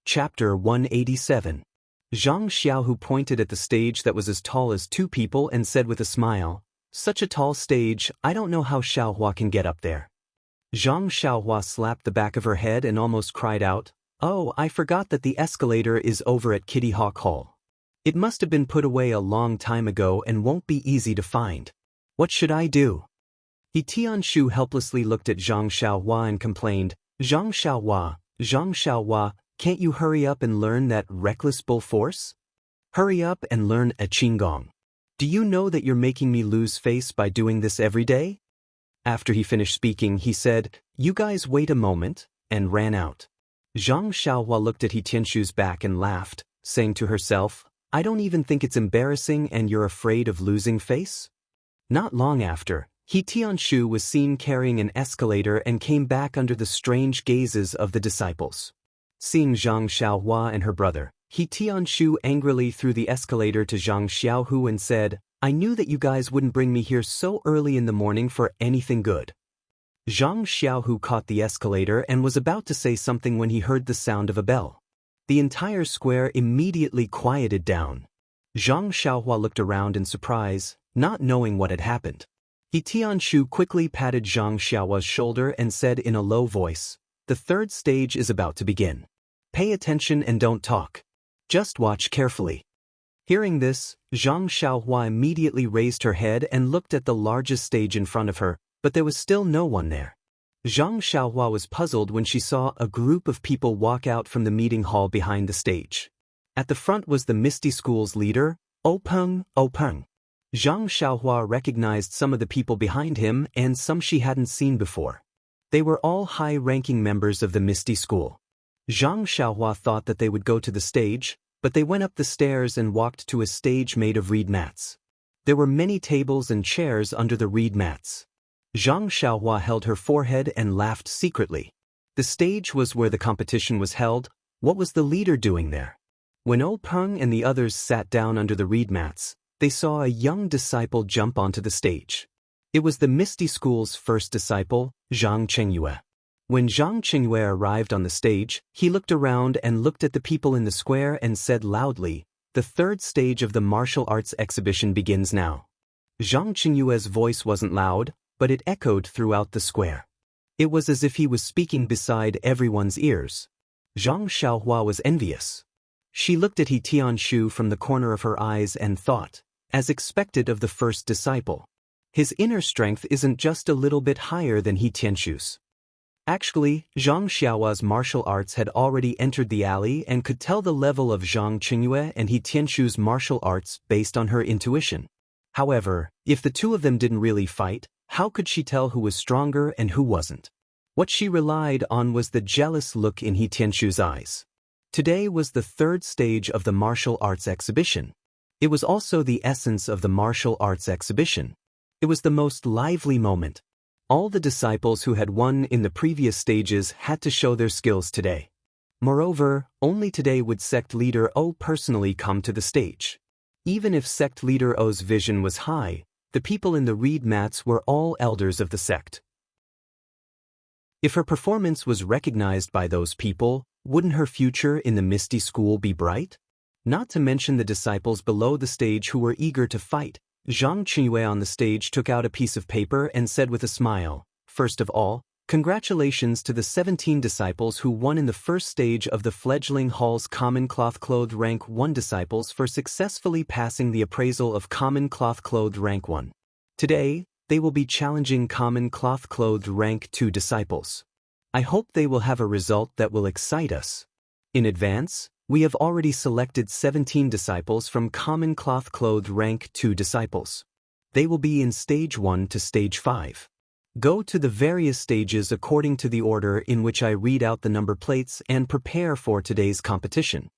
Chapter 187. Zhang Xiaohu pointed at the stage that was as tall as two people and said with a smile, "Such a tall stage, I don't know how Xiaohua can get up there." Zhang Xiaohua slapped the back of her head and almost cried out, "Oh, I forgot that the escalator is over at Kitty Hawk Hall. It must have been put away a long time ago and won't be easy to find. What should I do?" He Tianshu helplessly looked at Zhang Xiaohua and complained, Zhang Xiaohua, can't you hurry up and learn that reckless bull force? Hurry up and learn a qinggong. Do you know that you're making me lose face by doing this every day?" After he finished speaking, he said, "You guys wait a moment," and ran out. Zhang Xiaohua looked at He Tianshu's back and laughed, saying to herself, "I don't even think it's embarrassing and you're afraid of losing face?" Not long after, He Tianshu was seen carrying an escalator and came back under the strange gazes of the disciples. Seeing Zhang Xiaohua and her brother, He Tianshu angrily threw the escalator to Zhang Xiaohu and said, "I knew that you guys wouldn't bring me here so early in the morning for anything good." Zhang Xiaohu caught the escalator and was about to say something when he heard the sound of a bell. The entire square immediately quieted down. Zhang Xiaohua looked around in surprise, not knowing what had happened. He Tianshu quickly patted Zhang Xiaohua's shoulder and said in a low voice, "The third stage is about to begin. Pay attention and don't talk. Just watch carefully." Hearing this, Zhang Xiaohua immediately raised her head and looked at the largest stage in front of her, but there was still no one there. Zhang Xiaohua was puzzled when she saw a group of people walk out from the meeting hall behind the stage. At the front was the Misty School's leader, Openg. Zhang Xiaohua recognized some of the people behind him and some she hadn't seen before. They were all high-ranking members of the Misty School. Zhang Xiaohua thought that they would go to the stage, but they went up the stairs and walked to a stage made of reed mats. There were many tables and chairs under the reed mats. Zhang Xiaohua held her forehead and laughed secretly. The stage was where the competition was held. What was the leader doing there? When Openg and the others sat down under the reed mats, they saw a young disciple jump onto the stage. It was the Misty School's first disciple, Zhang Chengyue. When Zhang Chengyue arrived on the stage, he looked around and looked at the people in the square and said loudly, "The third stage of the martial arts exhibition begins now." Zhang Chengyue's voice wasn't loud, but it echoed throughout the square. It was as if he was speaking beside everyone's ears. Zhang Xiaohua was envious. She looked at He Tianshu from the corner of her eyes and thought, as expected of the first disciple, his inner strength isn't just a little bit higher than He Tianshu's. Actually, Zhang Xiaohua's martial arts had already entered the alley and could tell the level of Zhang Chengyue and He Tianshu's martial arts based on her intuition. However, if the two of them didn't really fight, how could she tell who was stronger and who wasn't? What she relied on was the jealous look in He Tianshu's eyes. Today was the third stage of the martial arts exhibition. It was also the essence of the martial arts exhibition. It was the most lively moment. All the disciples who had won in the previous stages had to show their skills today. Moreover, only today would sect leader O personally come to the stage. Even if sect leader O's vision was high, the people in the reed mats were all elders of the sect. If her performance was recognized by those people, wouldn't her future in the Misty School be bright? Not to mention the disciples below the stage who were eager to fight. Zhang Chengyue on the stage took out a piece of paper and said with a smile, "First of all, congratulations to the 17 disciples who won in the first stage of the fledgling hall's Common Cloth Clothed Rank 1 disciples for successfully passing the appraisal of Common Cloth Clothed Rank 1. Today, they will be challenging Common Cloth Clothed Rank 2 disciples. I hope they will have a result that will excite us. In advance, we have already selected 17 disciples from Common Cloth Clothed Rank 2 disciples. They will be in Stage 1 to Stage 5. Go to the various stages according to the order in which I read out the number plates and prepare for today's competition."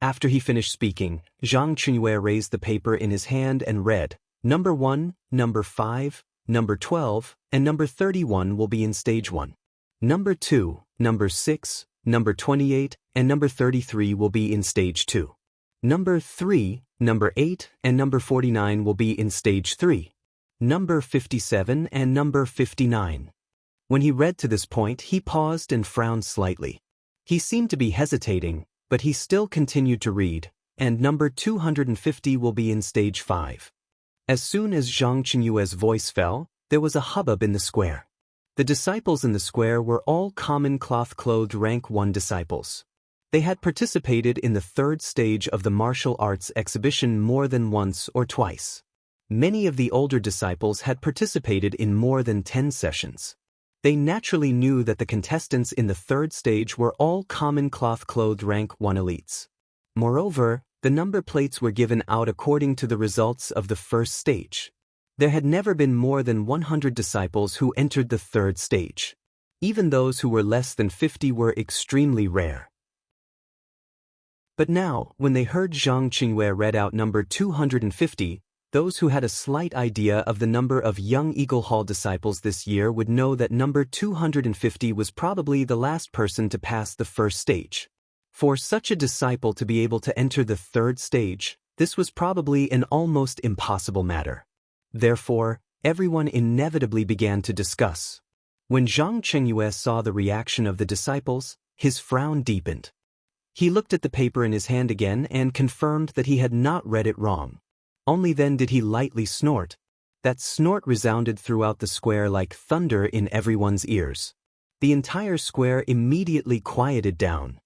After he finished speaking, Zhang Chengyue raised the paper in his hand and read, "Number 1, number 5, number 12, and number 31 will be in Stage 1. Number 2, number 6, number 28, and number 33 will be in Stage 2. Number 3, number 8, and number 49 will be in Stage 3. Number 57 and number 59. When he read to this point, he paused and frowned slightly. He seemed to be hesitating, But he still continued to read, and number 250 will be in stage 5. As soon as Zhang Qingyue's voice fell, there was a hubbub in the square. The disciples in the square were all common cloth-clothed rank 1 disciples. They had participated in the 3rd stage of the martial arts exhibition more than once or twice. Many of the older disciples had participated in more than 10 sessions. They naturally knew that the contestants in the 3rd stage were all common cloth-clothed rank 1 elites. Moreover, the number plates were given out according to the results of the 1st stage. There had never been more than 100 disciples who entered the 3rd stage. Even those who were less than 50 were extremely rare. But now, when they heard Zhang Qingyue read out number 250, those who had a slight idea of the number of Young Eagle Hall disciples this year would know that number 250 was probably the last person to pass the 1st stage. For such a disciple to be able to enter the 3rd stage, this was probably an almost impossible matter. Therefore, everyone inevitably began to discuss. When Zhang Qingyue saw the reaction of the disciples, his frown deepened. He looked at the paper in his hand again and confirmed that he had not read it wrong. Only then did he lightly snort. That snort resounded throughout the square like thunder in everyone's ears. The entire square immediately quieted down.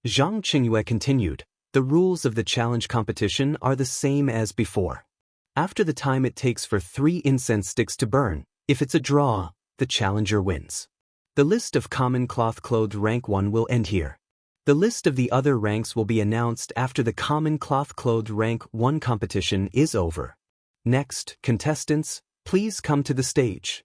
Zhang Qingyue continued, "The rules of the challenge competition are the same as before. After the time it takes for 3 incense sticks to burn, if it's a draw, the challenger wins. The list of common cloth-clothed rank 1 will end here. The list of the other ranks will be announced after the common cloth-clothed rank 1 competition is over. Next, contestants, please come to the stage."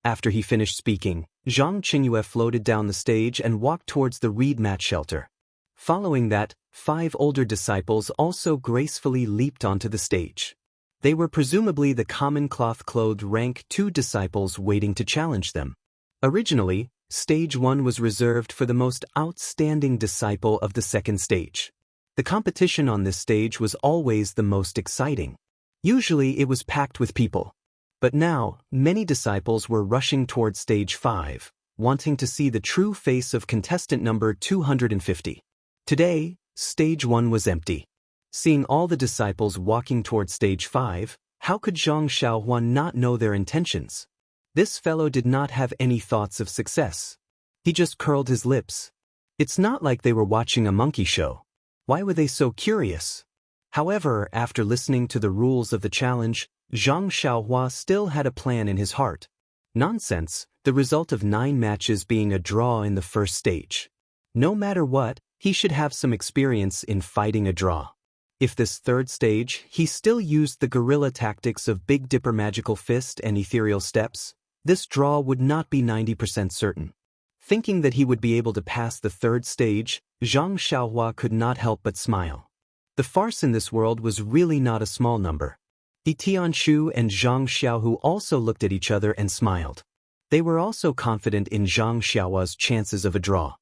After he finished speaking, Zhang Qingyue floated down the stage and walked towards the reed mat shelter. Following that, 5 older disciples also gracefully leaped onto the stage. They were presumably the common cloth-clothed rank 2 disciples waiting to challenge them. Originally, Stage 1 was reserved for the most outstanding disciple of the 2nd stage. The competition on this stage was always the most exciting. Usually it was packed with people. But now, many disciples were rushing towards stage 5, wanting to see the true face of contestant number 250. Today, stage 1 was empty. Seeing all the disciples walking towards stage 5, how could Zhang Xiaohuan not know their intentions? This fellow did not have any thoughts of success. He just curled his lips. It's not like they were watching a monkey show. Why were they so curious? However, after listening to the rules of the challenge, Zhang Xiaohua still had a plan in his heart. Nonsense, the result of 9 matches being a draw in the 1st stage. No matter what, he should have some experience in fighting a draw. If this 3rd stage, he still used the guerrilla tactics of Big Dipper Magical Fist and Ethereal Steps, this draw would not be 90% certain. Thinking that he would be able to pass the 3rd stage, Zhang Xiaohua could not help but smile. The farce in this world was really not a small number. Di Tianshu and Zhang Xiaohu also looked at each other and smiled. They were also confident in Zhang Xiaohua's chances of a draw.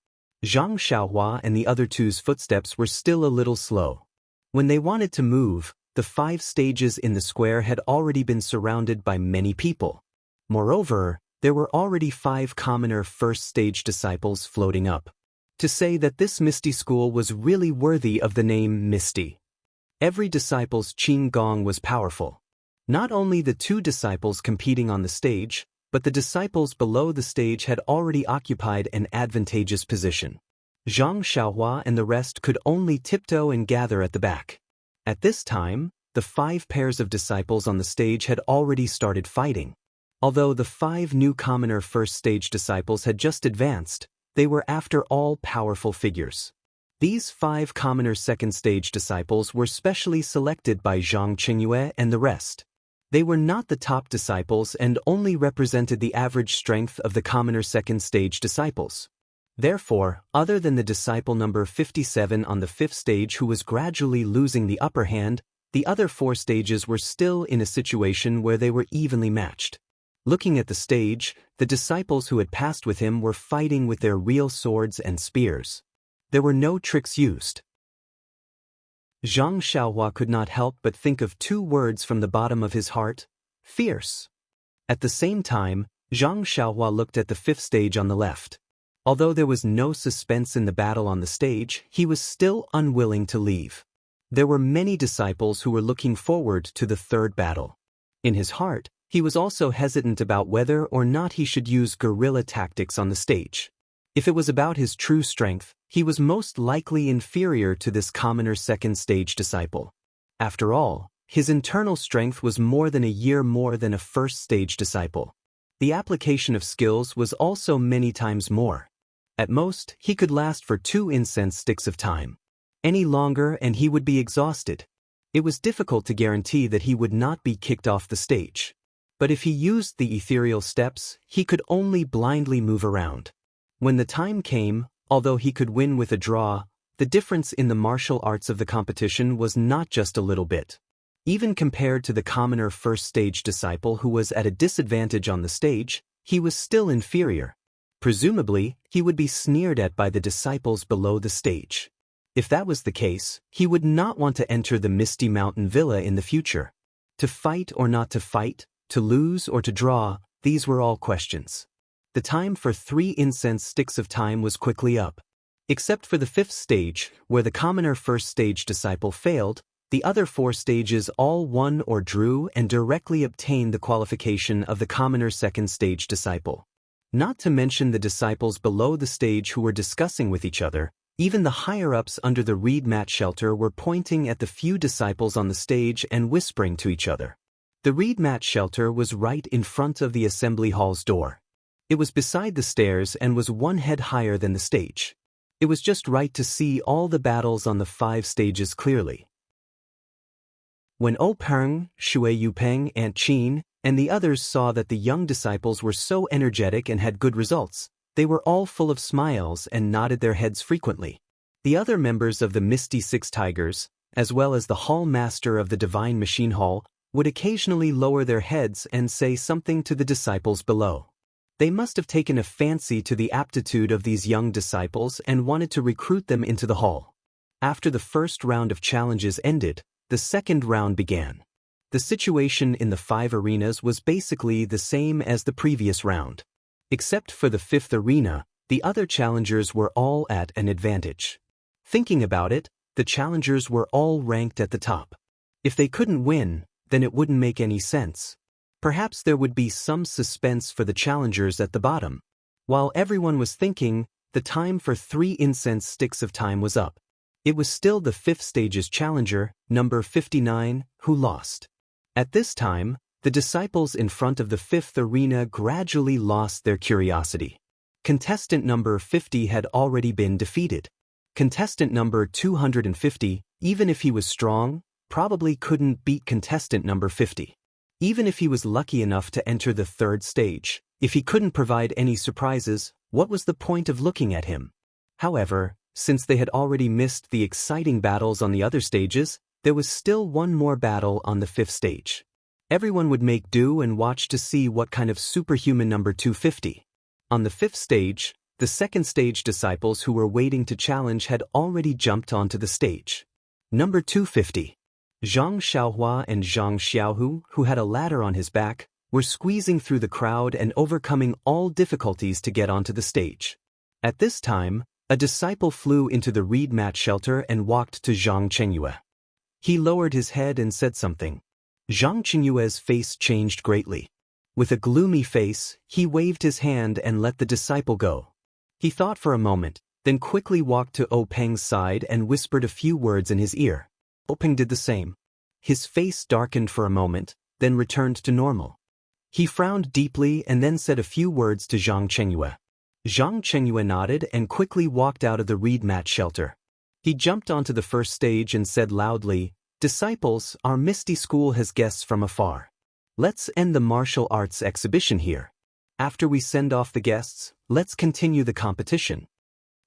Zhang Xiaohua and the other two's footsteps were still a little slow. When they wanted to move, the 5 stages in the square had already been surrounded by many people. Moreover, there were already 5 commoner 1st stage disciples floating up. To say that this Misty school was really worthy of the name Misty. Every disciple's Qing Gong was powerful. Not only the 2 disciples competing on the stage, but the disciples below the stage had already occupied an advantageous position. Zhang Xiaohua and the rest could only tiptoe and gather at the back. At this time, the 5 pairs of disciples on the stage had already started fighting. Although the 5 new commoner 1st stage disciples had just advanced, they were after all powerful figures. These 5 commoner 2nd stage disciples were specially selected by Zhang Qingyue and the rest. They were not the top disciples and only represented the average strength of the commoner 2nd stage disciples. Therefore, other than the disciple number 57 on the 5th stage who was gradually losing the upper hand, the other 4 stages were still in a situation where they were evenly matched. Looking at the stage, the disciples who had passed with him were fighting with their real swords and spears. There were no tricks used. Zhang Xiaohua could not help but think of 2 words from the bottom of his heart: fierce. At the same time, Zhang Xiaohua looked at the 5th stage on the left. Although there was no suspense in the battle on the stage, he was still unwilling to leave. There were many disciples who were looking forward to the third battle. In his heart, he was also hesitant about whether or not he should use guerrilla tactics on the stage. If it was about his true strength, he was most likely inferior to this commoner second stage disciple. After all, his internal strength was more than a year more than a first stage disciple. The application of skills was also many times more. At most, he could last for 2 incense sticks of time. Any longer and he would be exhausted. It was difficult to guarantee that he would not be kicked off the stage. But if he used the ethereal steps, he could only blindly move around. When the time came, although he could win with a draw, the difference in the martial arts of the competition was not just a little bit. Even compared to the commoner first stage disciple who was at a disadvantage on the stage, he was still inferior. Presumably, he would be sneered at by the disciples below the stage. If that was the case, he would not want to enter the Misty Mountain Villa in the future. To fight or not to fight, to lose or to draw, these were all questions. The time for 3 incense sticks of time was quickly up. Except for the 5th stage, where the commoner first stage disciple failed, the other 4 stages all won or drew and directly obtained the qualification of the commoner second stage disciple. Not to mention the disciples below the stage who were discussing with each other, even the higher-ups under the reed mat shelter were pointing at the few disciples on the stage and whispering to each other. The reed mat shelter was right in front of the assembly hall's door. It was beside the stairs and was 1 head higher than the stage. It was just right to see all the battles on the 5 stages clearly. When O Peng, Shui Yupeng, Aunt Qin, and the others saw that the young disciples were so energetic and had good results, they were all full of smiles and nodded their heads frequently. The other members of the Misty Six Tigers, as well as the hall master of the Divine Machine Hall, would occasionally lower their heads and say something to the disciples below. They must have taken a fancy to the aptitude of these young disciples and wanted to recruit them into the hall. After the first round of challenges ended, the second round began. The situation in the 5 arenas was basically the same as the previous round. Except for the 5th arena, the other challengers were all at an advantage. Thinking about it, the challengers were all ranked at the top. If they couldn't win, then it wouldn't make any sense. Perhaps there would be some suspense for the challengers at the bottom. While everyone was thinking, the time for 3 incense sticks of time was up. It was still the 5th stage's challenger, number 59, who lost. At this time, the disciples in front of the 5th arena gradually lost their curiosity. Contestant number 50 had already been defeated. Contestant number 250, even if he was strong, probably couldn't beat contestant number 50. Even if he was lucky enough to enter the 3rd stage, if he couldn't provide any surprises, what was the point of looking at him? However, since they had already missed the exciting battles on the other stages, there was still 1 more battle on the 5th stage. Everyone would make do and watch to see what kind of superhuman number 250. On the 5th stage, the 2nd stage disciples who were waiting to challenge had already jumped onto the stage. Number 250. Zhang Xiaohua and Zhang Xiaohu, who had a ladder on his back, were squeezing through the crowd and overcoming all difficulties to get onto the stage. At this time, a disciple flew into the reed mat shelter and walked to Zhang Chengyue. He lowered his head and said something. Zhang Chengyue's face changed greatly. With a gloomy face, he waved his hand and let the disciple go. He thought for a moment, then quickly walked to O Peng's side and whispered a few words in his ear. O Peng did the same. His face darkened for a moment, then returned to normal. He frowned deeply and then said a few words to Zhang Chengyue. Zhang Chengyue nodded and quickly walked out of the reed mat shelter. He jumped onto the 1st stage and said loudly, "Disciples, our Misty School has guests from afar. Let's end the martial arts exhibition here. After we send off the guests, let's continue the competition."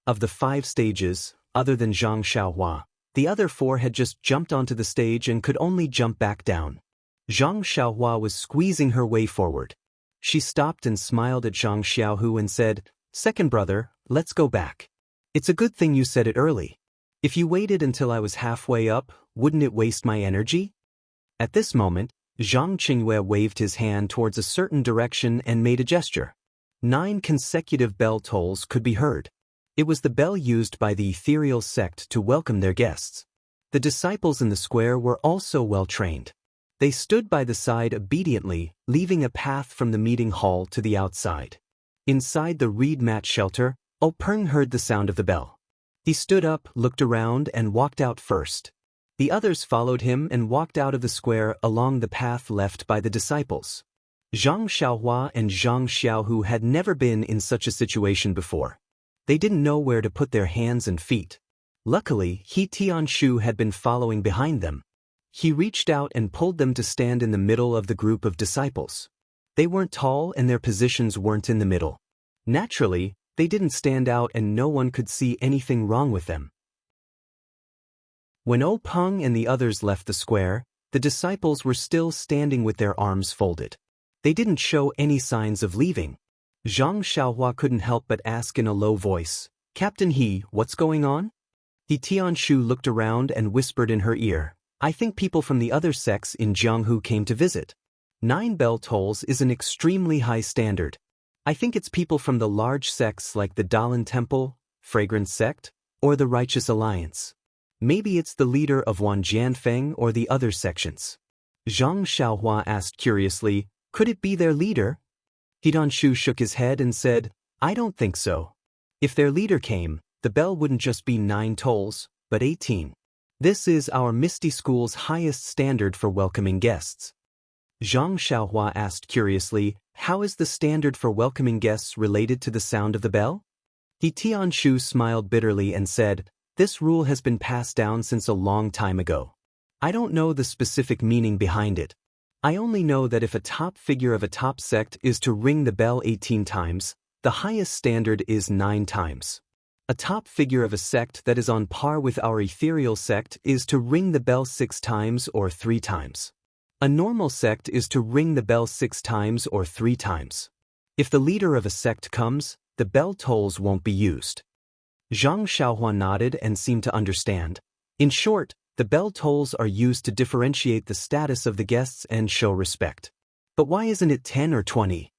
Of the 5 stages, other than Zhang Xiaohua, the other 4 had just jumped onto the stage and could only jump back down. Zhang Xiaohua was squeezing her way forward. She stopped and smiled at Zhang Xiaohu and said, "Second brother, let's go back. It's a good thing you said it early. If you waited until I was halfway up, wouldn't it waste my energy?" At this moment, Zhang Chengyue waved his hand towards a certain direction and made a gesture. 9 consecutive bell tolls could be heard. It was the bell used by the ethereal sect to welcome their guests. The disciples in the square were also well trained. They stood by the side obediently, leaving a path from the meeting hall to the outside. Inside the reed mat shelter, Openg heard the sound of the bell. He stood up, looked around, and walked out first. The others followed him and walked out of the square along the path left by the disciples. Zhang Xiaohua and Zhang Xiaohu had never been in such a situation before. They didn't know where to put their hands and feet. Luckily, He Tianshu had been following behind them. He reached out and pulled them to stand in the middle of the group of disciples. They weren't tall and their positions weren't in the middle. Naturally, they didn't stand out and no one could see anything wrong with them. When Openg and the others left the square, the disciples were still standing with their arms folded. They didn't show any signs of leaving. Zhang Xiaohua couldn't help but ask in a low voice, "Captain He, what's going on?" He Tianshu looked around and whispered in her ear, "I think people from the other sects in Jianghu came to visit. 9 bell tolls is an extremely high standard. I think it's people from the large sects like the Dalan Temple, Fragrance Sect, or the Righteous Alliance. Maybe it's the leader of Wanjianfeng or the other sections." Zhang Xiaohua asked curiously, "Could it be their leader?" Hidanshu shook his head and said, "I don't think so. If their leader came, the bell wouldn't just be 9 tolls, but 18. This is our Misty School's highest standard for welcoming guests." Zhang Xiaohua asked curiously, "How is the standard for welcoming guests related to the sound of the bell?" He Tianshu smiled bitterly and said, "This rule has been passed down since a long time ago. I don't know the specific meaning behind it. I only know that if a top figure of a top sect is to ring the bell 18 times, the highest standard is 9 times. A top figure of a sect that is on par with our ethereal sect is to ring the bell 6 times or 3 times. A normal sect is to ring the bell 6 times or 3 times. If the leader of a sect comes, the bell tolls won't be used." Zhang Xiaohua nodded and seemed to understand. In short, the bell tolls are used to differentiate the status of the guests and show respect. "But why isn't it 10 or 20?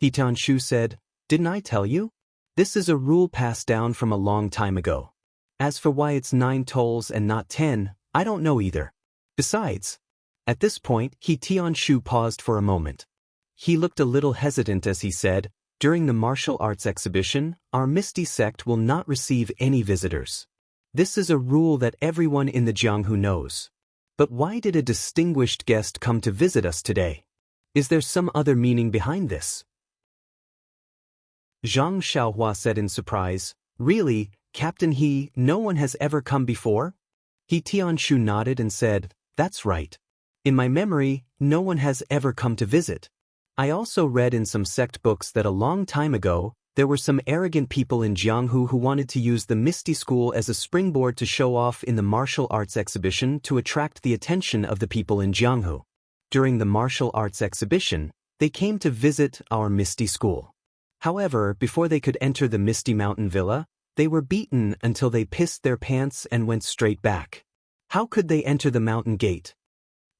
Hitanshu said, "Didn't I tell you? This is a rule passed down from a long time ago. As for why it's 9 tolls and not 10, I don't know either. Besides..." At this point, He Tianshu paused for a moment. He looked a little hesitant as he said, "During the martial arts exhibition, our Misty sect will not receive any visitors. This is a rule that everyone in the Jianghu knows. But why did a distinguished guest come to visit us today? Is there some other meaning behind this?" Zhang Xiaohua said in surprise, "Really, Captain He, no one has ever come before?" He Tianshu nodded and said, "That's right. In my memory, no one has ever come to visit. I also read in some sect books that a long time ago, there were some arrogant people in Jianghu who wanted to use the Misty School as a springboard to show off in the martial arts exhibition to attract the attention of the people in Jianghu. During the martial arts exhibition, they came to visit our Misty School. However, before they could enter the Misty Mountain Villa, they were beaten until they pissed their pants and went straight back. How could they enter the mountain gate?"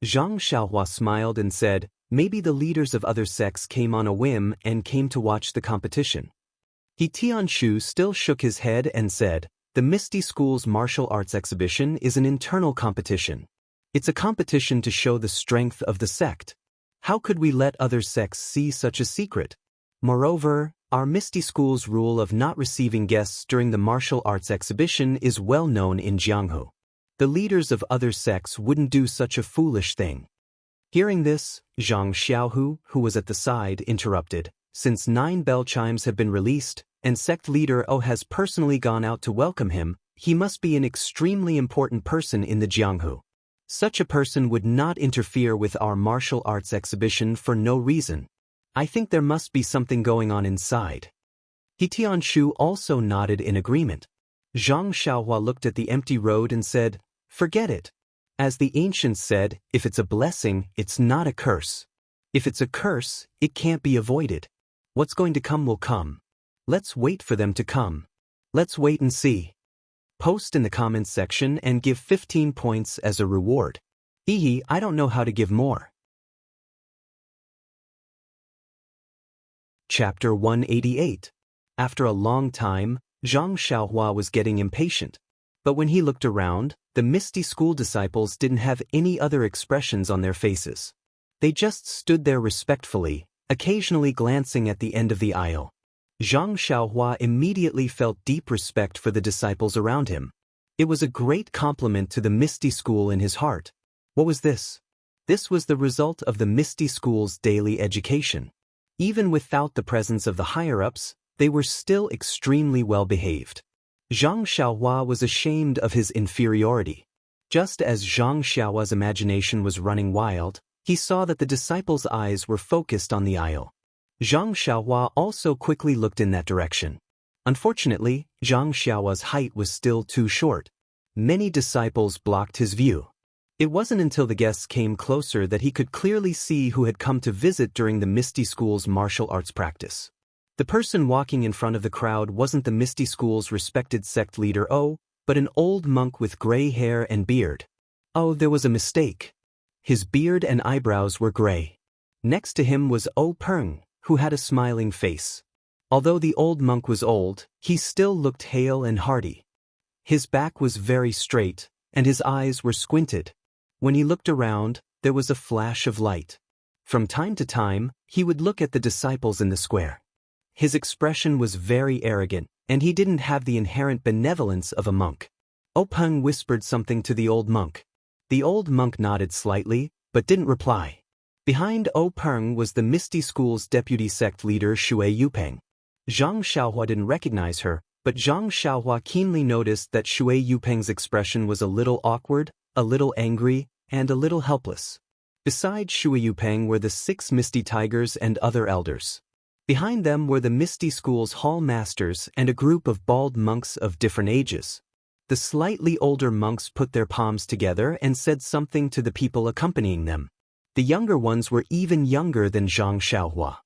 Zhang Xiaohua smiled and said, "Maybe the leaders of other sects came on a whim and came to watch the competition." He Tianshu still shook his head and said, "The Misty School's martial arts exhibition is an internal competition. It's a competition to show the strength of the sect. How could we let other sects see such a secret? Moreover, our Misty School's rule of not receiving guests during the martial arts exhibition is well known in Jianghu. The leaders of other sects wouldn't do such a foolish thing." Hearing this, Zhang Xiaohu, who was at the side, interrupted, "Since 9 bell chimes have been released, and sect leader O has personally gone out to welcome him, he must be an extremely important person in the Jianghu. Such a person would not interfere with our martial arts exhibition for no reason. I think there must be something going on inside." He Tianshu also nodded in agreement. Zhang Xiaohua looked at the empty road and said, "Forget it. As the ancients said, if it's a blessing, it's not a curse. If it's a curse, it can't be avoided. What's going to come will come. Let's wait for them to come. Let's wait and see." Post in the comments section and give 15 points as a reward. I don't know how to give more. Chapter 188. After a long time, Zhang Xiaohua was getting impatient. But when he looked around, the misty school disciples didn't have any other expressions on their faces. They just stood there respectfully, occasionally glancing at the end of the aisle. Zhang Xiaohua immediately felt deep respect for the disciples around him. It was a great compliment to the Misty School in his heart. What was this? This was the result of the Misty School's daily education. Even without the presence of the higher-ups, they were still extremely well-behaved. Zhang Xiaohua was ashamed of his inferiority. Just as Zhang Xiaohua's imagination was running wild, he saw that the disciples' eyes were focused on the aisle. Zhang Xiaohua also quickly looked in that direction. Unfortunately, Zhang Xiaohua's height was still too short. Many disciples blocked his view. It wasn't until the guests came closer that he could clearly see who had come to visit during the Misty School's martial arts practice. The person walking in front of the crowd wasn't the Misty School's respected sect leader but an old monk with gray hair and beard. Oh, there was a mistake. His beard and eyebrows were gray. Next to him was Peng, who had a smiling face. Although the old monk was old, he still looked hale and hearty. His back was very straight, and his eyes were squinted. When he looked around, there was a flash of light. From time to time, he would look at the disciples in the square. His expression was very arrogant, and he didn't have the inherent benevolence of a monk. Peng whispered something to the old monk. The old monk nodded slightly, but didn't reply. Behind Peng was the Misty School's deputy sect leader Shui Yupeng. Zhang Xiaohua didn't recognize her, but Zhang Xiaohua keenly noticed that Shui Yupeng's expression was a little awkward, a little angry, and a little helpless. Beside Shui Yupeng were the 6 Misty Tigers and other elders. Behind them were the Misty School's hall masters and a group of bald monks of different ages. The slightly older monks put their palms together and said something to the people accompanying them. The younger ones were even younger than Zhang Xiaohua.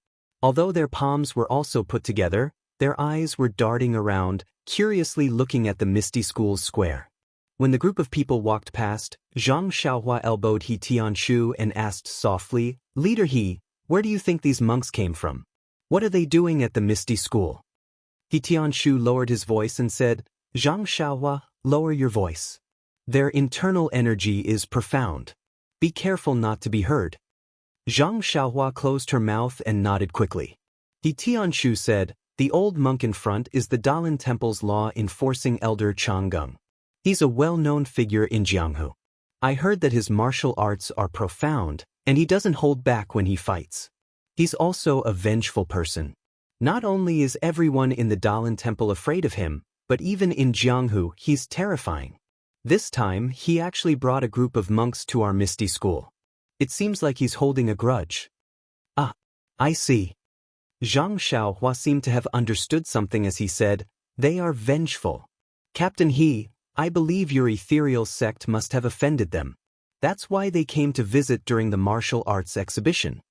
Although their palms were also put together, their eyes were darting around, curiously looking at the Misty School's square. When the group of people walked past, Zhang Xiaohua elbowed He Tianshu and asked softly, "Leader He, where do you think these monks came from? What are they doing at the Misty School?" He Tianshu lowered his voice and said, "Zhang Xiaohua, lower your voice. Their internal energy is profound. Be careful not to be heard." Zhang Xiaohua closed her mouth and nodded quickly. He Tianshu said, "The old monk in front is the Dalan Temple's law-enforcing elder Changgung. He's a well-known figure in Jianghu. I heard that his martial arts are profound, and he doesn't hold back when he fights. He's also a vengeful person. Not only is everyone in the Dalan Temple afraid of him, but even in Jianghu he's terrifying. This time he actually brought a group of monks to our Misty School. It seems like he's holding a grudge." "Ah, I see." Zhang Xiaohua seemed to have understood something as he said, "They are vengeful. Captain He, I believe your ethereal sect must have offended them. That's why they came to visit during the martial arts exhibition."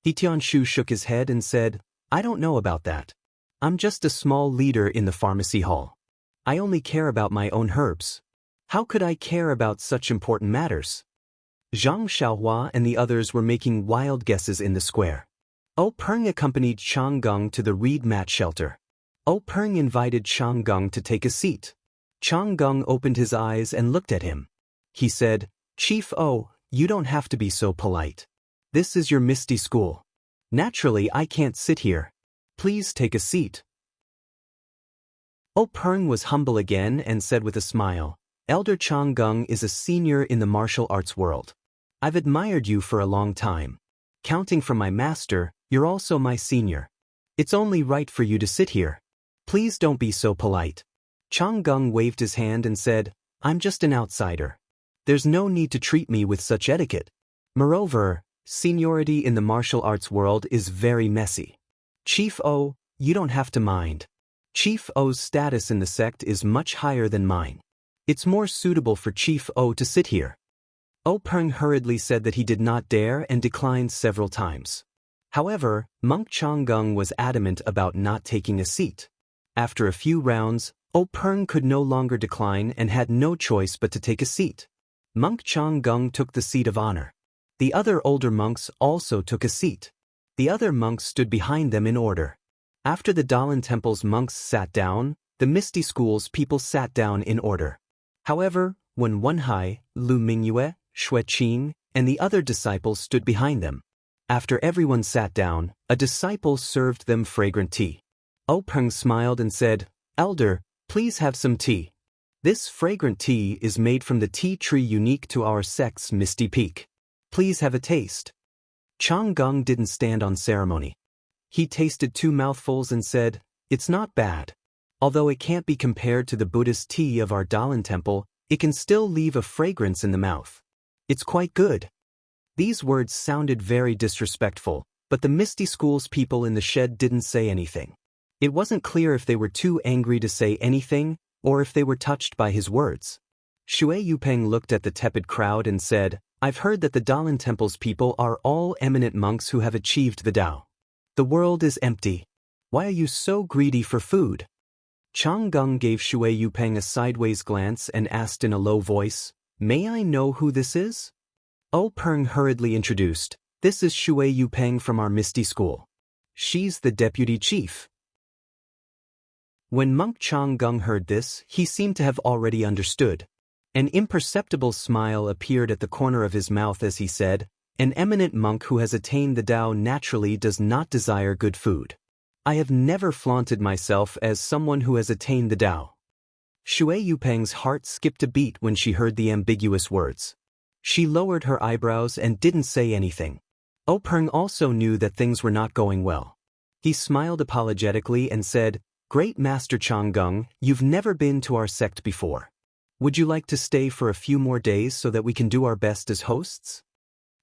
He Tianshu shook his head and said, "I don't know about that. I'm just a small leader in the pharmacy hall. I only care about my own herbs. How could I care about such important matters?" Zhang Xiaohua and the others were making wild guesses in the square. Peng accompanied Changgung to the reed mat shelter. Peng invited Changgung to take a seat. Changgung opened his eyes and looked at him. He said, "Chief you don't have to be so polite. This is your Misty School. Naturally, I can't sit here. Please take a seat." Peng was humble again and said with a smile, "Elder Changgung is a senior in the martial arts world. I've admired you for a long time. Counting from my master, you're also my senior. It's only right for you to sit here. Please don't be so polite." Changgung waved his hand and said, "I'm just an outsider. There's no need to treat me with such etiquette. Moreover, seniority in the martial arts world is very messy. Chief you don't have to mind. Chief O's status in the sect is much higher than mine. It's more suitable for Chief O to sit here." Peng hurriedly said that he did not dare and declined several times. However, Monk Changgung was adamant about not taking a seat. After a few rounds, Peng could no longer decline and had no choice but to take a seat. Monk Changgung took the seat of honor. The other older monks also took a seat. The other monks stood behind them in order. After the Dalan Temple's monks sat down, the Misty School's people sat down in order. However, when Wenhai, Lu Mingyue, Xue Qing, and the other disciples stood behind them, after everyone sat down, a disciple served them fragrant tea. Peng smiled and said, "Elder, please have some tea. This fragrant tea is made from the tea tree unique to our sect's Misty Peak. Please have a taste." Chang Gung didn't stand on ceremony. He tasted 2 mouthfuls and said, "It's not bad. Although it can't be compared to the Buddhist tea of our Dalan temple, it can still leave a fragrance in the mouth. It's quite good." These words sounded very disrespectful, but the Misty School's people in the shed didn't say anything. It wasn't clear if they were too angry to say anything, or if they were touched by his words. Xue Yupeng looked at the tepid crowd and said, "I've heard that the Dalan Temple's people are all eminent monks who have achieved the Tao. The world is empty. Why are you so greedy for food?" Chang Gung gave Xue Yupeng a sideways glance and asked in a low voice, "May I know who this is?" Peng hurriedly introduced, "This is Xue Yupeng from our Misty School. She's the deputy chief." When monk Chang Gung heard this, he seemed to have already understood. An imperceptible smile appeared at the corner of his mouth as he said, "An eminent monk who has attained the Tao naturally does not desire good food. I have never flaunted myself as someone who has attained the Tao." Xue Yupeng's heart skipped a beat when she heard the ambiguous words. She lowered her eyebrows and didn't say anything. Peng also knew that things were not going well. He smiled apologetically and said, "Great Master Chang Gung, you've never been to our sect before. Would you like to stay for a few more days so that we can do our best as hosts?"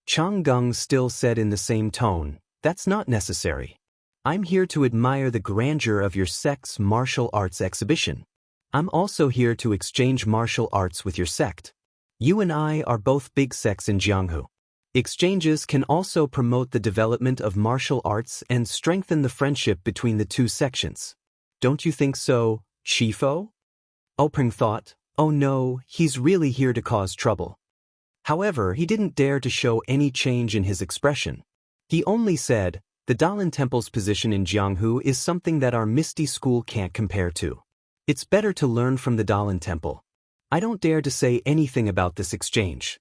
Chang Gung still said in the same tone, "That's not necessary. I'm here to admire the grandeur of your sect's martial arts exhibition. I'm also here to exchange martial arts with your sect. You and I are both big sects in Jianghu. Exchanges can also promote the development of martial arts and strengthen the friendship between the two sections. Don't you think so, Chifo?" Peng thought, "Oh no, he's really here to cause trouble." However, he didn't dare to show any change in his expression. He only said, "The Dalan Temple's position in Jianghu is something that our Misty School can't compare to. It's better to learn from the Dalan Temple. I don't dare to say anything about this exchange."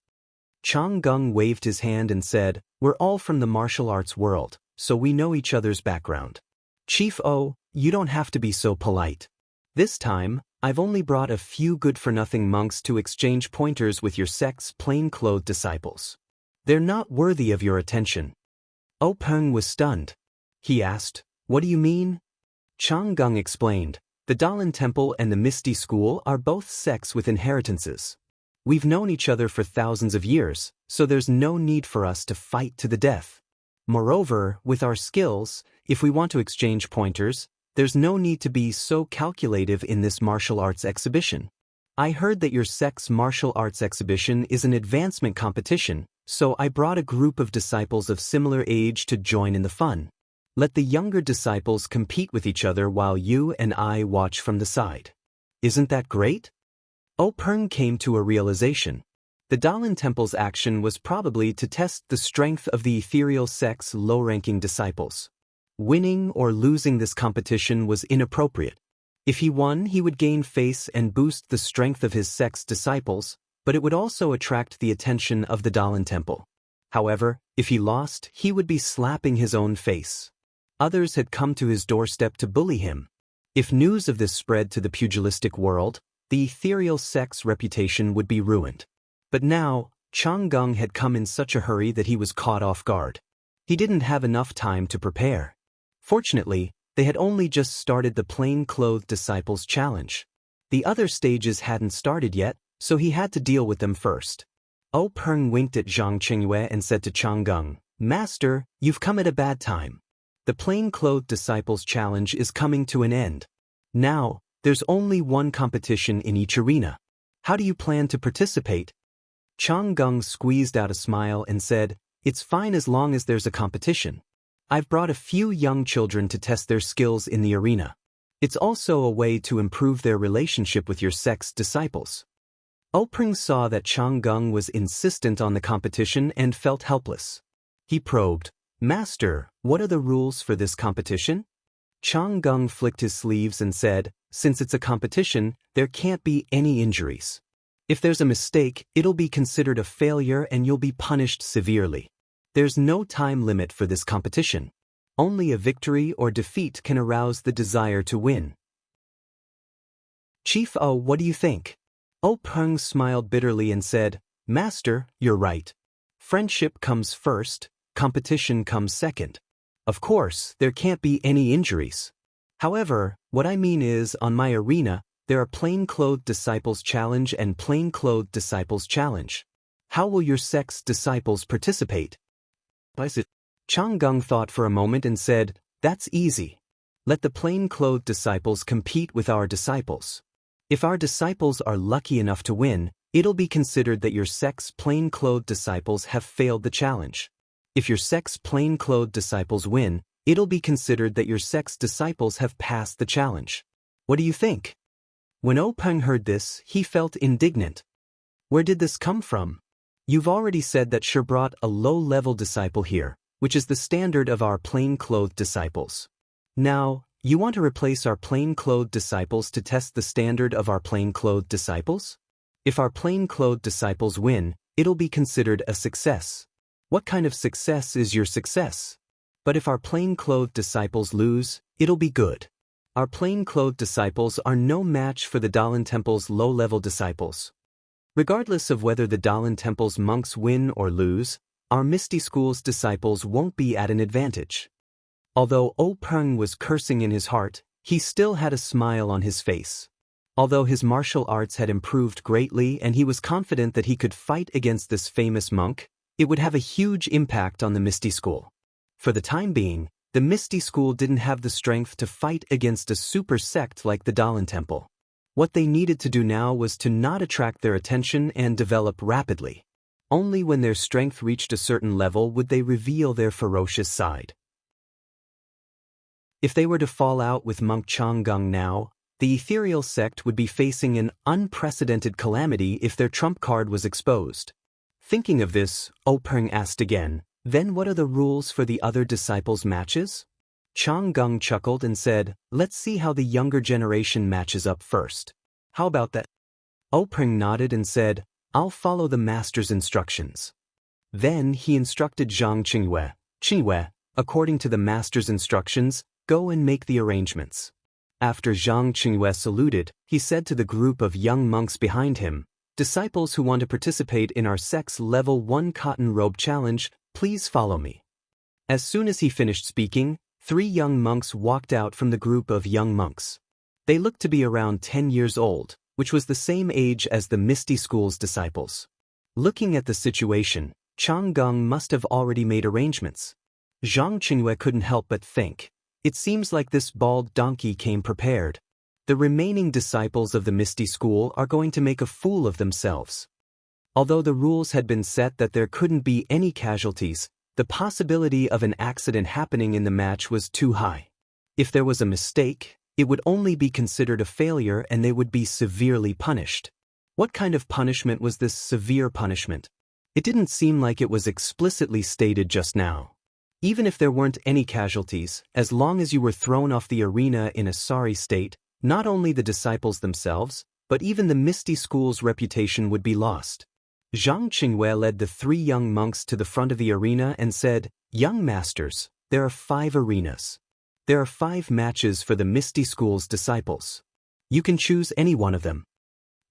Chang Gung waved his hand and said, "We're all from the martial arts world, so we know each other's background. Chief O, you don't have to be so polite. This time, I've only brought a few good-for-nothing monks to exchange pointers with your sect's plain-clothed disciples. They're not worthy of your attention." Peng was stunned. He asked, "What do you mean?" Chang Gung explained, "The Dalan Temple and the Misty School are both sects with inheritances. We've known each other for thousands of years, so there's no need for us to fight to the death. Moreover, with our skills, if we want to exchange pointers, there's no need to be so calculative in this martial arts exhibition. I heard that your sect's martial arts exhibition is an advancement competition, so I brought a group of disciples of similar age to join in the fun. Let the younger disciples compete with each other while you and I watch from the side. Isn't that great?" Peng came to a realization. The Dalan Temple's action was probably to test the strength of the ethereal sect's low-ranking disciples. Winning or losing this competition was inappropriate. If he won, he would gain face and boost the strength of his sect's disciples, but it would also attract the attention of the Dalan Temple. However, if he lost, he would be slapping his own face. Others had come to his doorstep to bully him. If news of this spread to the pugilistic world, the ethereal sect's reputation would be ruined. But now, Chang Gung had come in such a hurry that he was caught off guard. He didn't have enough time to prepare. Fortunately, they had only just started the plain-clothed disciples challenge. The other stages hadn't started yet, so he had to deal with them first. Peng winked at Zhang Qingyue and said to Chang Gung, "Master, you've come at a bad time. The plain-clothed disciples challenge is coming to an end. Now, there's only one competition in each arena. How do you plan to participate?" Chang Gung squeezed out a smile and said, "It's fine as long as there's a competition. I've brought a few young children to test their skills in the arena. It's also a way to improve their relationship with your sect's disciples." Peng saw that Chang Gung was insistent on the competition and felt helpless. He probed, Master, what are the rules for this competition? Chang Gung flicked his sleeves and said, since it's a competition, there can't be any injuries. If there's a mistake, it'll be considered a failure and you'll be punished severely. There's no time limit for this competition. Only a victory or defeat can arouse the desire to win. Chief O, what do you think? O Peng smiled bitterly and said, Master, you're right. Friendship comes first, competition comes second. Of course, there can't be any injuries. However, what I mean is, on my arena, there are plain-clothed disciples challenge and plain-clothed disciples challenge. How will your sex disciples participate? Chang Gung thought for a moment and said, that's easy. Let the plain-clothed disciples compete with our disciples. If our disciples are lucky enough to win, it'll be considered that your sex plain-clothed disciples have failed the challenge. If your sex plain-clothed disciples win, it'll be considered that your sex disciples have passed the challenge. What do you think? When O Peng heard this, he felt indignant. Where did this come from? You've already said that Shi brought a low-level disciple here, which is the standard of our plain-clothed disciples. Now, you want to replace our plain-clothed disciples to test the standard of our plain-clothed disciples? If our plain-clothed disciples win, it'll be considered a success. What kind of success is your success? But if our plain-clothed disciples lose, it'll be good. Our plain-clothed disciples are no match for the Dalan Temple's low-level disciples. Regardless of whether the Dalan Temple's monks win or lose, our Misty School's disciples won't be at an advantage. Although O Peng was cursing in his heart, he still had a smile on his face. Although his martial arts had improved greatly and he was confident that he could fight against this famous monk, it would have a huge impact on the Misty School. For the time being, the Misty School didn't have the strength to fight against a super sect like the Dalan Temple. What they needed to do now was to not attract their attention and develop rapidly. Only when their strength reached a certain level would they reveal their ferocious side. If they were to fall out with Monk Chang Gung now, the ethereal sect would be facing an unprecedented calamity if their trump card was exposed. Thinking of this, O Peng asked again, then what are the rules for the other disciples' matches? Chang Gung chuckled and said, let's see how the younger generation matches up first. How about that? O Peng nodded and said, I'll follow the master's instructions. Then he instructed Zhang Qingyue, according to the master's instructions, go and make the arrangements. After Zhang Qingyue saluted, he said to the group of young monks behind him, disciples who want to participate in our sex level 1 cotton robe challenge, please follow me. As soon as he finished speaking, 3 young monks walked out from the group of young monks. They looked to be around 10 years old, which was the same age as the Misty School's disciples. Looking at the situation, Chang Gung must have already made arrangements. Zhang Qingyue couldn't help but think, it seems like this bald donkey came prepared. The remaining disciples of the Misty School are going to make a fool of themselves. Although the rules had been set that there couldn't be any casualties, the possibility of an accident happening in the match was too high. If there was a mistake, it would only be considered a failure and they would be severely punished. What kind of punishment was this severe punishment? It didn't seem like it was explicitly stated just now. Even if there weren't any casualties, as long as you were thrown off the arena in a sorry state, not only the disciples themselves, but even the Misty School's reputation would be lost. Zhang Qingyue led the 3 young monks to the front of the arena and said, young masters, there are 5 arenas. There are 5 matches for the Misty School's disciples. You can choose any one of them.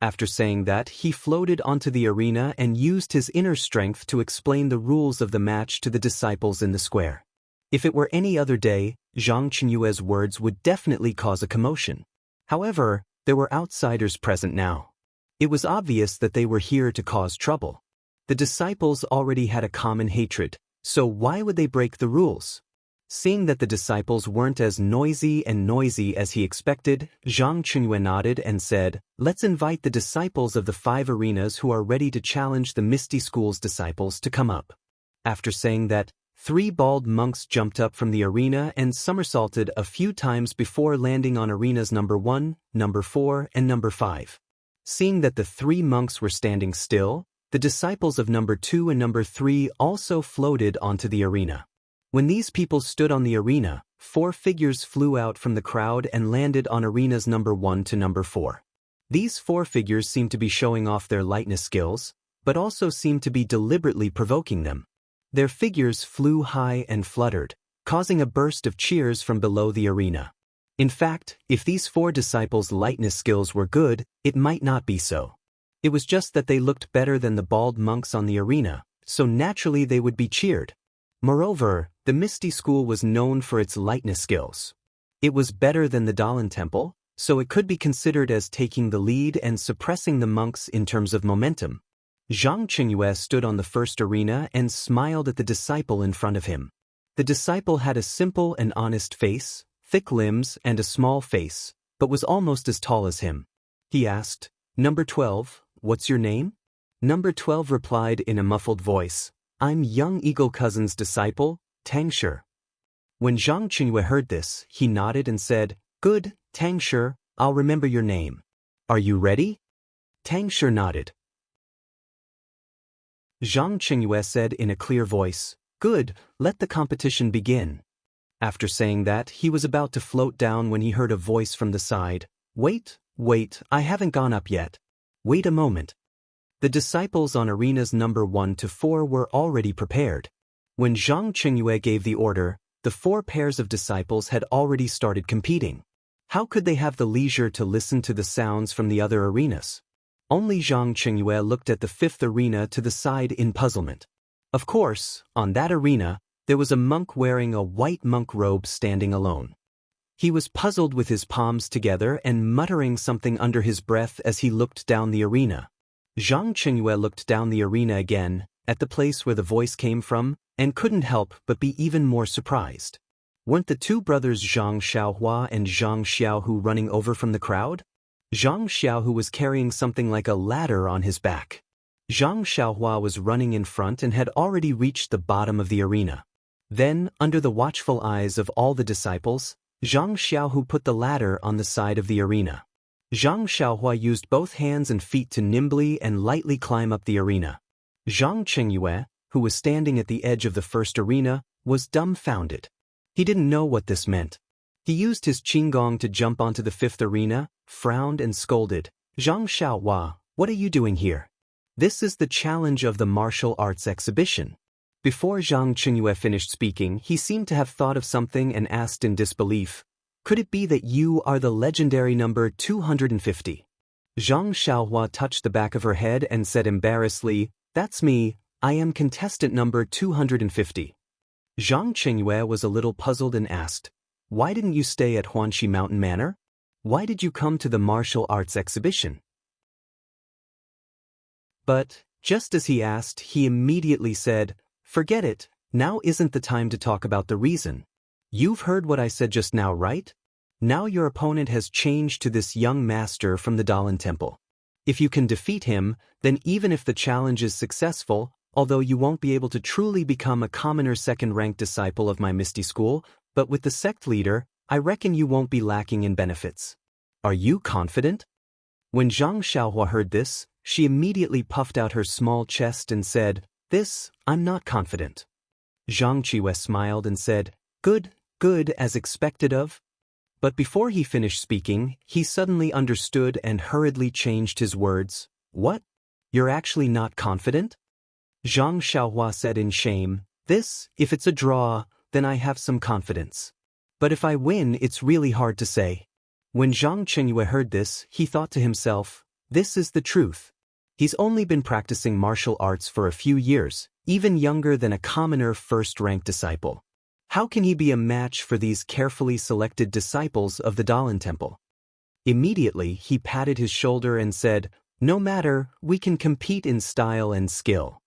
After saying that, he floated onto the arena and used his inner strength to explain the rules of the match to the disciples in the square. If it were any other day, Zhang Qinyue's words would definitely cause a commotion. However, there were outsiders present now. It was obvious that they were here to cause trouble. The disciples already had a common hatred, so why would they break the rules? Seeing that the disciples weren't as noisy as he expected, Zhang Qinyue nodded and said, let's invite the disciples of the 5 arenas who are ready to challenge the Misty School's disciples to come up. After saying that, 3 bald monks jumped up from the arena and somersaulted a few times before landing on arenas number 1, number 4, and number 5. Seeing that the 3 monks were standing still, the disciples of number 2 and number 3 also floated onto the arena. When these people stood on the arena, 4 figures flew out from the crowd and landed on arenas number 1 to number 4. These 4 figures seemed to be showing off their lightness skills, but also seemed to be deliberately provoking them. Their figures flew high and fluttered, causing a burst of cheers from below the arena. In fact, if these 4 disciples' lightness skills were good, it might not be so. It was just that they looked better than the bald monks on the arena, so naturally they would be cheered. Moreover, the Misty School was known for its lightness skills. It was better than the Dalan Temple, so it could be considered as taking the lead and suppressing the monks in terms of momentum. Zhang Qingyue stood on the first arena and smiled at the disciple in front of him. The disciple had a simple and honest face, thick limbs and a small face, but was almost as tall as him. He asked, "Number 12, what's your name?" Number 12 replied in a muffled voice, "I'm Young Eagle Cousin's disciple, Tang Shi." When Zhang Qingyue heard this, he nodded and said, "Good, Tang Shi, I'll remember your name. Are you ready?" Tang Shi nodded. Zhang Qingyue said in a clear voice, "Good, let the competition begin." After saying that, he was about to float down when he heard a voice from the side, "Wait, I haven't gone up yet. Wait a moment." The disciples on arenas number 1 to 4 were already prepared. When Zhang Qingyue gave the order, the 4 pairs of disciples had already started competing. How could they have the leisure to listen to the sounds from the other arenas? Only Zhang Qingyue looked at the 5th arena to the side in puzzlement. Of course, on that arena, there was a monk wearing a white monk robe standing alone. He was puzzled with his palms together and muttering something under his breath as he looked down the arena. Zhang Qingyue looked down the arena again, at the place where the voice came from, and couldn't help but be even more surprised. Weren't the 2 brothers Zhang Xiaohua and Zhang Xiaohu running over from the crowd? Zhang Xiaohu was carrying something like a ladder on his back. Zhang Xiaohua was running in front and had already reached the bottom of the arena. Then, under the watchful eyes of all the disciples, Zhang Xiaohu put the ladder on the side of the arena. Zhang Xiaohua used both hands and feet to nimbly and lightly climb up the arena. Zhang Qingyue, who was standing at the edge of the first arena, was dumbfounded. He didn't know what this meant. He used his qinggong to jump onto the 5th arena, frowned and scolded, "Zhang Xiaohua, what are you doing here? This is the challenge of the martial arts exhibition." Before Zhang Qingyue finished speaking, he seemed to have thought of something and asked in disbelief, "Could it be that you are the legendary number 250? Zhang Xiaohua touched the back of her head and said embarrassedly, "That's me, I am contestant number 250. Zhang Qingyue was a little puzzled and asked, "Why didn't you stay at Huanxi Mountain Manor? Why did you come to the martial arts exhibition?" But, just as he asked, he immediately said, "Forget it, now isn't the time to talk about the reason. You've heard what I said just now, right? Now your opponent has changed to this young master from the Dalan Temple. If you can defeat him, then even if the challenge is successful, although you won't be able to truly become a commoner 2nd-ranked disciple of my Misty School, but with the sect leader, I reckon you won't be lacking in benefits. Are you confident?" When Zhang Xiaohua heard this, she immediately puffed out her small chest and said, I'm not confident." Zhang Qingyue smiled and said, Good, as expected of." But before he finished speaking, he suddenly understood and hurriedly changed his words. "What? You're actually not confident?" Zhang Xiaohua said in shame, "If it's a draw, then I have some confidence. But if I win, it's really hard to say." When Zhang Qingyue heard this, he thought to himself, "This is the truth. He's only been practicing martial arts for a few years, even younger than a commoner 1st-ranked disciple. How can he be a match for these carefully selected disciples of the Dalan Temple?" Immediately, he patted his shoulder and said, "No matter, we can compete in style and skill."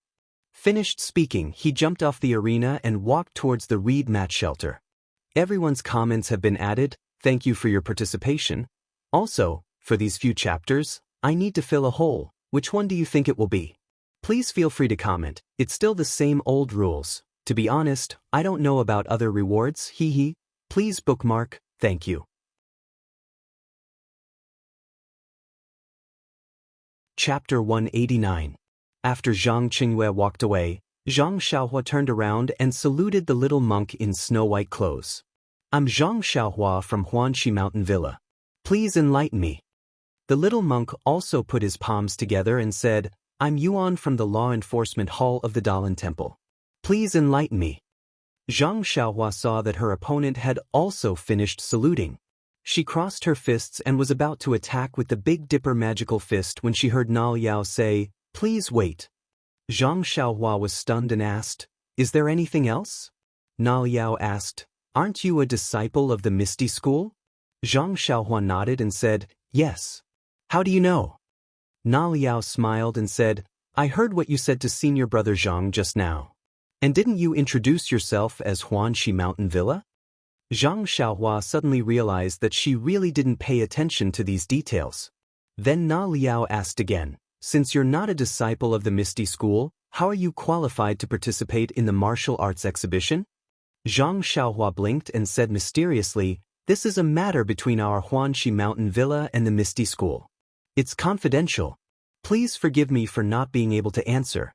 Finished speaking, he jumped off the arena and walked towards the reed mat shelter. Everyone's comments have been added. Thank you for your participation. Also, for these few chapters, I need to fill a hole. Which one do you think it will be? Please feel free to comment. It's still the same old rules. To be honest, I don't know about other rewards, hee. Please bookmark, thank you. Chapter 189. After Zhang Qingyue walked away, Zhang Xiaohua turned around and saluted the little monk in snow-white clothes. I'm Zhang Xiaohua from Huanxi Mountain Villa. Please enlighten me. The little monk also put his palms together and said, I'm Yuan from the Law Enforcement Hall of the Dalan Temple. Please enlighten me. Zhang Xiaohua saw that her opponent had also finished saluting. She crossed her fists and was about to attack with the Big Dipper magical fist when she heard Na Liao say, Please wait. Zhang Xiaohua was stunned and asked, Is there anything else? Na Liao asked, Aren't you a disciple of the Misty School? Zhang Xiaohua nodded and said, Yes. How do you know? Na Liao smiled and said, I heard what you said to senior brother Zhang just now. And didn't you introduce yourself as Huanxi Mountain Villa? Zhang Xiaohua suddenly realized that she really didn't pay attention to these details. Then Na Liao asked again, Since you're not a disciple of the Misty School, how are you qualified to participate in the martial arts exhibition? Zhang Xiaohua blinked and said mysteriously, This is a matter between our Huanxi Mountain Villa and the Misty School. It's confidential. Please forgive me for not being able to answer.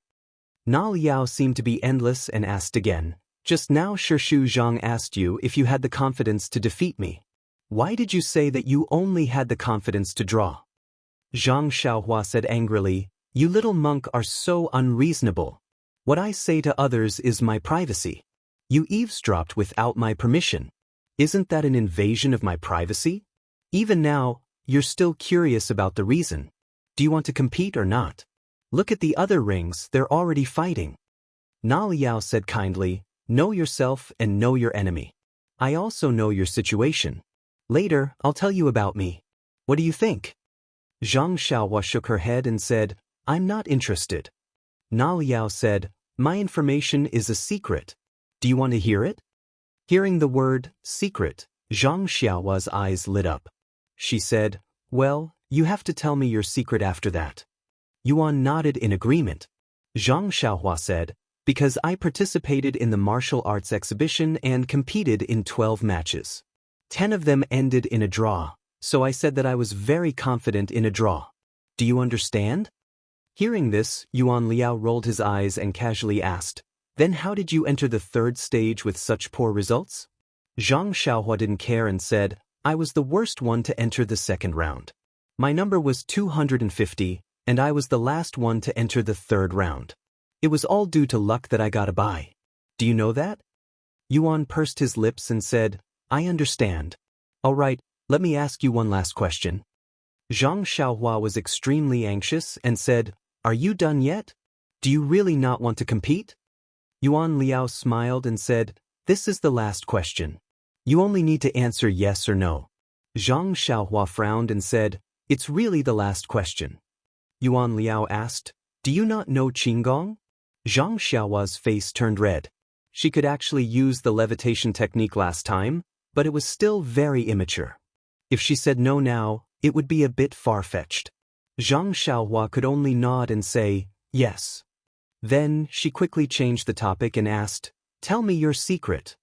Na Liao seemed to be endless and asked again, Just now Shu Zhang asked you if you had the confidence to defeat me. Why did you say that you only had the confidence to draw? Zhang Xiaohua said angrily, You little monk are so unreasonable. What I say to others is my privacy. You eavesdropped without my permission. Isn't that an invasion of my privacy? Even now, you're still curious about the reason. Do you want to compete or not? Look at the other rings, they're already fighting. Na Liao said kindly, Know yourself and know your enemy. I also know your situation. Later, I'll tell you about me. What do you think? Zhang Xiaohua shook her head and said, I'm not interested. Na Liao said, My information is a secret. Do you want to hear it? Hearing the word, secret, Zhang Xiaohua's eyes lit up. She said, Well, you have to tell me your secret after that. Yuan nodded in agreement. Zhang Xiaohua said, Because I participated in the martial arts exhibition and competed in 12 matches. 10 of them ended in a draw, so I said that I was very confident in a draw. Do you understand? Hearing this, Yuan Liao rolled his eyes and casually asked, Then how did you enter the third stage with such poor results? Zhang Xiaohua didn't care and said, I was the worst one to enter the second round. My number was 250, and I was the last one to enter the third round. It was all due to luck that I got a bye. Do you know that? Yuan pursed his lips and said, I understand. All right, let me ask you one last question. Zhang Xiaohua was extremely anxious and said, Are you done yet? Do you really not want to compete? Yuan Liao smiled and said, This is the last question. You only need to answer yes or no. Zhang Xiaohua frowned and said, It's really the last question. Yuan Liao asked, Do you not know Qinggong? Zhang Xiaohua's face turned red. She could actually use the levitation technique last time, but it was still very immature. If she said no now, it would be a bit far-fetched. Zhang Xiaohua could only nod and say, Yes. Then, she quickly changed the topic and asked, Tell me your secret.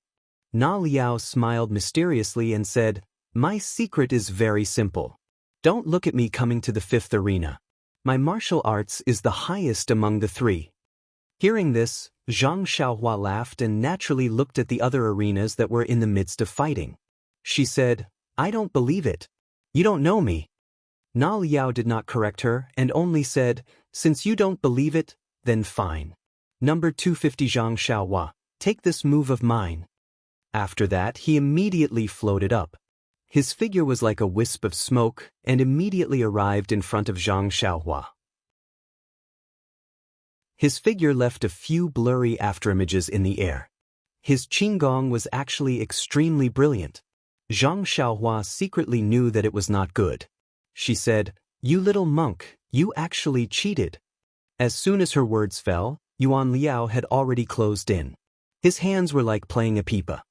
Na Liao smiled mysteriously and said, My secret is very simple. Don't look at me coming to the fifth arena. My martial arts is the highest among the three. Hearing this, Zhang Xiaohua laughed and naturally looked at the other arenas that were in the midst of fighting. She said, I don't believe it. You don't know me. Na Liao did not correct her and only said, Since you don't believe it, then fine. Number 250 Zhang Xiaohua, take this move of mine. After that, he immediately floated up. His figure was like a wisp of smoke and immediately arrived in front of Zhang Xiaohua. His figure left a few blurry afterimages in the air. His Qinggong was actually extremely brilliant. Zhang Xiaohua secretly knew that it was not good. She said, You little monk, you actually cheated. As soon as her words fell, Yuan Liao had already closed in. His hands were like playing a pipa.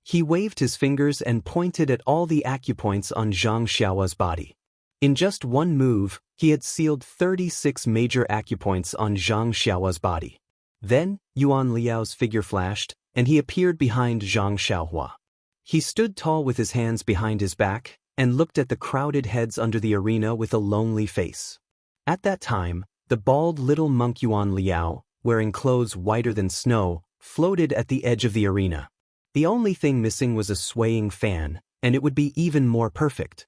He waved his fingers and pointed at all the acupoints on Zhang Xiaohua's body. In just one move, he had sealed 36 major acupoints on Zhang Xiaohua's body. Then, Yuan Liao's figure flashed, and he appeared behind Zhang Xiaohua. He stood tall with his hands behind his back, and looked at the crowded heads under the arena with a lonely face. At that time, the bald little monk Yuan Liao, wearing clothes whiter than snow, floated at the edge of the arena. The only thing missing was a swaying fan, and it would be even more perfect.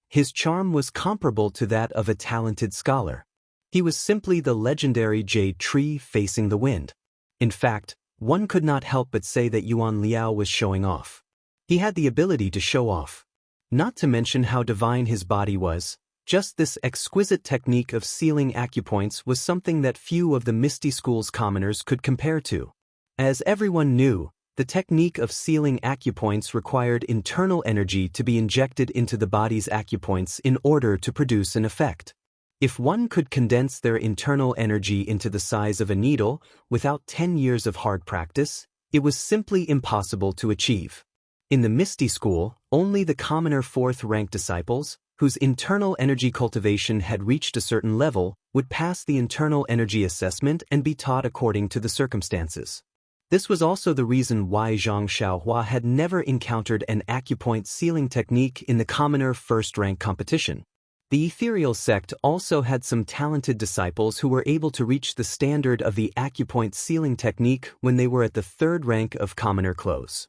His charm was comparable to that of a talented scholar. He was simply the legendary jade tree facing the wind. In fact, one could not help but say that Yuan Liao was showing off. He had the ability to show off. Not to mention how divine his body was, just this exquisite technique of sealing acupoints was something that few of the Misty School's commoners could compare to. As everyone knew, the technique of sealing acupoints required internal energy to be injected into the body's acupoints in order to produce an effect. If one could condense their internal energy into the size of a needle without 10 years of hard practice, it was simply impossible to achieve. In the Misty School, only the commoner fourth-rank disciples, whose internal energy cultivation had reached a certain level, would pass the internal energy assessment and be taught according to the circumstances. This was also the reason why Zhang Xiaohua had never encountered an acupoint sealing technique in the commoner first-rank competition. The ethereal sect also had some talented disciples who were able to reach the standard of the acupoint sealing technique when they were at the third rank of commoner close.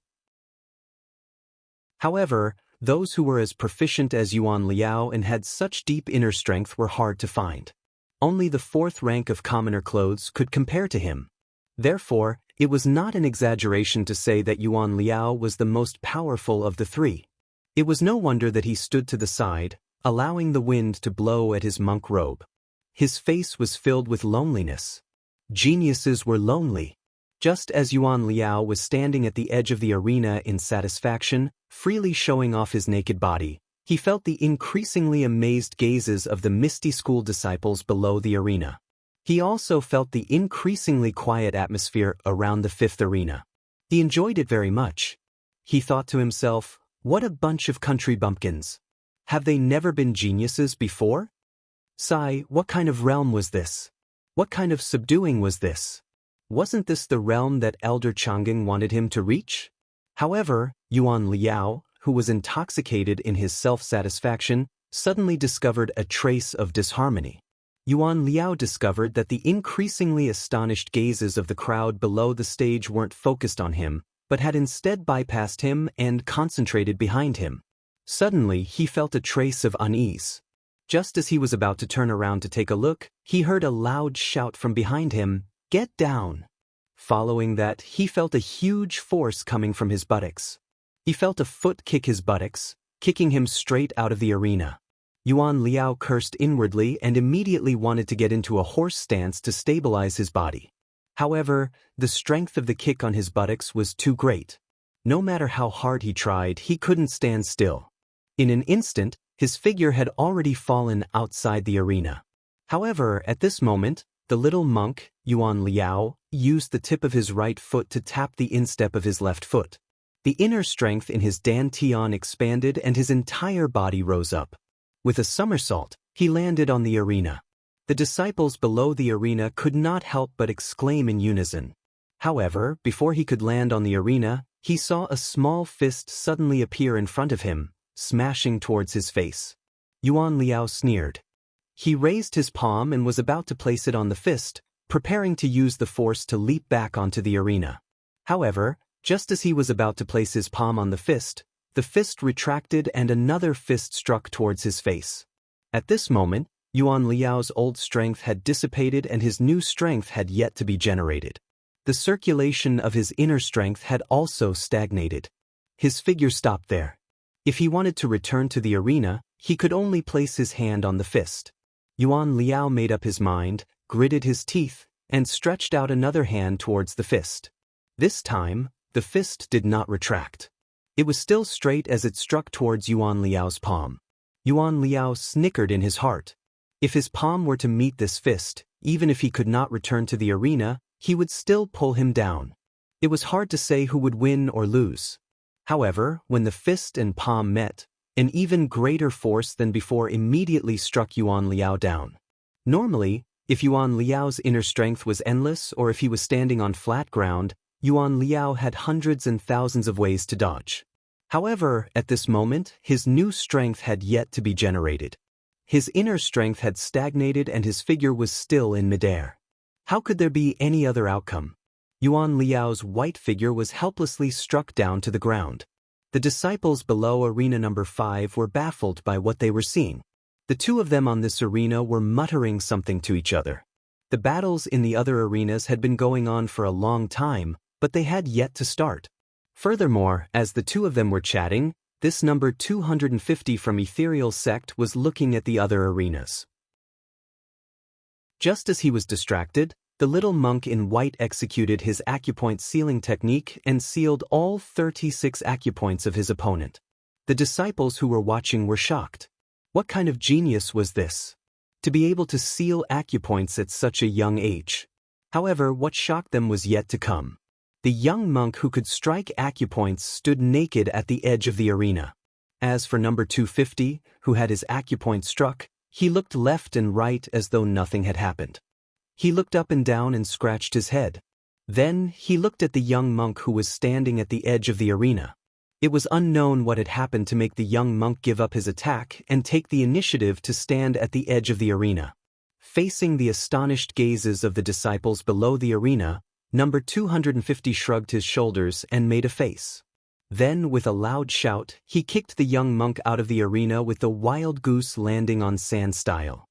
However, those who were as proficient as Yuan Liao and had such deep inner strength were hard to find. Only the fourth rank of commoner clothes could compare to him. Therefore, it was not an exaggeration to say that Yuan Liao was the most powerful of the three. It was no wonder that he stood to the side, allowing the wind to blow at his monk robe. His face was filled with loneliness. Geniuses were lonely. Just as Yuan Liao was standing at the edge of the arena in satisfaction, freely showing off his naked body, he felt the increasingly amazed gazes of the Misty School disciples below the arena. He also felt the increasingly quiet atmosphere around the fifth arena. He enjoyed it very much. He thought to himself, what a bunch of country bumpkins. Have they never been geniuses before? Sigh, what kind of realm was this? What kind of subduing was this? Wasn't this the realm that Elder Chang'e wanted him to reach? However, Yuan Liao, who was intoxicated in his self-satisfaction, suddenly discovered a trace of disharmony. Yuan Liao discovered that the increasingly astonished gazes of the crowd below the stage weren't focused on him, but had instead bypassed him and concentrated behind him. Suddenly, he felt a trace of unease. Just as he was about to turn around to take a look, he heard a loud shout from behind him, "Get down!" Following that, he felt a huge force coming from his buttocks. He felt a foot kick his buttocks, kicking him straight out of the arena. Yuan Liao cursed inwardly and immediately wanted to get into a horse stance to stabilize his body. However, the strength of the kick on his buttocks was too great. No matter how hard he tried, he couldn't stand still. In an instant, his figure had already fallen outside the arena. However, at this moment, the little monk, Yuan Liao, used the tip of his right foot to tap the instep of his left foot. The inner strength in his dantian expanded and his entire body rose up. With a somersault, he landed on the arena. The disciples below the arena could not help but exclaim in unison. However, before he could land on the arena, he saw a small fist suddenly appear in front of him, smashing towards his face. Yuan Liao sneered. He raised his palm and was about to place it on the fist, preparing to use the force to leap back onto the arena. However, just as he was about to place his palm on the fist retracted and another fist struck towards his face. At this moment, Yuan Liao's old strength had dissipated and his new strength had yet to be generated. The circulation of his inner strength had also stagnated. His figure stopped there. If he wanted to return to the arena, he could only place his hand on the fist. Yuan Liao made up his mind, gritted his teeth, and stretched out another hand towards the fist. This time, the fist did not retract. It was still straight as it struck towards Yuan Liao's palm. Yuan Liao snickered in his heart. If his palm were to meet this fist, even if he could not return to the arena, he would still pull him down. It was hard to say who would win or lose. However, when the fist and palm met, an even greater force than before immediately struck Yuan Liao down. Normally, if Yuan Liao's inner strength was endless or if he was standing on flat ground, Yuan Liao had hundreds and thousands of ways to dodge. However, at this moment, his new strength had yet to be generated. His inner strength had stagnated and his figure was still in midair. How could there be any other outcome? Yuan Liao's white figure was helplessly struck down to the ground. The disciples below arena number 5 were baffled by what they were seeing. The two of them on this arena were muttering something to each other. The battles in the other arenas had been going on for a long time, but they had yet to start. Furthermore, as the two of them were chatting, this number 250 from Ethereal Sect was looking at the other arenas. Just as he was distracted, the little monk in white executed his acupoint sealing technique and sealed all 36 acupoints of his opponent. The disciples who were watching were shocked. What kind of genius was this? To be able to seal acupoints at such a young age. However, what shocked them was yet to come. The young monk who could strike acupoints stood naked at the edge of the arena. As for number 250, who had his acupoint struck, he looked left and right as though nothing had happened. He looked up and down and scratched his head. Then, he looked at the young monk who was standing at the edge of the arena. It was unknown what had happened to make the young monk give up his attack and take the initiative to stand at the edge of the arena. Facing the astonished gazes of the disciples below the arena, number 250 shrugged his shoulders and made a face. Then, with a loud shout, he kicked the young monk out of the arena with the wild goose landing on sand style.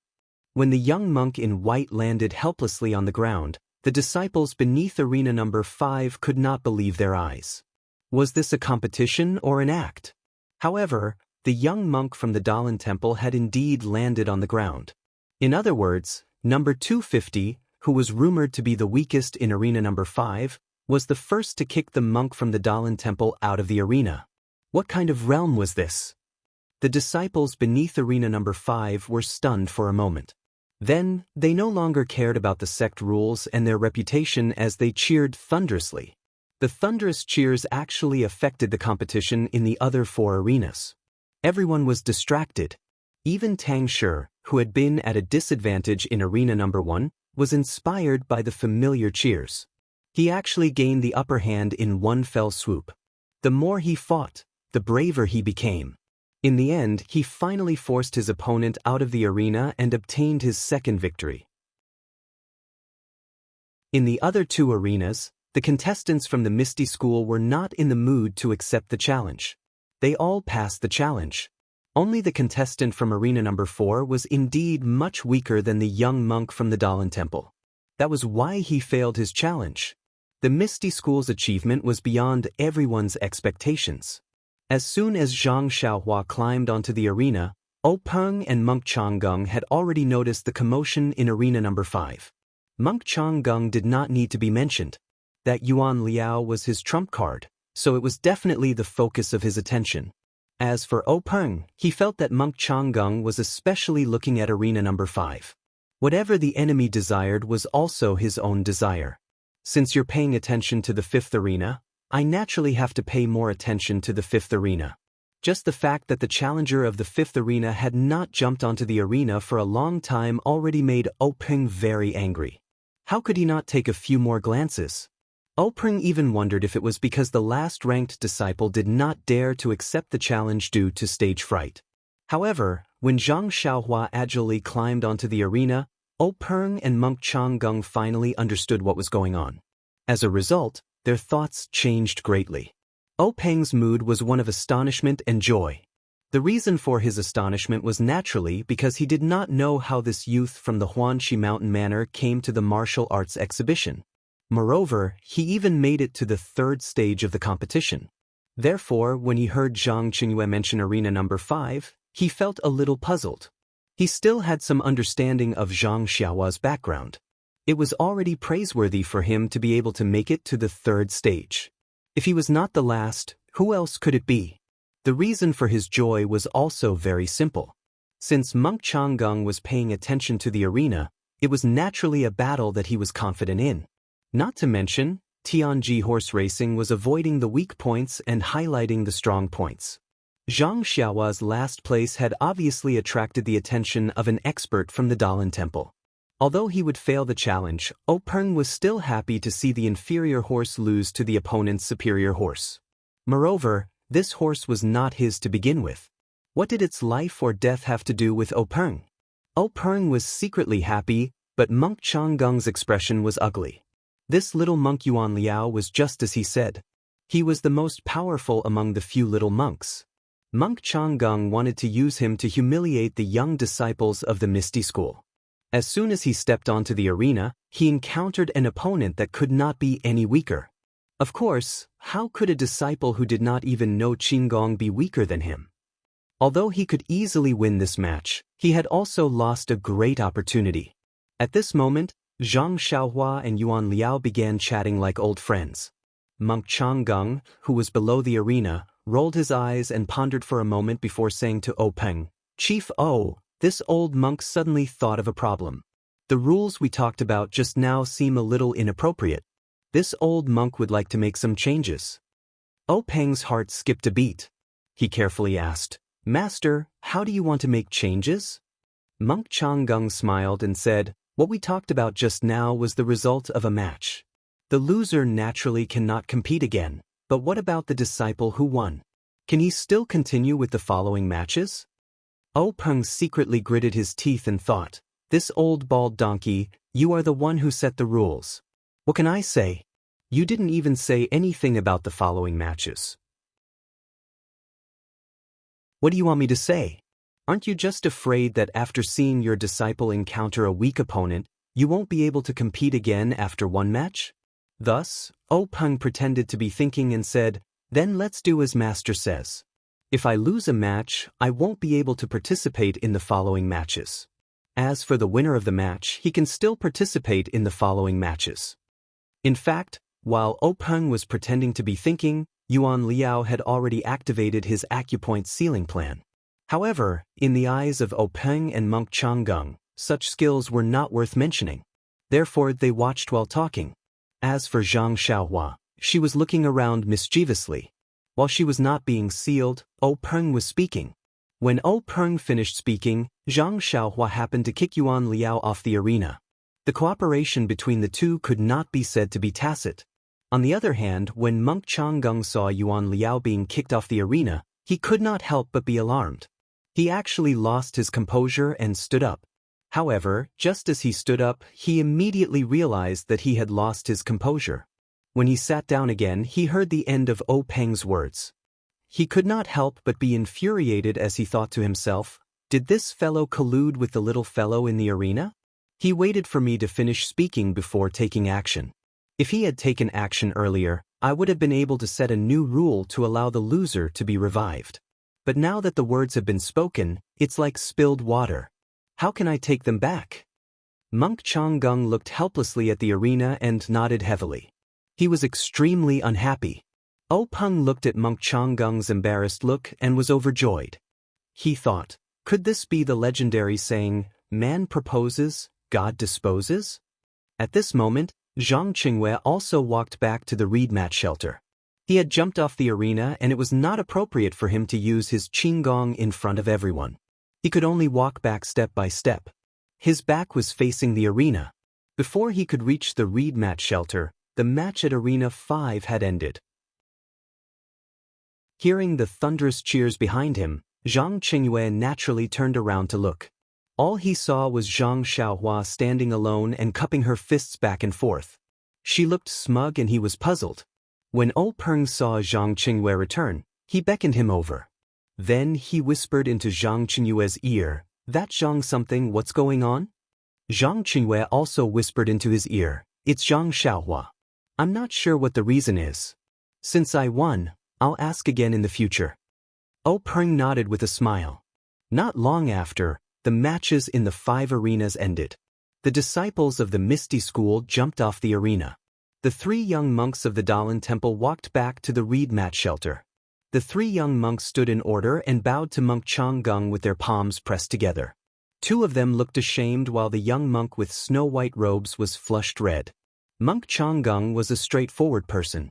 When the young monk in white landed helplessly on the ground, the disciples beneath arena number 5 could not believe their eyes. Was this a competition or an act? However, the young monk from the Dalan Temple had indeed landed on the ground. In other words, number 250, who was rumored to be the weakest in arena number 5, was the first to kick the monk from the Dalan Temple out of the arena. What kind of realm was this? The disciples beneath arena number 5 were stunned for a moment. Then, they no longer cared about the sect rules and their reputation as they cheered thunderously. The thunderous cheers actually affected the competition in the other 4 arenas. Everyone was distracted. Even Tang Shi, who had been at a disadvantage in arena number 1, was inspired by the familiar cheers. He actually gained the upper hand in one fell swoop. The more he fought, the braver he became. In the end, he finally forced his opponent out of the arena and obtained his second victory. In the other 2 arenas, the contestants from the Misty School were not in the mood to accept the challenge. They all passed the challenge. Only the contestant from arena number 4 was indeed much weaker than the young monk from the Dalan Temple. That was why he failed his challenge. The Misty School's achievement was beyond everyone's expectations. As soon as Zhang Xiaohua climbed onto the arena, O Peng and Monk Changgung had already noticed the commotion in arena number 5. Monk Changgung did not need to be mentioned. That Yuan Liao was his trump card, so it was definitely the focus of his attention. As for O Peng, he felt that Monk Changgung was especially looking at arena number 5. Whatever the enemy desired was also his own desire. Since you're paying attention to the 5th arena, I naturally have to pay more attention to the 5th arena. Just the fact that the challenger of the 5th arena had not jumped onto the arena for a long time already made O Peng very angry. How could he not take a few more glances? O Peng even wondered if it was because the last-ranked disciple did not dare to accept the challenge due to stage fright. However, when Zhang Xiaohua agilely climbed onto the arena, O Peng and Monk Changgung finally understood what was going on. As a result, their thoughts changed greatly. O Peng's mood was one of astonishment and joy. The reason for his astonishment was naturally because he did not know how this youth from the Huanxi Mountain Manor came to the martial arts exhibition. Moreover, he even made it to the 3rd stage of the competition. Therefore, when he heard Zhang Qingyue mention arena number 5, he felt a little puzzled. He still had some understanding of Zhang Xiaohua's background. It was already praiseworthy for him to be able to make it to the 3rd stage. If he was not the last, who else could it be? The reason for his joy was also very simple. Since Monk Changgung was paying attention to the arena, it was naturally a battle that he was confident in. Not to mention, Tianji horse racing was avoiding the weak points and highlighting the strong points. Zhang Xiaohua's last place had obviously attracted the attention of an expert from the Dalan Temple. Although he would fail the challenge, O Peng was still happy to see the inferior horse lose to the opponent's superior horse. Moreover, this horse was not his to begin with. What did its life or death have to do with O Peng? O Peng was secretly happy But monk Changgeng's expression was ugly. This little monk Yuan Liao was just as he said. He was the most powerful among the few little monks. Monk Changgeng wanted to use him to humiliate the young disciples of the Misty School. As soon as he stepped onto the arena, he encountered an opponent that could not be any weaker. Of course, how could a disciple who did not even know Qinggong be weaker than him? Although he could easily win this match, he had also lost a great opportunity. At this moment, Zhang Xiaohua and Yuan Liao began chatting like old friends. Monk Changgeng, who was below the arena, rolled his eyes and pondered for a moment before saying to O Peng, "Chief O." This old monk suddenly thought of a problem. The rules we talked about just now seem a little inappropriate. This old monk would like to make some changes. O Peng's heart skipped a beat. He carefully asked, "Master, how do you want to make changes?" Monk Changgeng smiled and said, "What we talked about just now was the result of a match. The loser naturally cannot compete again, but what about the disciple who won? Can he still continue with the following matches?" O Peng secretly gritted his teeth and thought, "This old bald donkey, you are the one who set the rules. What can I say? You didn't even say anything about the following matches. What do you want me to say? Aren't you just afraid that after seeing your disciple encounter a weak opponent, you won't be able to compete again after one match?" Thus, O Peng pretended to be thinking and said, "Then let's do as Master says. If I lose a match, I won't be able to participate in the following matches. As for the winner of the match, he can still participate in the following matches." In fact, while O Peng was pretending to be thinking, Yuan Liao had already activated his acupoint sealing plan. However, in the eyes of O Peng and Monk Changgeng, such skills were not worth mentioning. Therefore, they watched while talking. As for Zhang Xiaohua, she was looking around mischievously. While she was not being sealed, O Peng was speaking. When O Peng finished speaking, Zhang Xiaohua happened to kick Yuan Liao off the arena. The cooperation between the two could not be said to be tacit. On the other hand, when Monk Changgeng saw Yuan Liao being kicked off the arena, he could not help but be alarmed. He actually lost his composure and stood up. However, just as he stood up, he immediately realized that he had lost his composure. When he sat down again, he heard the end of O Peng's words. He could not help but be infuriated as he thought to himself, "Did this fellow collude with the little fellow in the arena? He waited for me to finish speaking before taking action. If he had taken action earlier, I would have been able to set a new rule to allow the loser to be revived. But now that the words have been spoken, it's like spilled water. How can I take them back?" Monk Changgeng looked helplessly at the arena and nodded heavily. He was extremely unhappy. O Peng looked at Monk Changgeng's embarrassed look and was overjoyed. He thought, could this be the legendary saying, "Man proposes, God disposes"? At this moment, Zhang Qingwei also walked back to the reed mat shelter. He had jumped off the arena and it was not appropriate for him to use his Qinggong in front of everyone. He could only walk back step by step. His back was facing the arena. Before he could reach the reed mat shelter, the match at Arena 5 had ended. Hearing the thunderous cheers behind him, Zhang Qingwei naturally turned around to look. All he saw was Zhang Xiaohua standing alone and cupping her fists back and forth. She looked smug and he was puzzled. When O Peng saw Zhang Qingwei return, he beckoned him over. Then he whispered into Zhang Qingwei's ear, "That Zhang something, what's going on?" Zhang Qingwei also whispered into his ear, "It's Zhang Xiaohua. I'm not sure what the reason is. Since I won, I'll ask again in the future." O Peng nodded with a smile. Not long after, the matches in the 5 arenas ended. The disciples of the Misty School jumped off the arena. The 3 young monks of the Dalan Temple walked back to the reed mat shelter. The 3 young monks stood in order and bowed to Monk Changgeng with their palms pressed together. 2 of them looked ashamed while the young monk with snow-white robes was flushed red. Monk Changgeng was a straightforward person.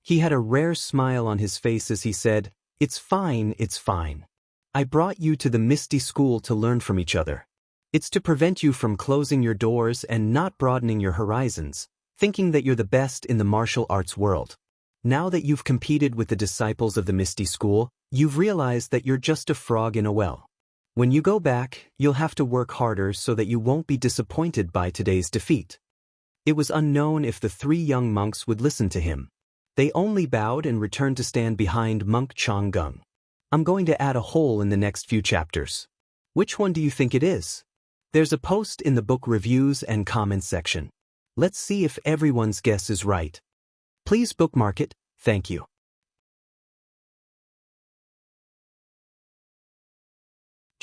He had a rare smile on his face as he said, "It's fine, it's fine. I brought you to the Misty School to learn from each other. It's to prevent you from closing your doors and not broadening your horizons, thinking that you're the best in the martial arts world. Now that you've competed with the disciples of the Misty School, you've realized that you're just a frog in a well. When you go back, you'll have to work harder so that you won't be disappointed by today's defeat. It was unknown if the three young monks would listen to him. They only bowed and returned to stand behind monk Changgung. I'm going to add a hole in the next few chapters. Which one do you think it is? There's a post in the book reviews and comments section. Let's see if everyone's guess is right. Please bookmark it, thank you.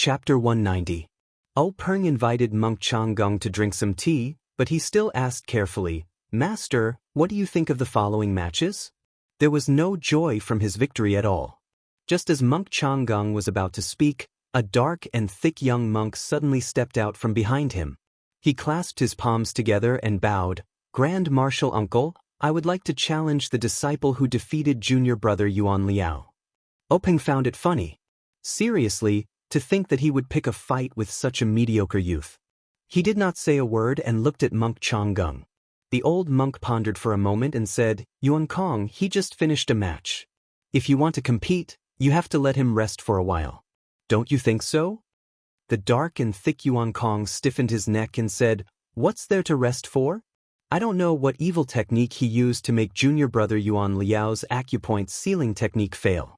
Chapter 190. Peng invited monk Changgung to drink some tea, but he still asked carefully, Master, what do you think of the following matches? There was no joy from his victory at all. Just as monk Changgung was about to speak, a dark and thick young monk suddenly stepped out from behind him. He clasped his palms together and bowed, Grand Marshal Uncle, I would like to challenge the disciple who defeated junior brother Yuan Liao. Peng found it funny. Seriously, to think that he would pick a fight with such a mediocre youth. He did not say a word and looked at monk Changgung. The old monk pondered for a moment and said, Yuan Kong, he just finished a match. If you want to compete, you have to let him rest for a while. Don't you think so? The dark and thick Yuan Kong stiffened his neck and said, What's there to rest for? I don't know what evil technique he used to make junior brother Yuan Liao's acupoint sealing technique fail.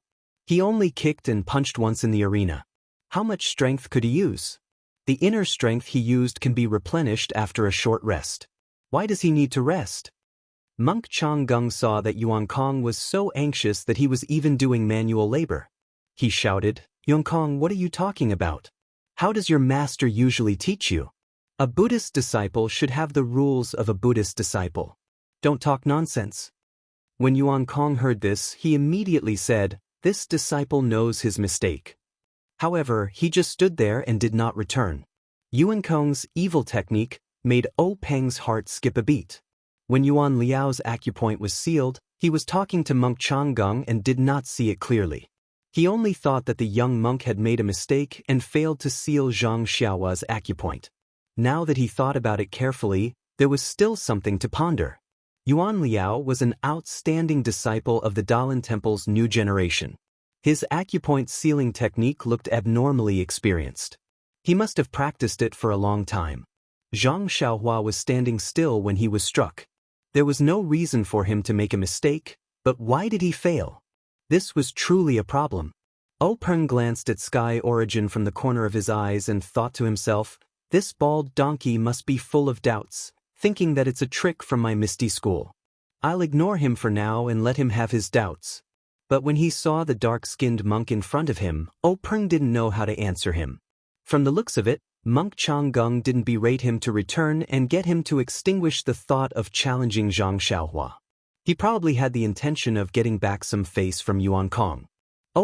He only kicked and punched once in the arena. How much strength could he use? The inner strength he used can be replenished after a short rest. Why does he need to rest? Monk Changgung saw that Yuan Kong was so anxious that he was even doing manual labor. He shouted, Yuan Kong, what are you talking about? How does your master usually teach you? A Buddhist disciple should have the rules of a Buddhist disciple. Don't talk nonsense. When Yuan Kong heard this, he immediately said, This disciple knows his mistake. However, he just stood there and did not return. Yuan Kong's evil technique made Peng's heart skip a beat. When Yuan Liao's acupoint was sealed, he was talking to monk Changgung and did not see it clearly. He only thought that the young monk had made a mistake and failed to seal Zhang Xiaohua's acupoint. Now that he thought about it carefully, there was still something to ponder. Yuan Liao was an outstanding disciple of the Dalan Temple's new generation. His acupoint sealing technique looked abnormally experienced. He must have practiced it for a long time. Zhang Xiaohua was standing still when he was struck. There was no reason for him to make a mistake, but why did he fail? This was truly a problem. Peng glanced at Sky Origin from the corner of his eyes and thought to himself, This bald donkey must be full of doubts, thinking that it's a trick from my misty school. I'll ignore him for now and let him have his doubts. But when he saw the dark-skinned monk in front of him, Peng didn't know how to answer him. From the looks of it, monk Changgung didn't berate him to return and get him to extinguish the thought of challenging Zhang Xiaohua. He probably had the intention of getting back some face from Yuan Kong.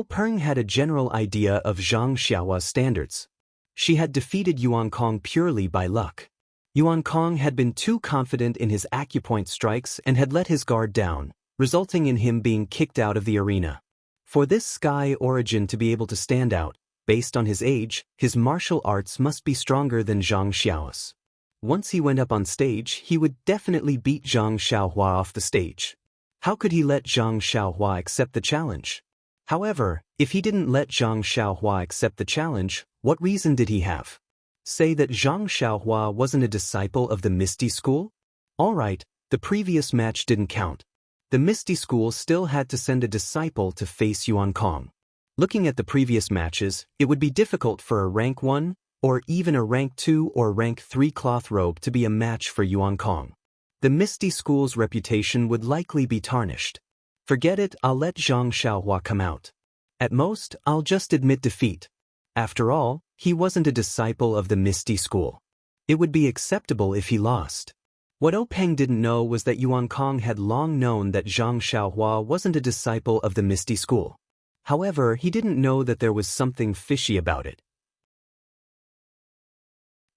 Peng had a general idea of Zhang Xiaohua's standards. She had defeated Yuan Kong purely by luck. Yuan Kong had been too confident in his acupoint strikes and had let his guard down, resulting in him being kicked out of the arena. For this Sky Origin to be able to stand out, based on his age, his martial arts must be stronger than Zhang Xiao's. Once he went up on stage, he would definitely beat Zhang Xiaohua off the stage. How could he let Zhang Xiaohua accept the challenge? However, if he didn't let Zhang Xiaohua accept the challenge, what reason did he have? Say that Zhang Xiaohua wasn't a disciple of the Misty School? Alright, the previous match didn't count. The Misty School still had to send a disciple to face Yuan Kong. Looking at the previous matches, it would be difficult for a rank 1, or even a rank 2 or rank 3 cloth robe to be a match for Yuan Kong. The Misty School's reputation would likely be tarnished. Forget it, I'll let Zhang Xiaohua come out. At most, I'll just admit defeat. After all, he wasn't a disciple of the Misty School. It would be acceptable if he lost. What Peng didn't know was that Yuan Kong had long known that Zhang Xiaohua wasn't a disciple of the Misty School. However, he didn't know that there was something fishy about it.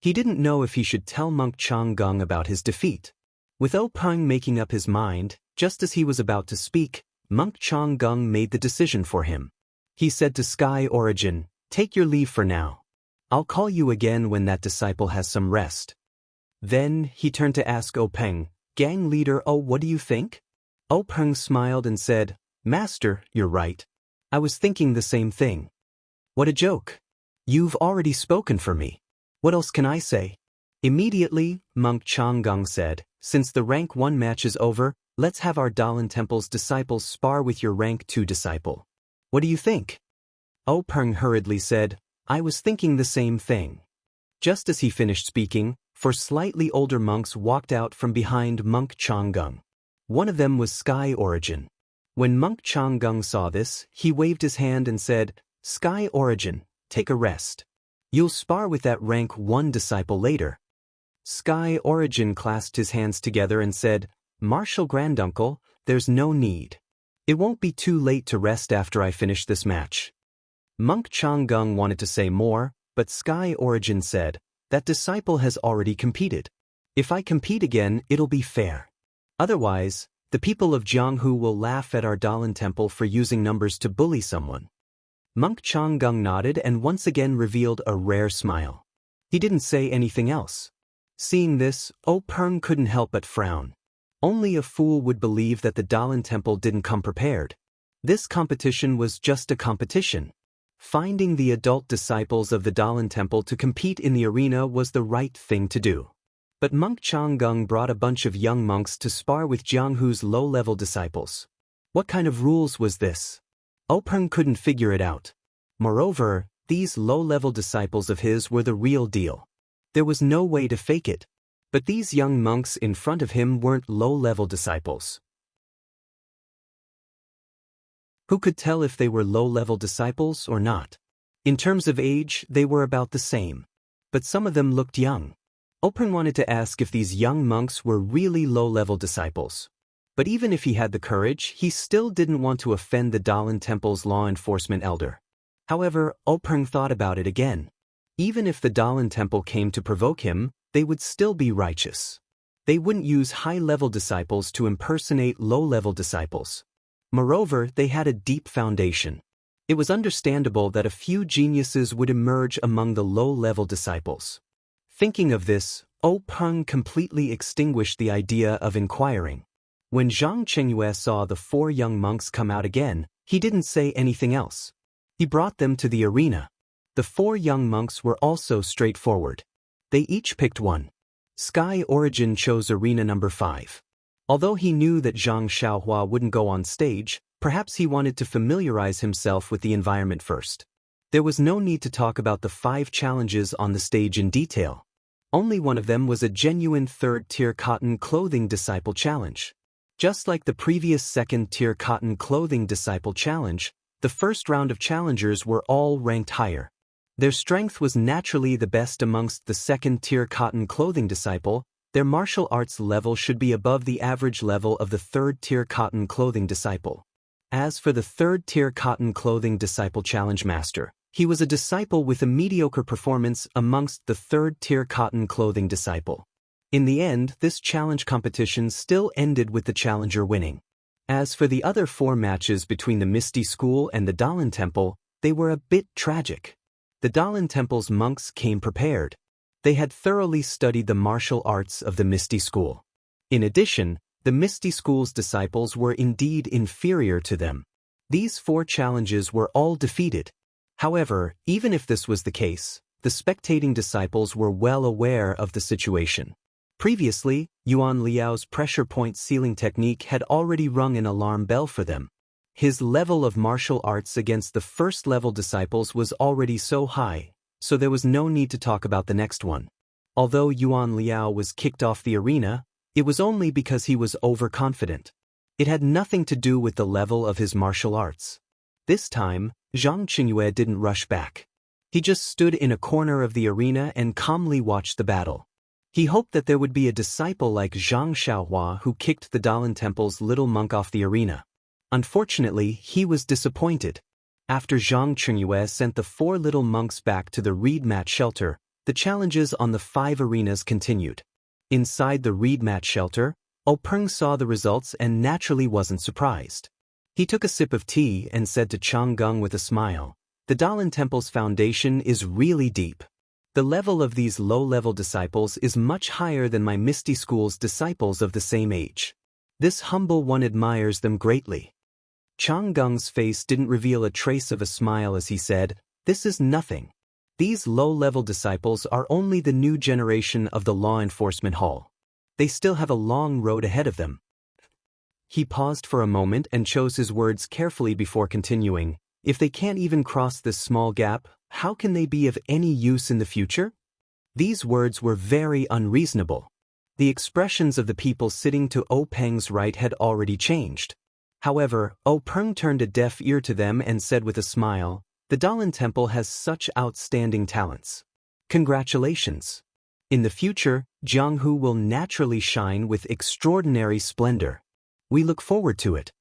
He didn't know if he should tell monk Changgung about his defeat. With Peng making up his mind, just as he was about to speak, monk Changgung made the decision for him. He said to Sky Origin, Take your leave for now. I'll call you again when that disciple has some rest. Then, he turned to ask Peng, Gang leader, what do you think? Peng smiled and said, Master, you're right. I was thinking the same thing. What a joke. You've already spoken for me. What else can I say? Immediately, monk Changgung said, since the rank 1 match is over, let's have our Dalan Temple's disciples spar with your rank 2 disciple. What do you think? Peng hurriedly said, I was thinking the same thing. Just as he finished speaking, 4 slightly older monks walked out from behind monk Changgung. One of them was Sky Origin. When monk Changgung saw this, he waved his hand and said, Sky Origin, take a rest. You'll spar with that rank 1 disciple later. Sky Origin clasped his hands together and said, Martial Granduncle, there's no need. It won't be too late to rest after I finish this match. Monk Changgung wanted to say more, but Sky Origin said, that disciple has already competed. If I compete again, it'll be fair. Otherwise, the people of Jianghu will laugh at our Dalan Temple for using numbers to bully someone. Monk Changgung nodded and once again revealed a rare smile. He didn't say anything else. Seeing this, Peng couldn't help but frown. Only a fool would believe that the Dalan Temple didn't come prepared. This competition was just a competition. Finding the adult disciples of the Dalan Temple to compete in the arena was the right thing to do. But monk Changgung brought a bunch of young monks to spar with Jianghu's low-level disciples. What kind of rules was this? Peng couldn't figure it out. Moreover, these low-level disciples of his were the real deal. There was no way to fake it. But these young monks in front of him weren't low-level disciples. Who could tell if they were low-level disciples or not? In terms of age, they were about the same. But some of them looked young. Peng wanted to ask if these young monks were really low-level disciples. But even if he had the courage, he still didn't want to offend the Dalan Temple's law enforcement elder. However, Peng thought about it again. Even if the Dalan Temple came to provoke him, they would still be righteous. They wouldn't use high-level disciples to impersonate low-level disciples. Moreover, they had a deep foundation. It was understandable that a few geniuses would emerge among the low-level disciples. Thinking of this, Peng completely extinguished the idea of inquiring. When Zhang Chengyue saw the 4 young monks come out again, he didn't say anything else. He brought them to the arena. The 4 young monks were also straightforward. They each picked one. Sky Origin chose arena number 5. Although he knew that Zhang Xiaohua wouldn't go on stage, perhaps he wanted to familiarize himself with the environment first. There was no need to talk about the 5 challenges on the stage in detail. Only one of them was a genuine 3rd-tier cotton clothing disciple challenge. Just like the previous 2nd-tier cotton clothing disciple challenge, the first round of challengers were all ranked higher. Their strength was naturally the best amongst the 2nd-tier cotton clothing disciple. Their martial arts level should be above the average level of the 3rd-tier cotton clothing disciple. As for the 3rd-tier cotton clothing disciple challenge master, he was a disciple with a mediocre performance amongst the 3rd-tier cotton clothing disciple. In the end, this challenge competition still ended with the challenger winning. As for the other 4 matches between the Misty School and the Dalan Temple, they were a bit tragic. The Dalan Temple's monks came prepared. They had thoroughly studied the martial arts of the Misty School. In addition, the Misty School's disciples were indeed inferior to them. These 4 challenges were all defeated. However, even if this was the case, the spectating disciples were well aware of the situation. Previously, Yuan Liao's pressure point sealing technique had already rung an alarm bell for them. His level of martial arts against the first-level disciples was already so high, so there was no need to talk about the next one. Although Yuan Liao was kicked off the arena, it was only because he was overconfident. It had nothing to do with the level of his martial arts. This time, Zhang Qingyue didn't rush back. He just stood in a corner of the arena and calmly watched the battle. He hoped that there would be a disciple like Zhang Xiaohua who kicked the Dalan Temple's little monk off the arena. Unfortunately, he was disappointed. After Zhang Qingyue sent the 4 little monks back to the reed mat shelter, the challenges on the 5 arenas continued. Inside the reed mat shelter, Peng saw the results and naturally wasn't surprised. He took a sip of tea and said to Changgung with a smile, "The Dalan Temple's foundation is really deep. The level of these low-level disciples is much higher than my Misty School's disciples of the same age. This humble one admires them greatly." Changgung's face didn't reveal a trace of a smile as he said, "This is nothing. These low-level disciples are only the new generation of the law enforcement hall. They still have a long road ahead of them. He paused for a moment and chose his words carefully before continuing. If they can't even cross this small gap, how can they be of any use in the future? These words were very unreasonable. The expressions of the people sitting to O Peng's right had already changed. However, O Peng turned a deaf ear to them and said with a smile, "The Dalan Temple has such outstanding talents. Congratulations. In the future, Jianghu will naturally shine with extraordinary splendor. We look forward to it."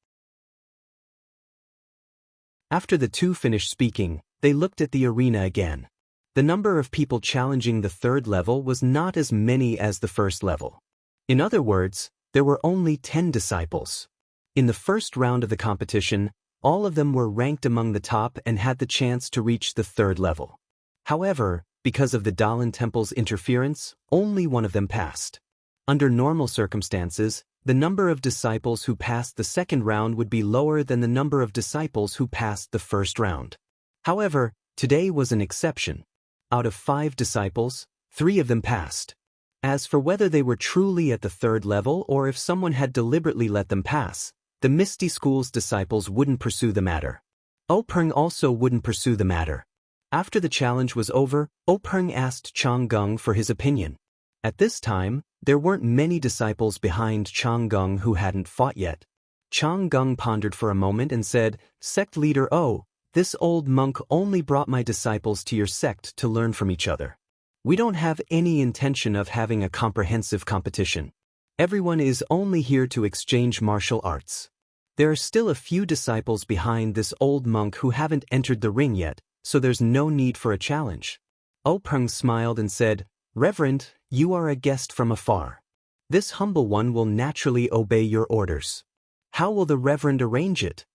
After the two finished speaking, they looked at the arena again. The number of people challenging the third level was not as many as the first level. In other words, there were only 10 disciples. In the first round of the competition, all of them were ranked among the top and had the chance to reach the third level. However, because of the Dalan Temple's interference, only one of them passed. Under normal circumstances, the number of disciples who passed the second round would be lower than the number of disciples who passed the first round. However, today was an exception. Out of 5 disciples, 3 of them passed. As for whether they were truly at the third level or if someone had deliberately let them pass, the Misty School's disciples wouldn't pursue the matter. O Peng also wouldn't pursue the matter. After the challenge was over, O Peng asked Chang Gung for his opinion. At this time, there weren't many disciples behind Chang Gung who hadn't fought yet. Chang Gung pondered for a moment and said, "Sect leader O, this old monk only brought my disciples to your sect to learn from each other. We don't have any intention of having a comprehensive competition. Everyone is only here to exchange martial arts. There are still a few disciples behind this old monk who haven't entered the ring yet, so there's no need for a challenge." O Peng smiled and said, "Reverend, you are a guest from afar. This humble one will naturally obey your orders. How will the Reverend arrange it?"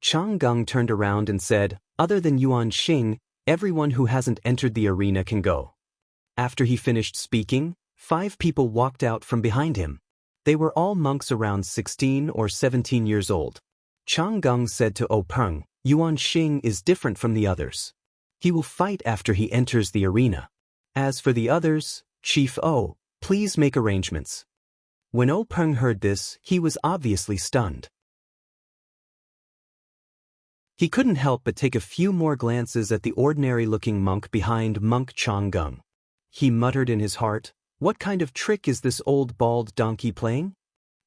Chang Gung turned around and said, "Other than Yuan Xing, everyone who hasn't entered the arena can go." After he finished speaking, 5 people walked out from behind him. They were all monks around 16 or 17 years old. Chang Gung said to O Peng, "Yuan Xing is different from the others. He will fight after he enters the arena. As for the others, Chief O, please make arrangements." When O Peng heard this, he was obviously stunned. He couldn't help but take a few more glances at the ordinary-looking monk behind Monk Chang Gung. He muttered in his heart, "What kind of trick is this old bald donkey playing?"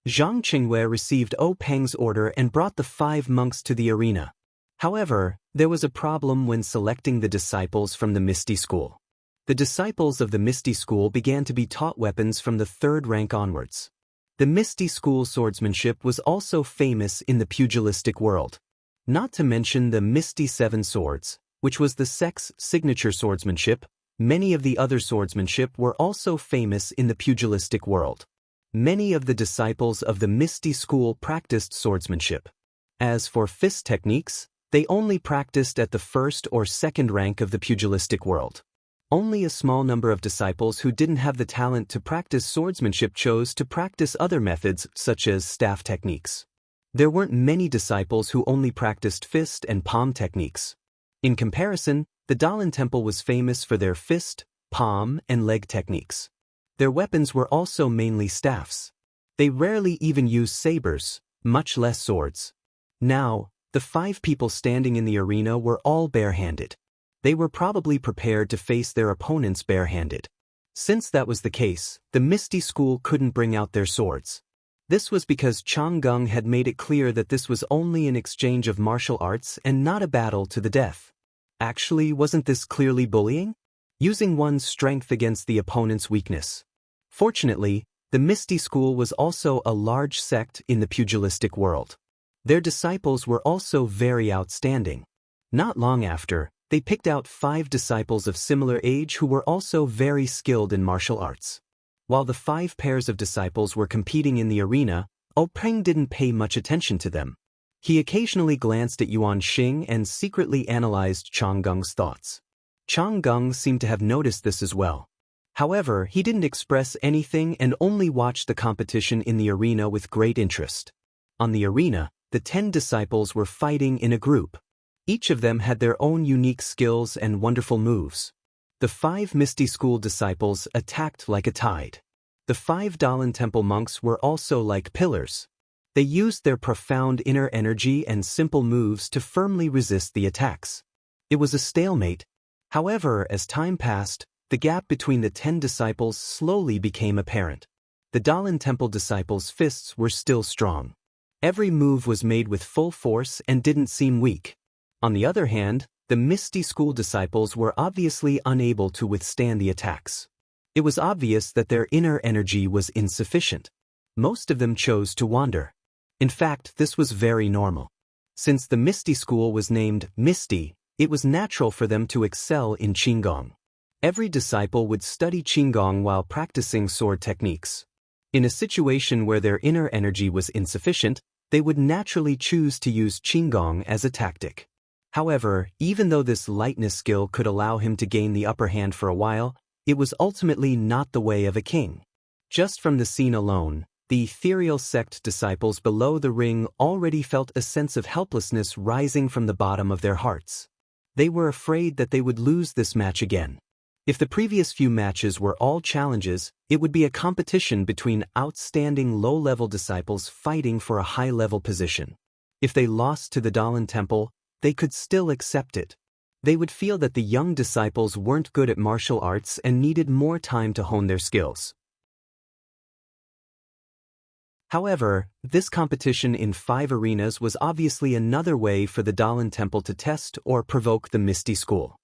Zhang Qingwei received O Peng's order and brought the 5 monks to the arena. However, there was a problem when selecting the disciples from the Misty School. The disciples of the Misty School began to be taught weapons from the 3rd rank onwards. The Misty School swordsmanship was also famous in the pugilistic world. Not to mention the Misty 7 Swords, which was the sect's signature swordsmanship. Many of the other swordsmanship were also famous in the pugilistic world. Many of the disciples of the Misty School practiced swordsmanship. As for fist techniques, they only practiced at the 1st or 2nd rank of the pugilistic world. Only a small number of disciples who didn't have the talent to practice swordsmanship chose to practice other methods such as staff techniques. There weren't many disciples who only practiced fist and palm techniques. In comparison, the Dalan Temple was famous for their fist, palm, and leg techniques. Their weapons were also mainly staffs. They rarely even used sabers, much less swords. Now, the 5 people standing in the arena were all barehanded. They were probably prepared to face their opponents barehanded. Since that was the case, the Misty School couldn't bring out their swords. This was because Chang Gung had made it clear that this was only an exchange of martial arts and not a battle to the death. Actually, wasn't this clearly bullying? Using one's strength against the opponent's weakness. Fortunately, the Misty School was also a large sect in the pugilistic world. Their disciples were also very outstanding. Not long after, they picked out 5 disciples of similar age who were also very skilled in martial arts. While the 5 pairs of disciples were competing in the arena, O Peng didn't pay much attention to them. He occasionally glanced at Yuan Xing and secretly analyzed Chang Gung's thoughts. Chang Gung seemed to have noticed this as well. However, he didn't express anything and only watched the competition in the arena with great interest. On the arena, the 10 disciples were fighting in a group. Each of them had their own unique skills and wonderful moves. The 5 Misty School disciples attacked like a tide. The 5 Dalan Temple monks were also like pillars. They used their profound inner energy and simple moves to firmly resist the attacks. It was a stalemate. However, as time passed, the gap between the 10 disciples slowly became apparent. The Dalan Temple disciples' fists were still strong. Every move was made with full force and didn't seem weak. On the other hand, the Misty School disciples were obviously unable to withstand the attacks. It was obvious that their inner energy was insufficient. Most of them chose to wander. In fact, this was very normal. Since the Misty School was named Misty, it was natural for them to excel in Qigong. Every disciple would study Qigong while practicing sword techniques. In a situation where their inner energy was insufficient, they would naturally choose to use Qigong as a tactic. However, even though this lightness skill could allow him to gain the upper hand for a while, it was ultimately not the way of a king. Just from the scene alone, the ethereal sect disciples below the ring already felt a sense of helplessness rising from the bottom of their hearts. They were afraid that they would lose this match again. If the previous few matches were all challenges, it would be a competition between outstanding low-level disciples fighting for a high-level position. If they lost to the Dalan Temple, they could still accept it. They would feel that the young disciples weren't good at martial arts and needed more time to hone their skills. However, this competition in 5 arenas was obviously another way for the Dalan Temple to test or provoke the Misty School.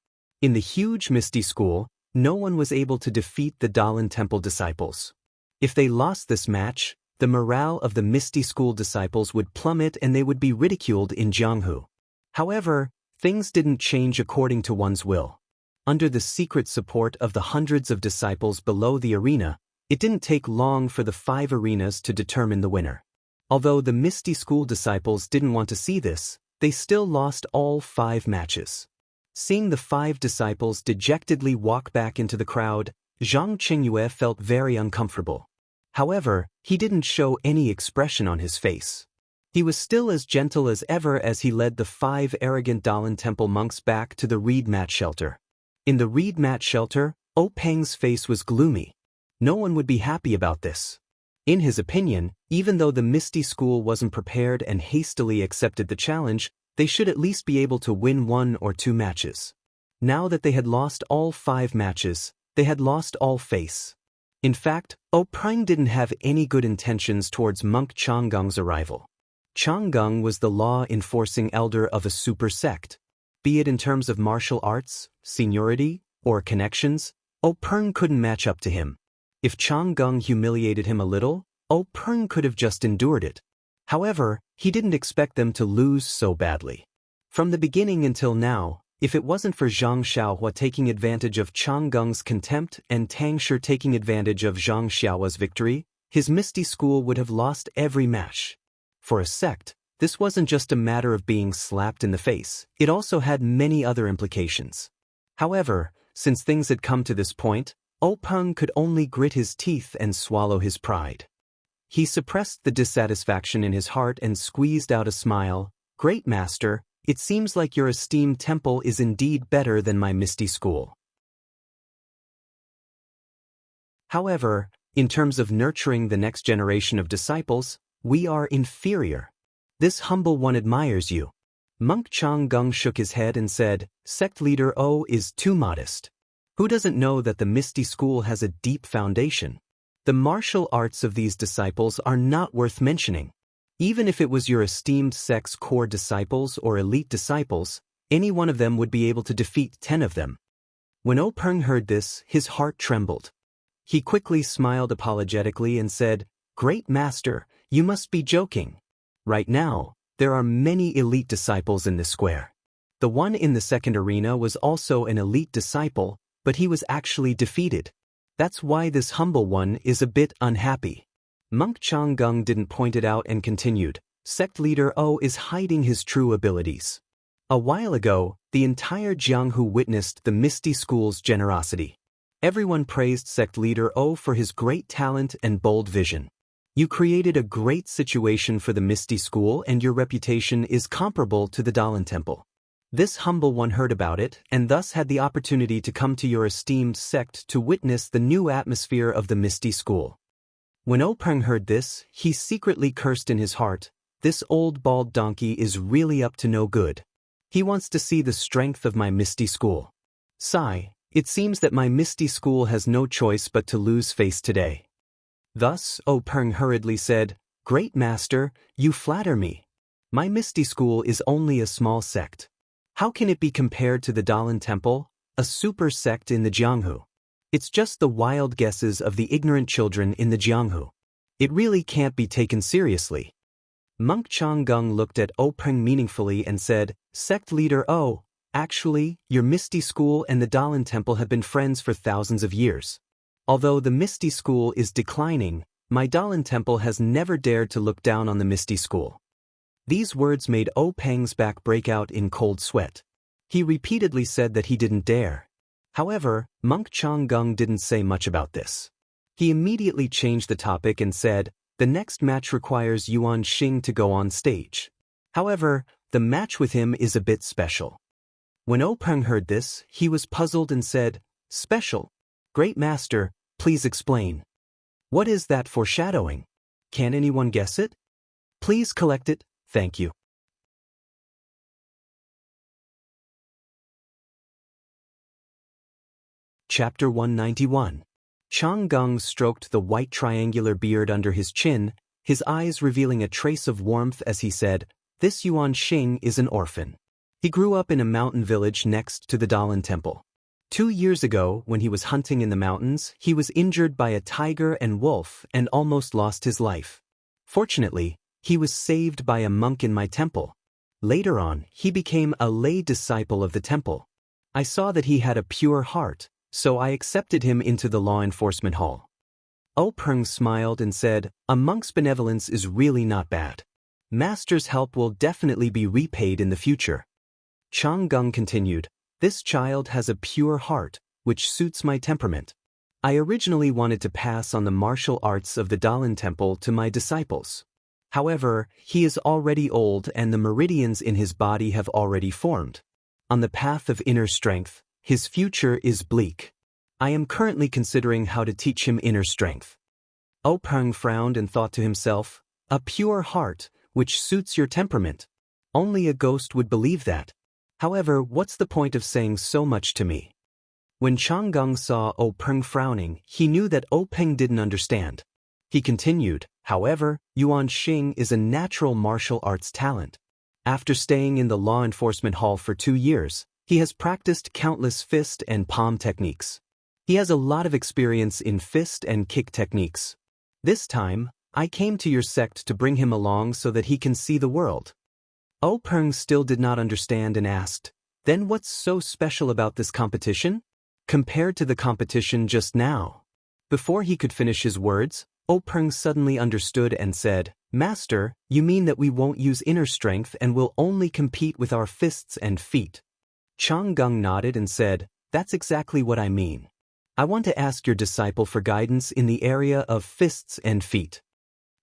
In the huge Misty School, no one was able to defeat the Dalan Temple disciples. If they lost this match, the morale of the Misty School disciples would plummet and they would be ridiculed in Jianghu. However, things didn't change according to one's will. Under the secret support of the hundreds of disciples below the arena, it didn't take long for the 5 arenas to determine the winner. Although the Misty School disciples didn't want to see this, they still lost all 5 matches. Seeing the 5 disciples dejectedly walk back into the crowd, Zhang Qingyue felt very uncomfortable. However, he didn't show any expression on his face. He was still as gentle as ever as he led the 5 arrogant Dalan Temple monks back to the reed mat shelter. In the reed mat shelter, O Peng's face was gloomy. No one would be happy about this. In his opinion, even though the Misty School wasn't prepared and hastily accepted the challenge, they should at least be able to win 1 or 2 matches. Now that they had lost all 5 matches, they had lost all face. In fact, O Peng didn't have any good intentions towards monk Changgeng's arrival. Changgeng was the law-enforcing elder of a super sect. Be it in terms of martial arts, seniority, or connections, O Peng couldn't match up to him. If Changgeng humiliated him a little, O Peng could have just endured it. However, he didn't expect them to lose so badly. From the beginning until now, if it wasn't for Zhang Xiaohua taking advantage of Changgeng's contempt and Tang Shi taking advantage of Zhang Xiaohua's victory, his Misty School would have lost every match. For a sect, this wasn't just a matter of being slapped in the face, it also had many other implications. However, since things had come to this point, O Peng could only grit his teeth and swallow his pride. He suppressed the dissatisfaction in his heart and squeezed out a smile. "Great master, it seems like your esteemed temple is indeed better than my Misty School. However, in terms of nurturing the next generation of disciples, we are inferior. This humble one admires you." Monk Changgeng shook his head and said, "Sect leader O is too modest. Who doesn't know that the Misty School has a deep foundation? The martial arts of these disciples are not worth mentioning. Even if it was your esteemed sect's core disciples or elite disciples, any one of them would be able to defeat 10 of them." When O Peng heard this, his heart trembled. He quickly smiled apologetically and said, "Great master, you must be joking. Right now, there are many elite disciples in this square. The one in the second arena was also an elite disciple, but he was actually defeated. That's why this humble one is a bit unhappy." Monk Changgeng didn't point it out and continued, "Sect leader O is hiding his true abilities. A while ago, the entire Jianghu witnessed the Misty School's generosity. Everyone praised Sect leader O for his great talent and bold vision. You created a great situation for the Misty School and your reputation is comparable to the Dalan Temple. This humble one heard about it and thus had the opportunity to come to your esteemed sect to witness the new atmosphere of the Misty School. When Openg heard this, he secretly cursed in his heart, "This old bald donkey is really up to no good. He wants to see the strength of my Misty School. Sigh, it seems that my Misty School has no choice but to lose face today." Thus, Openg hurriedly said, "Great Master, you flatter me. My Misty School is only a small sect. How can it be compared to the Dalan Temple, a super sect in the Jianghu? It's just the wild guesses of the ignorant children in the Jianghu. It really can't be taken seriously." Monk Changgung looked at Openg meaningfully and said, "Sect leader Oh, actually, your Misty School and the Dalan Temple have been friends for thousands of years. Although the Misty School is declining, my Dalan Temple has never dared to look down on the Misty School." These words made Openg's back break out in cold sweat. He repeatedly said that he didn't dare. However, Monk Changgung didn't say much about this. He immediately changed the topic and said, "The next match requires Yuan Xing to go on stage. However, the match with him is a bit special." When Openg heard this, he was puzzled and said, "Special? Great Master, please explain. What is that foreshadowing? Can anyone guess it? Please collect it, thank you." Chapter 191. Changgung stroked the white triangular beard under his chin, his eyes revealing a trace of warmth as he said, "This Yuan Xing is an orphan. He grew up in a mountain village next to the Dalan Temple. 2 years ago, when he was hunting in the mountains, he was injured by a tiger and wolf and almost lost his life. Fortunately, he was saved by a monk in my temple. Later on, he became a lay disciple of the temple. I saw that he had a pure heart, so I accepted him into the law enforcement hall." Openg smiled and said, "A monk's benevolence is really not bad. Master's help will definitely be repaid in the future." Changgung continued, "This child has a pure heart, which suits my temperament. I originally wanted to pass on the martial arts of the Dalan Temple to my disciples. However, he is already old and the meridians in his body have already formed. On the path of inner strength, his future is bleak. I am currently considering how to teach him inner strength." Openg frowned and thought to himself, "A pure heart, which suits your temperament. Only a ghost would believe that. However, what's the point of saying so much to me?" When Changgung saw Openg frowning, he knew that Openg didn't understand. He continued, "However, Yuan Xing is a natural martial arts talent. After staying in the law enforcement hall for 2 years, he has practiced countless fist and palm techniques. He has a lot of experience in fist and kick techniques. This time, I came to your sect to bring him along so that he can see the world." Openg still did not understand and asked, "Then what's so special about this competition? Compared to the competition just now?" Before he could finish his words, Openg suddenly understood and said, "Master, you mean that we won't use inner strength and will only compete with our fists and feet?" Changgung nodded and said, "That's exactly what I mean. I want to ask your disciple for guidance in the area of fists and feet."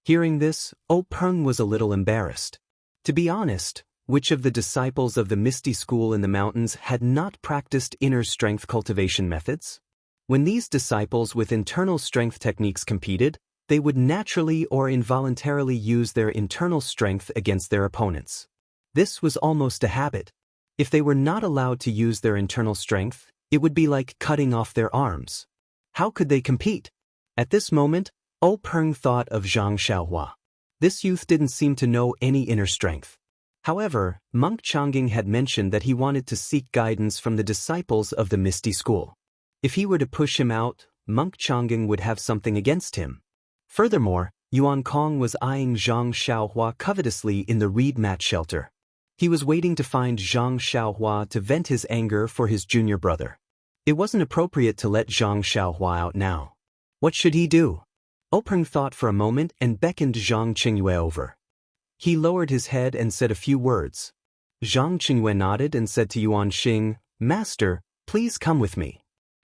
Hearing this, Openg was a little embarrassed. To be honest, which of the disciples of the Misty School in the mountains had not practiced inner strength cultivation methods? When these disciples with internal strength techniques competed, they would naturally or involuntarily use their internal strength against their opponents. This was almost a habit. If they were not allowed to use their internal strength, it would be like cutting off their arms. How could they compete? At this moment, Openg thought of Zhang Xiaohua. This youth didn't seem to know any inner strength. However, Monk Changgung had mentioned that he wanted to seek guidance from the disciples of the Misty School. If he were to push him out, Monk Changgung would have something against him. Furthermore, Yuan Kong was eyeing Zhang Xiaohua covetously in the reed mat shelter. He was waiting to find Zhang Xiaohua to vent his anger for his junior brother. It wasn't appropriate to let Zhang Xiaohua out now. What should he do? Openg thought for a moment and beckoned Zhang Qingyue over. He lowered his head and said a few words. Zhang Qingyue nodded and said to Yuan Xing, "Master, please come with me."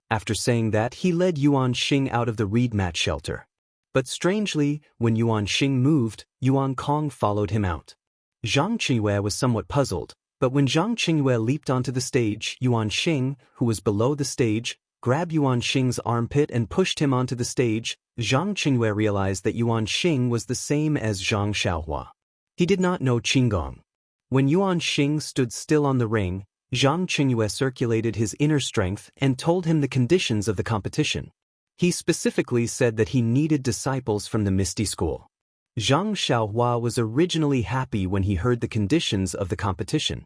After saying that, he led Yuan Xing out of the reed mat shelter. But strangely, when Yuan Xing moved, Yuan Kong followed him out. Zhang Qingyue was somewhat puzzled. But when Zhang Qingyue leaped onto the stage, Yuan Xing, who was below the stage, grabbed Yuan Xing's armpit and pushed him onto the stage. Zhang Qingyue realized that Yuan Xing was the same as Zhang Xiaohua. He did not know Qinggong. When Yuan Xing stood still on the ring, Zhang Qingyue circulated his inner strength and told him the conditions of the competition. He specifically said that he needed disciples from the Misty School. Zhang Xiaohua was originally happy when he heard the conditions of the competition.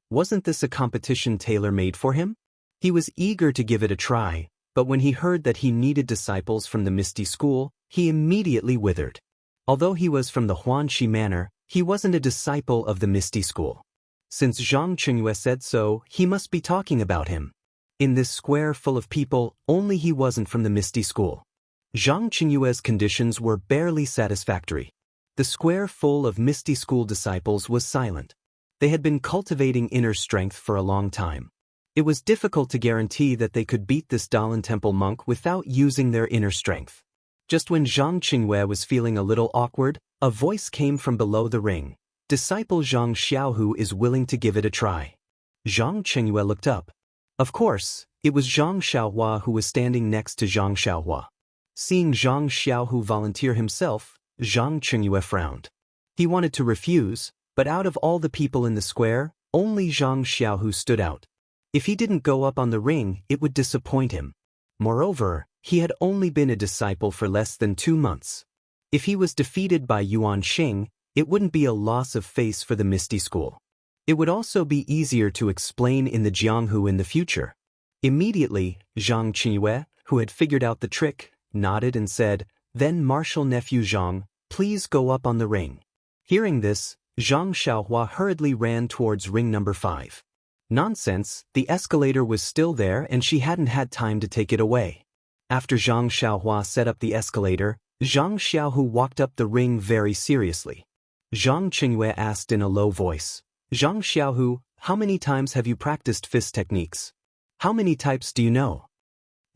Wasn't this a competition tailor-made for him? He was eager to give it a try, but when he heard that he needed disciples from the Misty School, he immediately withered. Although he was from the Huanxi Manor, he wasn't a disciple of the Misty School. Since Zhang Qingyue said so, he must be talking about him. In this square full of people, only he wasn't from the Misty School. Zhang Qingyue's conditions were barely satisfactory. The square full of Misty School disciples was silent. They had been cultivating inner strength for a long time. It was difficult to guarantee that they could beat this Dalan Temple monk without using their inner strength. Just when Zhang Qingyue was feeling a little awkward, a voice came from below the ring. Disciple Zhang Xiaohu is willing to give it a try. Zhang Qingyue looked up. Of course, it was Zhang Xiaohua who was standing next to Zhang Xiaohua. Seeing Zhang Xiaohu volunteer himself, Zhang Qingyue frowned. He wanted to refuse, but out of all the people in the square, only Zhang Xiaohu stood out. If he didn't go up on the ring, it would disappoint him. Moreover, he had only been a disciple for less than 2 months. If he was defeated by Yuan Xing, it wouldn't be a loss of face for the Misty School. It would also be easier to explain in the Jianghu in the future. Immediately, Zhang Qingyue, who had figured out the trick, nodded and said, "Then martial nephew Zhang, please go up on the ring." Hearing this, Zhang Xiaohua hurriedly ran towards ring number 5. Nonsense, the escalator was still there and she hadn't had time to take it away. After Zhang Xiaohua set up the escalator, Zhang Xiaohu walked up the ring very seriously. Zhang Qingyue asked in a low voice, "Zhang Xiaohu, how many times have you practiced fist techniques? How many types do you know?"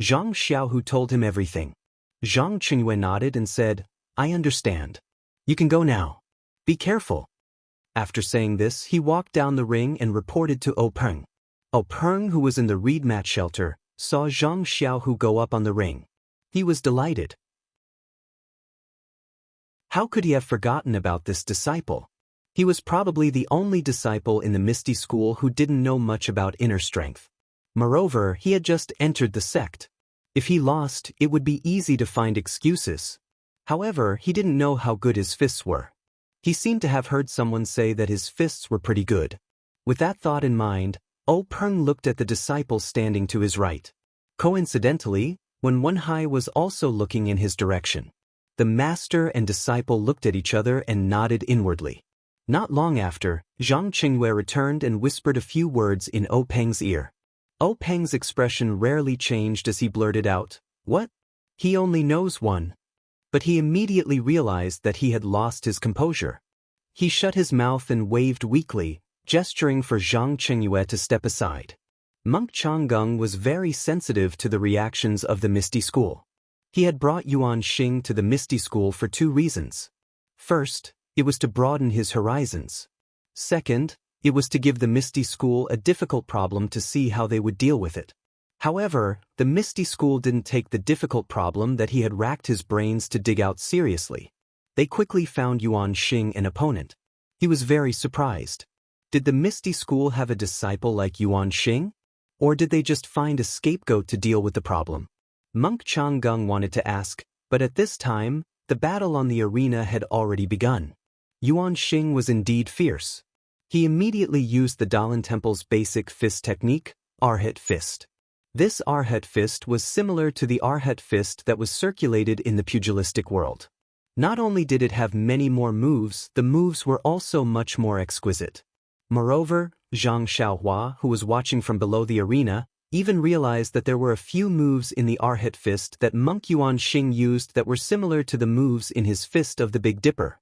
Zhang Xiaohu told him everything. Zhang Qingyue nodded and said, "I understand. You can go now. Be careful." After saying this, he walked down the ring and reported to Peng. Peng, who was in the reed mat shelter, saw Zhang Xiaohu go up on the ring. He was delighted. How could he have forgotten about this disciple? He was probably the only disciple in the Misty School who didn't know much about inner strength. Moreover, he had just entered the sect. If he lost, it would be easy to find excuses. However, he didn't know how good his fists were. He seemed to have heard someone say that his fists were pretty good. With that thought in mind, Peng looked at the disciple standing to his right. Coincidentally, Wen Wenhai was also looking in his direction. The master and disciple looked at each other and nodded inwardly. Not long after, Zhang Qingyue returned and whispered a few words in Peng's ear. Peng's expression rarely changed as he blurted out, "What? He only knows one." But he immediately realized that he had lost his composure. He shut his mouth and waved weakly, gesturing for Zhang Qingyue to step aside. Monk Changgung was very sensitive to the reactions of the Misty School. He had brought Yuan Xing to the Misty School for 2 reasons. First, it was to broaden his horizons. Second, it was to give the Misty School a difficult problem to see how they would deal with it. However, the Misty School didn't take the difficult problem that he had racked his brains to dig out seriously. They quickly found Yuan Xing an opponent. He was very surprised. Did the Misty School have a disciple like Yuan Xing? Or did they just find a scapegoat to deal with the problem? Monk Changgung wanted to ask, but at this time, the battle on the arena had already begun. Yuan Xing was indeed fierce. He immediately used the Dalan Temple's basic fist technique, Arhat Fist. This Arhat Fist was similar to the Arhat Fist that was circulated in the pugilistic world. Not only did it have many more moves, the moves were also much more exquisite. Moreover, Zhang Xiaohua, who was watching from below the arena, even realized that there were a few moves in the Arhat Fist that Monk Yuan Xing used that were similar to the moves in his Fist of the Big Dipper.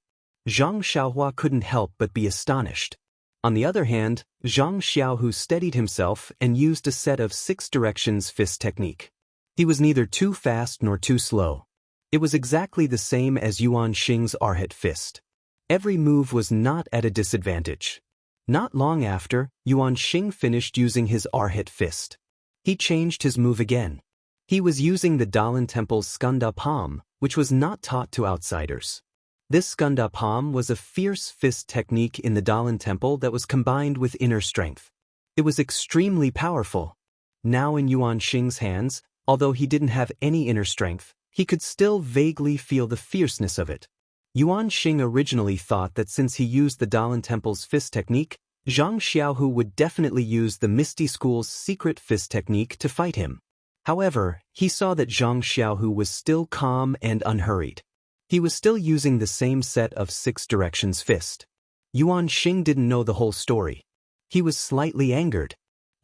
Zhang Xiaohua couldn't help but be astonished. On the other hand, Zhang Xiaohu steadied himself and used a set of 6 directions fist technique. He was neither too fast nor too slow. It was exactly the same as Yuan Xing's Arhat Fist. Every move was not at a disadvantage. Not long after, Yuan Xing finished using his R-hit fist. He changed his move again. He was using the Dalan Temple's Skunda Palm, which was not taught to outsiders. This Skunda Palm was a fierce fist technique in the Dalan Temple that was combined with inner strength. It was extremely powerful. Now in Yuan Xing's hands, although he didn't have any inner strength, he could still vaguely feel the fierceness of it. Yuan Xing originally thought that since he used the Dalan Temple's fist technique, Zhang Xiaohu would definitely use the Misty School's secret fist technique to fight him. However, he saw that Zhang Xiaohu was still calm and unhurried. He was still using the same set of 6 directions fist. Yuan Xing didn't know the whole story. He was slightly angered.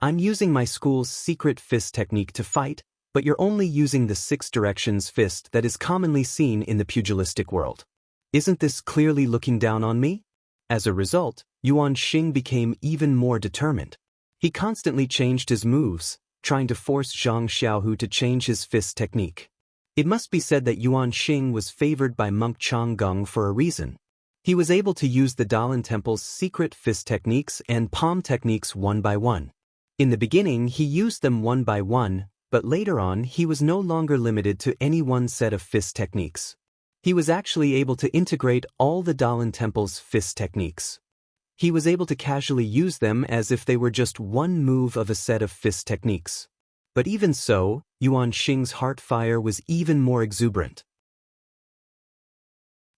I'm using my school's secret fist technique to fight, but you're only using the 6 directions fist that is commonly seen in the pugilistic world. Isn't this clearly looking down on me? As a result, Yuan Xing became even more determined. He constantly changed his moves, trying to force Zhang Xiaohu to change his fist technique. It must be said that Yuan Xing was favored by monk Changgung for a reason. He was able to use the Dalan Temple's secret fist techniques and palm techniques one by one. In the beginning, he used them one by one, but later on he was no longer limited to any one set of fist techniques. He was actually able to integrate all the Dalan Temple's fist techniques. He was able to casually use them as if they were just one move of a set of fist techniques. But even so, Yuan Xing's heart fire was even more exuberant.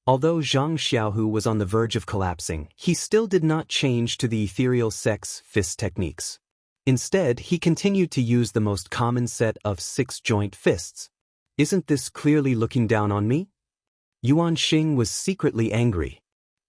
Although Zhang Xiaohu was on the verge of collapsing, he still did not change to the ethereal sex fist techniques. Instead, he continued to use the most common set of 6-joint fists. Isn't this clearly looking down on me? Yuan Xing was secretly angry.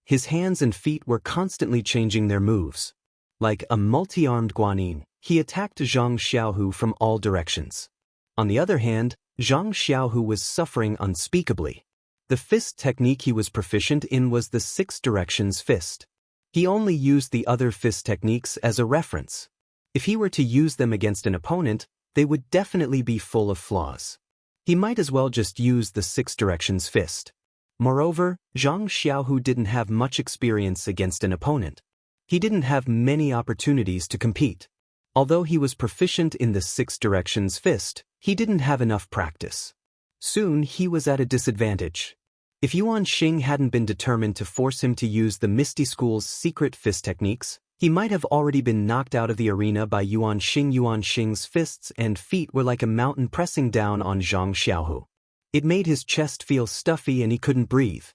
His hands and feet were constantly changing their moves. Like a multi-armed guanyin, he attacked Zhang Xiaohu from all directions. On the other hand, Zhang Xiaohu was suffering unspeakably. The fist technique he was proficient in was the 6 directions fist. He only used the other fist techniques as a reference. If he were to use them against an opponent, they would definitely be full of flaws. He might as well just use the 6 directions fist. Moreover, Zhang Xiaohu didn't have much experience against an opponent. He didn't have many opportunities to compete. Although he was proficient in the 6 directions fist, he didn't have enough practice. Soon he was at a disadvantage. If Yuan Xing hadn't been determined to force him to use the Misty School's secret fist techniques, he might have already been knocked out of the arena by Yuan Xing. Yuan Xing's fists and feet were like a mountain pressing down on Zhang Xiaohu. It made his chest feel stuffy and he couldn't breathe.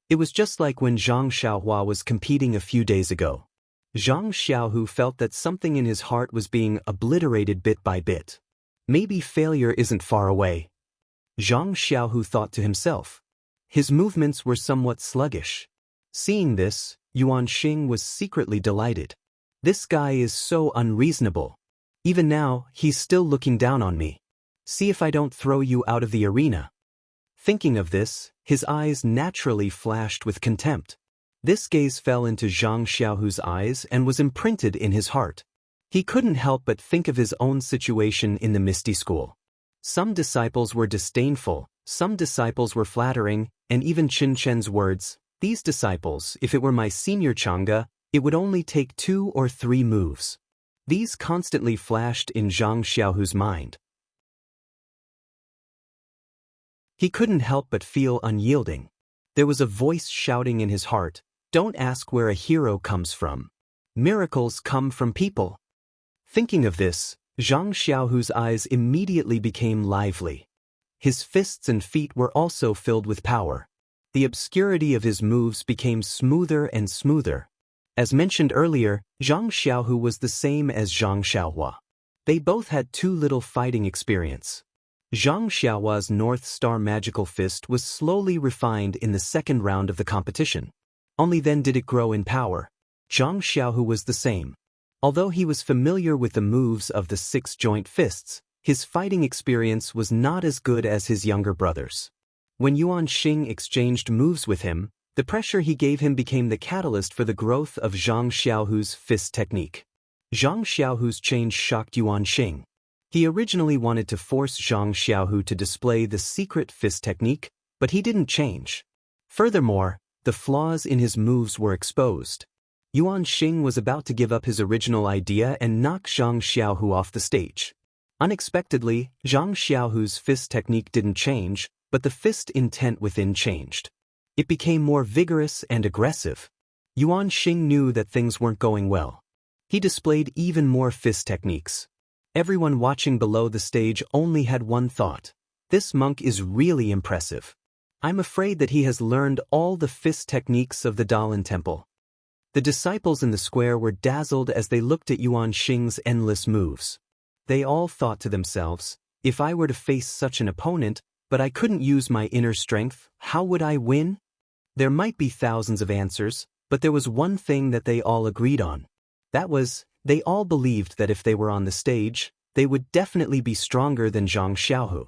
It was just like when Zhang Xiaohua was competing a few days ago. Zhang Xiaohu felt that something in his heart was being obliterated bit by bit. Maybe failure isn't far away. Zhang Xiaohu thought to himself. His movements were somewhat sluggish. Seeing this, Yuan Xing was secretly delighted. This guy is so unreasonable. Even now, he's still looking down on me. See if I don't throw you out of the arena. Thinking of this, his eyes naturally flashed with contempt. This gaze fell into Zhang Xiaohu's eyes and was imprinted in his heart. He couldn't help but think of his own situation in the Misty School. Some disciples were disdainful, some disciples were flattering, and even Qin Shen's words, "These disciples, if it were my senior Chang'e, it would only take 2 or 3 moves." These constantly flashed in Zhang Xiaohu's mind. He couldn't help but feel unyielding. There was a voice shouting in his heart, "Don't ask where a hero comes from. Miracles come from people." Thinking of this, Zhang Xiaohu's eyes immediately became lively. His fists and feet were also filled with power. The obscurity of his moves became smoother and smoother. As mentioned earlier, Zhang Xiaohu was the same as Zhang Xiaohua. They both had too little fighting experience. Zhang Xiaohua's North Star Magical Fist was slowly refined in the second round of the competition. Only then did it grow in power. Zhang Xiaohu was the same. Although he was familiar with the moves of the 6-joint fists, his fighting experience was not as good as his younger brothers. When Yuan Xing exchanged moves with him, the pressure he gave him became the catalyst for the growth of Zhang Xiaohu's fist technique. Zhang Xiaohu's change shocked Yuan Xing. He originally wanted to force Zhang Xiaohu to display the secret fist technique, but he didn't change. Furthermore, The flaws in his moves were exposed. Yuan Xing was about to give up his original idea and knock Zhang Xiaohu off the stage. Unexpectedly, Zhang Xiaohu's fist technique didn't change, but the fist intent within changed. It became more vigorous and aggressive. Yuan Xing knew that things weren't going well. He displayed even more fist techniques. Everyone watching below the stage only had one thought: this monk is really impressive. I'm afraid that he has learned all the fist techniques of the Dalan Temple. The disciples in the square were dazzled as they looked at Yuan Xing's endless moves. They all thought to themselves, if I were to face such an opponent, but I couldn't use my inner strength, how would I win? There might be thousands of answers, but there was one thing that they all agreed on. That was, they all believed that if they were on the stage, they would definitely be stronger than Zhang Xiaohu.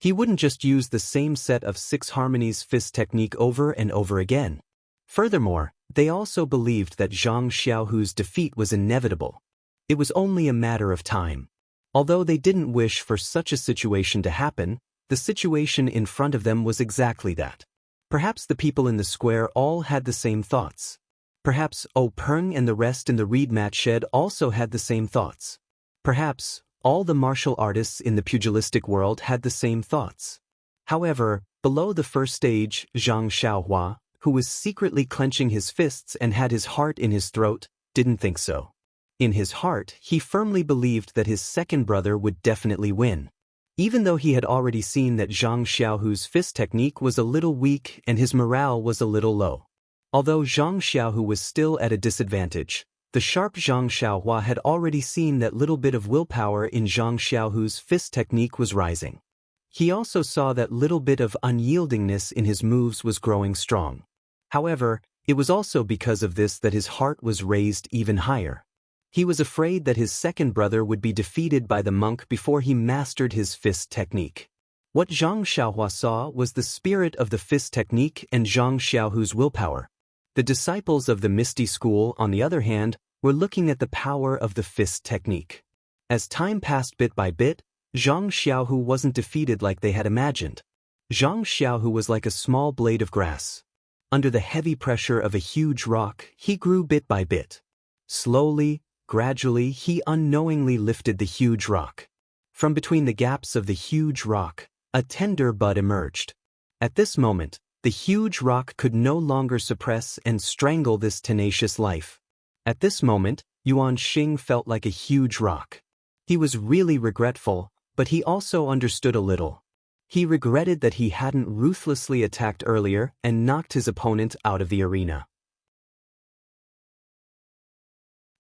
He wouldn't just use the same set of 6 harmonies fist technique over and over again. Furthermore, they also believed that Zhang Xiaohu's defeat was inevitable. It was only a matter of time. Although they didn't wish for such a situation to happen, the situation in front of them was exactly that. Perhaps the people in the square all had the same thoughts. Perhaps Peng and the rest in the reed mat shed also had the same thoughts. Perhaps all the martial artists in the pugilistic world had the same thoughts. However, below the first stage, Zhang Xiaohua, who was secretly clenching his fists and had his heart in his throat, didn't think so. In his heart, he firmly believed that his second brother would definitely win. Even though he had already seen that Zhang Xiaohu's fist technique was a little weak and his morale was a little low. Although Zhang Xiaohu was still at a disadvantage, the sharp Zhang Xiaohua had already seen that little bit of willpower in Zhang Xiaohu's fist technique was rising. He also saw that little bit of unyieldingness in his moves was growing strong. However, it was also because of this that his heart was raised even higher. He was afraid that his second brother would be defeated by the monk before he mastered his fist technique. What Zhang Xiaohua saw was the spirit of the fist technique and Zhang Xiaohu's willpower. The disciples of the Misty School, on the other hand, were looking at the power of the fist technique. As time passed bit by bit, Zhang Xiaohu wasn't defeated like they had imagined. Zhang Xiaohu was like a small blade of grass. Under the heavy pressure of a huge rock, he grew bit by bit. Slowly, gradually, he unknowingly lifted the huge rock. From between the gaps of the huge rock, a tender bud emerged. At this moment, the huge rock could no longer suppress and strangle this tenacious life. At this moment, Yuan Xing felt like a huge rock. He was really regretful, but he also understood a little. He regretted that he hadn't ruthlessly attacked earlier and knocked his opponent out of the arena.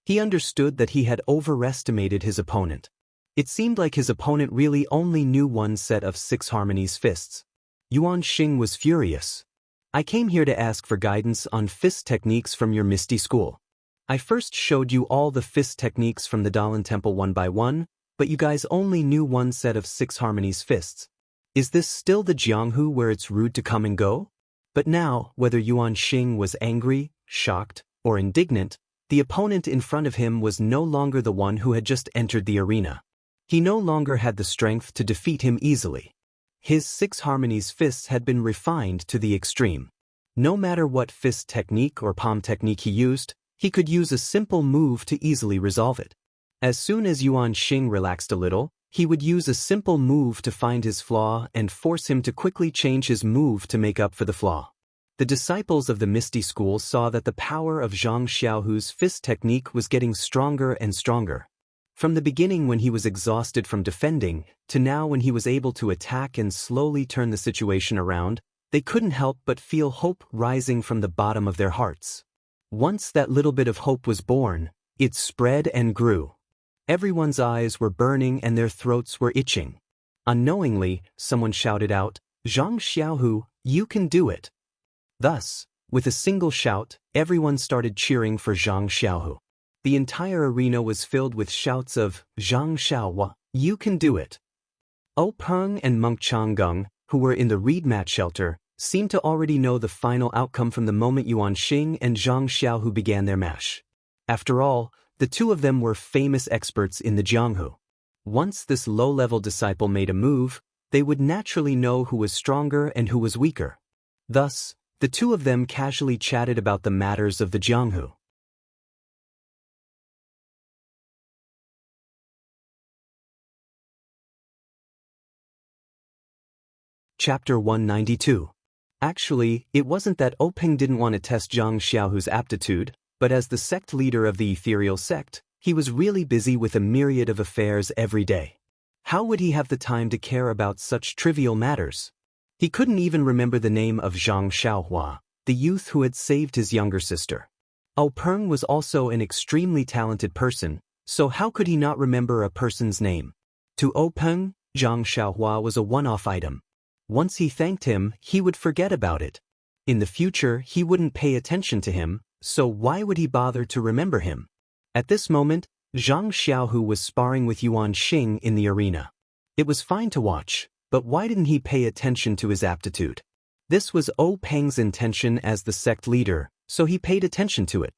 He understood that he had overestimated his opponent. It seemed like his opponent really only knew one set of 6 harmonies fists. Yuan Xing was furious. I came here to ask for guidance on fist techniques from your Misty School. I first showed you all the fist techniques from the Dalan Temple one by one, but you guys only knew one set of 6 harmonies fists. Is this still the Jianghu where it's rude to come and go? But now, whether Yuan Xing was angry, shocked, or indignant, the opponent in front of him was no longer the one who had just entered the arena. He no longer had the strength to defeat him easily. His 6 harmonies fists had been refined to the extreme. No matter what fist technique or palm technique he used, he could use a simple move to easily resolve it. As soon as Yuan Xing relaxed a little, he would use a simple move to find his flaw and force him to quickly change his move to make up for the flaw. The disciples of the Misty School saw that the power of Zhang Xiaohu's fist technique was getting stronger and stronger. From the beginning when he was exhausted from defending, to now when he was able to attack and slowly turn the situation around, they couldn't help but feel hope rising from the bottom of their hearts. Once that little bit of hope was born, it spread and grew. Everyone's eyes were burning and their throats were itching. Unknowingly, someone shouted out, "Zhang Xiaohu, you can do it." Thus, with a single shout, everyone started cheering for Zhang Xiaohu. The entire arena was filled with shouts of, "Zhang Xiaohua, you can do it." Peng and Monk Changgung, who were in the reed mat shelter, seemed to already know the final outcome from the moment Yuan Xing and Zhang Xiaohu began their match. After all, the two of them were famous experts in the Jianghu. Once this low-level disciple made a move, they would naturally know who was stronger and who was weaker. Thus, The two of them casually chatted about the matters of the Jianghu. Chapter 192. Actually, it wasn't that Openg didn't want to test Zhang Xiaohu's aptitude, but as the sect leader of the ethereal sect, he was really busy with a myriad of affairs every day. How would he have the time to care about such trivial matters? He couldn't even remember the name of Zhang Xiaohua, the youth who had saved his younger sister. Openg was also an extremely talented person, so how could he not remember a person's name? To Openg, Zhang Xiaohua was a one-off item. Once he thanked him, he would forget about it. In the future, he wouldn't pay attention to him, so why would he bother to remember him? At this moment, Zhang Xiaohu was sparring with Yuan Xing in the arena. It was fine to watch, but why didn't he pay attention to his aptitude? This was Peng's intention as the sect leader, so he paid attention to it.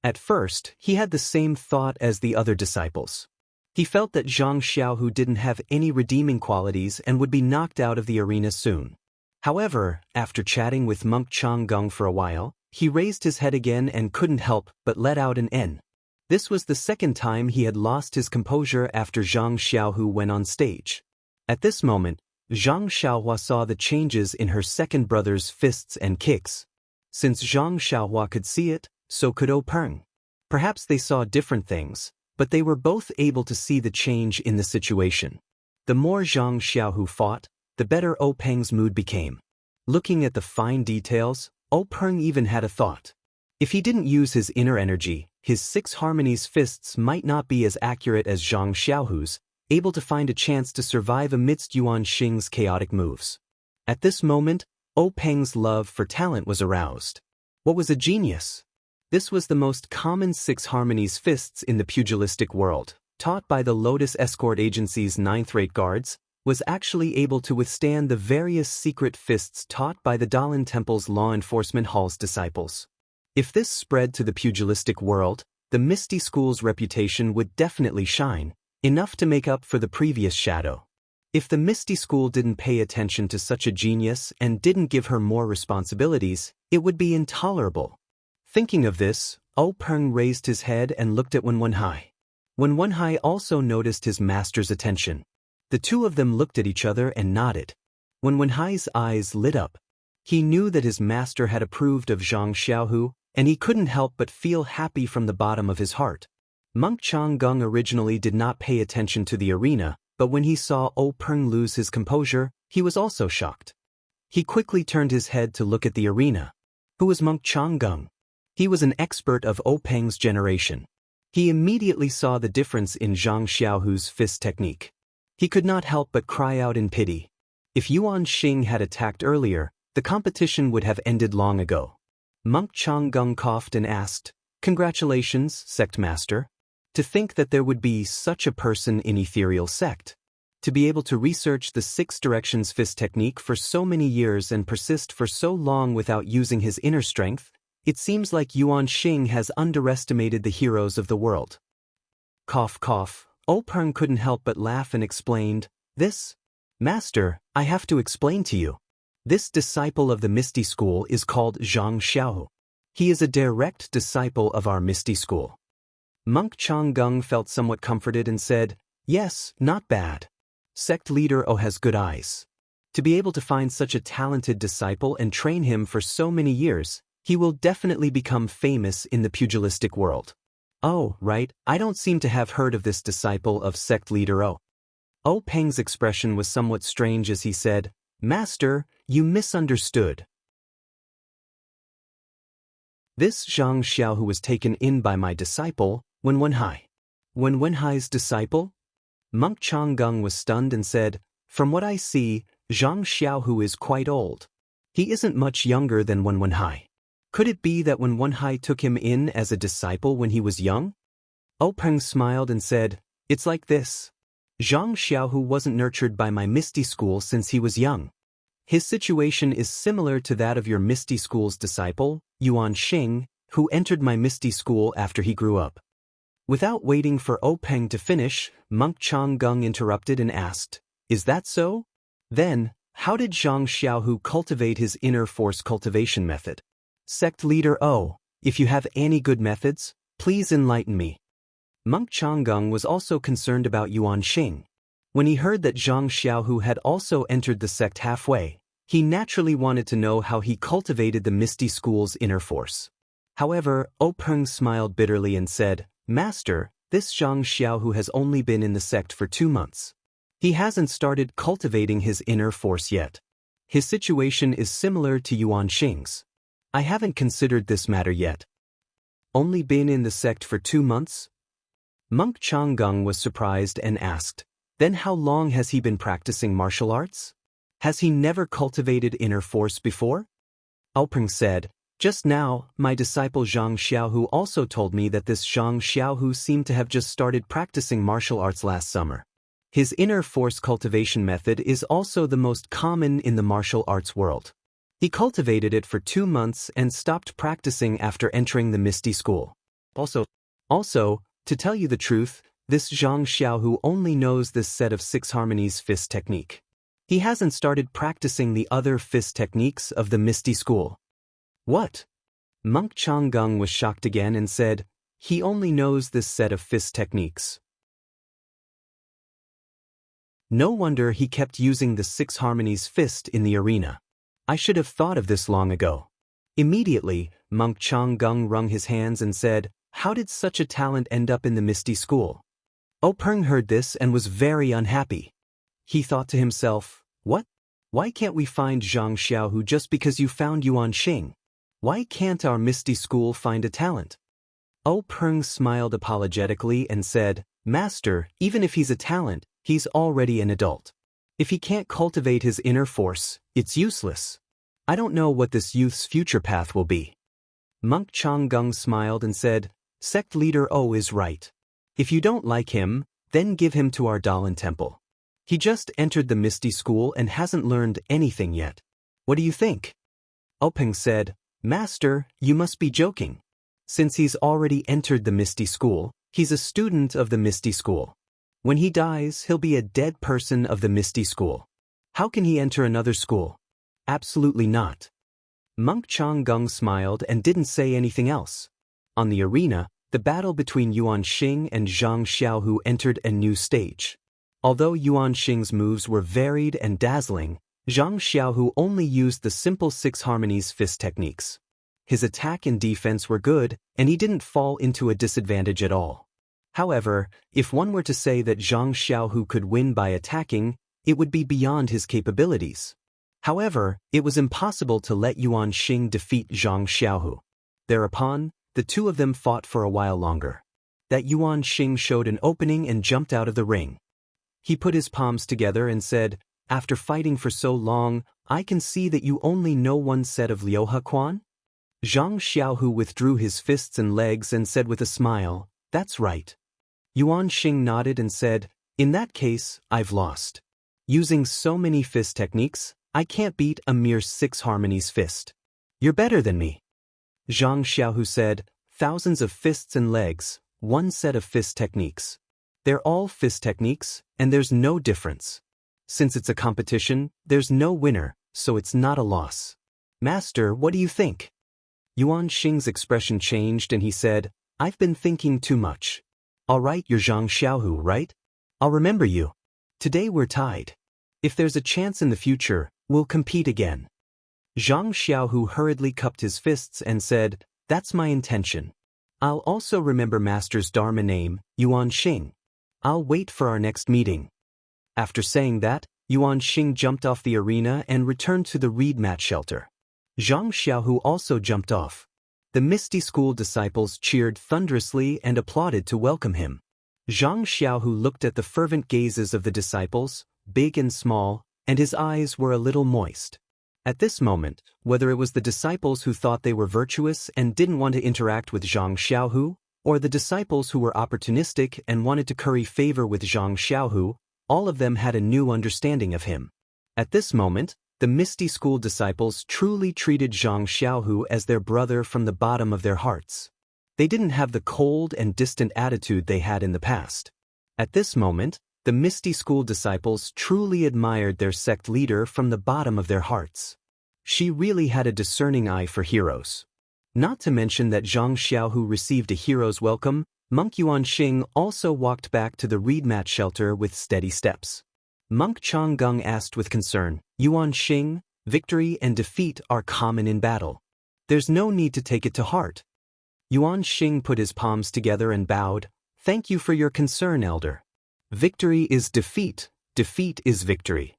At first, he had the same thought as the other disciples. He felt that Zhang Xiaohu didn't have any redeeming qualities and would be knocked out of the arena soon. However, after chatting with monk Changgung for a while, he raised his head again and couldn't help but let out an N. This was the second time he had lost his composure after Zhang Xiaohu went on stage. At this moment, Zhang Xiaohua saw the changes in her second brother's fists and kicks. Since Zhang Xiaohua could see it, so could Openg. Perhaps they saw different things, but they were both able to see the change in the situation. The more Zhang Xiaohu fought, the better Openg's mood became. Looking at the fine details, Openg even had a thought. If he didn't use his inner energy, his six harmonies fists might not be as accurate as Zhang Xiaohu's, able to find a chance to survive amidst Yuan Xing's chaotic moves. At this moment, Openg's love for talent was aroused. What was a genius? This was the most common six harmonies fists in the pugilistic world, taught by the Lotus Escort Agency's ninth-rate guards, was actually able to withstand the various secret fists taught by the Dalan Temple's law enforcement hall's disciples. If this spread to the pugilistic world, the Misty School's reputation would definitely shine, enough to make up for the previous shadow. If the Misty School didn't pay attention to such a genius and didn't give her more responsibilities, it would be intolerable. Thinking of this, Openg raised his head and looked at Wenwenhai. Wenwenhai also noticed his master's attention. The two of them looked at each other and nodded. Wenwenhai's eyes lit up. He knew that his master had approved of Zhang Xiaohu, and he couldn't help but feel happy from the bottom of his heart. Monk Changgung originally did not pay attention to the arena, but when he saw Openg lose his composure, he was also shocked. He quickly turned his head to look at the arena. Who was Monk Changgung? He was an expert of Openg's generation. He immediately saw the difference in Zhang Xiaohu's fist technique. He could not help but cry out in pity. If Yuan Xing had attacked earlier, the competition would have ended long ago. Monk Changgung coughed and asked, "Congratulations, sect master. To think that there would be such a person in ethereal sect. To be able to research the six directions fist technique for so many years and persist for so long without using his inner strength, it seems like Yuan Xing has underestimated the heroes of the world." Cough cough, Openg couldn't help but laugh and explained, "This? Master, I have to explain to you. This disciple of the Misty School is called Zhang Xiaohu. He is a direct disciple of our Misty School." Monk Changgung felt somewhat comforted and said, "Yes, not bad. Sect leader O has good eyes. To be able to find such a talented disciple and train him for so many years, he will definitely become famous in the pugilistic world." "Oh, right, I don't seem to have heard of this disciple of sect leader O." Openg's expression was somewhat strange as he said, "Master, you misunderstood. This Zhang Xiaohu was taken in by my disciple, Wenwenhai." Wenwenhai's disciple? Monk Changgung was stunned and said, "From what I see, Zhang Xiaohu is quite old. He isn't much younger than Wenwenhai. Could it be that Wenwenhai took him in as a disciple when he was young?" Openg smiled and said, "It's like this. Zhang Xiaohu wasn't nurtured by my Misty School since he was young. His situation is similar to that of your Misty School's disciple, Yuan Xing, who entered my Misty School after he grew up." Without waiting for Openg to finish, Monk Changgung interrupted and asked, "Is that so? Then, How did Zhang Xiaohu cultivate his inner force cultivation method? Sect leader O, if you have any good methods, please enlighten me. Monk Changgung was also concerned about Yuan Xing. When he heard that Zhang Xiaohu had also entered the sect halfway, he naturally wanted to know how he cultivated the Misty School's inner force. However, O Peng smiled bitterly and said, Master, this Zhang Xiaohu has only been in the sect for 2 months. He hasn't started cultivating his inner force yet. His situation is similar to Yuan Xing's. I haven't considered this matter yet. Only been in the sect for 2 months? Monk Changgung was surprised and asked, then how long has he been practicing martial arts? Has he never cultivated inner force before? Aopeng said, just now, my disciple Zhang Xiaohu also told me that this Zhang Xiaohu seemed to have just started practicing martial arts last summer. His inner force cultivation method is also the most common in the martial arts world. He cultivated it for 2 months and stopped practicing after entering the Misty School. Also, to tell you the truth, this Zhang Xiaohu only knows this set of 6 harmonies fist technique. He hasn't started practicing the other fist techniques of the Misty School. What? Monk Changgung was shocked again and said, he only knows this set of fist techniques. No wonder he kept using the 6 harmonies fist in the arena. I should have thought of this long ago. Immediately, Monk Changgung wrung his hands and said, how did such a talent end up in the Misty School? O Peng heard this and was very unhappy. He thought to himself, what? Why can't we find Zhang Xiaohu just because you found Yuan Xing? Why can't our Misty School find a talent? O Peng smiled apologetically and said, Master, even if he's a talent, he's already an adult. If he can't cultivate his inner force, it's useless. I don't know what this youth's future path will be. Monk Changgung smiled and said, Sect leader O is right. If you don't like him, then give him to our Dalan temple. He just entered the Misty School and hasn't learned anything yet. What do you think? Openg said, Master, you must be joking. Since he's already entered the Misty School, he's a student of the Misty School. When he dies, he'll be a dead person of the Misty School. How can he enter another school? Absolutely not. Monk Changgung smiled and didn't say anything else. On the arena, the battle between Yuan Xing and Zhang Xiaohu entered a new stage. Although Yuan Xing's moves were varied and dazzling, Zhang Xiaohu only used the simple 6 harmonies fist techniques. His attack and defense were good, and he didn't fall into a disadvantage at all. However, if one were to say that Zhang Xiaohu could win by attacking, it would be beyond his capabilities. However, it was impossible to let Yuan Xing defeat Zhang Xiaohu. Thereupon, the two of them fought for a while longer. That Yuan Xing showed an opening and jumped out of the ring. He put his palms together and said, After fighting for so long, I can see that you only know one set of Liuhe Quan? Zhang Xiaohu withdrew his fists and legs and said with a smile, That's right. Yuan Xing nodded and said, In that case, I've lost. Using so many fist techniques, I can't beat a mere 6 harmonies fist. You're better than me. Zhang Xiaohu said, Thousands of fists and legs, one set of fist techniques. They're all fist techniques, and there's no difference. Since it's a competition, there's no winner, so it's not a loss. Master, what do you think? Yuan Xing's expression changed and he said, I've been thinking too much. All right, you're Zhang Xiaohu, right? I'll remember you. Today we're tied. If there's a chance in the future, we'll compete again. Zhang Xiaohu hurriedly cupped his fists and said, That's my intention. I'll also remember Master's Dharma name, Yuan Xing. I'll wait for our next meeting. After saying that, Yuan Xing jumped off the arena and returned to the reed mat shelter. Zhang Xiaohu also jumped off. The Misty School disciples cheered thunderously and applauded to welcome him. Zhang Xiaohu looked at the fervent gazes of the disciples, big and small, and his eyes were a little moist. At this moment, whether it was the disciples who thought they were virtuous and didn't want to interact with Zhang Xiaohu, or the disciples who were opportunistic and wanted to curry favor with Zhang Xiaohu, all of them had a new understanding of him. At this moment, the Misty School disciples truly treated Zhang Xiaohu as their brother from the bottom of their hearts. They didn't have the cold and distant attitude they had in the past. At this moment, The Misty School disciples truly admired their sect leader from the bottom of their hearts. She really had a discerning eye for heroes. Not to mention that Zhang Xiaohu received a hero's welcome, Monk Yuanxing also walked back to the reed mat shelter with steady steps. Monk Changgung asked with concern, Yuanxing, victory and defeat are common in battle. There's no need to take it to heart. Yuanxing put his palms together and bowed, Thank you for your concern, elder. Victory is defeat, defeat is victory.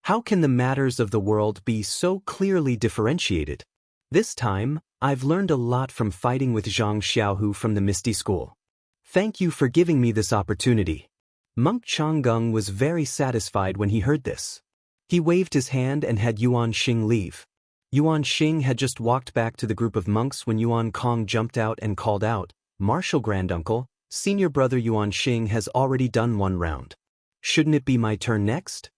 How can the matters of the world be so clearly differentiated? This time, I've learned a lot from fighting with Zhang Xiaohu from the Misty School. Thank you for giving me this opportunity. Monk Changgung was very satisfied when he heard this. He waved his hand and had Yuanxing leave. Yuanxing had just walked back to the group of monks when Yuan Kong jumped out and called out, Martial Granduncle, senior brother Yuanxing has already done one round. Shouldn't it be my turn next?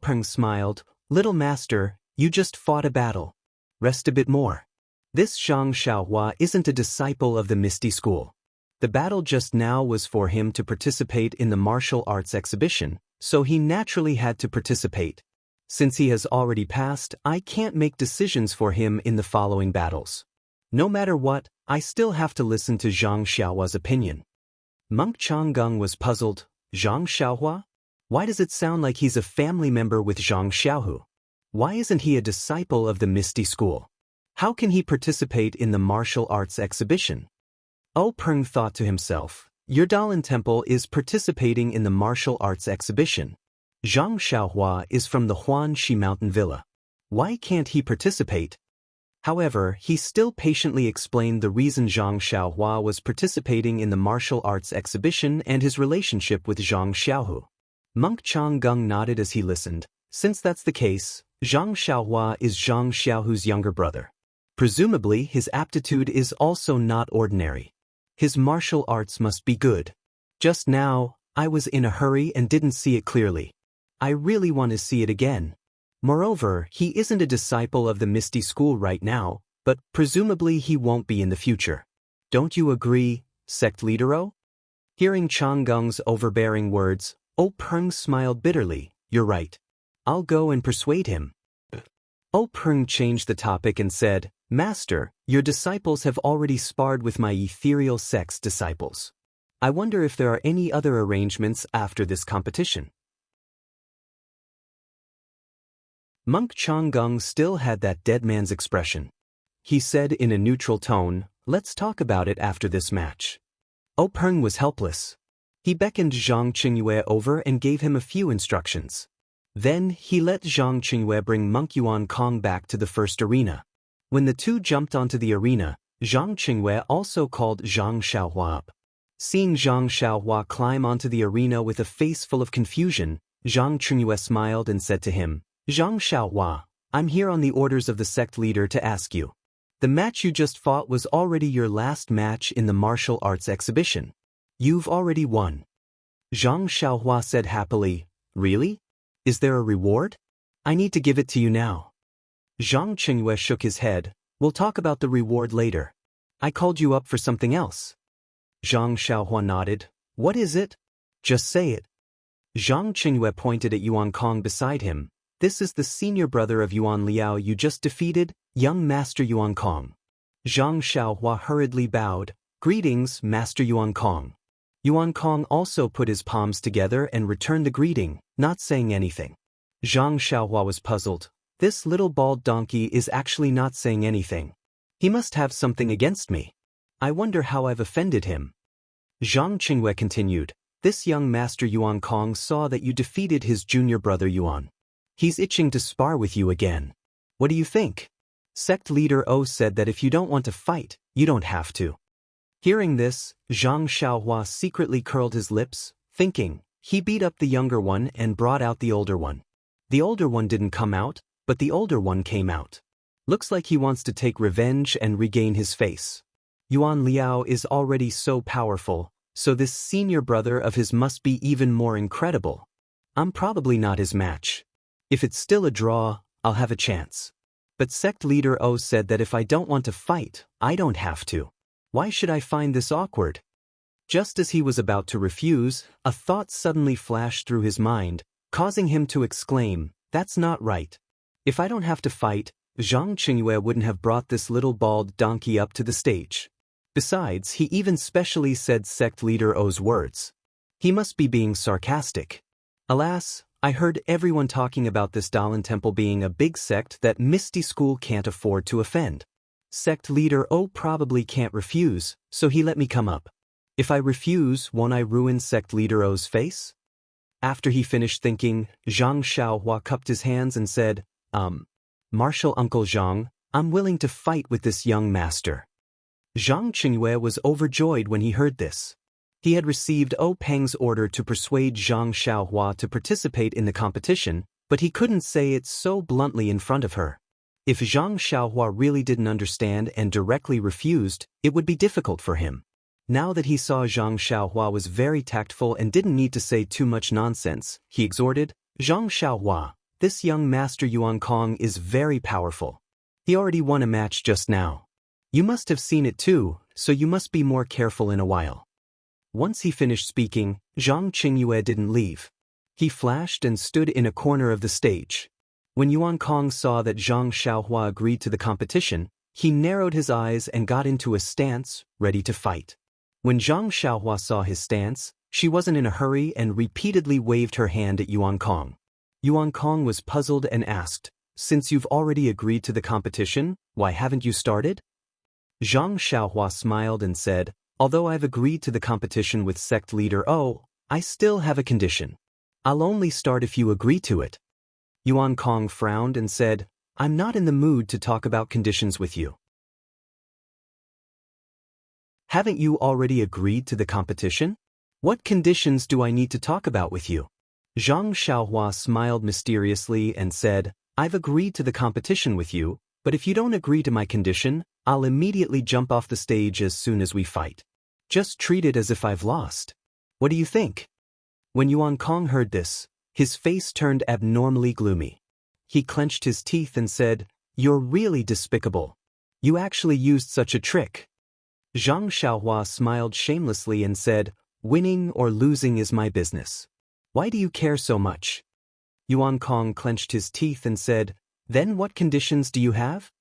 Peng smiled, Little master, you just fought a battle. Rest a bit more. This Zhang Xiaohua isn't a disciple of the Misty School. The battle just now was for him to participate in the martial arts exhibition, so he naturally had to participate. Since he has already passed, I can't make decisions for him in the following battles. No matter what, I still have to listen to Zhang Xiaohua's opinion. Monk Changgung was puzzled. Zhang Xiaohua? Why does it sound like he's a family member with Zhang Xiaohu? Why isn't he a disciple of the Misty School? How can he participate in the martial arts exhibition? Peng thought to himself, Your Dalan Temple is participating in the martial arts exhibition. Zhang Xiaohua is from the Huanxi Mountain Villa. Why can't he participate? However, he still patiently explained the reason Zhang Xiaohua was participating in the martial arts exhibition and his relationship with Zhang Xiaohu. Monk Changgung nodded as he listened. Since that's the case, Zhang Xiaohua is Zhang Xiaohu's younger brother. Presumably, his aptitude is also not ordinary. His martial arts must be good. Just now, I was in a hurry and didn't see it clearly. I really want to see it again. Moreover, he isn't a disciple of the Misty School right now, but presumably he won't be in the future. Don't you agree, sect leader? Hearing Changgung's overbearing words, Peng smiled bitterly. You're right. I'll go and persuade him. Peng changed the topic and said, Master, your disciples have already sparred with my ethereal sect's disciples. I wonder if there are any other arrangements after this competition. Monk Changgung still had that dead man's expression. He said in a neutral tone, Let's talk about it after this match. Peng was helpless. He beckoned Zhang Qingyue over and gave him a few instructions. Then, he let Zhang Qingyue bring Monk Yuan Kong back to the first arena. When the two jumped onto the arena, Zhang Qingyue also called Zhang Xiaohua up. Seeing Zhang Xiaohua climb onto the arena with a face full of confusion, Zhang Qingyue smiled and said to him, Zhang Xiaohua, I'm here on the orders of the sect leader to ask you. The match you just fought was already your last match in the martial arts exhibition. You've already won. Zhang Xiaohua said happily, Really? Is there a reward? I need to give it to you now. Zhang Qingyue shook his head. We'll talk about the reward later. I called you up for something else. Zhang Xiaohua nodded. What is it? Just say it. Zhang Qingyue pointed at Yuan Kong beside him. This is the senior brother of Yuan Liao you just defeated, young Master Yuan Kong. Zhang Xiaohua hurriedly bowed. Greetings, Master Yuan Kong. Yuan Kong also put his palms together and returned the greeting, not saying anything. Zhang Xiaohua was puzzled. This little bald donkey is actually not saying anything. He must have something against me. I wonder how I've offended him. Zhang Qingyue continued. This young Master Yuan Kong saw that you defeated his junior brother Yuan. He's itching to spar with you again. What do you think? Sect leader O said that if you don't want to fight, you don't have to. Hearing this, Zhang Xiaohua secretly curled his lips, thinking, he beat up the younger one and brought out the older one. The older one didn't come out, but the older one came out. Looks like he wants to take revenge and regain his face. Yuan Liao is already so powerful, so this senior brother of his must be even more incredible. I'm probably not his match. If it's still a draw, I'll have a chance. But sect leader O said that if I don't want to fight, I don't have to. Why should I find this awkward? Just as he was about to refuse, a thought suddenly flashed through his mind, causing him to exclaim, "That's not right. If I don't have to fight, Zhang Qingyue wouldn't have brought this little bald donkey up to the stage." Besides, he even specially said sect leader O's words. He must be being sarcastic. Alas, I heard everyone talking about this Dalan temple being a big sect that Misty School can't afford to offend. Sect leader O probably can't refuse, so he let me come up. If I refuse, won't I ruin sect leader O's face? After he finished thinking, Zhang Xiaohua cupped his hands and said, Martial Uncle Zhang, I'm willing to fight with this young master. Zhang Qingyue was overjoyed when he heard this. He had received O Peng's order to persuade Zhang Xiaohua to participate in the competition, but he couldn't say it so bluntly in front of her. If Zhang Xiaohua really didn't understand and directly refused, it would be difficult for him. Now that he saw Zhang Xiaohua was very tactful and didn't need to say too much nonsense, he exhorted, Zhang Xiaohua, this young master Yuan Kong is very powerful. He already won a match just now. You must have seen it too, so you must be more careful in a while. Once he finished speaking, Zhang Qingyue didn't leave. He flashed and stood in a corner of the stage. When Yuan Kong saw that Zhang Xiaohua agreed to the competition, he narrowed his eyes and got into a stance, ready to fight. When Zhang Xiaohua saw his stance, she wasn't in a hurry and repeatedly waved her hand at Yuan Kong. Yuan Kong was puzzled and asked, "Since you've already agreed to the competition, why haven't you started?" Zhang Xiaohua smiled and said, "Although I've agreed to the competition with sect leader O, I still have a condition. I'll only start if you agree to it." Yuan Kong frowned and said, "I'm not in the mood to talk about conditions with you." "Haven't you already agreed to the competition? What conditions do I need to talk about with you?" Zhang Xiaohua smiled mysteriously and said, "I've agreed to the competition with you, but if you don't agree to my condition, I'll immediately jump off the stage as soon as we fight. Just treat it as if I've lost. What do you think?" When Yuan Kong heard this, his face turned abnormally gloomy. He clenched his teeth and said, "You're really despicable. You actually used such a trick." Zhang Xiaohua smiled shamelessly and said, "Winning or losing is my business. Why do you care so much?" Yuan Kong clenched his teeth and said, "Then what conditions do you have?"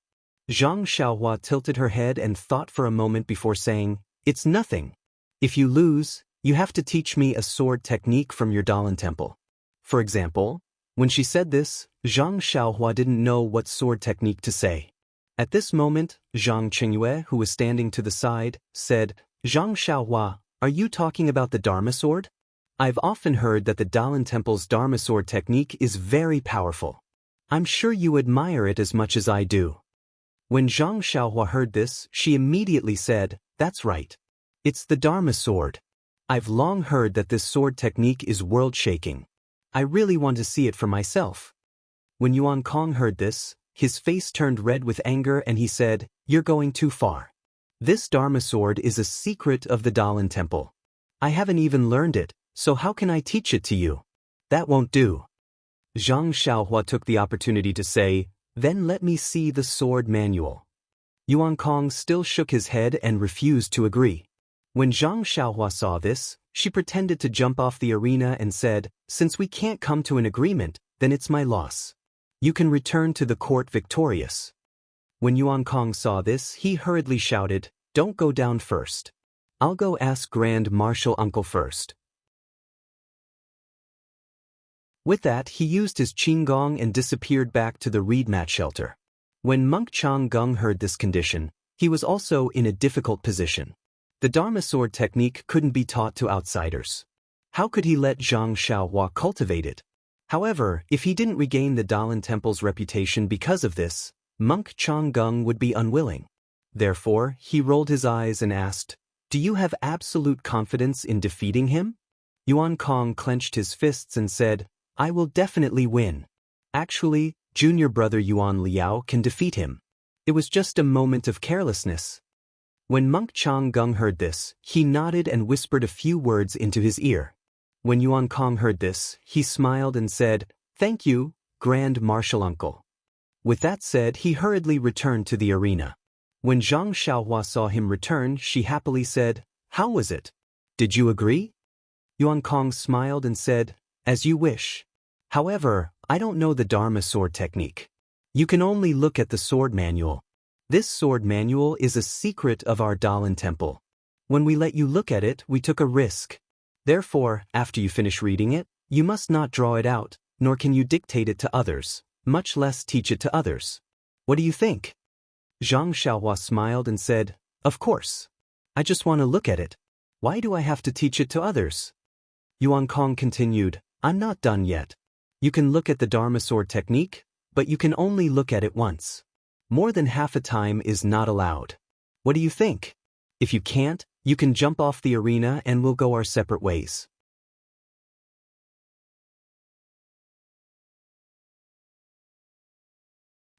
Zhang Xiaohua tilted her head and thought for a moment before saying, "It's nothing. If you lose, you have to teach me a sword technique from your Dalan temple." For example, when she said this, Zhang Xiaohua didn't know what sword technique to say. At this moment, Zhang Qingyue, who was standing to the side, said, "Zhang Xiaohua, are you talking about the Dharma sword? I've often heard that the Dalan temple's Dharma sword technique is very powerful. I'm sure you admire it as much as I do." When Zhang Xiaohua heard this, she immediately said, "That's right. It's the Dharma sword. I've long heard that this sword technique is world-shaking. I really want to see it for myself." When Yuan Kong heard this, his face turned red with anger and he said, "You're going too far. This Dharma sword is a secret of the Dalan temple. I haven't even learned it, so how can I teach it to you? That won't do." Zhang Xiaohua took the opportunity to say, "Then let me see the sword manual." Yuan Kong still shook his head and refused to agree. When Zhang Xiaohua saw this, she pretended to jump off the arena and said, "Since we can't come to an agreement, then it's my loss. You can return to the court victorious." When Yuan Kong saw this, he hurriedly shouted, "Don't go down first. I'll go ask Grand Marshal Uncle first." With that, he used his qinggong and disappeared back to the reed mat shelter. When Monk Chang-gung heard this condition, he was also in a difficult position. The Dharma sword technique couldn't be taught to outsiders. How could he let Zhang Xiaohua cultivate it? However, if he didn't regain the Dalan temple's reputation because of this, Monk Chang-gung would be unwilling. Therefore, he rolled his eyes and asked, "Do you have absolute confidence in defeating him?" Yuan Kong clenched his fists and said, "I will definitely win. Actually, junior brother Yuan Liao can defeat him. It was just a moment of carelessness." When Monk Chang-gung heard this, he nodded and whispered a few words into his ear. When Yuan Kong heard this, he smiled and said, "Thank you, Grand Marshal Uncle." With that said, he hurriedly returned to the arena. When Zhang Xiaohua saw him return, she happily said, "How was it? Did you agree? Yuan Kong smiled and said, as you wish. However, I don't know the Dharma sword technique. You can only look at the sword manual. This sword manual is a secret of our Dalan temple. When we let you look at it, we took a risk. Therefore, after you finish reading it, you must not draw it out, nor can you dictate it to others, much less teach it to others. What do you think? Zhang Xiaohua smiled and said, of course. I just want to look at it. Why do I have to teach it to others? Yuan Kong continued, I'm not done yet. You can look at the Dharma sword technique, but you can only look at it once. More than half a time is not allowed. What do you think? If you can't, you can jump off the arena and we'll go our separate ways.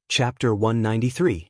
Chapter 193.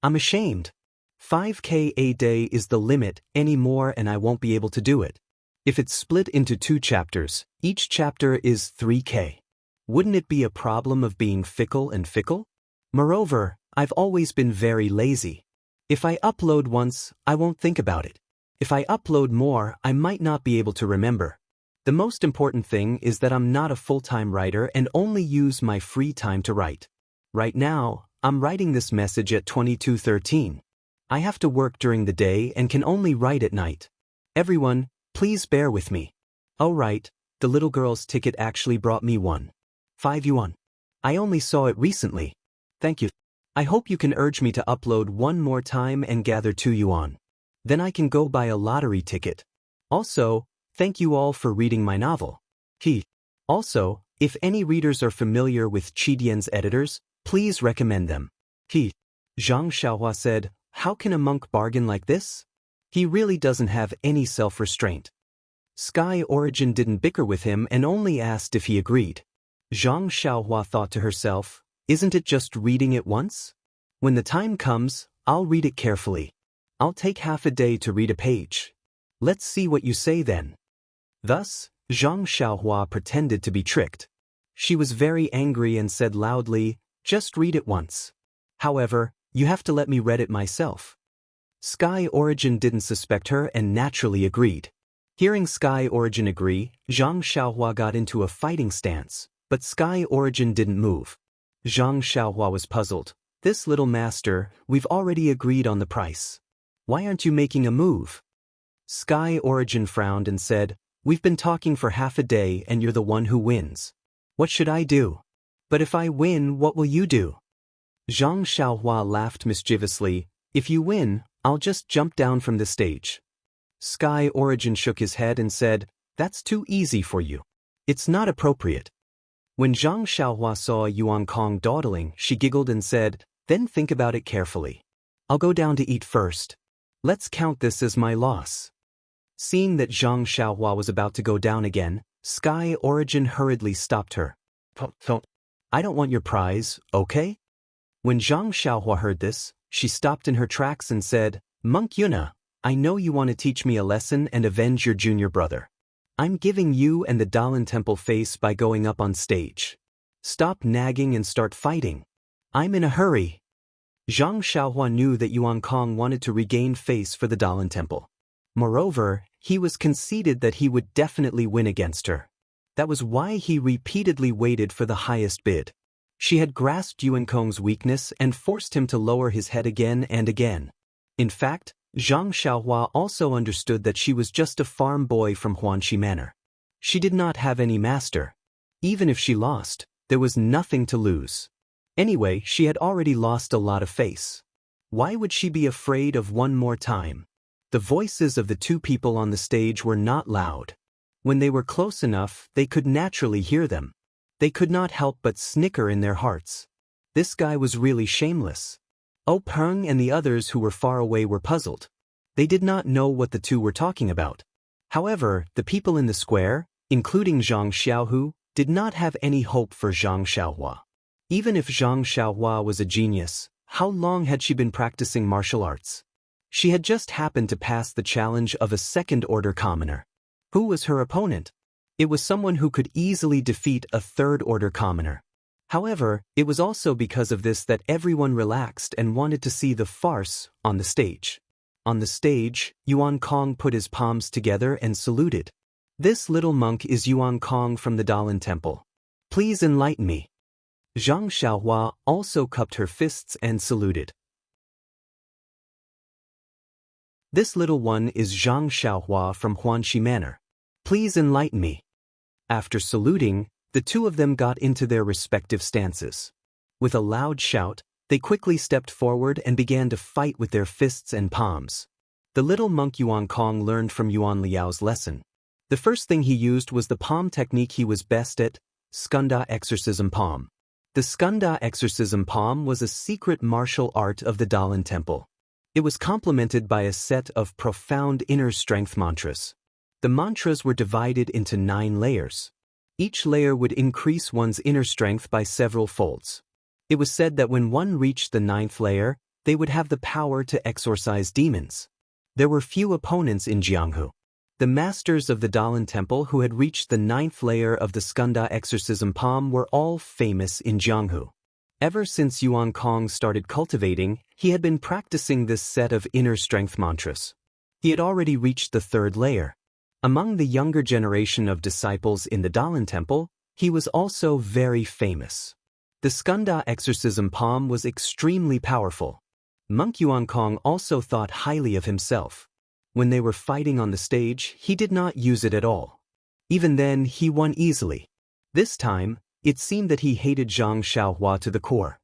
I'm ashamed. 5K a day is the limit anymore and I won't be able to do it. If it's split into 2 chapters, each chapter is 3K. Wouldn't it be a problem of being fickle and fickle? Moreover, I've always been very lazy. If I upload once, I won't think about it. If I upload more, I might not be able to remember. The most important thing is that I'm not a full-time writer and only use my free time to write. Right now, I'm writing this message at 22:13. I have to work during the day and can only write at night. Everyone, please bear with me. Oh right, the little girl's ticket actually brought me 5 yuan. I only saw it recently. Thank you. I hope you can urge me to upload one more time and gather 2 yuan. Then I can go buy a lottery ticket. Also, thank you all for reading my novel. Also, if any readers are familiar with Qidian's editors, please recommend them. Zhang Xiaohua said, how can a monk bargain like this? He really doesn't have any self-restraint. Sky Origin didn't bicker with him and only asked if he agreed. Zhang Xiaohua thought to herself, isn't it just reading it once? When the time comes, I'll read it carefully. I'll take half a day to read a page. Let's see what you say then. Thus, Zhang Xiaohua pretended to be tricked. She was very angry and said loudly, just read it once. However, you have to let me read it myself. Sky Origin didn't suspect her and naturally agreed. Hearing Sky Origin agree, Zhang Xiaohua got into a fighting stance, but Sky Origin didn't move. Zhang Xiaohua was puzzled. This little master, we've already agreed on the price. Why aren't you making a move? Sky Origin frowned and said, we've been talking for half a day and you're the one who wins. What should I do? But if I win, what will you do? Zhang Xiaohua laughed mischievously, if you win, I'll just jump down from the stage. Sky Origin shook his head and said, that's too easy for you. It's not appropriate. When Zhang Xiaohua saw Yuan Kong dawdling, she giggled and said, then think about it carefully. I'll go down to eat first. Let's count this as my loss. Seeing that Zhang Xiaohua was about to go down again, Sky Origin hurriedly stopped her. I don't want your prize, okay? When Zhang Xiaohua heard this, she stopped in her tracks and said, Monk Yuna, I know you want to teach me a lesson and avenge your junior brother. I'm giving you and the Dalan Temple face by going up on stage. Stop nagging and start fighting. I'm in a hurry. Zhang Xiaohua knew that Yuan Kong wanted to regain face for the Dalan Temple. Moreover, he was conceited that he would definitely win against her. That was why he repeatedly waited for the highest bid. She had grasped Yuan Kong's weakness and forced him to lower his head again and again. In fact, Zhang Xiaohua also understood that she was just a farm boy from Huanxi Manor. She did not have any master. Even if she lost, there was nothing to lose. Anyway, she had already lost a lot of face. Why would she be afraid of one more time? The voices of the 2 people on the stage were not loud. When they were close enough, they could naturally hear them. They could not help but snicker in their hearts. This guy was really shameless. Oh Peng and the others who were far away were puzzled. They did not know what the 2 were talking about. However, the people in the square, including Zhang Xiaohu, did not have any hope for Zhang Xiaohua. Even if Zhang Xiaohua was a genius, how long had she been practicing martial arts? She had just happened to pass the challenge of a second-order commoner. Who was her opponent? It was someone who could easily defeat a third-order commoner. However, it was also because of this that everyone relaxed and wanted to see the farce on the stage. On the stage, Yuan Kong put his palms together and saluted. "This little monk is Yuan Kong from the Dalan Temple. Please enlighten me." Zhang Xiaohua also cupped her fists and saluted. "This little one is Zhang Xiaohua from Huanxi Manor. Please enlighten me." After saluting, the two of them got into their respective stances. With a loud shout, they quickly stepped forward and began to fight with their fists and palms. The little monk Yuan Kong learned from Yuan Liao's lesson. The first thing he used was the palm technique he was best at, Skanda Exorcism Palm. The Skanda Exorcism Palm was a secret martial art of the Dalan Temple. It was complemented by a set of profound inner strength mantras. The mantras were divided into 9 layers. Each layer would increase one's inner strength by several folds. It was said that when one reached the 9th layer, they would have the power to exorcise demons. There were few opponents in Jianghu. The masters of the Dalan Temple who had reached the 9th layer of the Skanda Exorcism Palm were all famous in Jianghu. Ever since Yuan Kong started cultivating, he had been practicing this set of inner strength mantras. He had already reached the 3rd layer. Among the younger generation of disciples in the Dalan Temple, he was also very famous. The Skanda Exorcism Palm was extremely powerful. Monk Yuan Kong also thought highly of himself. When they were fighting on the stage, he did not use it at all. Even then, he won easily. This time, it seemed that he hated Zhang Xiaohua to the core.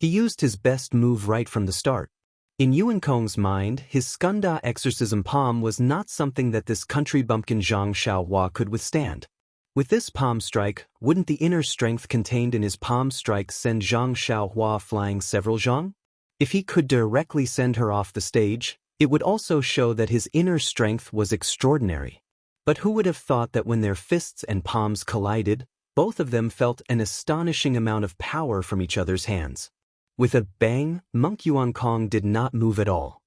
He used his best move right from the start. In Yuan Kong's mind, his Skanda Exorcism Palm was not something that this country bumpkin Zhang Xiaohua could withstand. With this palm strike, wouldn't the inner strength contained in his palm strike send Zhang Xiaohua flying several zhang? If he could directly send her off the stage, it would also show that his inner strength was extraordinary. But who would have thought that when their fists and palms collided, both of them felt an astonishing amount of power from each other's hands. With a bang, Monk Yuan Kong did not move at all.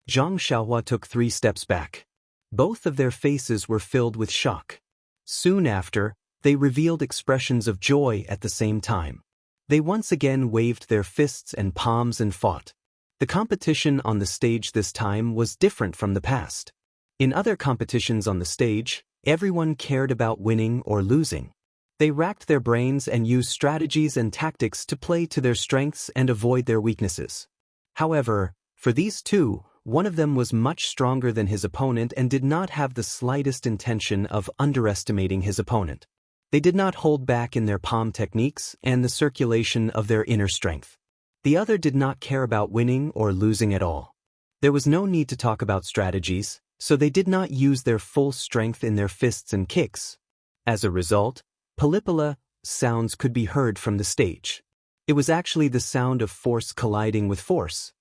Zhang Xiaohua took 3 steps back. Both of their faces were filled with shock. Soon after, they revealed expressions of joy at the same time. They once again waved their fists and palms and fought. The competition on the stage this time was different from the past. In other competitions on the stage, everyone cared about winning or losing. They racked their brains and used strategies and tactics to play to their strengths and avoid their weaknesses. However, for these two, one of them was much stronger than his opponent and did not have the slightest intention of underestimating his opponent. They did not hold back in their palm techniques and the circulation of their inner strength. The other did not care about winning or losing at all. There was no need to talk about strategies, so they did not use their full strength in their fists and kicks. As a result, palipala sounds could be heard from the stage. It was actually the sound of force colliding with force.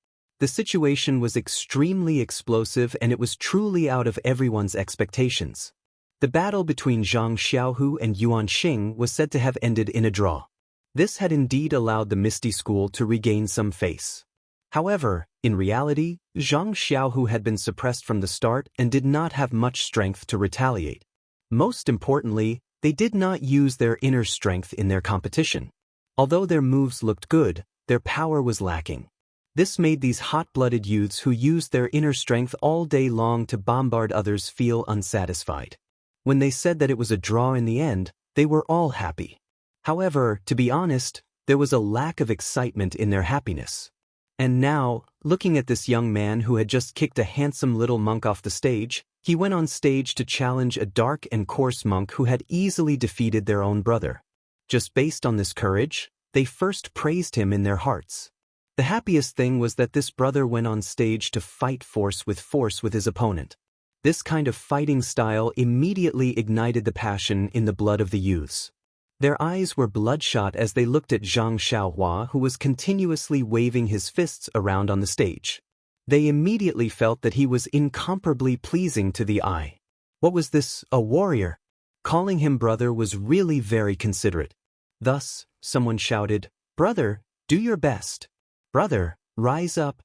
The situation was extremely explosive and it was truly out of everyone's expectations. The battle between Zhang Xiaohu and Yuan Xing was said to have ended in a draw. This had indeed allowed the Misty School to regain some face. However, in reality, Zhang Xiaohu had been suppressed from the start and did not have much strength to retaliate. Most importantly, they did not use their inner strength in their competition. Although their moves looked good, their power was lacking. This made these hot-blooded youths who used their inner strength all day long to bombard others feel unsatisfied. When they said that it was a draw in the end, they were all happy. However, to be honest, there was a lack of excitement in their happiness. And now, looking at this young man who had just kicked a handsome little monk off the stage, he went on stage to challenge a dark and coarse monk who had easily defeated their own brother. Just based on this courage, they first praised him in their hearts. The happiest thing was that this brother went on stage to fight force with his opponent. This kind of fighting style immediately ignited the passion in the blood of the youths. Their eyes were bloodshot as they looked at Zhang Xiaohua, who was continuously waving his fists around on the stage. They immediately felt that he was incomparably pleasing to the eye. What was this, a warrior? Calling him brother was really very considerate. Thus, someone shouted, "Brother, do your best. Brother, rise up."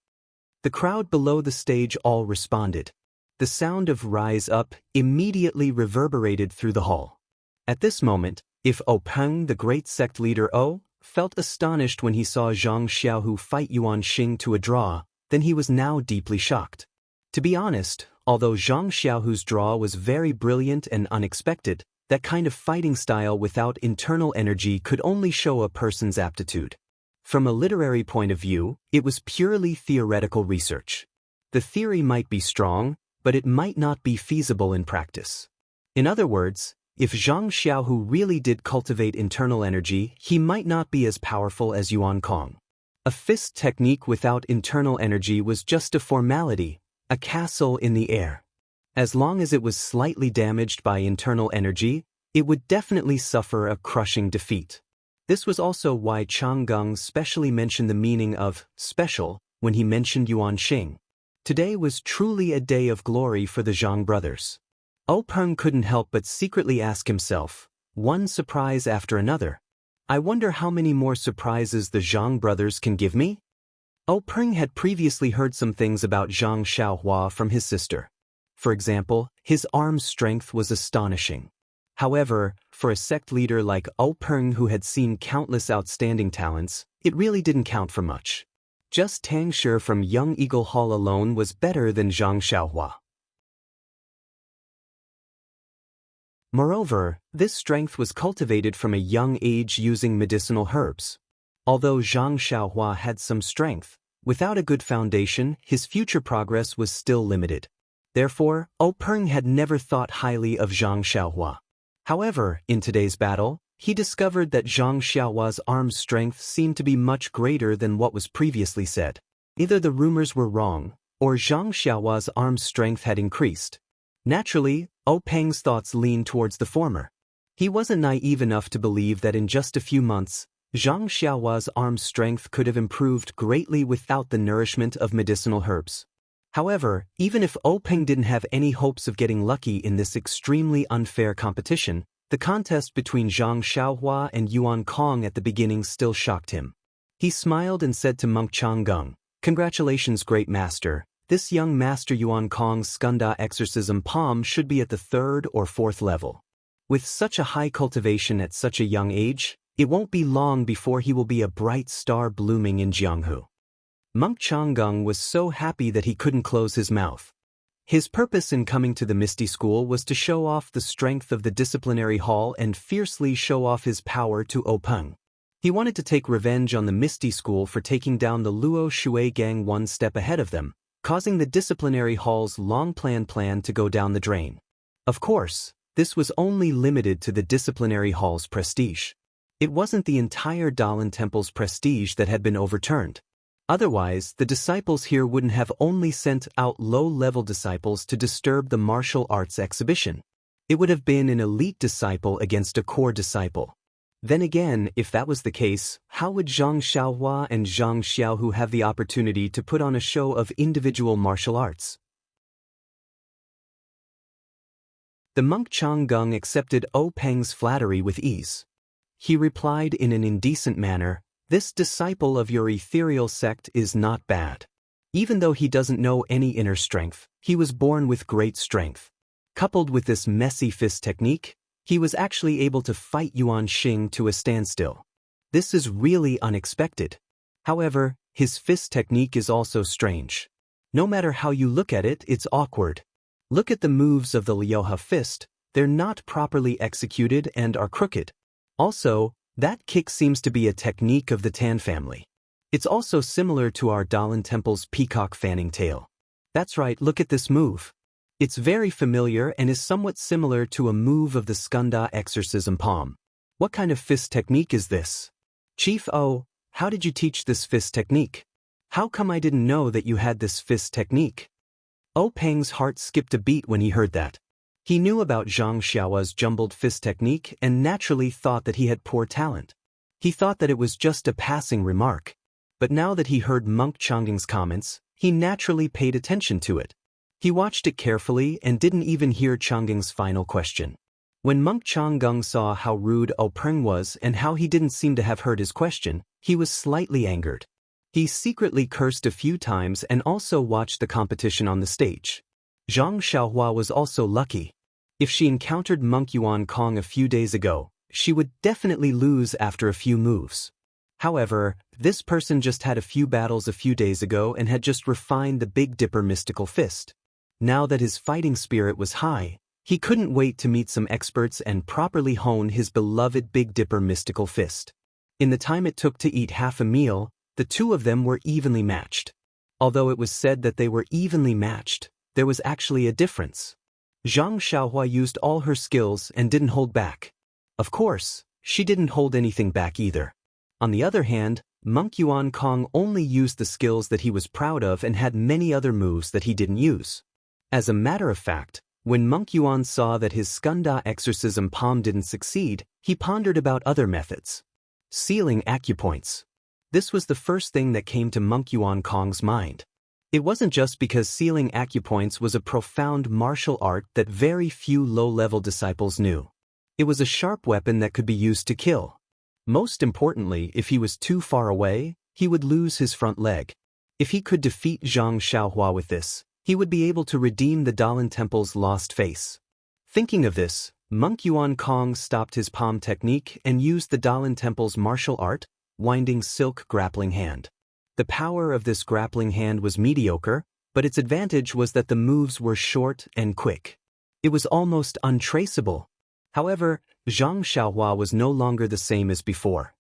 The crowd below the stage all responded. The sound of "rise up" immediately reverberated through the hall. At this moment, if O Peng, the great sect leader O, felt astonished when he saw Zhang Xiaohu fight Yuan Xing to a draw, then he was now deeply shocked. To be honest, although Zhang Xiaohu's draw was very brilliant and unexpected, that kind of fighting style without internal energy could only show a person's aptitude. From a literary point of view, it was purely theoretical research. The theory might be strong, but it might not be feasible in practice. In other words, if Zhang Xiaohu really did cultivate internal energy, he might not be as powerful as Yuan Kong. A fist technique without internal energy was just a formality, a castle in the air. As long as it was slightly damaged by internal energy, it would definitely suffer a crushing defeat. This was also why Chang Gung specially mentioned the meaning of special when he mentioned Yuan Xing. Today was truly a day of glory for the Zhang brothers. Peng couldn't help but secretly ask himself, one surprise after another. I wonder how many more surprises the Zhang brothers can give me? Peng had previously heard some things about Zhang Xiaohua from his sister. For example, his arm strength was astonishing. However, for a sect leader like Peng who had seen countless outstanding talents, it really didn't count for much. Just Tang Shi from Young Eagle Hall alone was better than Zhang Xiaohua. Moreover, this strength was cultivated from a young age using medicinal herbs. Although Zhang Xiaohua had some strength, without a good foundation, his future progress was still limited. Therefore, Peng had never thought highly of Zhang Xiaohua. However, in today's battle, he discovered that Zhang Xiaohua's arm strength seemed to be much greater than what was previously said. Either the rumors were wrong, or Zhang Xiaohua's arm strength had increased. Naturally, Peng's thoughts leaned towards the former. He wasn't naive enough to believe that in just a few months, Zhang Xiaohua's arm strength could have improved greatly without the nourishment of medicinal herbs. However, even if Peng didn't have any hopes of getting lucky in this extremely unfair competition, the contest between Zhang Xiaohua and Yuan Kong at the beginning still shocked him. He smiled and said to monk Chang Gung, "Congratulations, great master. This young master Yuan Kong's Skanda exorcism palm should be at the 3rd or 4th level. With such a high cultivation at such a young age, it won't be long before he will be a bright star blooming in Jianghu." Monk Chang Gung was so happy that he couldn't close his mouth. His purpose in coming to the Misty School was to show off the strength of the disciplinary hall and fiercely show off his power to Peng. He wanted to take revenge on the Misty School for taking down the Luo Shui gang one step ahead of them, causing the disciplinary hall's long-planned plan to go down the drain. Of course, this was only limited to the disciplinary hall's prestige. It wasn't the entire Dalan Temple's prestige that had been overturned. Otherwise, the disciples here wouldn't have only sent out low-level disciples to disturb the martial arts exhibition. It would have been an elite disciple against a core disciple. Then again, if that was the case, how would Zhang Xiaohua and Zhang Xiaohu have the opportunity to put on a show of individual martial arts? The monk Chang Gung accepted Peng's flattery with ease. He replied in an indecent manner, "This disciple of your ethereal sect is not bad. Even though he doesn't know any inner strength, he was born with great strength. Coupled with this messy fist technique, he was actually able to fight Yuan Xing to a standstill. This is really unexpected. However, his fist technique is also strange. No matter how you look at it, it's awkward. Look at the moves of the Liuha fist, they're not properly executed and are crooked. Also, that kick seems to be a technique of the Tan family. It's also similar to our Dalan Temple's peacock fanning tail. That's right, look at this move. It's very familiar and is somewhat similar to a move of the Skanda exorcism palm. What kind of fist technique is this? Chief how did you teach this fist technique? How come I didn't know that you had this fist technique?" Peng's heart skipped a beat when he heard that. He knew about Zhang Xiaohua's jumbled fist technique and naturally thought that he had poor talent. He thought that it was just a passing remark. But now that he heard monk Changgung's comments, he naturally paid attention to it. He watched it carefully and didn't even hear Changgung's final question. When monk Chang Gung saw how rude Peng was and how he didn't seem to have heard his question, he was slightly angered. He secretly cursed a few times and also watched the competition on the stage. Zhang Xiaohua was also lucky. If she encountered monk Yuan Kong a few days ago, she would definitely lose after a few moves. However, this person just had a few battles a few days ago and had just refined the Big Dipper mystical fist. Now that his fighting spirit was high, he couldn't wait to meet some experts and properly hone his beloved Big Dipper mystical fist. In the time it took to eat half a meal, the two of them were evenly matched. Although it was said that they were evenly matched, there was actually a difference. Zhang Xiaohua used all her skills and didn't hold back. Of course, she didn't hold anything back either. On the other hand, Monk Yuan Kong only used the skills that he was proud of and had many other moves that he didn't use. As a matter of fact, when Monk Yuan saw that his Skunda exorcism palm didn't succeed, he pondered about other methods. Sealing acupoints. This was the first thing that came to Monk Yuan Kong's mind. It wasn't just because sealing acupoints was a profound martial art that very few low-level disciples knew. It was a sharp weapon that could be used to kill. Most importantly, if he was too far away, he would lose his front leg. If he could defeat Zhang Xiaohua with this, he would be able to redeem the Dalan Temple's lost face. Thinking of this, Monk Yuan Kong stopped his palm technique and used the Dalan Temple's martial art, Winding Silk Grappling Hand. The power of this grappling hand was mediocre, but its advantage was that the moves were short and quick. It was almost untraceable. However, Zhang Xiaohua was no longer the same as before.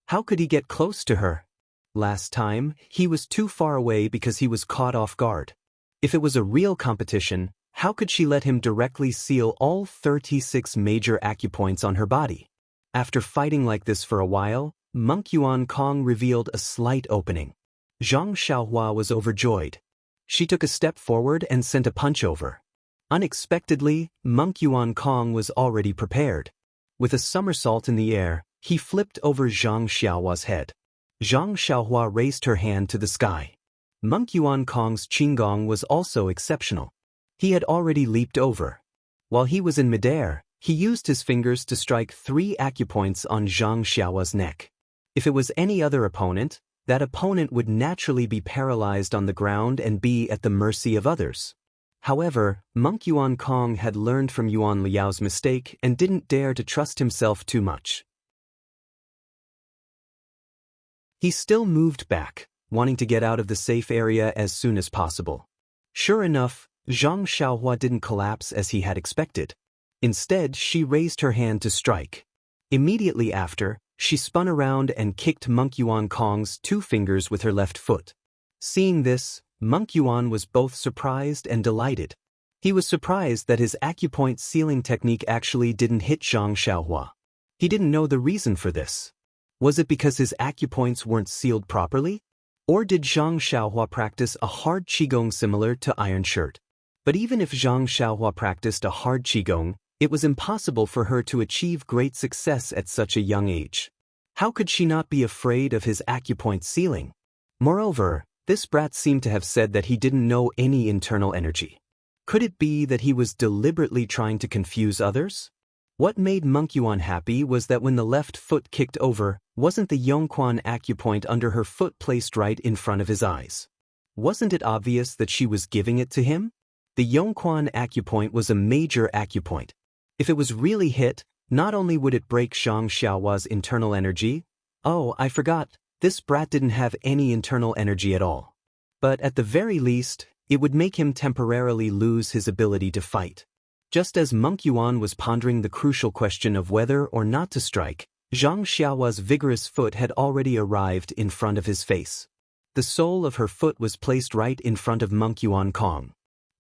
How could he get close to her? Last time, he was too far away because he was caught off guard. If it was a real competition, how could she let him directly seal all 36 major acupoints on her body? After fighting like this for a while, Monk Yuan Kong revealed a slight opening. Zhang Xiaohua was overjoyed. She took a step forward and sent a punch over. Unexpectedly, Monk Yuan Kong was already prepared. With a somersault in the air, he flipped over Zhang Xiaohua's head. Zhang Xiaohua raised her hand to the sky. Monk Yuan Kong's qigong was also exceptional. He had already leaped over. While he was in midair, he used his fingers to strike 3 acupoints on Zhang Xiaohua's neck. If it was any other opponent, that opponent would naturally be paralyzed on the ground and be at the mercy of others. However, Monk Yuan Kong had learned from Yuan Liao's mistake and didn't dare to trust himself too much. He still moved back, wanting to get out of the safe area as soon as possible. Sure enough, Zhang Xiaohua didn't collapse as he had expected. Instead, she raised her hand to strike. Immediately after, she spun around and kicked Monk Yuan Kong's 2 fingers with her left foot. Seeing this, Monk Yuan was both surprised and delighted. He was surprised that his acupoint sealing technique actually didn't hit Zhang Xiaohua. He didn't know the reason for this. Was it because his acupoints weren't sealed properly? Or did Zhang Xiaohua practice a hard qigong similar to Iron Shirt? But even if Zhang Xiaohua practiced a hard qigong, it was impossible for her to achieve great success at such a young age. How could she not be afraid of his acupoint sealing? Moreover, this brat seemed to have said that he didn't know any internal energy. Could it be that he was deliberately trying to confuse others? What made Monk Yuan happy was that when the left foot kicked over, wasn't the Yongquan acupoint under her foot placed right in front of his eyes? Wasn't it obvious that she was giving it to him? The Yongquan acupoint was a major acupoint. If it was really hit, not only would it break Zhang Xiaohua's internal energy, oh, I forgot, this brat didn't have any internal energy at all. But at the very least, it would make him temporarily lose his ability to fight. Just as Monk Yuan was pondering the crucial question of whether or not to strike, Zhang Xiaohua's vigorous foot had already arrived in front of his face. The sole of her foot was placed right in front of Monk Yuan Kong.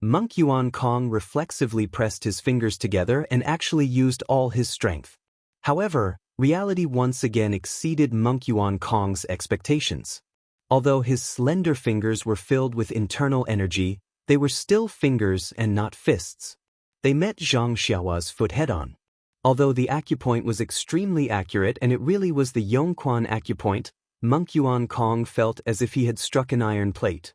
Monk Yuan Kong reflexively pressed his fingers together and actually used all his strength. However, reality once again exceeded Monk Yuan Kong's expectations. Although his slender fingers were filled with internal energy, they were still fingers and not fists. They met Zhang Xiaohua's foot head-on. Although the acupoint was extremely accurate and it really was the Yongquan acupoint, Monk Yuan Kong felt as if he had struck an iron plate.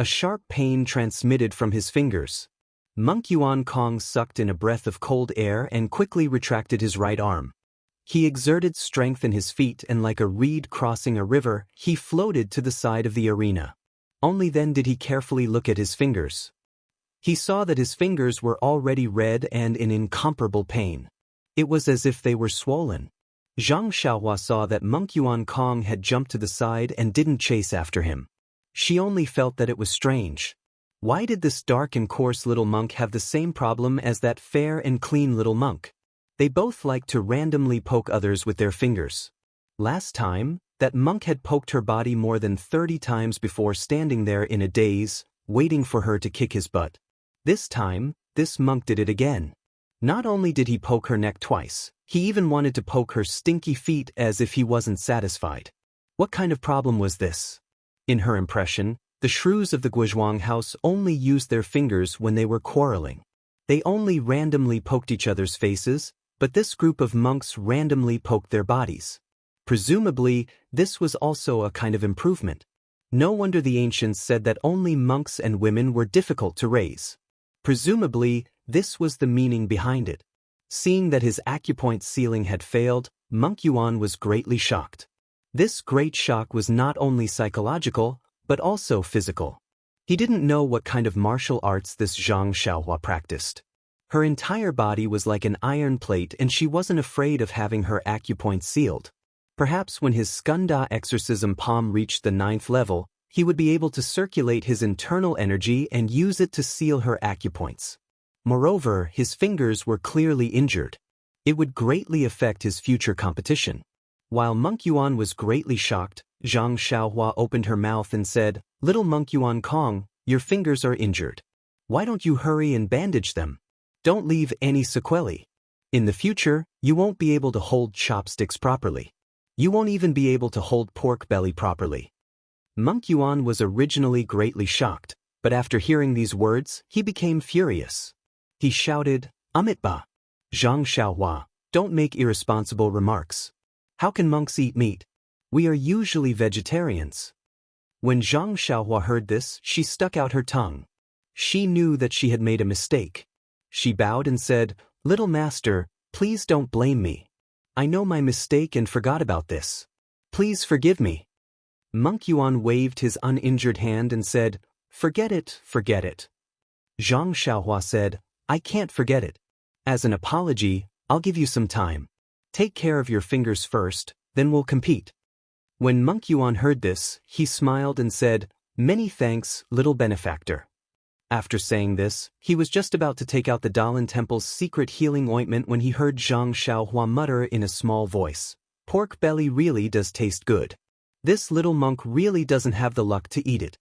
A sharp pain transmitted from his fingers. Monk Yuan Kong sucked in a breath of cold air and quickly retracted his right arm. He exerted strength in his feet and like a reed crossing a river, he floated to the side of the arena. Only then did he carefully look at his fingers. He saw that his fingers were already red and in incomparable pain. It was as if they were swollen. Zhang Xiaohua saw that Monk Yuan Kong had jumped to the side and didn't chase after him. She only felt that it was strange. Why did this dark and coarse little monk have the same problem as that fair and clean little monk? They both liked to randomly poke others with their fingers. Last time, that monk had poked her body more than 30 times before standing there in a daze, waiting for her to kick his butt. This time, this monk did it again. Not only did he poke her neck twice, he even wanted to poke her stinky feet as if he wasn't satisfied. What kind of problem was this? In her impression, the shrews of the Guizhuang house only used their fingers when they were quarreling. They only randomly poked each other's faces, but this group of monks randomly poked their bodies. Presumably, this was also a kind of improvement. No wonder the ancients said that only monks and women were difficult to raise. Presumably, this was the meaning behind it. Seeing that his acupoint sealing had failed, Monk Yuan was greatly shocked. This great shock was not only psychological, but also physical. He didn't know what kind of martial arts this Zhang Xiaohua practiced. Her entire body was like an iron plate and she wasn't afraid of having her acupoint sealed. Perhaps when his Skanda exorcism palm reached the 9th level, he would be able to circulate his internal energy and use it to seal her acupoints. Moreover, his fingers were clearly injured. It would greatly affect his future competition. While Monk Yuan was greatly shocked, Zhang Xiaohua opened her mouth and said, "Little Monk Yuan Kong, your fingers are injured. Why don't you hurry and bandage them? Don't leave any sequelae. In the future, you won't be able to hold chopsticks properly. You won't even be able to hold pork belly properly." Monk Yuan was originally greatly shocked, but after hearing these words, he became furious. He shouted, "Amitba! Zhang Xiaohua, don't make irresponsible remarks. How can monks eat meat? We are usually vegetarians." When Zhang Xiaohua heard this, she stuck out her tongue. She knew that she had made a mistake. She bowed and said, "Little master, please don't blame me. I know my mistake and forgot about this. Please forgive me." Monk Yuan waved his uninjured hand and said, "Forget it, forget it." Zhang Xiaohua said, "I can't forget it. As an apology, I'll give you some time. Take care of your fingers first, then we'll compete." When Monk Yuan heard this, he smiled and said, "Many thanks, little benefactor." After saying this, he was just about to take out the Dalan Temple's secret healing ointment when he heard Zhang Xiaohua mutter in a small voice, "Pork belly really does taste good. This little monk really doesn't have the luck to eat it."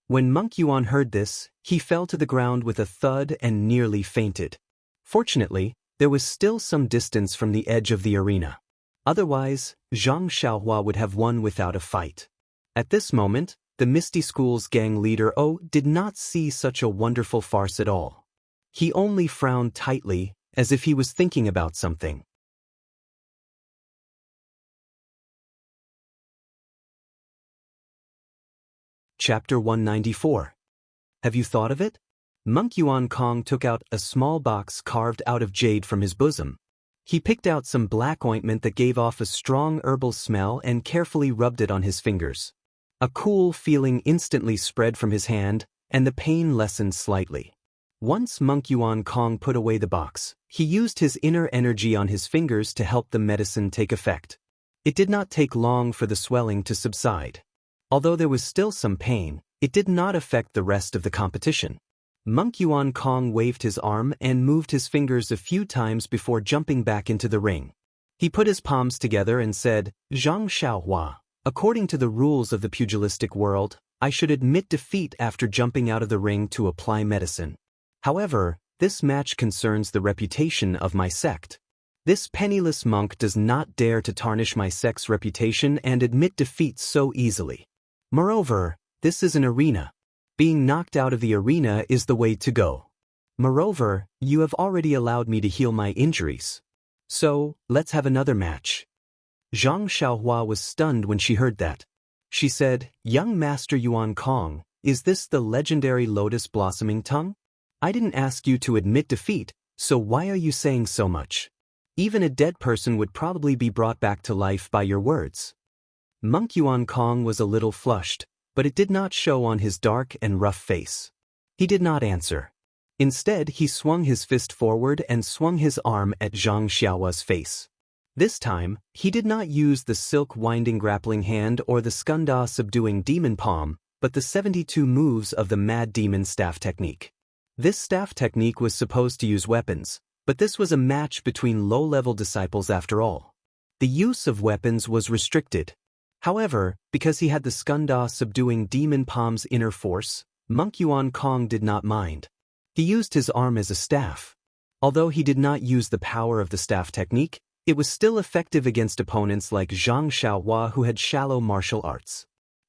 When Monk Yuan heard this, he fell to the ground with a thud and nearly fainted. Fortunately, there was still some distance from the edge of the arena. Otherwise, Zhang Xiaohua would have won without a fight. At this moment, the Misty School's gang leader did not see such a wonderful farce at all. He only frowned tightly, as if he was thinking about something. Chapter 194. Have you thought of it? Monk Yuan Kong took out a small box carved out of jade from his bosom. He picked out some black ointment that gave off a strong herbal smell and carefully rubbed it on his fingers. A cool feeling instantly spread from his hand, and the pain lessened slightly. Once Monk Yuan Kong put away the box, he used his inner energy on his fingers to help the medicine take effect. It did not take long for the swelling to subside. Although there was still some pain, it did not affect the rest of the competition. Monk Yuan Kong waved his arm and moved his fingers a few times before jumping back into the ring. He put his palms together and said, "Zhang Xiaohua, according to the rules of the pugilistic world, I should admit defeat after jumping out of the ring to apply medicine. However, this match concerns the reputation of my sect. This penniless monk does not dare to tarnish my sect's reputation and admit defeat so easily. Moreover, this is an arena. Being knocked out of the arena is the way to go. Moreover, you have already allowed me to heal my injuries. So, let's have another match." Zhang Xiaohua was stunned when she heard that. She said, "Young Master Yuan Kong, is this the legendary lotus blossoming tongue? I didn't ask you to admit defeat, so why are you saying so much? Even a dead person would probably be brought back to life by your words." Monk Yuan Kong was a little flushed, but it did not show on his dark and rough face. He did not answer. Instead, he swung his fist forward and swung his arm at Zhang Xiaohua's face. This time, he did not use the silk winding grappling hand or the skunda subduing demon palm, but the 72 moves of the mad demon staff technique. This staff technique was supposed to use weapons, but this was a match between low-level disciples after all. The use of weapons was restricted. However, because he had the skunda subduing demon palm's inner force, Monk Yuan Kong did not mind. He used his arm as a staff. Although he did not use the power of the staff technique, it was still effective against opponents like Zhang Xiaohua who had shallow martial arts.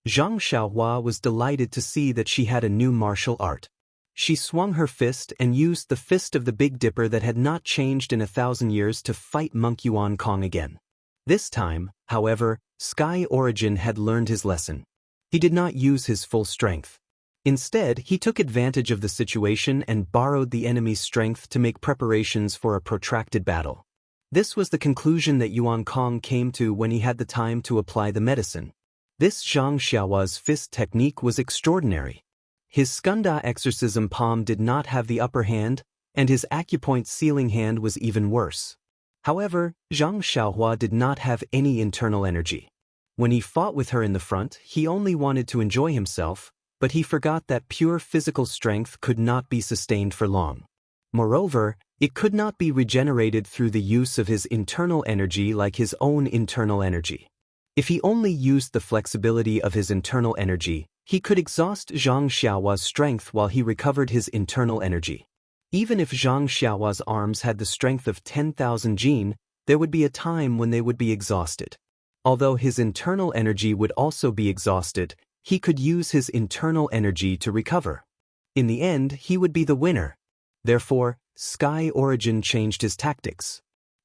Zhang Xiaohua was delighted to see that she had a new martial art. She swung her fist and used the fist of the Big Dipper that had not changed in 1,000 years to fight Monk Yuan Kong again. This time, however, Sky Origin had learned his lesson. He did not use his full strength. Instead, he took advantage of the situation and borrowed the enemy's strength to make preparations for a protracted battle. This was the conclusion that Yuan Kong came to when he had the time to apply the medicine. This Zhang Xiaohua's fist technique was extraordinary. His skunda exorcism palm did not have the upper hand, and his acupoint sealing hand was even worse. However, Zhang Xiaohua did not have any internal energy. When he fought with her in the front, he only wanted to enjoy himself, but he forgot that pure physical strength could not be sustained for long. Moreover, it could not be regenerated through the use of his internal energy like his own internal energy. If he only used the flexibility of his internal energy, he could exhaust Zhang Xiaohua's strength while he recovered his internal energy. Even if Zhang Xiaohua's arms had the strength of 10,000 jin, there would be a time when they would be exhausted. Although his internal energy would also be exhausted, he could use his internal energy to recover. In the end, he would be the winner. Therefore, Sky Origin changed his tactics.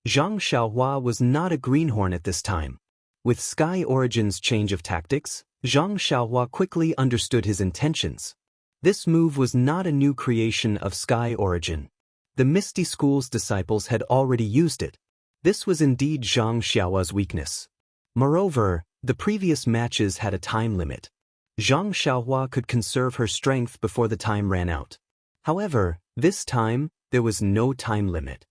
Zhang Xiaohua was not a greenhorn at this time. With Sky Origin's change of tactics, Zhang Xiaohua quickly understood his intentions. This move was not a new creation of Sky Origin. The Misty School's disciples had already used it. This was indeed Zhang Xiaohua's weakness. Moreover, the previous matches had a time limit. Zhang Xiaohua could conserve her strength before the time ran out. However, this time, there was no time limit.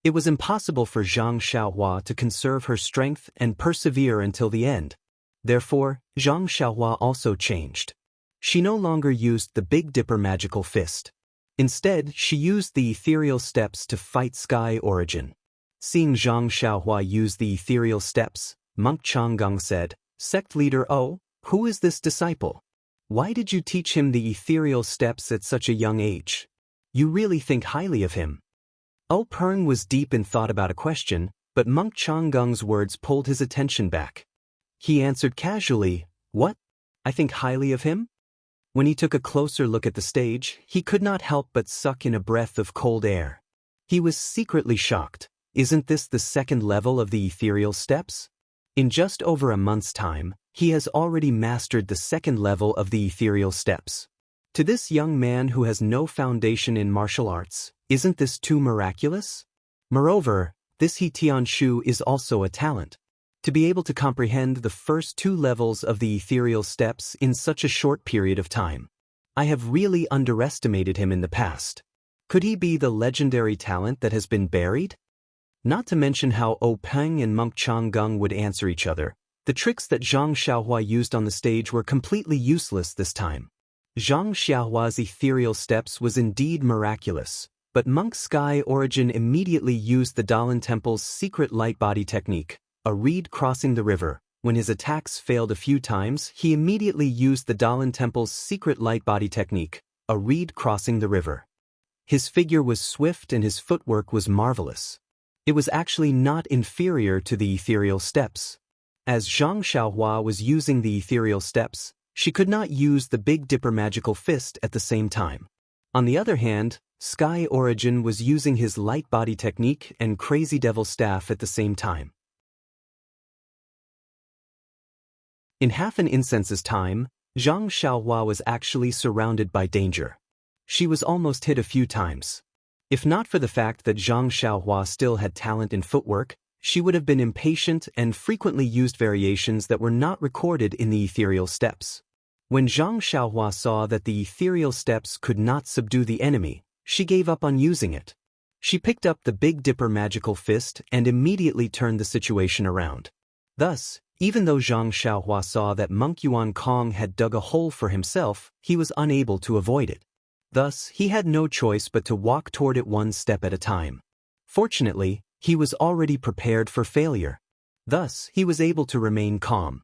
It was impossible for Zhang Xiaohua to conserve her strength and persevere until the end. Therefore, Zhang Xiaohua also changed. She no longer used the Big Dipper magical fist. Instead, she used the ethereal steps to fight Sky Origin. Seeing Zhang Xiaohua use the ethereal steps, Monk Changgang said, "Sect leader O, who is this disciple? Why did you teach him the ethereal steps at such a young age? You really think highly of him?" O Peng was deep in thought about a question, but Monk Changgang's words pulled his attention back. He answered casually, "What? I think highly of him?" When he took a closer look at the stage, he could not help but suck in a breath of cold air. He was secretly shocked. Isn't this the second level of the ethereal steps? In just over a month's time, he has already mastered the second level of the ethereal steps. To this young man who has no foundation in martial arts, isn't this too miraculous? Moreover, this He Tianshu is also a talent. To be able to comprehend the first two levels of the ethereal steps in such a short period of time. I have really underestimated him in the past. Could he be the legendary talent that has been buried? Not to mention how O Peng and Monk Changgang would answer each other. The tricks that Zhang Xiaohua used on the stage were completely useless this time. Zhang Xiaohua's ethereal steps was indeed miraculous, but Monk Sky Origin immediately used the Dalan Temple's secret light body technique, a reed crossing the river. When his attacks failed a few times, he immediately used the Dalan Temple's secret light body technique, a reed crossing the river. His figure was swift and his footwork was marvelous. It was actually not inferior to the ethereal steps. As Zhang Xiaohua was using the ethereal steps, she could not use the Big Dipper magical fist at the same time. On the other hand, Sky Origin was using his light body technique and Crazy Devil staff at the same time. In half an incense's time, Zhang Xiaohua was actually surrounded by danger. She was almost hit a few times. If not for the fact that Zhang Xiaohua still had talent in footwork, she would have been impatient and frequently used variations that were not recorded in the ethereal steps. When Zhang Xiaohua saw that the ethereal steps could not subdue the enemy, she gave up on using it. She picked up the Big Dipper magical fist and immediately turned the situation around. Thus, even though Zhang Xiaohua saw that Monk Yuan Kong had dug a hole for himself, he was unable to avoid it. Thus, he had no choice but to walk toward it one step at a time. Fortunately, he was already prepared for failure. Thus, he was able to remain calm.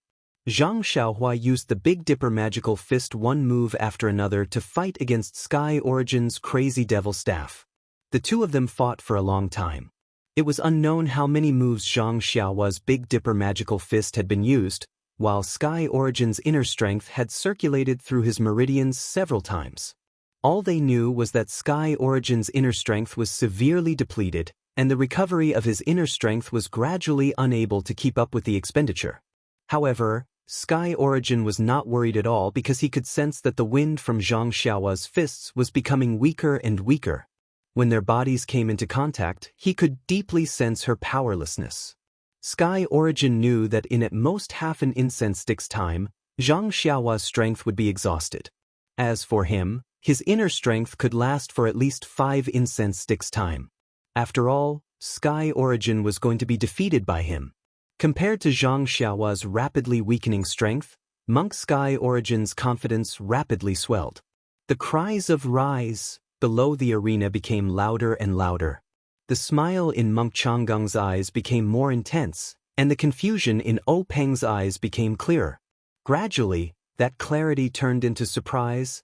Zhang Xiaohua used the Big Dipper magical fist one move after another to fight against Sky Origin's crazy devil staff. The two of them fought for a long time. It was unknown how many moves Zhang Xiaohua's Big Dipper magical fist had been used, while Sky Origin's inner strength had circulated through his meridians several times. All they knew was that Sky Origin's inner strength was severely depleted, and the recovery of his inner strength was gradually unable to keep up with the expenditure. However, Sky Origin was not worried at all because he could sense that the wind from Zhang Xiaohua's fists was becoming weaker and weaker. When their bodies came into contact, he could deeply sense her powerlessness. Sky Origin knew that in at most half an incense stick's time, Zhang Xiaohua's strength would be exhausted. As for him, his inner strength could last for at least 5 incense sticks' time. After all, Sky Origin was going to be defeated by him. Compared to Zhang Xiaohua's rapidly weakening strength, Monk Sky Origin's confidence rapidly swelled. The cries of "Rise!" below the arena became louder and louder. The smile in Monk Changgung's eyes became more intense, and the confusion in O Peng's eyes became clearer. Gradually, that clarity turned into surprise,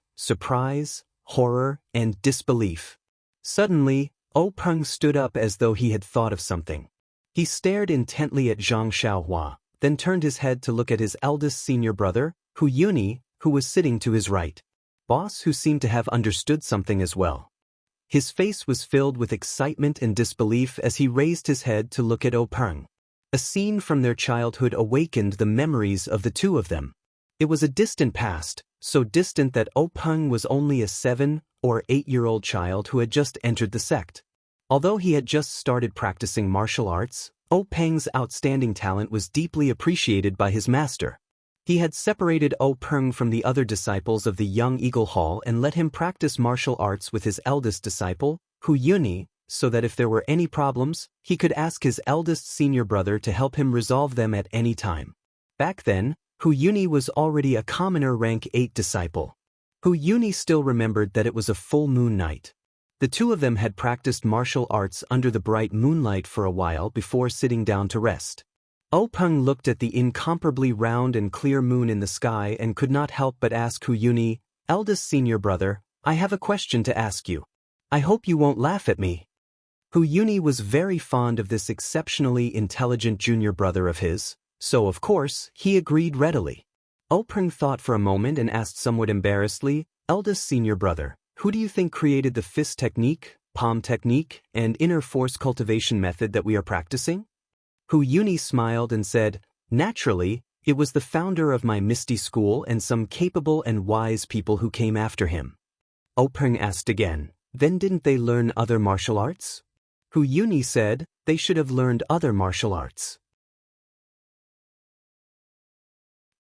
horror, and disbelief. Suddenly, O Peng stood up as though he had thought of something. He stared intently at Zhang Xiaohua, then turned his head to look at his eldest senior brother, Hu Yuni, who was sitting to his right. Boss who seemed to have understood something as well. His face was filled with excitement and disbelief as he raised his head to look at O Peng. A scene from their childhood awakened the memories of the two of them. It was a distant past, so distant that O Peng was only a 7- or 8-year-old child who had just entered the sect. Although he had just started practicing martial arts, O Peng's outstanding talent was deeply appreciated by his master. He had separated O Peng from the other disciples of the Young Eagle Hall and let him practice martial arts with his eldest disciple, Hu Yuni, so that if there were any problems, he could ask his eldest senior brother to help him resolve them at any time. Back then, Hu Yuni was already a commoner rank 8 disciple. Hu Yuni still remembered that it was a full moon night. The two of them had practiced martial arts under the bright moonlight for a while before sitting down to rest. O Peng looked at the incomparably round and clear moon in the sky and could not help but ask Hu Yuni, "Eldest senior brother, I have a question to ask you. I hope you won't laugh at me." Hu Yuni was very fond of this exceptionally intelligent junior brother of his, so of course, he agreed readily. O Peng thought for a moment and asked somewhat embarrassedly, "Eldest senior brother, who do you think created the fist technique, palm technique, and inner force cultivation method that we are practicing?" Hu Yuni smiled and said, "Naturally, it was the founder of my Misty School and some capable and wise people who came after him." O Peng asked again, "Then didn't they learn other martial arts?" Hu Yuni said, "They should have learned other martial arts.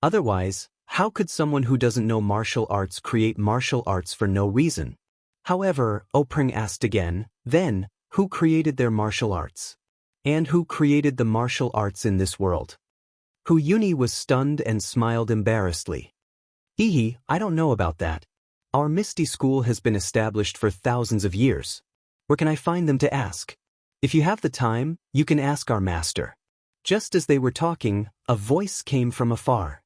Otherwise, how could someone who doesn't know martial arts create martial arts for no reason?" However, O Peng asked again, "Then, who created their martial arts? And who created the martial arts in this world?" Hu Yuni was stunned and smiled embarrassedly. "Hee, I don't know about that. Our Misty School has been established for thousands of years. Where can I find them to ask? If you have the time, you can ask our master." Just as they were talking, a voice came from afar.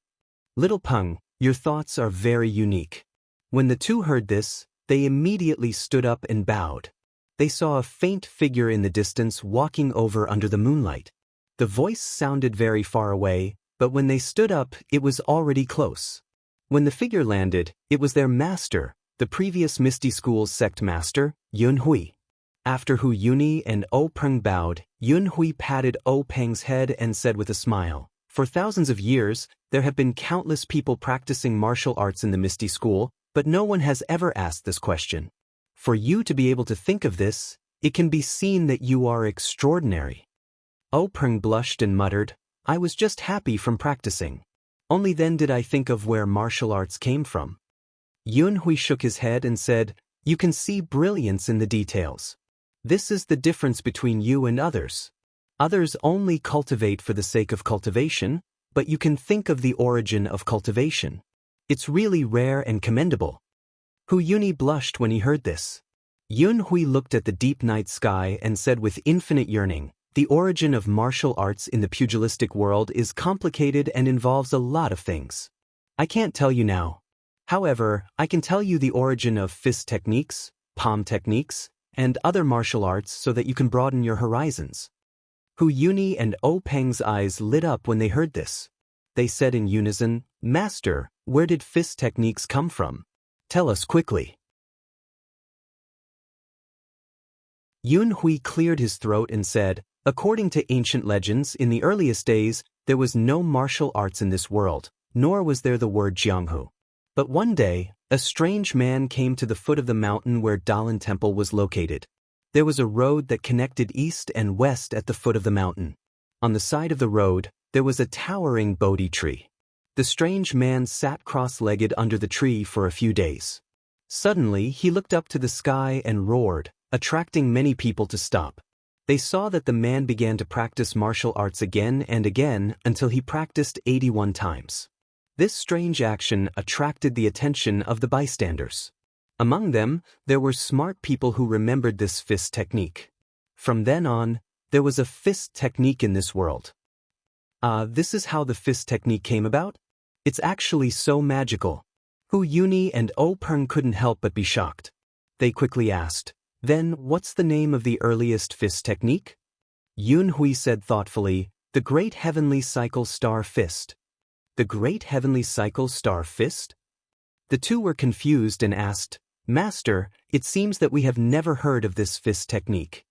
"Little Peng, your thoughts are very unique." When the two heard this, they immediately stood up and bowed. They saw a faint figure in the distance walking over under the moonlight. The voice sounded very far away, but when they stood up, it was already close. When the figure landed, it was their master, the previous Misty School's sect master, Yun Hui. After Hu Yuni and O Peng bowed, Yun Hui patted O Peng's head and said with a smile, "For thousands of years, there have been countless people practicing martial arts in the Misty School, but no one has ever asked this question. For you to be able to think of this, it can be seen that you are extraordinary." O Peng blushed and muttered, "I was just happy from practicing. Only then did I think of where martial arts came from." Yun Hui shook his head and said, "You can see brilliance in the details. This is the difference between you and others. Others only cultivate for the sake of cultivation, but you can think of the origin of cultivation. It's really rare and commendable. Hu Yuni blushed when he heard this. Yun Hui looked at the deep night sky and said with infinite yearning, "The origin of martial arts in the pugilistic world is complicated and involves a lot of things. I can't tell you now. However, I can tell you the origin of fist techniques, palm techniques, and other martial arts so that you can broaden your horizons." Hu Yuni and O Peng's eyes lit up when they heard this. They said in unison, "Master, where did fist techniques come from? Tell us quickly." Yun Hui cleared his throat and said, "According to ancient legends, in the earliest days, there was no martial arts in this world, nor was there the word Jianghu. But one day, a strange man came to the foot of the mountain where Dalan Temple was located. There was a road that connected east and west at the foot of the mountain. On the side of the road, there was a towering Bodhi tree. The strange man sat cross-legged under the tree for a few days. Suddenly, he looked up to the sky and roared, attracting many people to stop. They saw that the man began to practice martial arts again and again until he practiced 81 times. This strange action attracted the attention of the bystanders. Among them, there were smart people who remembered this fist technique. From then on, there was a fist technique in this world. This is how the fist technique came about? It's actually so magical." Hu Yuni and O Peng couldn't help but be shocked. They quickly asked, "Then what's the name of the earliest fist technique?" Yun Hui said thoughtfully, "The Great Heavenly Cycle Star Fist." "The Great Heavenly Cycle Star Fist?" The two were confused and asked, "Master, it seems that we have never heard of this fist technique."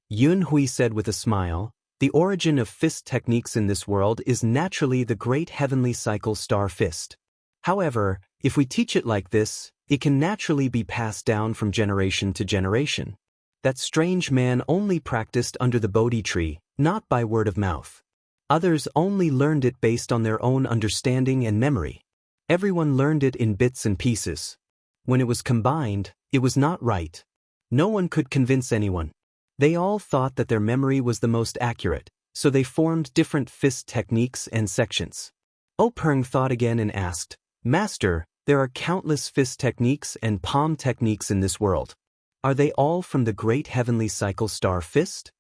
Yun Hui said with a smile, "The origin of fist techniques in this world is naturally the Great Heavenly Cycle Star Fist. However, if we teach it like this, it can naturally be passed down from generation to generation. That strange man only practiced under the Bodhi tree, not by word of mouth. Others only learned it based on their own understanding and memory. Everyone learned it in bits and pieces. When it was combined, it was not right. No one could convince anyone. They all thought that their memory was the most accurate, so they formed different fist techniques and sections." O Peng thought again and asked, "Master, there are countless fist techniques and palm techniques in this world. Are they all from the Great Heavenly Cycle Star Fist?"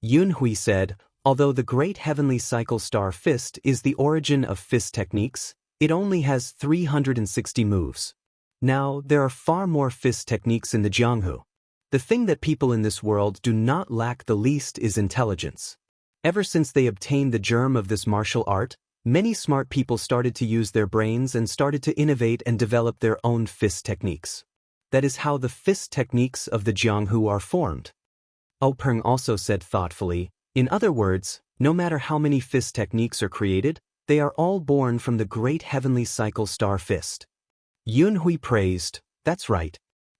Yun Hui said, "Although the Great Heavenly Cycle Star Fist is the origin of fist techniques, it only has 360 moves. Now, there are far more fist techniques in the Jianghu. The thing that people in this world do not lack the least is intelligence. Ever since they obtained the germ of this martial art, many smart people started to use their brains and started to innovate and develop their own fist techniques. That is how the fist techniques of the Jianghu are formed." O Peng also said thoughtfully, "In other words, no matter how many fist techniques are created, they are all born from the Great Heavenly Cycle Star Fist." Yun Hui praised, "That's right.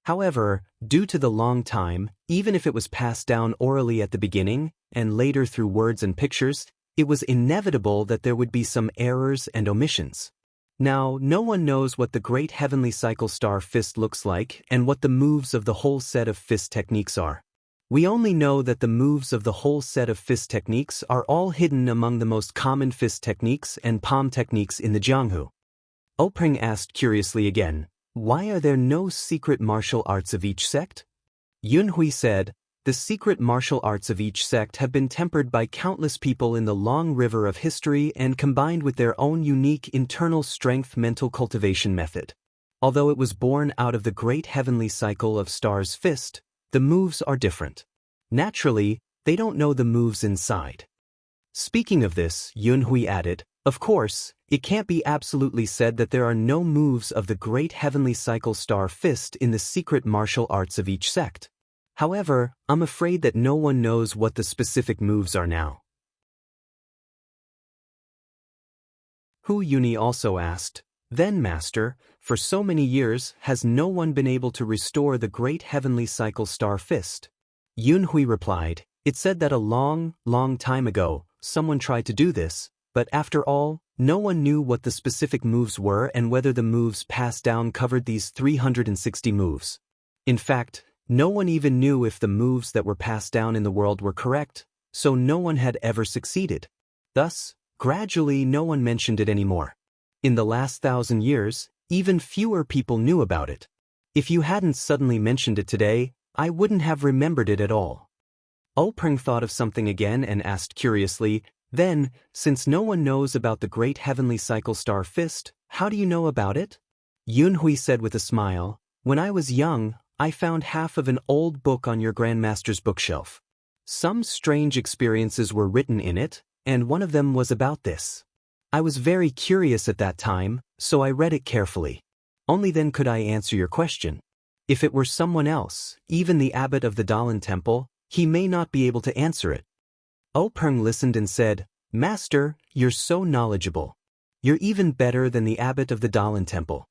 However, due to the long time, even if it was passed down orally at the beginning, and later through words and pictures, it was inevitable that there would be some errors and omissions. Now, no one knows what the Great Heavenly Cycle Star Fist looks like and what the moves of the whole set of fist techniques are. We only know that the moves of the whole set of fist techniques are all hidden among the most common fist techniques and palm techniques in the Jianghu." O Peng asked curiously again, "Why are there no secret martial arts of each sect?" Yun Hui said, "The secret martial arts of each sect have been tempered by countless people in the long river of history and combined with their own unique internal strength mental cultivation method. Although it was born out of the Great Heavenly Cycle of Stars Fist, the moves are different. Naturally, they don't know the moves inside." Speaking of this, Yun Hui added, "Of course, it can't be absolutely said that there are no moves of the Great Heavenly Cycle Star Fist in the secret martial arts of each sect. However, I'm afraid that no one knows what the specific moves are now." Hu Yuni also asked, "Then, Master, for so many years, has no one been able to restore the Great Heavenly Cycle Star Fist?" Yun Hui replied, "It said that a long, long time ago, someone tried to do this, but after all, no one knew what the specific moves were and whether the moves passed down covered these 360 moves. In fact, No one even knew if the moves that were passed down in the world were correct, so no one had ever succeeded. Thus, gradually no one mentioned it anymore. In the last 1,000 years, even fewer people knew about it. If you hadn't suddenly mentioned it today, I wouldn't have remembered it at all. Openg thought of something again and asked curiously, then, since no one knows about the great heavenly cycle star fist, how do you know about it? Yunhui said with a smile, when I was young, I found half of an old book on your grandmaster's bookshelf. Some strange experiences were written in it, and one of them was about this. I was very curious at that time, so I read it carefully. Only then could I answer your question. If it were someone else, even the abbot of the Dalan temple, he may not be able to answer it. Openg listened and said, Master, you're so knowledgeable. You're even better than the abbot of the Dalan temple.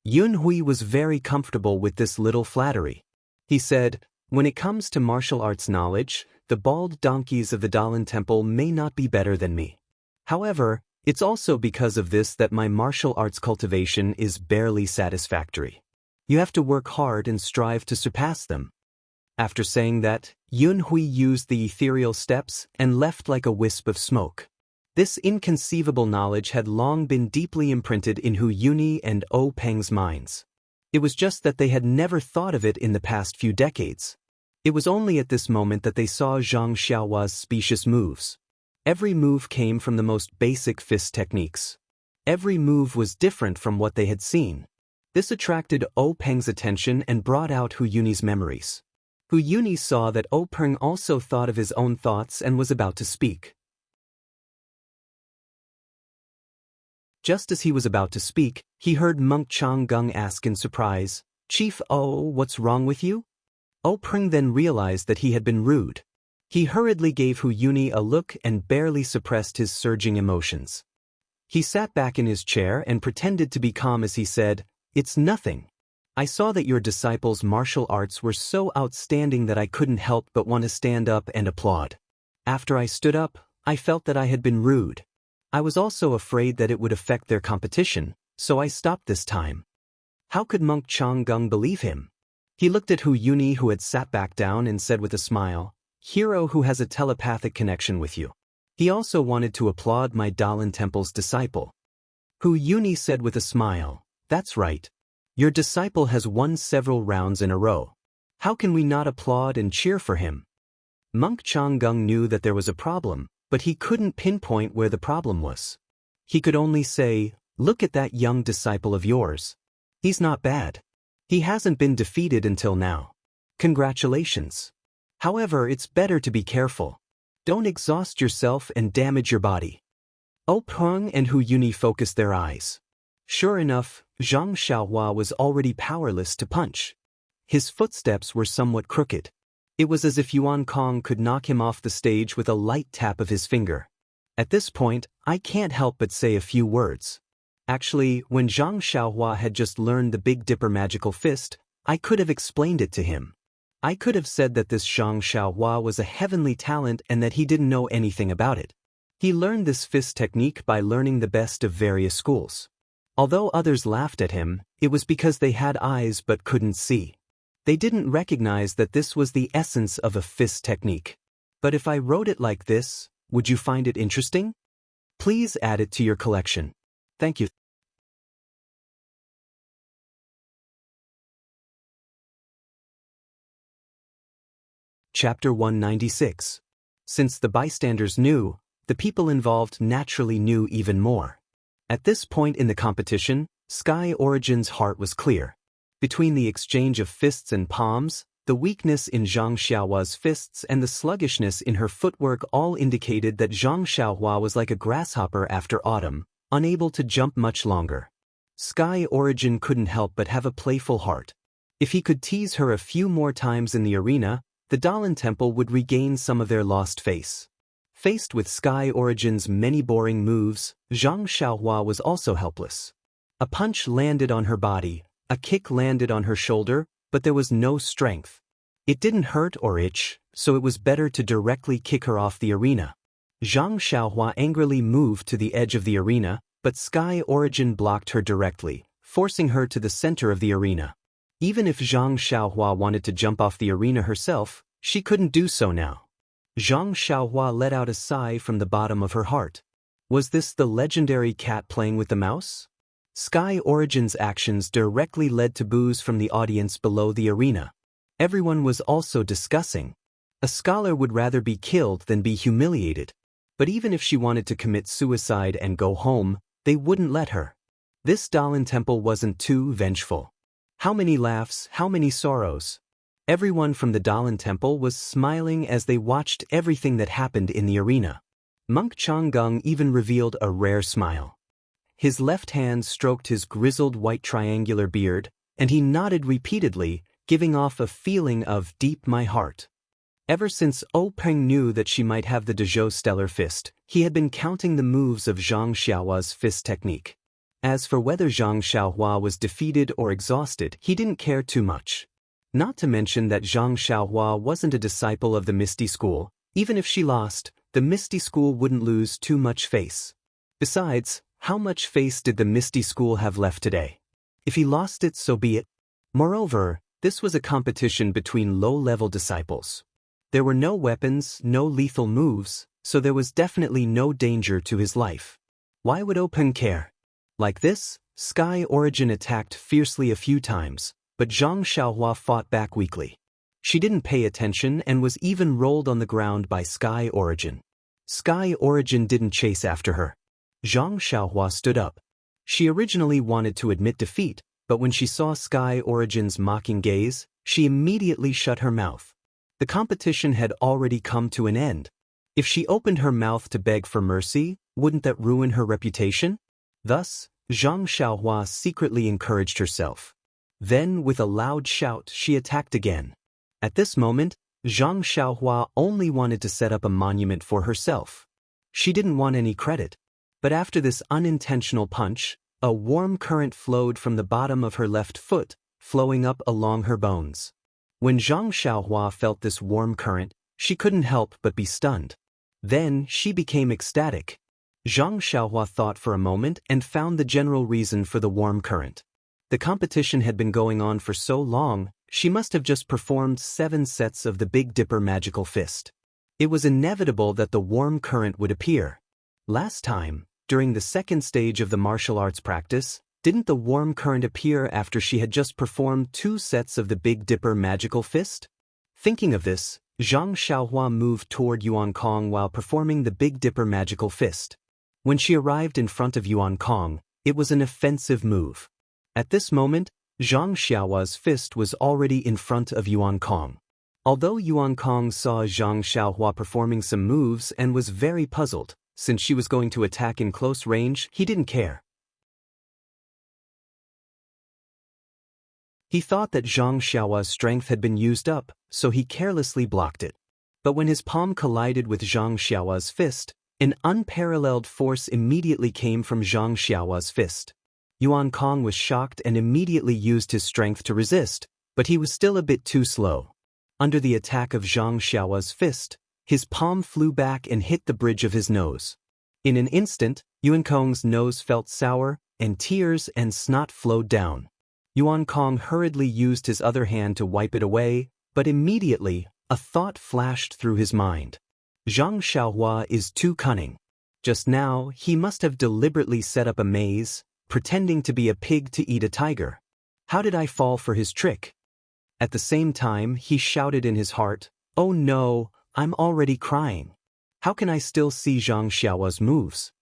Yunhui was very comfortable with this little flattery. He said, when it comes to martial arts knowledge, the bald donkeys of the Dalan temple may not be better than me. However, it's also because of this that my martial arts cultivation is barely satisfactory. You have to work hard and strive to surpass them. After saying that, Yunhui used the ethereal steps and left like a wisp of smoke. This inconceivable knowledge had long been deeply imprinted in Hu Yuni and Openg's minds. It was just that they had never thought of it in the past few decades. It was only at this moment that they saw Zhang Xiaohua's specious moves. Every move came from the most basic fist techniques. Every move was different from what they had seen. This attracted Openg's attention and brought out Hu Yuni's memories. Hu Yuni saw that Openg also thought of his own thoughts and was about to speak. Just as he was about to speak, he heard Monk Changgung ask in surprise, Chief O, what's wrong with you? Openg then realized that he had been rude. He hurriedly gave Hu Yuni a look and barely suppressed his surging emotions. He sat back in his chair and pretended to be calm as he said, It's nothing. I saw that your disciples' martial arts were so outstanding that I couldn't help but want to stand up and applaud. After I stood up, I felt that I had been rude. I was also afraid that it would affect their competition, so I stopped this time. How could Monk Changgung believe him? He looked at Hu Yuni, who had sat back down, and said with a smile, Hero who has a telepathic connection with you. He also wanted to applaud my Dalan temple's disciple. Hu Yuni said with a smile, That's right. Your disciple has won several rounds in a row. How can we not applaud and cheer for him? Monk Changgung knew that there was a problem, but he couldn't pinpoint where the problem was. He could only say, Look at that young disciple of yours. He's not bad. He hasn't been defeated until now. Congratulations. However, it's better to be careful. Don't exhaust yourself and damage your body. Openg and Hu Yuni focused their eyes. Sure enough, Zhang Xiaohua was already powerless to punch. His footsteps were somewhat crooked. It was as if Yuan Kong could knock him off the stage with a light tap of his finger. At this point, I can't help but say a few words. Actually, when Zhang Xiaohua had just learned the Big Dipper magical fist, I could have explained it to him. I could have said that this Zhang Xiaohua was a heavenly talent and that he didn't know anything about it. He learned this fist technique by learning the best of various schools. Although others laughed at him, it was because they had eyes but couldn't see. They didn't recognize that this was the essence of a fist technique. But if I wrote it like this, would you find it interesting? Please add it to your collection. Thank you. Chapter 196. Since the bystanders knew, the people involved naturally knew even more. At this point in the competition, Sky Origin's heart was clear. Between the exchange of fists and palms, the weakness in Zhang Xiaohua's fists and the sluggishness in her footwork all indicated that Zhang Xiaohua was like a grasshopper after autumn, unable to jump much longer. Sky Origin couldn't help but have a playful heart. If he could tease her a few more times in the arena, the Dalan Temple would regain some of their lost face. Faced with Sky Origin's many boring moves, Zhang Xiaohua was also helpless. A punch landed on her body, a kick landed on her shoulder, but there was no strength. It didn't hurt or itch, so it was better to directly kick her off the arena. Zhang Xiaohua angrily moved to the edge of the arena, but Sky Origin blocked her directly, forcing her to the center of the arena. Even if Zhang Xiaohua wanted to jump off the arena herself, she couldn't do so now. Zhang Xiaohua let out a sigh from the bottom of her heart. Was this the legendary cat playing with the mouse? Sky Origin's actions directly led to boos from the audience below the arena. Everyone was also discussing. A scholar would rather be killed than be humiliated. But even if she wanted to commit suicide and go home, they wouldn't let her. This Dalan temple wasn't too vengeful. How many laughs, how many sorrows. Everyone from the Dalan temple was smiling as they watched everything that happened in the arena. Monk Changgung even revealed a rare smile. His left hand stroked his grizzled white triangular beard, and he nodded repeatedly, giving off a feeling of deep my heart. Ever since Peng knew that she might have the Dezhou Stellar Fist, he had been counting the moves of Zhang Xiaohua's fist technique. As for whether Zhang Xiaohua was defeated or exhausted, he didn't care too much. Not to mention that Zhang Xiaohua wasn't a disciple of the Misty School. Even if she lost, the Misty School wouldn't lose too much face. Besides, how much face did the Misty School have left today? If he lost it, so be it. Moreover, this was a competition between low-level disciples. There were no weapons, no lethal moves, so there was definitely no danger to his life. Why would Peng care? Like this, Sky Origin attacked fiercely a few times, but Zhang Xiaohua fought back weakly. She didn't pay attention and was even rolled on the ground by Sky Origin. Sky Origin didn't chase after her. Zhang Xiaohua stood up. She originally wanted to admit defeat, but when she saw Sky Origin's mocking gaze, she immediately shut her mouth. The competition had already come to an end. If she opened her mouth to beg for mercy, wouldn't that ruin her reputation? Thus, Zhang Xiaohua secretly encouraged herself. Then, with a loud shout, she attacked again. At this moment, Zhang Xiaohua only wanted to set up a monument for herself. She didn't want any credit. But after this unintentional punch, a warm current flowed from the bottom of her left foot, flowing up along her bones. When Zhang Xiaohua felt this warm current, she couldn't help but be stunned. Then, she became ecstatic. Zhang Xiaohua thought for a moment and found the general reason for the warm current. The competition had been going on for so long, she must have just performed 7 sets of the Big Dipper magical fist. It was inevitable that the warm current would appear. Last time, during the second stage of the martial arts practice, didn't the warm current appear after she had just performed 2 sets of the Big Dipper magical fist? Thinking of this, Zhang Xiaohua moved toward Yuan Kong while performing the Big Dipper magical fist. When she arrived in front of Yuan Kong, it was an offensive move. At this moment, Zhang Xiaohua's fist was already in front of Yuan Kong. Although Yuan Kong saw Zhang Xiaohua performing some moves and was very puzzled, since she was going to attack in close range, he didn't care. He thought that Zhang Xiaohua's strength had been used up, so he carelessly blocked it. But when his palm collided with Zhang Xiaohua's fist, an unparalleled force immediately came from Zhang Xiaohua's fist. Yuan Kong was shocked and immediately used his strength to resist, but he was still a bit too slow. Under the attack of Zhang Xiaohua's fist, his palm flew back and hit the bridge of his nose. In an instant, Yuan Kong's nose felt sour, and tears and snot flowed down. Yuan Kong hurriedly used his other hand to wipe it away, but immediately, a thought flashed through his mind. Zhang Xiaohua is too cunning. Just now, he must have deliberately set up a maze, pretending to be a pig to eat a tiger. How did I fall for his trick? At the same time, he shouted in his heart, "Oh no, I'm already crying. How can I still see Zhang Xiaohua's moves?"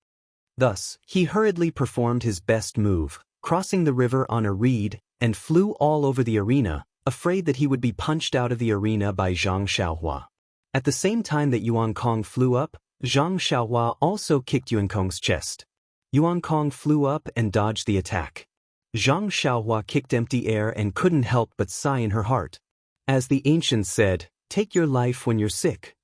Thus, he hurriedly performed his best move, crossing the river on a reed, and flew all over the arena, afraid that he would be punched out of the arena by Zhang Xiaohua. At the same time that Yuan Kong flew up, Zhang Xiaohua also kicked Yuan Kong's chest. Yuan Kong flew up and dodged the attack. Zhang Xiaohua kicked empty air and couldn't help but sigh in her heart. As the ancients said, take your life when you're sick.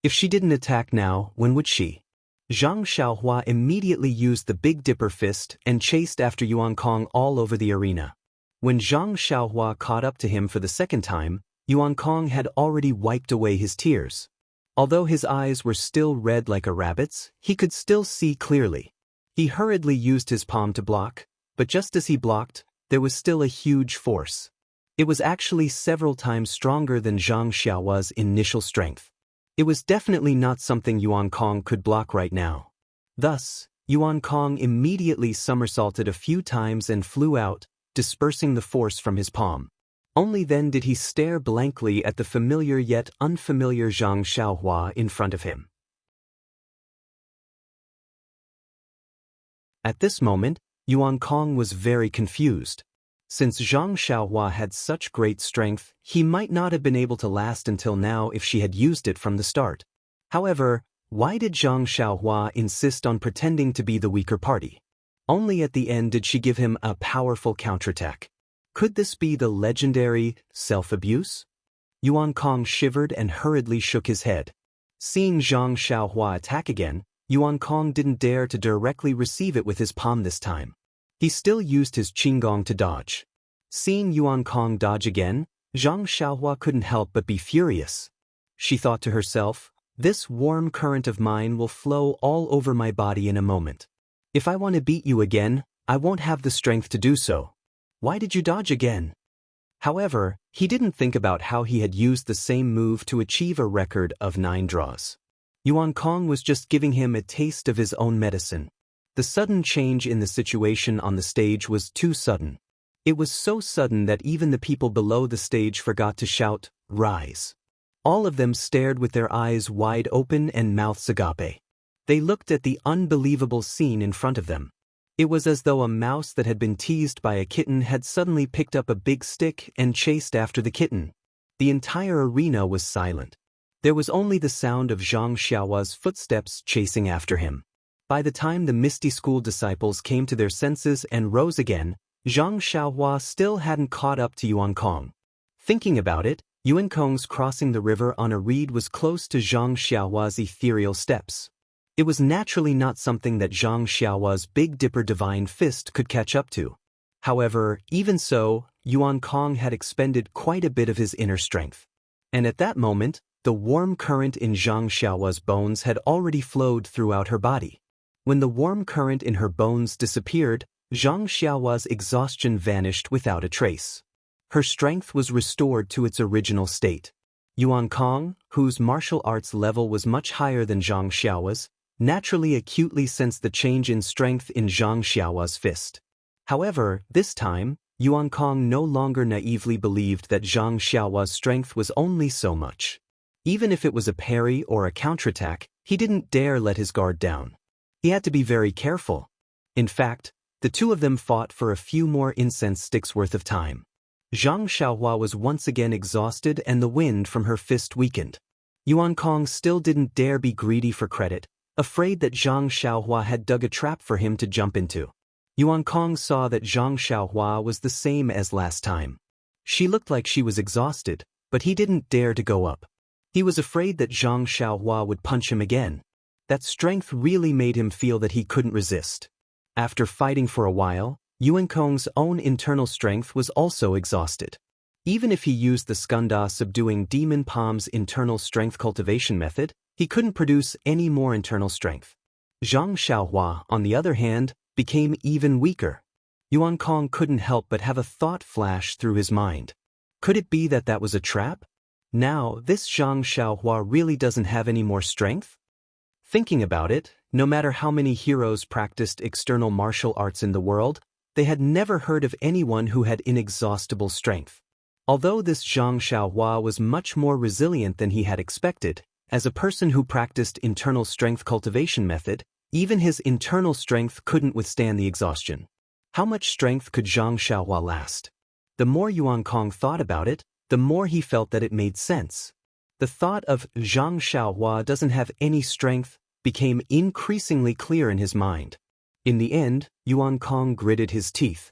If she didn't attack now, when would she? Zhang Xiaohua immediately used the Big Dipper fist and chased after Yuan Kong all over the arena. When Zhang Xiaohua caught up to him for the second time, Yuan Kong had already wiped away his tears. Although his eyes were still red like a rabbit's, he could still see clearly. He hurriedly used his palm to block, but just as he blocked, there was still a huge force. It was actually several times stronger than Zhang Xiaohua's initial strength. It was definitely not something Yuan Kong could block right now. Thus, Yuan Kong immediately somersaulted a few times and flew out, dispersing the force from his palm. Only then did he stare blankly at the familiar yet unfamiliar Zhang Xiaohua in front of him. At this moment, Yuan Kong was very confused. Since Zhang Xiaohua had such great strength, he might not have been able to last until now if she had used it from the start. However, why did Zhang Xiaohua insist on pretending to be the weaker party? Only at the end did she give him a powerful counterattack. Could this be the legendary self-abuse? Yuan Kong shivered and hurriedly shook his head. Seeing Zhang Xiaohua attack again, Yuan Kong didn't dare to directly receive it with his palm this time. He still used his qinggong to dodge. Seeing Yuan Kong dodge again, Zhang Xiaohua couldn't help but be furious. She thought to herself, "This warm current of mine will flow all over my body in a moment. If I want to beat you again, I won't have the strength to do so. Why did you dodge again?" However, he didn't think about how he had used the same move to achieve a record of 9 draws. Yuan Kong was just giving him a taste of his own medicine. The sudden change in the situation on the stage was too sudden. It was so sudden that even the people below the stage forgot to shout, "Rise." All of them stared with their eyes wide open and mouths agape. They looked at the unbelievable scene in front of them. It was as though a mouse that had been teased by a kitten had suddenly picked up a big stick and chased after the kitten. The entire arena was silent. There was only the sound of Zhang Xiaohua's footsteps chasing after him. By the time the Misty School disciples came to their senses and rose again, Zhang Xiaohua still hadn't caught up to Yuan Kong. Thinking about it, Yuan Kong's crossing the river on a reed was close to Zhang Xiaohua's ethereal steps. It was naturally not something that Zhang Xiaohua's Big Dipper Divine Fist could catch up to. However, even so, Yuan Kong had expended quite a bit of his inner strength. And at that moment, the warm current in Zhang Xiaohua's bones had already flowed throughout her body. When the warm current in her bones disappeared, Zhang Xiaohua's exhaustion vanished without a trace. Her strength was restored to its original state. Yuan Kong, whose martial arts level was much higher than Zhang Xiaohua's, naturally acutely sensed the change in strength in Zhang Xiaohua's fist. However, this time, Yuan Kong no longer naively believed that Zhang Xiaohua's strength was only so much. Even if it was a parry or a counterattack, he didn't dare let his guard down. He had to be very careful. In fact, the two of them fought for a few more incense sticks worth of time. Zhang Xiaohua was once again exhausted and the wind from her fist weakened. Yuan Kong still didn't dare be greedy for credit, afraid that Zhang Xiaohua had dug a trap for him to jump into. Yuan Kong saw that Zhang Xiaohua was the same as last time. She looked like she was exhausted, but he didn't dare to go up. He was afraid that Zhang Xiaohua would punch him again. That strength really made him feel that he couldn't resist. After fighting for a while, Yuan Kong's own internal strength was also exhausted. Even if he used the Skanda subduing demon palm's internal strength cultivation method, he couldn't produce any more internal strength. Zhang Xiaohua, on the other hand, became even weaker. Yuan Kong couldn't help but have a thought flash through his mind. Could it be that that was a trap? Now, this Zhang Xiaohua really doesn't have any more strength? Thinking about it, no matter how many heroes practiced external martial arts in the world, they had never heard of anyone who had inexhaustible strength. Although this Zhang Xiaohua was much more resilient than he had expected, as a person who practiced internal strength cultivation method, even his internal strength couldn't withstand the exhaustion. How much strength could Zhang Xiaohua last? The more Yuan Kong thought about it, the more he felt that it made sense. The thought of Zhang Xiaohua doesn't have any strength became increasingly clear in his mind. In the end, Yuan Kong gritted his teeth.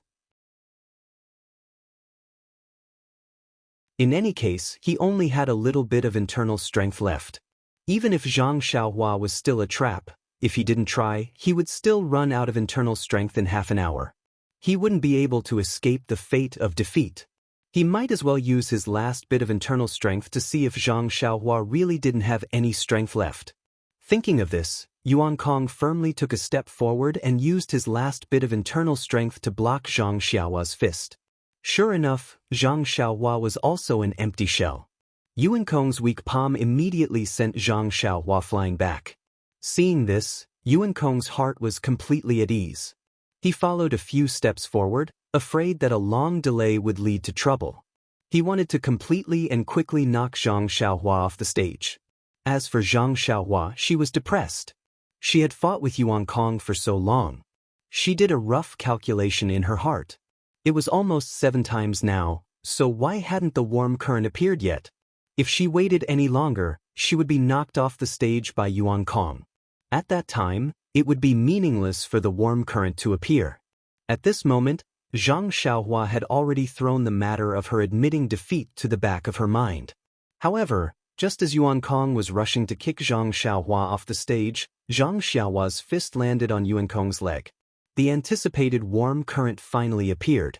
In any case, he only had a little bit of internal strength left. Even if Zhang Xiaohua was still a trap, if he didn't try, he would still run out of internal strength in half an hour. He wouldn't be able to escape the fate of defeat. He might as well use his last bit of internal strength to see if Zhang Xiaohua really didn't have any strength left. Thinking of this, Yuan Kong firmly took a step forward and used his last bit of internal strength to block Zhang Xiaohua's fist. Sure enough, Zhang Xiaohua was also an empty shell. Yuan Kong's weak palm immediately sent Zhang Xiaohua flying back. Seeing this, Yuan Kong's heart was completely at ease. He followed a few steps forward, afraid that a long delay would lead to trouble. He wanted to completely and quickly knock Zhang Xiaohua off the stage. As for Zhang Xiaohua, she was depressed. She had fought with Yuan Kong for so long. She did a rough calculation in her heart. It was almost 7 times now, so why hadn't the warm current appeared yet? If she waited any longer, she would be knocked off the stage by Yuan Kong. At that time, it would be meaningless for the warm current to appear. At this moment, Zhang Xiaohua had already thrown the matter of her admitting defeat to the back of her mind. However, just as Yuan Kong was rushing to kick Zhang Xiaohua off the stage, Zhang Xiaohua's fist landed on Yuan Kong's leg. The anticipated warm current finally appeared.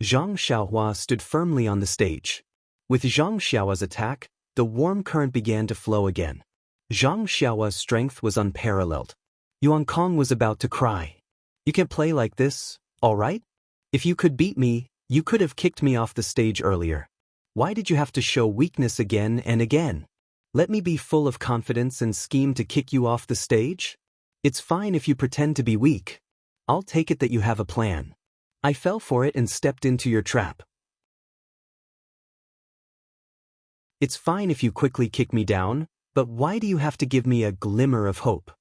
Zhang Xiaohua stood firmly on the stage. With Zhang Xiaohua's attack, the warm current began to flow again. Zhang Xiaohua's strength was unparalleled. Yuan Kong was about to cry. "You can't play like this, all right? If you could beat me, you could have kicked me off the stage earlier. Why did you have to show weakness again and again? Let me be full of confidence and scheme to kick you off the stage? It's fine if you pretend to be weak. I'll take it that you have a plan. I fell for it and stepped into your trap. It's fine if you quickly kick me down, but why do you have to give me a glimmer of hope?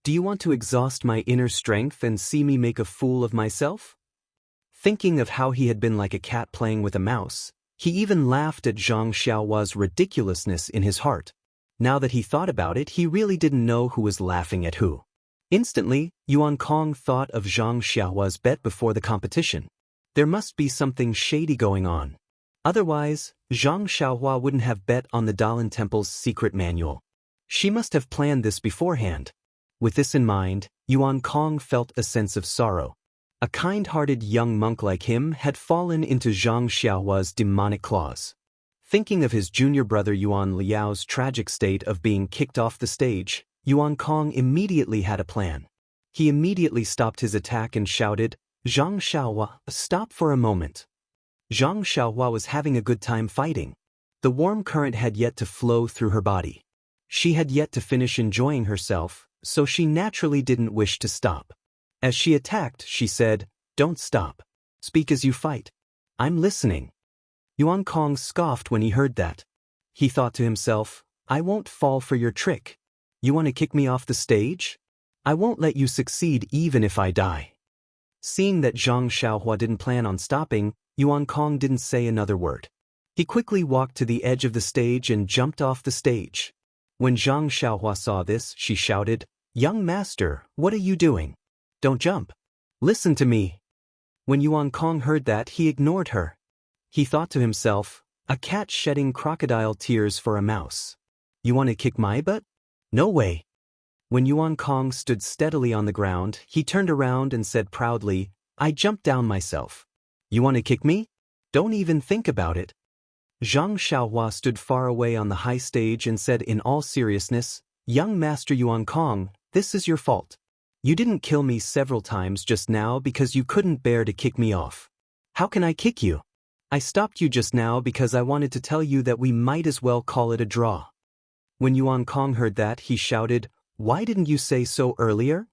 Do you want to exhaust my inner strength and see me make a fool of myself?" Thinking of how he had been like a cat playing with a mouse, he even laughed at Zhang Xiaohua's ridiculousness in his heart. Now that he thought about it, he really didn't know who was laughing at who. Instantly, Yuan Kong thought of Zhang Xiaohua's bet before the competition. There must be something shady going on. Otherwise, Zhang Xiaohua wouldn't have bet on the Dalan Temple's secret manual. She must have planned this beforehand. With this in mind, Yuan Kong felt a sense of sorrow. A kind-hearted young monk like him had fallen into Zhang Xiaohua's demonic claws. Thinking of his junior brother Yuan Liao's tragic state of being kicked off the stage, Yuan Kong immediately had a plan. He immediately stopped his attack and shouted, "Zhang Xiaohua, stop for a moment." Zhang Xiaohua was having a good time fighting. The warm current had yet to flow through her body. She had yet to finish enjoying herself, so she naturally didn't wish to stop. As she attacked, she said, "Don't stop. Speak as you fight. I'm listening." Yuan Kong scoffed when he heard that. He thought to himself, "I won't fall for your trick. You want to kick me off the stage? I won't let you succeed even if I die." Seeing that Zhang Xiaohua didn't plan on stopping, Yuan Kong didn't say another word. He quickly walked to the edge of the stage and jumped off the stage. When Zhang Xiaohua saw this, she shouted, "Young master, what are you doing? Don't jump. Listen to me." When Yuan Kong heard that, he ignored her. He thought to himself, "A cat shedding crocodile tears for a mouse. You want to kick my butt? No way." When Yuan Kong stood steadily on the ground, he turned around and said proudly, "I jumped down myself. You want to kick me? Don't even think about it." Zhang Xiaohua stood far away on the high stage and said in all seriousness, "Young Master Yuan Kong, this is your fault. You didn't kill me several times just now because you couldn't bear to kick me off. How can I kick you? I stopped you just now because I wanted to tell you that we might as well call it a draw." When Yuan Kong heard that, he shouted, "Why didn't you say so earlier?"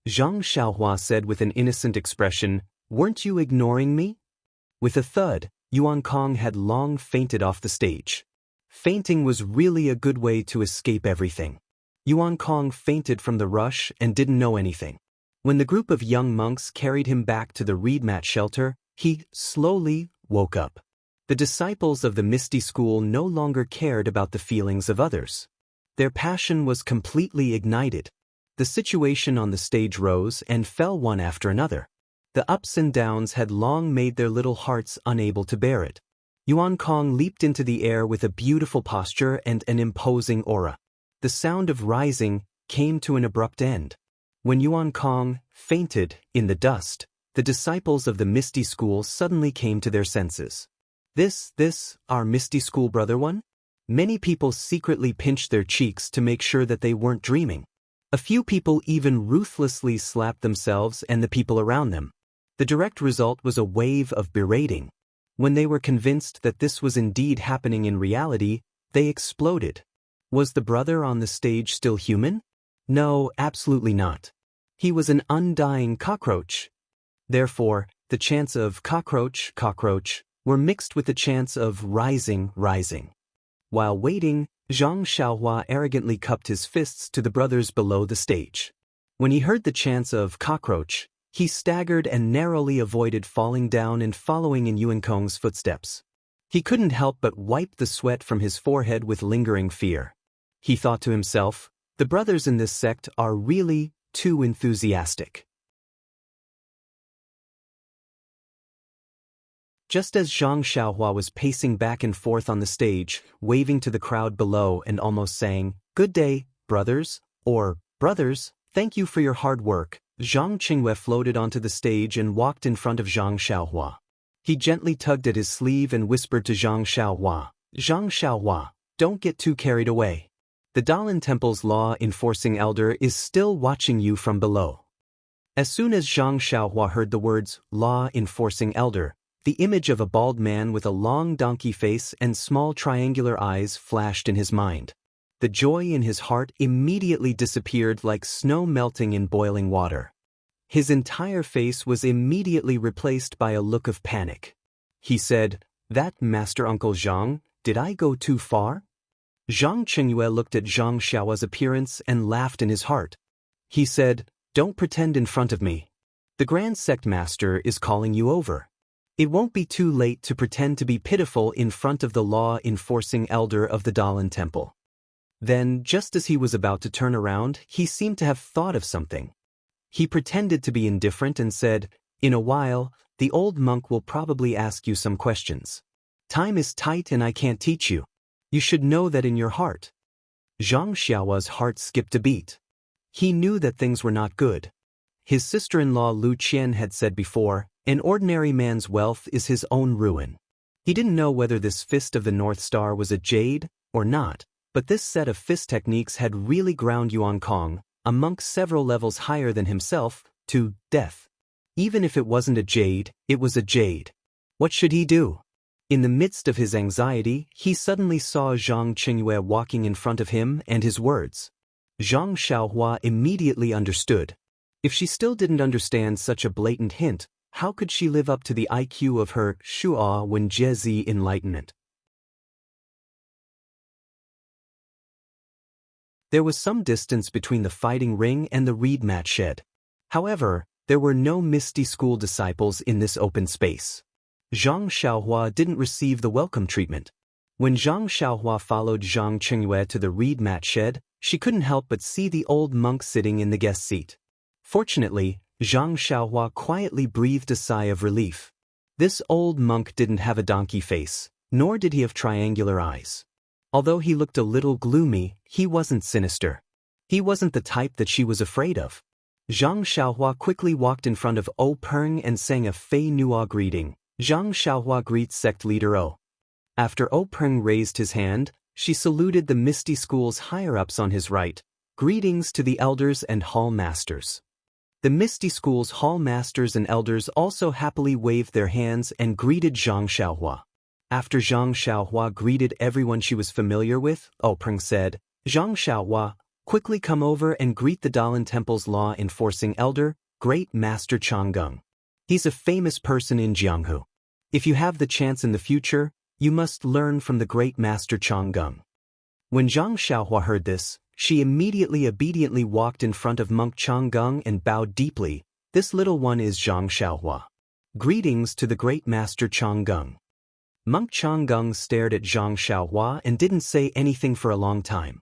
Zhang Xiaohua said with an innocent expression, "Weren't you ignoring me?" With a thud, Yuan Kong had long fainted off the stage. Fainting was really a good way to escape everything. Yuan Kong fainted from the rush and didn't know anything. When the group of young monks carried him back to the reed mat shelter, he slowly woke up. The disciples of the Misty School no longer cared about the feelings of others. Their passion was completely ignited. The situation on the stage rose and fell one after another. The ups and downs had long made their little hearts unable to bear it. Yuan Kong leaped into the air with a beautiful posture and an imposing aura. The sound of rising came to an abrupt end. When Yuan Kong fainted in the dust, the disciples of the Misty School suddenly came to their senses. This, our Misty School brother one? Many people secretly pinched their cheeks to make sure that they weren't dreaming. A few people even ruthlessly slapped themselves and the people around them. The direct result was a wave of berating. When they were convinced that this was indeed happening in reality, they exploded. Was the brother on the stage still human? No, absolutely not. He was an undying cockroach. Therefore, the chants of cockroach, cockroach were mixed with the chants of rising, rising. While waiting, Zhang Xiaohua arrogantly cupped his fists to the brothers below the stage. When he heard the chants of cockroach, he staggered and narrowly avoided falling down and following in Yuan Kong's footsteps. He couldn't help but wipe the sweat from his forehead with lingering fear. He thought to himself, the brothers in this sect are really too enthusiastic. Just as Zhang Xiaohua was pacing back and forth on the stage, waving to the crowd below and almost saying, "Good day, brothers," or "Brothers, thank you for your hard work," Zhang Qingyue floated onto the stage and walked in front of Zhang Xiaohua. He gently tugged at his sleeve and whispered to Zhang Xiaohua, "Zhang Xiaohua, don't get too carried away. The Dalan Temple's law-enforcing elder is still watching you from below." As soon as Zhang Xiaohua heard the words, law-enforcing elder, the image of a bald man with a long donkey face and small triangular eyes flashed in his mind. The joy in his heart immediately disappeared like snow melting in boiling water. His entire face was immediately replaced by a look of panic. He said, "That Master Uncle Zhang, did I go too far?" Zhang Qingyue looked at Zhang Xiaohua's appearance and laughed in his heart. He said, "Don't pretend in front of me. The Grand Sect Master is calling you over. It won't be too late to pretend to be pitiful in front of the law-enforcing elder of the Dalan Temple." Then, just as he was about to turn around, he seemed to have thought of something. He pretended to be indifferent and said, "In a while, the old monk will probably ask you some questions. Time is tight and I can't teach you. You should know that in your heart." Zhang Xiaohua's heart skipped a beat. He knew that things were not good. His sister-in-law Lu Qian had said before, an ordinary man's wealth is his own ruin. He didn't know whether this fist of the North Star was a jade or not, but this set of fist techniques had really ground Yuan Kong, a monk several levels higher than himself, to death. Even if it wasn't a jade, it was a jade. What should he do? In the midst of his anxiety, he suddenly saw Zhang Qingyue walking in front of him and his words. Zhang Xiaohua immediately understood. If she still didn't understand such a blatant hint, how could she live up to the IQ of her Shu'a when Jezi enlightenment? There was some distance between the fighting ring and the reed mat shed. However, there were no Misty School disciples in this open space. Zhang Xiaohua didn't receive the welcome treatment. When Zhang Xiaohua followed Zhang Qingyue to the reed mat shed, she couldn't help but see the old monk sitting in the guest seat. Fortunately, Zhang Xiaohua quietly breathed a sigh of relief. This old monk didn't have a donkey face, nor did he have triangular eyes. Although he looked a little gloomy, he wasn't sinister. He wasn't the type that she was afraid of. Zhang Xiaohua quickly walked in front of O Peng and sang a Fei Nuo greeting. Zhang Xiaohua greets sect leader O. After O Peng raised his hand, she saluted the Misty School's higher-ups on his right. Greetings to the elders and hall masters. The Misty School's hall masters and elders also happily waved their hands and greeted Zhang Xiaohua. After Zhang Xiaohua greeted everyone she was familiar with, O Peng said, "Zhang Xiaohua, quickly come over and greet the Dalan Temple's law-enforcing elder, Great Master Changgung. He's a famous person in Jianghu. If you have the chance in the future, you must learn from the Great Master Changgung." When Zhang Xiaohua heard this, she immediately obediently walked in front of Monk Changgung and bowed deeply. "This little one is Zhang Xiaohua. Greetings to the Great Master Changgung." Monk Changgung stared at Zhang Xiaohua and didn't say anything for a long time.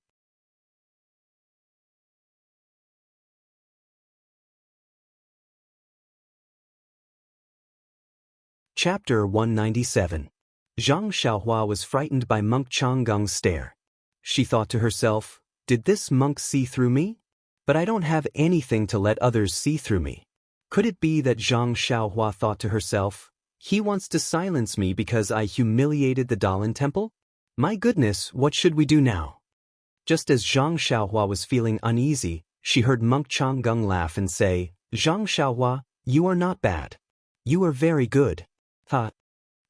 Chapter 197. Zhang Xiaohua was frightened by Monk Changgung's stare. She thought to herself, "Did this monk see through me? But I don't have anything to let others see through me." Could it be that Zhang Xiaohua thought to herself, "He wants to silence me because I humiliated the Dalan Temple? My goodness, what should we do now?" Just as Zhang Xiaohua was feeling uneasy, she heard Monk Changgung laugh and say, "Zhang Xiaohua, you are not bad. You are very good. Ha."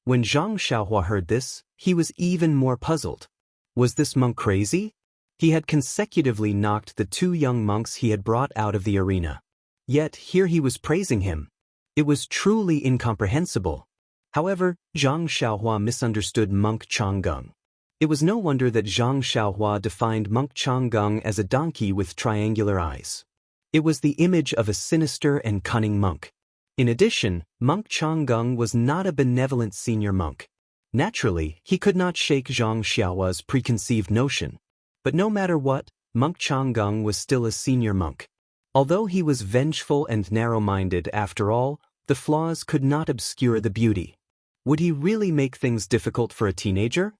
When Zhang Xiaohua heard this, he was even more puzzled. Was this monk crazy? He had consecutively knocked the 2 young monks he had brought out of the arena. Yet here he was praising him. It was truly incomprehensible. However, Zhang Xiaohua misunderstood monk Changgung. It was no wonder that Zhang Xiaohua defined monk Changgung as a donkey with triangular eyes. It was the image of a sinister and cunning monk. In addition, monk Changgung was not a benevolent senior monk. Naturally, he could not shake Zhang Xiaohua's preconceived notion. But no matter what, monk Changgung was still a senior monk. Although he was vengeful and narrow-minded after all, the flaws could not obscure the beauty. Would he really make things difficult for a teenager?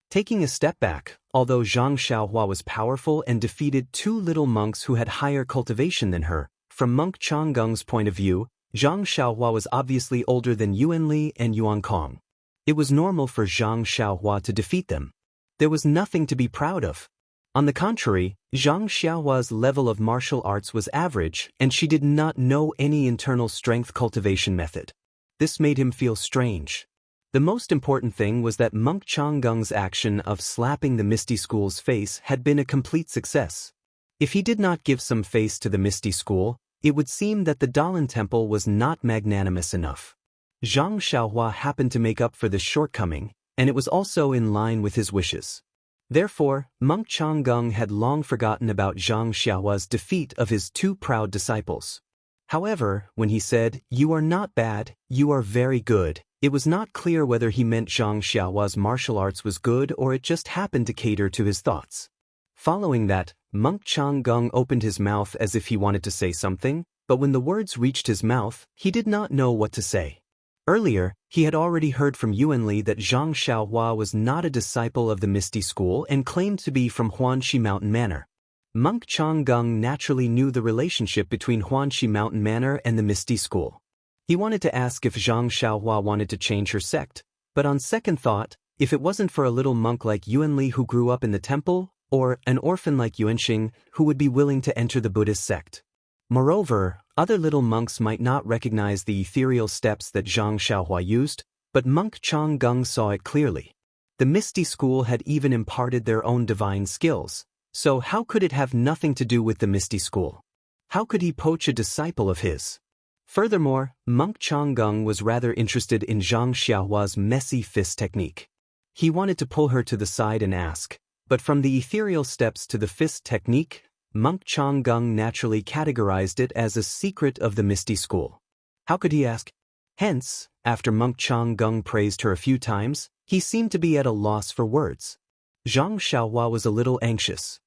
Taking a step back, although Zhang Xiaohua was powerful and defeated 2 little monks who had higher cultivation than her, from monk Changgung's point of view, Zhang Xiaohua was obviously older than Yuanli and Yuan Kong. It was normal for Zhang Xiaohua to defeat them. There was nothing to be proud of. On the contrary, Zhang Xiaohua's level of martial arts was average, and she did not know any internal strength cultivation method. This made him feel strange. The most important thing was that monk Changgung's action of slapping the Misty School's face had been a complete success. If he did not give some face to the Misty School, it would seem that the Dalan Temple was not magnanimous enough. Zhang Xiaohua happened to make up for this shortcoming, and it was also in line with his wishes. Therefore, monk Changgung had long forgotten about Zhang Xiaohua's defeat of his 2 proud disciples. However, when he said, "You are not bad, you are very good," it was not clear whether he meant Zhang Xiaohua's martial arts was good or it just happened to cater to his thoughts. Following that, monk Changgung opened his mouth as if he wanted to say something, but when the words reached his mouth, he did not know what to say. Earlier, he had already heard from Yuanli that Zhang Xiaohua was not a disciple of the Misty School and claimed to be from Huanxi Mountain Manor. Monk Changgung naturally knew the relationship between Huanxi Mountain Manor and the Misty School. He wanted to ask if Zhang Xiaohua wanted to change her sect, but on second thought, if it wasn't for a little monk like Yuanli who grew up in the temple, or an orphan like Yuanxing who would be willing to enter the Buddhist sect. Moreover, other little monks might not recognize the ethereal steps that Zhang Xiaohua used, but monk Changgung saw it clearly. The Misty School had even imparted their own divine skills, so how could it have nothing to do with the Misty School? How could he poach a disciple of his? Furthermore, monk Changgung was rather interested in Zhang Xiaohua's messy fist technique. He wanted to pull her to the side and ask, but from the ethereal steps to the fist technique, monk Changgung naturally categorized it as a secret of the Misty School. How could he ask? Hence, after monk Changgung praised her a few times, he seemed to be at a loss for words. Zhang Xiaohua was a little anxious.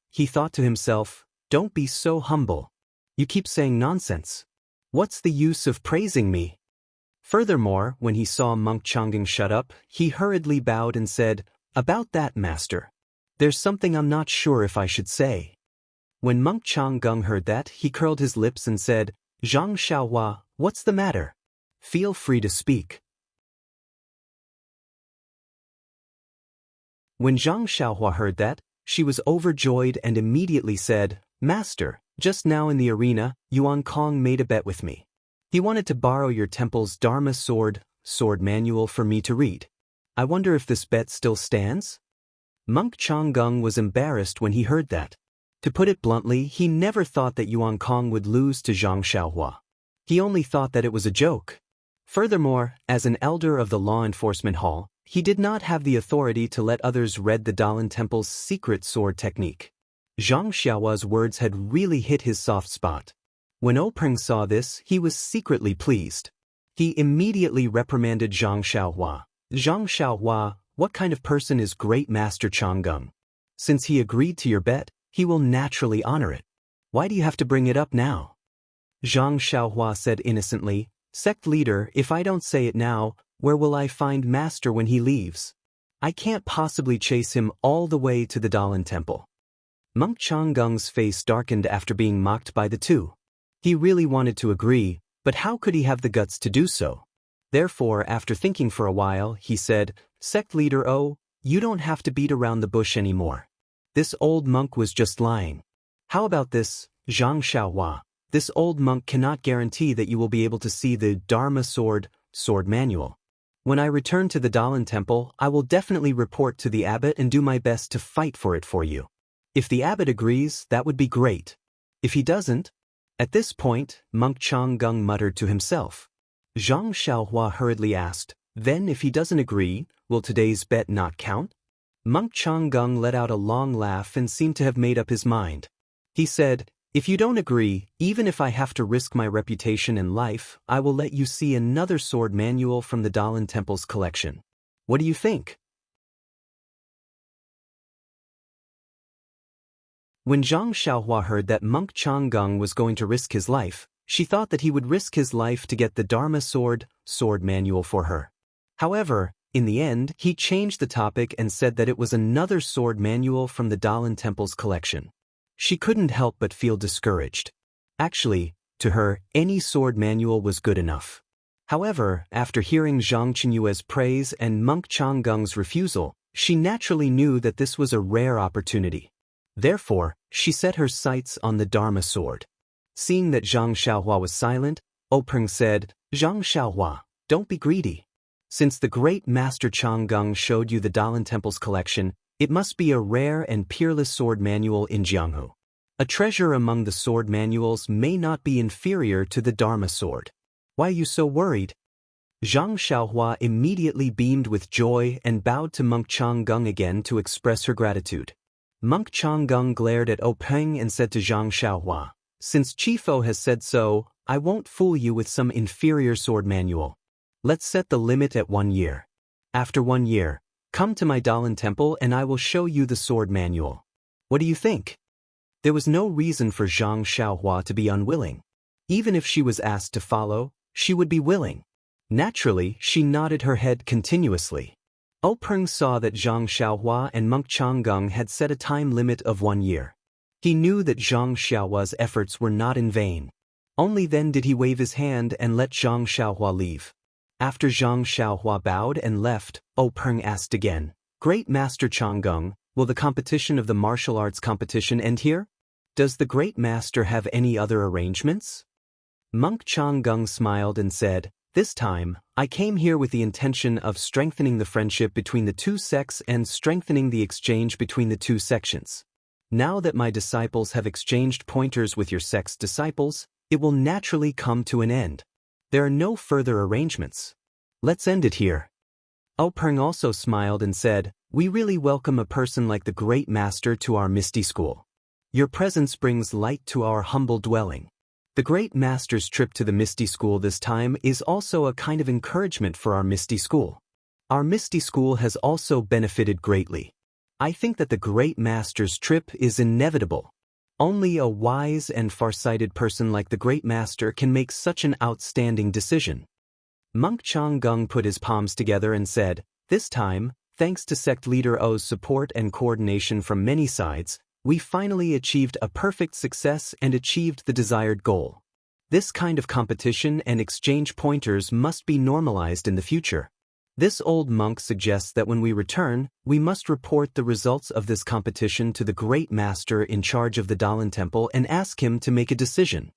He thought to himself, "Don't be so humble. You keep saying nonsense. What's the use of praising me?" Furthermore, when he saw monk Changgung shut up, he hurriedly bowed and said, "About that, master. There's something I'm not sure if I should say." When monk Changgung heard that, he curled his lips and said, "Zhang Xiaohua, what's the matter? Feel free to speak." When Zhang Xiaohua heard that, she was overjoyed and immediately said, "Master, just now in the arena, Yuan Kong made a bet with me. He wanted to borrow your temple's Dharma sword manual for me to read. I wonder if this bet still stands?" Monk Changgung was embarrassed when he heard that. To put it bluntly, he never thought that Yuan Kong would lose to Zhang Xiaohua. He only thought that it was a joke. Furthermore, as an elder of the law enforcement hall, he did not have the authority to let others read the Dalan Temple's secret sword technique. Zhang Xiaohua's words had really hit his soft spot. When Openg saw this, he was secretly pleased. He immediately reprimanded Zhang Xiaohua. "Zhang Xiaohua, what kind of person is Great Master Changgung? Since he agreed to your bet, he will naturally honor it. Why do you have to bring it up now?" Zhang Xiaohua said innocently, "Sect leader, if I don't say it now, where will I find Master when he leaves? I can't possibly chase him all the way to the Dalan Temple." Monk Changgung's face darkened after being mocked by the two. He really wanted to agree, but how could he have the guts to do so? Therefore, after thinking for a while, he said, "Sect leader, oh, you don't have to beat around the bush anymore. This old monk was just lying. How about this, Zhang Xiaohua? This old monk cannot guarantee that you will be able to see the Dharma sword manual. When I return to the Dalan Temple, I will definitely report to the abbot and do my best to fight for it for you. If the abbot agrees, that would be great. If he doesn't? At this point, Monk Changgung muttered to himself. Zhang Xiaohua hurriedly asked, then if he doesn't agree, will today's bet not count? Monk Changgung let out a long laugh and seemed to have made up his mind. He said, if you don't agree, even if I have to risk my reputation and life, I will let you see another sword manual from the Dalan Temple's collection. What do you think? When Zhang Xiaohua heard that Monk Changgung was going to risk his life, she thought that he would risk his life to get the Dharma sword manual for her. However, in the end, he changed the topic and said that it was another sword manual from the Dalan Temple's collection. She couldn't help but feel discouraged. Actually, to her, any sword manual was good enough. However, after hearing Zhang Qinyue's praise and Monk Changgung's refusal, she naturally knew that this was a rare opportunity. Therefore, she set her sights on the Dharma sword. Seeing that Zhang Xiaohua was silent, Openg said, Zhang Xiaohua, don't be greedy. Since the great Master Changgung showed you the Dalan Temple's collection, it must be a rare and peerless sword manual in Jianghu. A treasure among the sword manuals may not be inferior to the Dharma sword. Why are you so worried? Zhang Xiaohua immediately beamed with joy and bowed to Monk Changgung again to express her gratitude. Monk Changgung glared at Openg and said to Zhang Xiaohua, since Chifo has said so, I won't fool you with some inferior sword manual. Let's set the limit at 1 year. After 1 year, come to my Dalan Temple and I will show you the sword manual. What do you think? There was no reason for Zhang Xiaohua to be unwilling. Even if she was asked to follow, she would be willing. Naturally, she nodded her head continuously. Openg saw that Zhang Xiaohua and Monk Changgung had set a time limit of 1 year. He knew that Zhang Xiaohua's efforts were not in vain. Only then did he wave his hand and let Zhang Xiaohua leave. After Zhang Xiaohua bowed and left, Openg asked again, Great Master Changgung, will the competition of the martial arts competition end here? Does the Great Master have any other arrangements? Monk Changgung smiled and said, This time, I came here with the intention of strengthening the friendship between the two sects and strengthening the exchange between the two sections. Now that my disciples have exchanged pointers with your sect's disciples, it will naturally come to an end. There are no further arrangements. Let's end it here. Openg also smiled and said, We really welcome a person like the Great Master to our Misty School. Your presence brings light to our humble dwelling. The Great Master's trip to the Misty School this time is also a kind of encouragement for our Misty School. Our Misty School has also benefited greatly. I think that the Great Master's trip is inevitable. Only a wise and far-sighted person like the Great Master can make such an outstanding decision. Monk Changgung put his palms together and said, This time, thanks to sect leader O's support and coordination from many sides, we finally achieved a perfect success and achieved the desired goal. This kind of competition and exchange pointers must be normalized in the future. This old monk suggests that when we return, we must report the results of this competition to the Great Master in charge of the Dalan Temple and ask him to make a decision.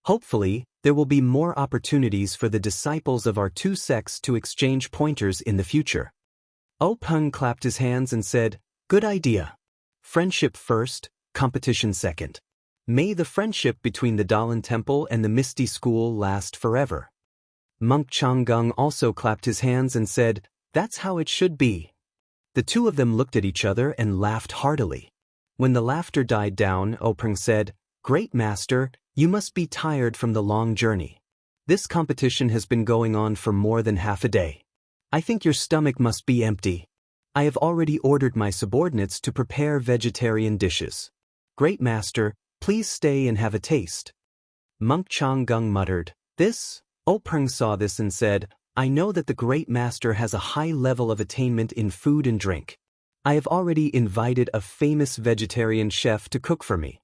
Hopefully, there will be more opportunities for the disciples of our two sects to exchange pointers in the future. Openg clapped his hands and said, Good idea. Friendship first, competition second. May the friendship between the Dalan Temple and the Misty School last forever. Monk Changgung also clapped his hands and said, That's how it should be. The two of them looked at each other and laughed heartily. When the laughter died down, Openg said, Great Master, you must be tired from the long journey. This competition has been going on for more than half a day. I think your stomach must be empty. I have already ordered my subordinates to prepare vegetarian dishes. Great Master, please stay and have a taste. Monk Changgung muttered, This? Openg saw this and said, I know that the Great Master has a high level of attainment in food and drink. I have already invited a famous vegetarian chef to cook for me.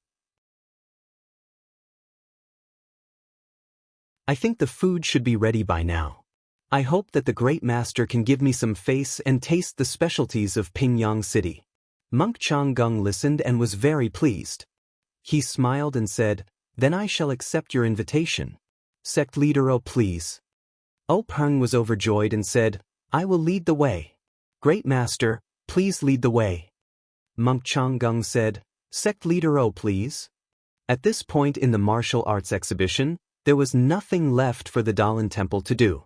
I think the food should be ready by now. I hope that the Great Master can give me some face and taste the specialties of Pingyang City. Monk Changgung listened and was very pleased. He smiled and said, Then I shall accept your invitation. Sect leader, oh please. Openg was overjoyed and said, I will lead the way. Great Master, please lead the way. Monk Changgung said, Sect leader, oh please. At this point in the martial arts exhibition, there was nothing left for the Dalan Temple to do.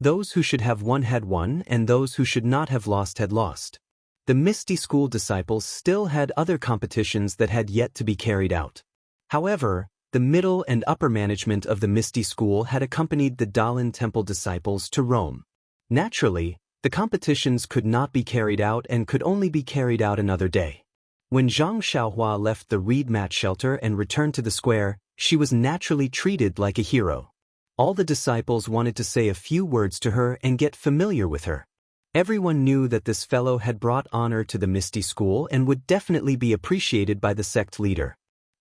Those who should have won had won, and those who should not have lost had lost. The Misty School disciples still had other competitions that had yet to be carried out. However, the middle and upper management of the Misty School had accompanied the Dalan Temple disciples to Rome. Naturally, the competitions could not be carried out and could only be carried out another day. When Zhang Xiaohua left the reed mat shelter and returned to the square, she was naturally treated like a hero. All the disciples wanted to say a few words to her and get familiar with her. Everyone knew that this fellow had brought honor to the Misty School and would definitely be appreciated by the sect leader.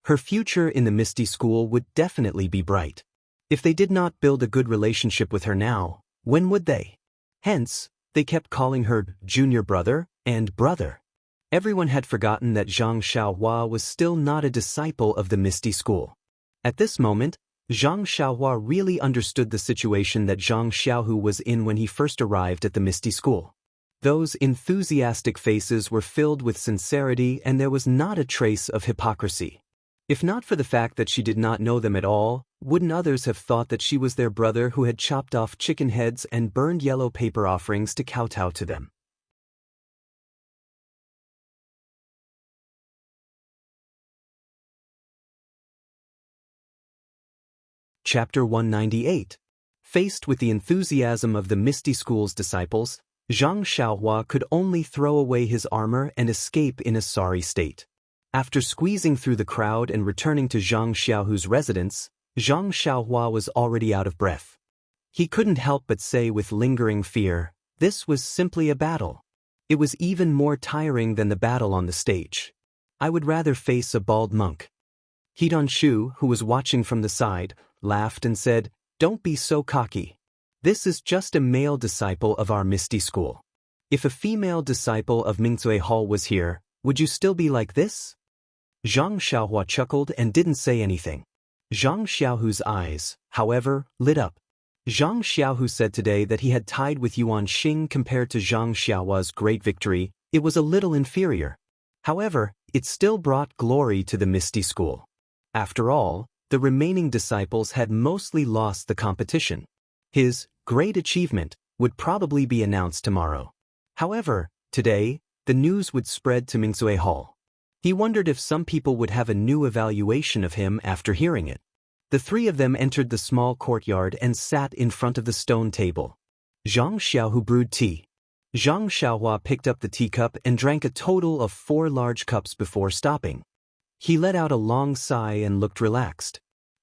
Her future in the Misty School would definitely be bright. If they did not build a good relationship with her now, when would they? Hence, they kept calling her junior brother and brother. Everyone had forgotten that Zhang Xiaohua was still not a disciple of the Misty School. At this moment, Zhang Xiaohua really understood the situation that Zhang Xiaohu was in when he first arrived at the Misty School. Those enthusiastic faces were filled with sincerity and there was not a trace of hypocrisy. If not for the fact that she did not know them at all, wouldn't others have thought that she was their brother who had chopped off chicken heads and burned yellow paper offerings to kowtow to them? Chapter 198. Faced with the enthusiasm of the Misty School's disciples, Zhang Xiaohua could only throw away his armor and escape in a sorry state. After squeezing through the crowd and returning to Zhang Xiaohu's residence, Zhang Xiaohua was already out of breath. He couldn't help but say with lingering fear, this was simply a battle. It was even more tiring than the battle on the stage. I would rather face a bald monk. Hidanshu, who was watching from the side, laughed and said, Don't be so cocky. This is just a male disciple of our Misty School. If a female disciple of Mingzui Hall was here, would you still be like this? Zhang Xiaohua chuckled and didn't say anything. Zhang Xiaohu's eyes, however, lit up. Zhang Xiaohu said today that he had tied with Yuan Xing compared to Zhang Xiaohua's great victory. It was a little inferior. However, it still brought glory to the Misty School. After all, the remaining disciples had mostly lost the competition. His great achievement would probably be announced tomorrow. However, today, the news would spread to Mingzui Hall. He wondered if some people would have a new evaluation of him after hearing it. The three of them entered the small courtyard and sat in front of the stone table. Zhang Xiaohu brewed tea. Zhang Xiaohua picked up the teacup and drank a total of 4 large cups before stopping. He let out a long sigh and looked relaxed.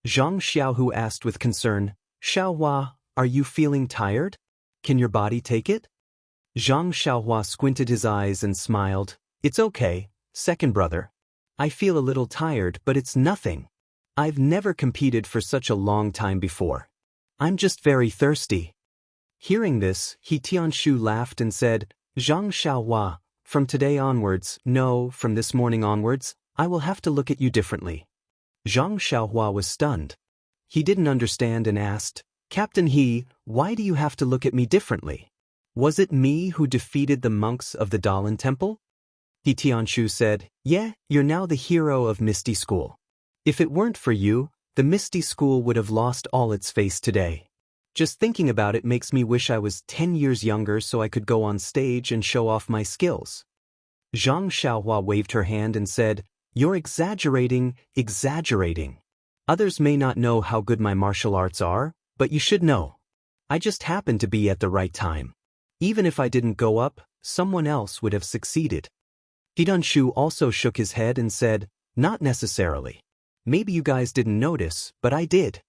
Zhang Xiaohu asked with concern, Xiaohua, are you feeling tired? Can your body take it? Zhang Xiaohua squinted his eyes and smiled. It's okay, second brother. I feel a little tired, but it's nothing. I've never competed for such a long time before. I'm just very thirsty. Hearing this, He Tianshu laughed and said, Zhang Xiaohua, from today onwards, no, from this morning onwards, I will have to look at you differently. Zhang Xiaohua was stunned. He didn't understand and asked, Captain He, why do you have to look at me differently? Was it me who defeated the monks of the Dalan Temple? He Tianshu said, Yeah, you're now the hero of Misty School. If it weren't for you, the Misty School would have lost all its face today. Just thinking about it makes me wish I was 10 years younger so I could go on stage and show off my skills. Zhang Xiaohua waved her hand and said, You're exaggerating. Others may not know how good my martial arts are, but you should know. I just happened to be at the right time. Even if I didn't go up, someone else would have succeeded. Hidanshu also shook his head and said, Not necessarily. Maybe you guys didn't notice, but I did.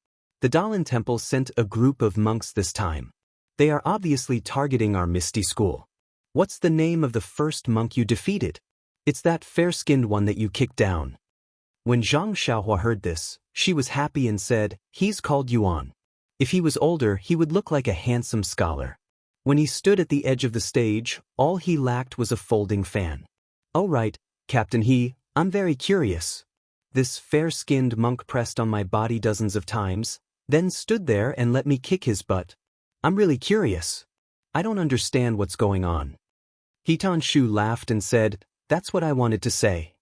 The Dalan Temple sent a group of monks this time. They are obviously targeting our Misty School. What's the name of the first monk you defeated? It's that fair-skinned one that you kicked down. When Zhang Xiaohua heard this, she was happy and said, He's called Yuan. If he was older, he would look like a handsome scholar. When he stood at the edge of the stage, all he lacked was a folding fan. Oh right, Captain He, I'm very curious. This fair-skinned monk pressed on my body dozens of times, then stood there and let me kick his butt. I'm really curious. I don't understand what's going on. He Tianshu laughed and said, that's what I wanted to say.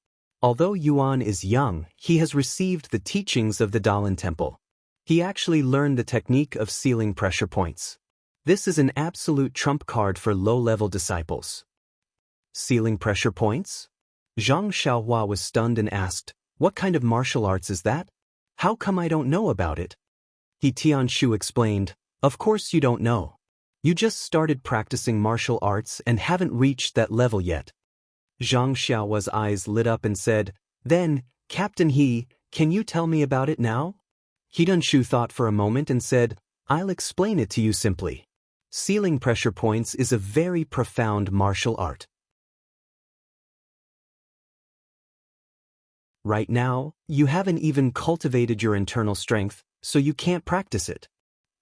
Although Yuan is young, he has received the teachings of the Dalan Temple. He actually learned the technique of sealing pressure points. This is an absolute trump card for low-level disciples. Sealing pressure points? Zhang Xiaohua was stunned and asked, what kind of martial arts is that? How come I don't know about it? He Tianshu explained, of course you don't know. You just started practicing martial arts and haven't reached that level yet. Zhang Xiaohua's eyes lit up and said, then, Captain He, can you tell me about it now? He Tianshu thought for a moment and said, I'll explain it to you simply. Sealing pressure points is a very profound martial art. Right now, you haven't even cultivated your internal strength, so you can't practice it.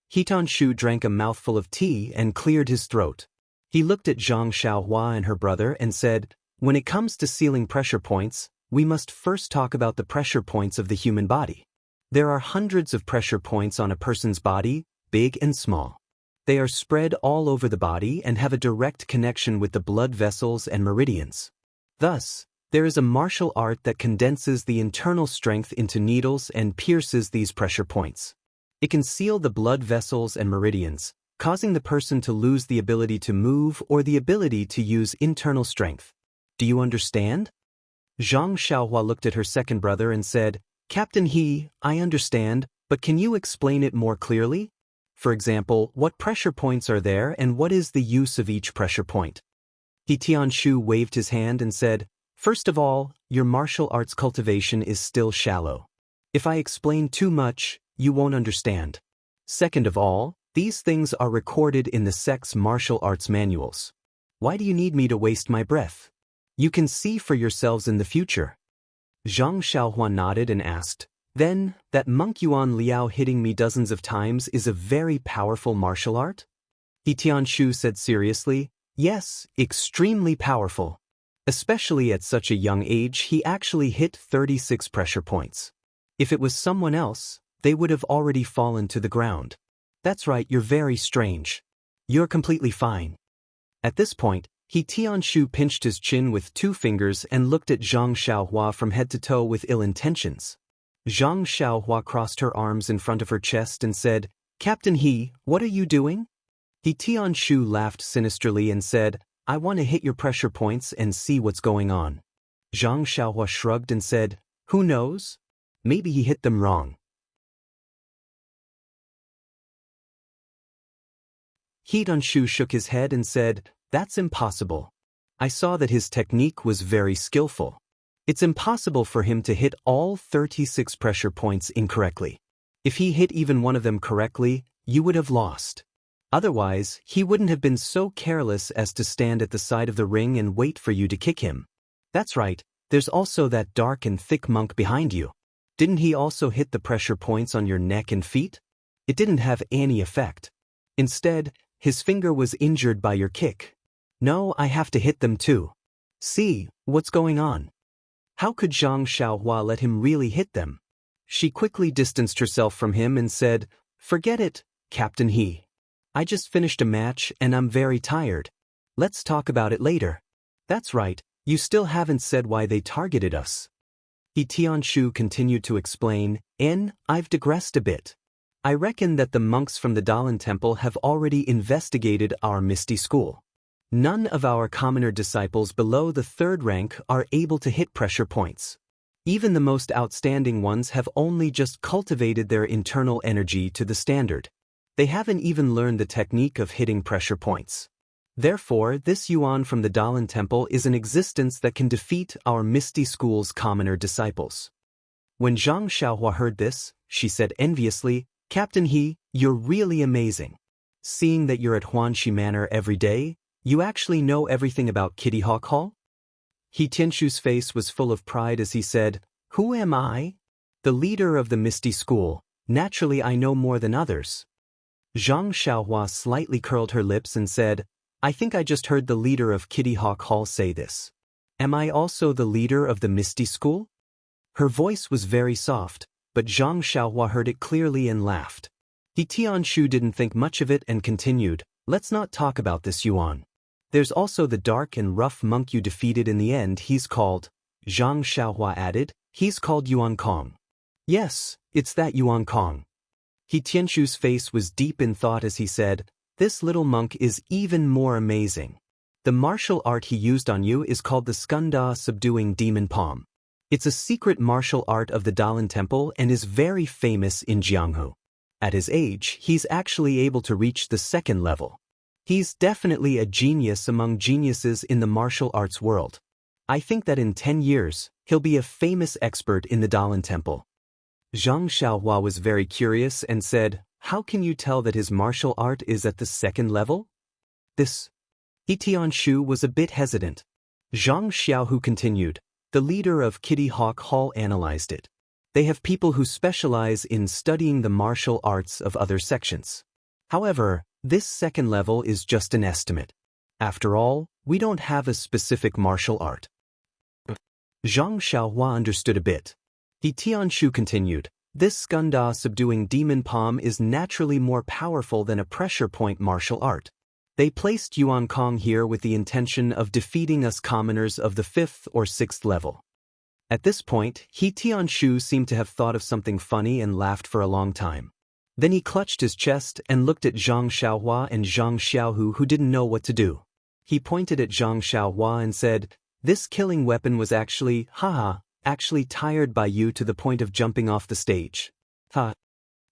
He Tianshu drank a mouthful of tea and cleared his throat. He looked at Zhang Xiaohua and her brother and said, when it comes to sealing pressure points, we must first talk about the pressure points of the human body. There are hundreds of pressure points on a person's body, big and small. They are spread all over the body and have a direct connection with the blood vessels and meridians. Thus, there is a martial art that condenses the internal strength into needles and pierces these pressure points. It can seal the blood vessels and meridians, causing the person to lose the ability to move or the ability to use internal strength. Do you understand? Zhang Xiaohua looked at her second brother and said, Captain He, I understand, but can you explain it more clearly? For example, what pressure points are there and what is the use of each pressure point? He Tianshu waved his hand and said, first of all, your martial arts cultivation is still shallow. If I explain too much, you won't understand. Second of all, these things are recorded in the sect's martial arts manuals. Why do you need me to waste my breath? You can see for yourselves in the future. Zhang Xiaohua nodded and asked, then, that monk Yuan Liao hitting me dozens of times is a very powerful martial art? He Tianshu said seriously, yes, extremely powerful. Especially at such a young age, he actually hit 36 pressure points. If it was someone else, they would have already fallen to the ground. That's right, you're very strange. You're completely fine. At this point, He Tianshu pinched his chin with 2 fingers and looked at Zhang Xiaohua from head to toe with ill intentions. Zhang Xiaohua crossed her arms in front of her chest and said, Captain He, what are you doing? He Tianshu laughed sinisterly and said, I want to hit your pressure points and see what's going on. Zhang Xiaohua shrugged and said, who knows? Maybe he hit them wrong. He Tianshu shook his head and said, that's impossible. I saw that his technique was very skillful. It's impossible for him to hit all 36 pressure points incorrectly. If he hit even one of them correctly, you would have lost. Otherwise, he wouldn't have been so careless as to stand at the side of the ring and wait for you to kick him. That's right, there's also that dark and thick monk behind you. Didn't he also hit the pressure points on your neck and feet? It didn't have any effect. Instead, his finger was injured by your kick. No, I have to hit them too. See, what's going on? How could Zhang Xiaohua let him really hit them? She quickly distanced herself from him and said, forget it, Captain He. I just finished a match and I'm very tired. Let's talk about it later. That's right, you still haven't said why they targeted us. He Tianshu continued to explain, I've digressed a bit. I reckon that the monks from the Dalan Temple have already investigated our Misty School. None of our commoner disciples below the 3rd rank are able to hit pressure points. Even the most outstanding ones have only just cultivated their internal energy to the standard. They haven't even learned the technique of hitting pressure points. Therefore, this Yuan from the Dalan Temple is an existence that can defeat our Misty School's commoner disciples. When Zhang Xiaohua heard this, she said enviously, Captain He, you're really amazing. Seeing that you're at Huanxi Manor every day, you actually know everything about Kitty Hawk Hall? He Tianshu's face was full of pride as he said, who am I? The leader of the Misty School. Naturally I know more than others. Zhang Xiaohua slightly curled her lips and said, I think I just heard the leader of Kitty Hawk Hall say this. Am I also the leader of the Misty School? Her voice was very soft, but Zhang Xiaohua heard it clearly and laughed. He Tianshu didn't think much of it and continued, Let's not talk about this Yuan. There's also the dark and rough monk you defeated in the end. He's called, Zhang Xiaohua added, he's called Yuan Kong. Yes, it's that Yuan Kong. He Tianshu's face was deep in thought as he said, this little monk is even more amazing. The martial art he used on you is called the Skanda subduing demon palm. It's a secret martial art of the Dalan Temple and is very famous in Jianghu. At his age, he's actually able to reach the second level. He's definitely a genius among geniuses in the martial arts world. I think that in 10 years, he'll be a famous expert in the Dalan Temple. Zhang Xiaohua was very curious and said, how can you tell that his martial art is at the second level? He Tianshu was a bit hesitant. Zhang Xiaohu continued, the leader of Kitty Hawk Hall analyzed it. They have people who specialize in studying the martial arts of other sections. However, this second level is just an estimate. After all, we don't have a specific martial art. Zhang Xiaohua understood a bit. He Tianshu continued, this Skanda subduing demon palm is naturally more powerful than a pressure point martial art. They placed Yuan Kong here with the intention of defeating us commoners of the 5th or 6th level. At this point, He Tianshu seemed to have thought of something funny and laughed for a long time. Then he clutched his chest and looked at Zhang Xiaohua and Zhang Xiaohu who didn't know what to do. He pointed at Zhang Xiaohua and said, this killing weapon was actually tired by you to the point of jumping off the stage.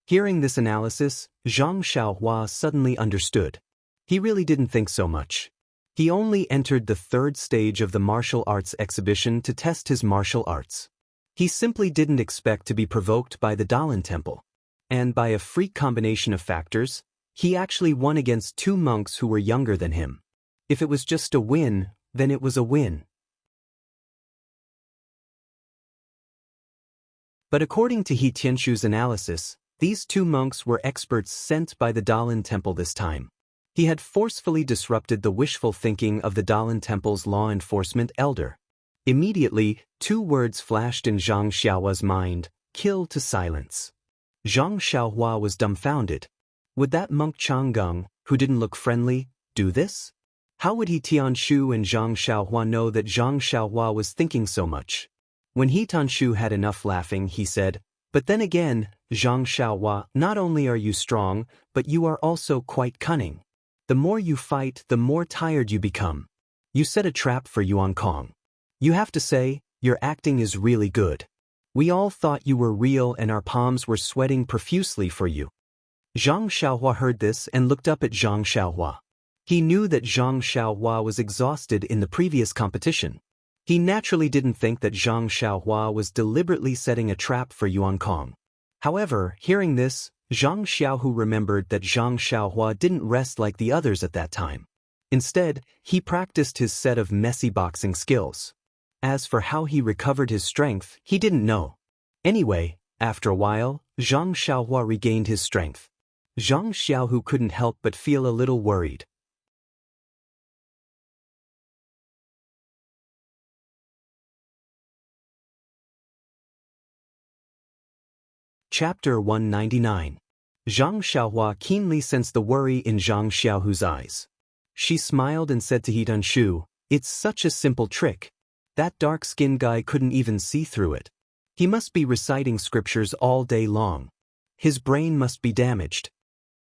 Hearing this analysis, Zhang Xiaohua suddenly understood. He really didn't think so much. He only entered the 3rd stage of the martial arts exhibition to test his martial arts. He simply didn't expect to be provoked by the Dalan Temple. And by a freak combination of factors, he actually won against 2 monks who were younger than him. If it was just a win, then it was a win. But according to He Tianshu's analysis, these 2 monks were experts sent by the Dalan Temple this time. He had forcefully disrupted the wishful thinking of the Dalan Temple's law enforcement elder. Immediately, 2 words flashed in Zhang Xiaohua's mind, kill to silence. Zhang Xiaohua was dumbfounded. Would that monk Changgung, who didn't look friendly, do this? How would He Tianshu and Zhang Xiaohua know that Zhang Xiaohua was thinking so much? When He Tianshu had enough laughing, he said, but then again, Zhang Xiaohua, not only are you strong, but you are also quite cunning. The more you fight, the more tired you become. You set a trap for Yuan Kong. You have to say, your acting is really good. We all thought you were real and our palms were sweating profusely for you. Zhang Xiaohua heard this and looked up at Zhang Xiaohua. He knew that Zhang Xiaohua was exhausted in the previous competition. He naturally didn't think that Zhang Xiaohua was deliberately setting a trap for Yuan Kong. However, hearing this, Zhang Xiaohu remembered that Zhang Xiaohua didn't rest like the others at that time. Instead, he practiced his set of messy boxing skills. As for how he recovered his strength, he didn't know. Anyway, after a while, Zhang Xiaohua regained his strength. Zhang Xiaohu couldn't help but feel a little worried. Chapter 199. Zhang Xiaohua keenly sensed the worry in Zhang Xiaohu's eyes. She smiled and said to He Tianshu, it's such a simple trick. That dark-skinned guy couldn't even see through it. He must be reciting scriptures all day long. His brain must be damaged.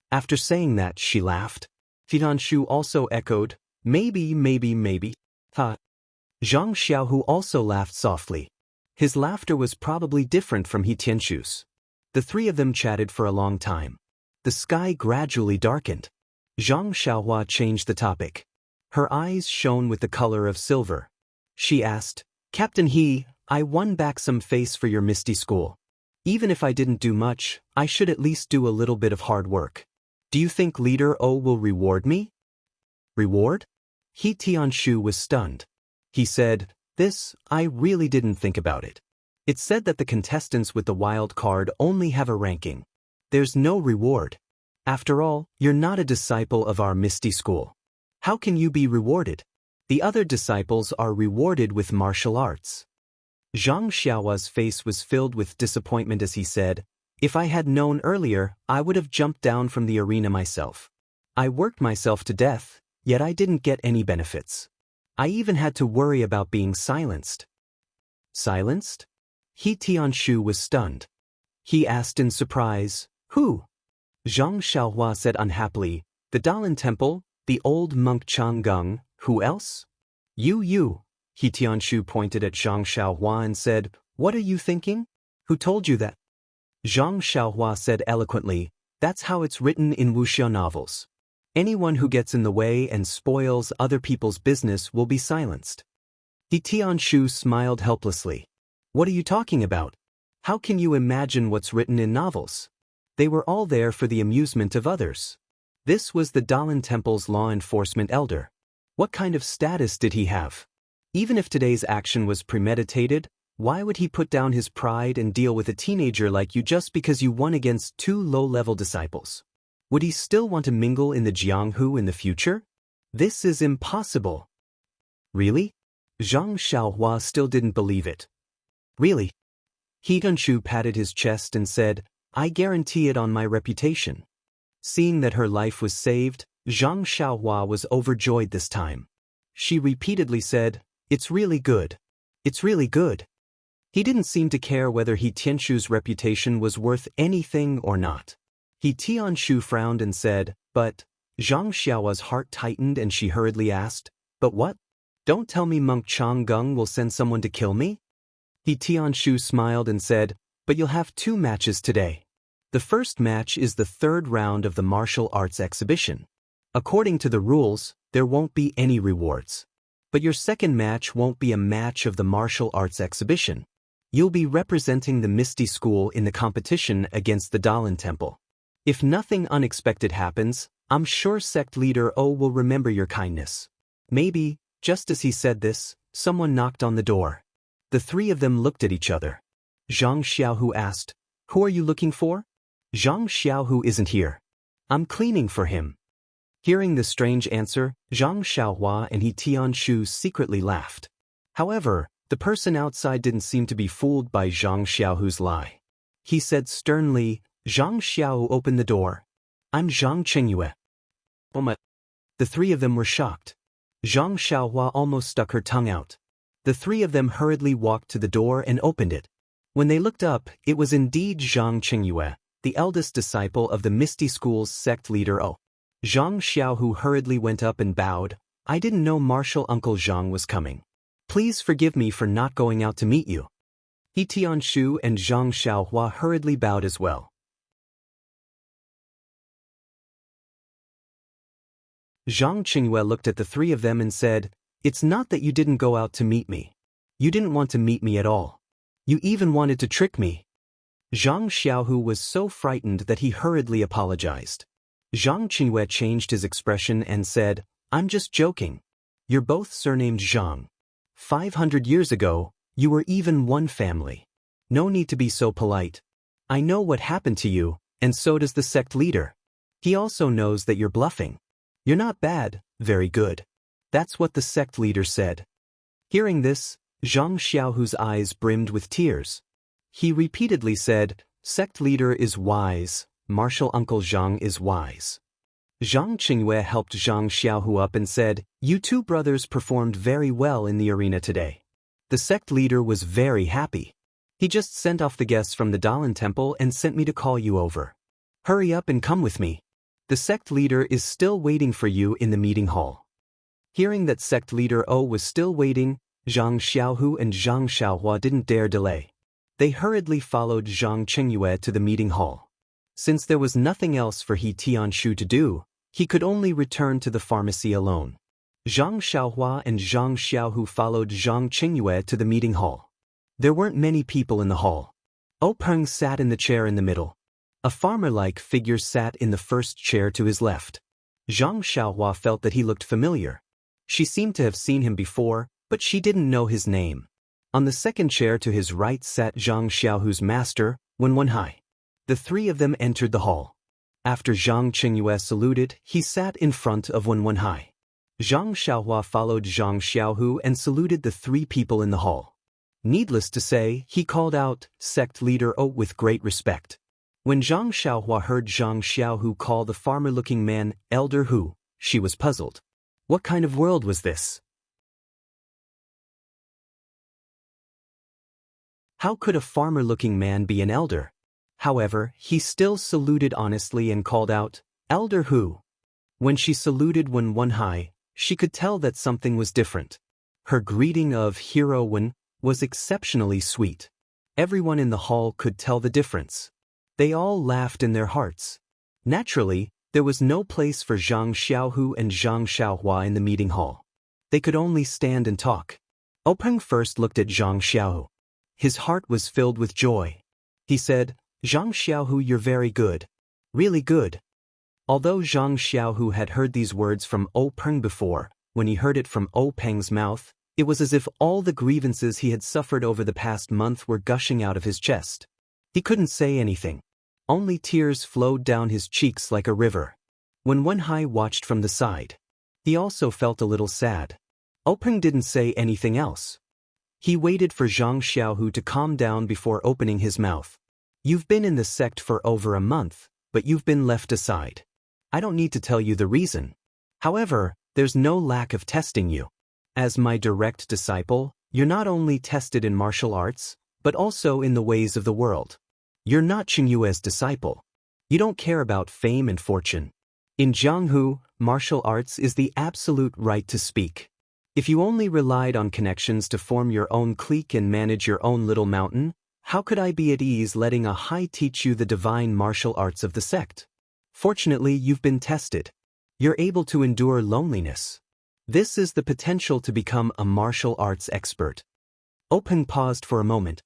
After saying that, she laughed. He Tianshu also echoed, maybe. Zhang Xiaohu also laughed softly. His laughter was probably different from He Tianshu's. The 3 of them chatted for a long time. The sky gradually darkened. Zhang Xiaohua changed the topic. Her eyes shone with the color of silver. She asked, Captain He, I won back some face for your Misty School. Even if I didn't do much, I should at least do a little bit of hard work. Do you think Leader O will reward me? Reward? He Tianshu was stunned. He said, I really didn't think about it. It's said that the contestants with the wild card only have a ranking. There's no reward. After all, you're not a disciple of our Misty School. How can you be rewarded? The other disciples are rewarded with martial arts. Zhang Xiaohua's face was filled with disappointment as he said, if I had known earlier, I would have jumped down from the arena myself. I worked myself to death, yet I didn't get any benefits. I even had to worry about being silenced. Silenced? He Tianshu was stunned. He asked in surprise, "Who?" Zhang Xiaohua said unhappily, "The Dalan Temple, the old monk Changgung, who else?" You. He Tianshu pointed at Zhang Xiaohua and said, "What are you thinking? Who told you that?" Zhang Xiaohua said eloquently, "That's how it's written in Wuxia novels. Anyone who gets in the way and spoils other people's business will be silenced." He Tianshu smiled helplessly. "What are you talking about? How can you imagine what's written in novels? They were all there for the amusement of others." This was the Dalan Temple's law enforcement elder. What kind of status did he have? Even if today's action was premeditated, why would he put down his pride and deal with a teenager like you just because you won against two low-level disciples? Would he still want to mingle in the Jianghu in the future? This is impossible. Really? Zhang Xiaohua still didn't believe it. Really? He Tianshu patted his chest and said, "I guarantee it on my reputation." Seeing that her life was saved, Zhang Xiaohua was overjoyed this time. She repeatedly said, "It's really good. It's really good." He didn't seem to care whether He Tianshu's reputation was worth anything or not. He Tianshu frowned and said, "But..." Zhang Xiaohua's heart tightened and she hurriedly asked, "But what? Don't tell me Monk Changgung will send someone to kill me?" He Tianshu smiled and said, "But you'll have 2 matches today. The first match is the 3rd round of the martial arts exhibition. According to the rules, there won't be any rewards. But your second match won't be a match of the martial arts exhibition. You'll be representing the Misty School in the competition against the Dalan Temple. If nothing unexpected happens, I'm sure sect leader O will remember your kindness." Maybe, just as he said this, someone knocked on the door. The 3 of them looked at each other. Zhang Xiaohu asked, "Who are you looking for?" "Zhang Xiaohu isn't here. I'm cleaning for him." Hearing the strange answer, Zhang Xiaohua and He Tianshu secretly laughed. However, the person outside didn't seem to be fooled by Zhang Xiaohu's lie. He said sternly, "Zhang Xiaohu, open the door. I'm Zhang Qingyue." The 3 of them were shocked. Zhang Xiaohua almost stuck her tongue out. The 3 of them hurriedly walked to the door and opened it. When they looked up, it was indeed Zhang Qingyue, the eldest disciple of the Misty School's sect leader O. Zhang Xiaohu hurriedly went up and bowed. "I didn't know Martial Uncle Zhang was coming. Please forgive me for not going out to meet you." He Tianshu and Zhang Xiaohua hurriedly bowed as well. Zhang Qingyue looked at the 3 of them and said, "It's not that you didn't go out to meet me. You didn't want to meet me at all. You even wanted to trick me." Zhang Xiaohu was so frightened that he hurriedly apologized. Zhang Qingyue changed his expression and said, "I'm just joking. You're both surnamed Zhang. 500 years ago, you were even one family. No need to be so polite. I know what happened to you, and so does the sect leader. He also knows that you're bluffing. You're not bad, very good." That's what the sect leader said. Hearing this, Zhang Xiaohu's eyes brimmed with tears. He repeatedly said, "Sect leader is wise, Martial Uncle Zhang is wise." Zhang Qingyue helped Zhang Xiaohu up and said, "You 2 brothers performed very well in the arena today." The sect leader was very happy. He just sent off the guests from the Dalan Temple and sent me to call you over. Hurry up and come with me. The sect leader is still waiting for you in the meeting hall. Hearing that sect leader O was still waiting, Zhang Xiaohu and Zhang Xiaohua didn't dare delay. They hurriedly followed Zhang Qingyue to the meeting hall. Since there was nothing else for He Tianshu to do, he could only return to the pharmacy alone. Zhang Xiaohua and Zhang Xiaohu followed Zhang Qingyue to the meeting hall. There weren't many people in the hall. O Peng sat in the chair in the middle. A farmer-like figure sat in the first chair to his left. Zhang Xiaohua felt that he looked familiar. She seemed to have seen him before, but she didn't know his name. On the second chair to his right sat Zhang Xiaohu's master, Wenwenhai. The 3 of them entered the hall. After Zhang Qingyue saluted, he sat in front of Wenwenhai. Zhang Xiaohua followed Zhang Xiaohu and saluted the 3 people in the hall. Needless to say, he called out, "Sect leader O," with great respect. When Zhang Xiaohua heard Zhang Xiaohu call the farmer-looking man Elder Hu, she was puzzled. What kind of world was this? How could a farmer-looking man be an elder? However, he still saluted honestly and called out, Elder Hu. When she saluted Wen Hai, she could tell that something was different. Her greeting of Hero Wen was exceptionally sweet. Everyone in the hall could tell the difference. They all laughed in their hearts. Naturally, there was no place for Zhang Xiaohu and Zhang Xiaohua in the meeting hall. They could only stand and talk. Openg first looked at Zhang Xiaohu. His heart was filled with joy. He said, Zhang Xiaohu, you're very good. Really good. Although Zhang Xiaohu had heard these words from Openg before, when he heard it from Openg's mouth, it was as if all the grievances he had suffered over the past month were gushing out of his chest. He couldn't say anything. Only tears flowed down his cheeks like a river. When Wen Hai watched from the side, he also felt a little sad. Openg didn't say anything else. He waited for Zhang Xiaohu to calm down before opening his mouth. You've been in the sect for over a month, but you've been left aside. I don't need to tell you the reason. However, there's no lack of testing you. As my direct disciple, you're not only tested in martial arts, but also in the ways of the world. You're not Qingyue's disciple. You don't care about fame and fortune. In Jianghu, martial arts is the absolute right to speak. If you only relied on connections to form your own clique and manage your own little mountain, how could I be at ease letting a Hai teach you the divine martial arts of the sect? Fortunately, you've been tested. You're able to endure loneliness. This is the potential to become a martial arts expert. Openg paused for a moment.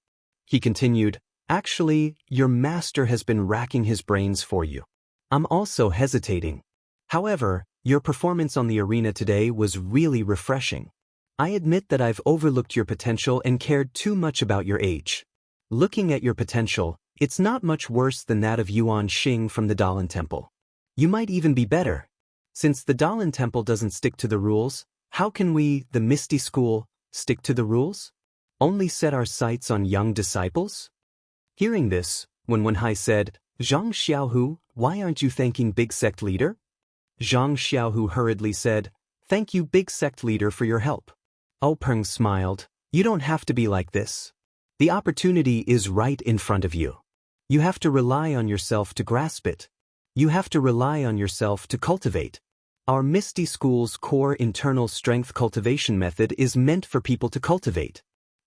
He continued, Actually, your master has been racking his brains for you. I'm also hesitating. However, your performance on the arena today was really refreshing. I admit that I've overlooked your potential and cared too much about your age. Looking at your potential, it's not much worse than that of Yuan Xing from the Dalan Temple. You might even be better. Since the Dalan Temple doesn't stick to the rules, how can we, the Misty School, stick to the rules? Only set our sights on young disciples? Hearing this, when Wen Hai said, Zhang Xiaohu, why aren't you thanking Big Sect Leader? Zhang Xiaohu hurriedly said, Thank you, Big Sect Leader, for your help. Openg smiled, You don't have to be like this. The opportunity is right in front of you. You have to rely on yourself to grasp it. You have to rely on yourself to cultivate. Our Misty School's core internal strength cultivation method is meant for people to cultivate.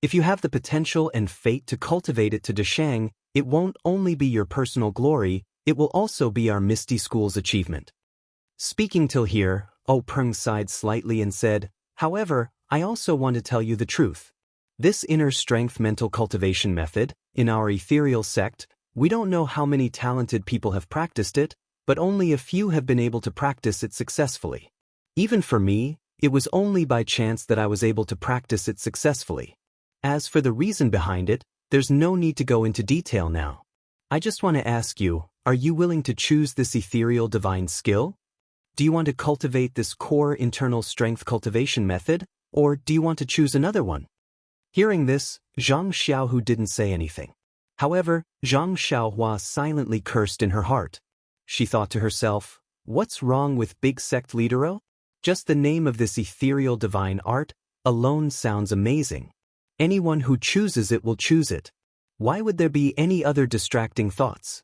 If you have the potential and fate to cultivate it to Deshang, it won't only be your personal glory, it will also be our Misty School's achievement. Speaking till here, Openg sighed slightly and said, However, I also want to tell you the truth. This inner strength mental cultivation method, in our ethereal sect, we don't know how many talented people have practiced it, but only a few have been able to practice it successfully. Even for me, it was only by chance that I was able to practice it successfully. As for the reason behind it, there's no need to go into detail now. I just want to ask you, are you willing to choose this ethereal divine skill? Do you want to cultivate this core internal strength cultivation method, or do you want to choose another one? Hearing this, Zhang Xiaohu didn't say anything. However, Zhang Xiaohua silently cursed in her heart. She thought to herself, What's wrong with Big Sect Leadero? Just the name of this ethereal divine art alone sounds amazing. Anyone who chooses it will choose it. Why would there be any other distracting thoughts?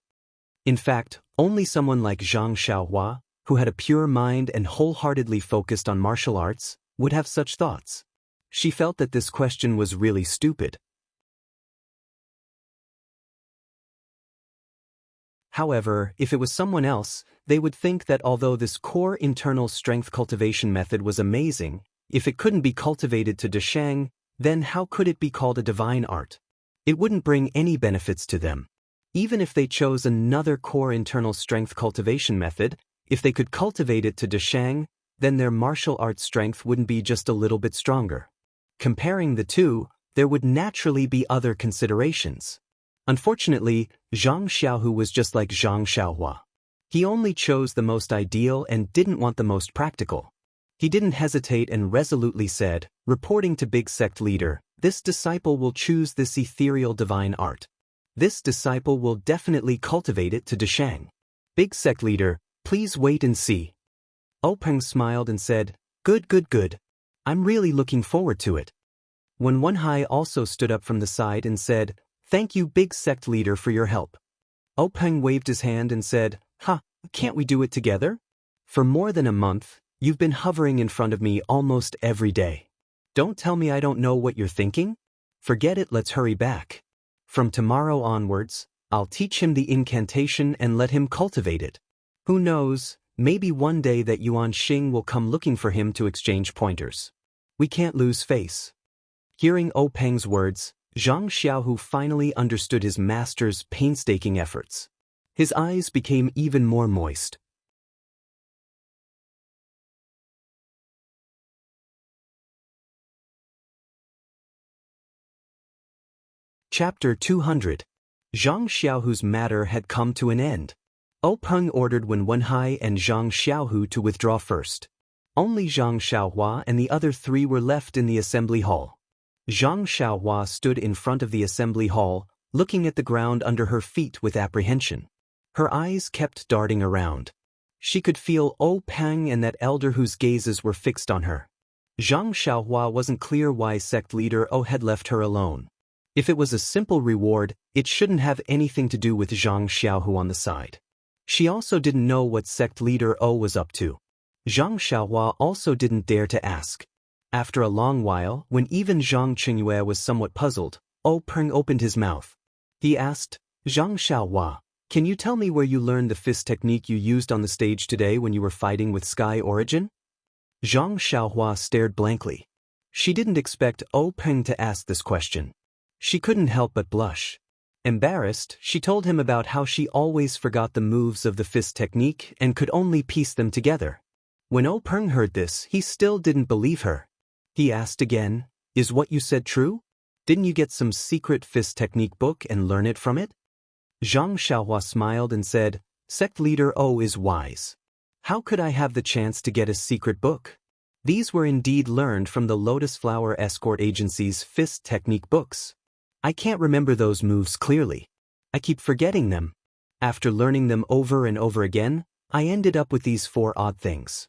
In fact, only someone like Zhang Xiaohua, who had a pure mind and wholeheartedly focused on martial arts, would have such thoughts. She felt that this question was really stupid. However, if it was someone else, they would think that although this core internal strength cultivation method was amazing, if it couldn't be cultivated to Deshang, then how could it be called a divine art? It wouldn't bring any benefits to them. Even if they chose another core internal strength cultivation method, if they could cultivate it to Deshang, then their martial arts strength wouldn't be just a little bit stronger. Comparing the two, there would naturally be other considerations. Unfortunately, Zhang Xiaohu was just like Zhang Xiaohua. He only chose the most ideal and didn't want the most practical. He didn't hesitate and resolutely said, reporting to Big Sect Leader, This disciple will choose this ethereal divine art. This disciple will definitely cultivate it to Deshang. Big sect leader, please wait and see. Peng smiled and said, good, good, good. I'm really looking forward to it. When Wenhai also stood up from the side and said, thank you big sect leader for your help. Peng waved his hand and said, can't we do it together? For more than a month, you've been hovering in front of me almost every day. Don't tell me I don't know what you're thinking? Forget it, let's hurry back. From tomorrow onwards, I'll teach him the incantation and let him cultivate it. Who knows, maybe one day that Yuan Xing will come looking for him to exchange pointers. We can't lose face. Hearing Peng's words, Zhang Xiaohu finally understood his master's painstaking efforts. His eyes became even more moist. Chapter 200. Zhang Xiaohu's matter had come to an end. Peng ordered Wen Wenhai and Zhang Xiaohu to withdraw first. Only Zhang Xiaohua and the other three were left in the assembly hall. Zhang Xiaohua stood in front of the assembly hall, looking at the ground under her feet with apprehension. Her eyes kept darting around. She could feel Peng and that elder whose gazes were fixed on her. Zhang Xiaohua wasn't clear why sect leader had left her alone. If it was a simple reward, it shouldn't have anything to do with Zhang Xiaohu on the side. She also didn't know what sect leader was up to. Zhang Xiaohua also didn't dare to ask. After a long while, when even Zhang Qingyue was somewhat puzzled, Peng opened his mouth. He asked, Zhang Xiaohua, can you tell me where you learned the fist technique you used on the stage today when you were fighting with Sky Origin? Zhang Xiaohua stared blankly. She didn't expect Peng to ask this question. She couldn't help but blush. Embarrassed, she told him about how she always forgot the moves of the fist technique and could only piece them together. When Peng heard this, he still didn't believe her. He asked again, is what you said true? Didn't you get some secret fist technique book and learn it from it? Zhang Xiaohua smiled and said, sect leader is wise. How could I have the chance to get a secret book? These were indeed learned from the Lotus Flower Escort Agency's fist technique books. I can't remember those moves clearly. I keep forgetting them. After learning them over and over again, I ended up with these 4 odd things.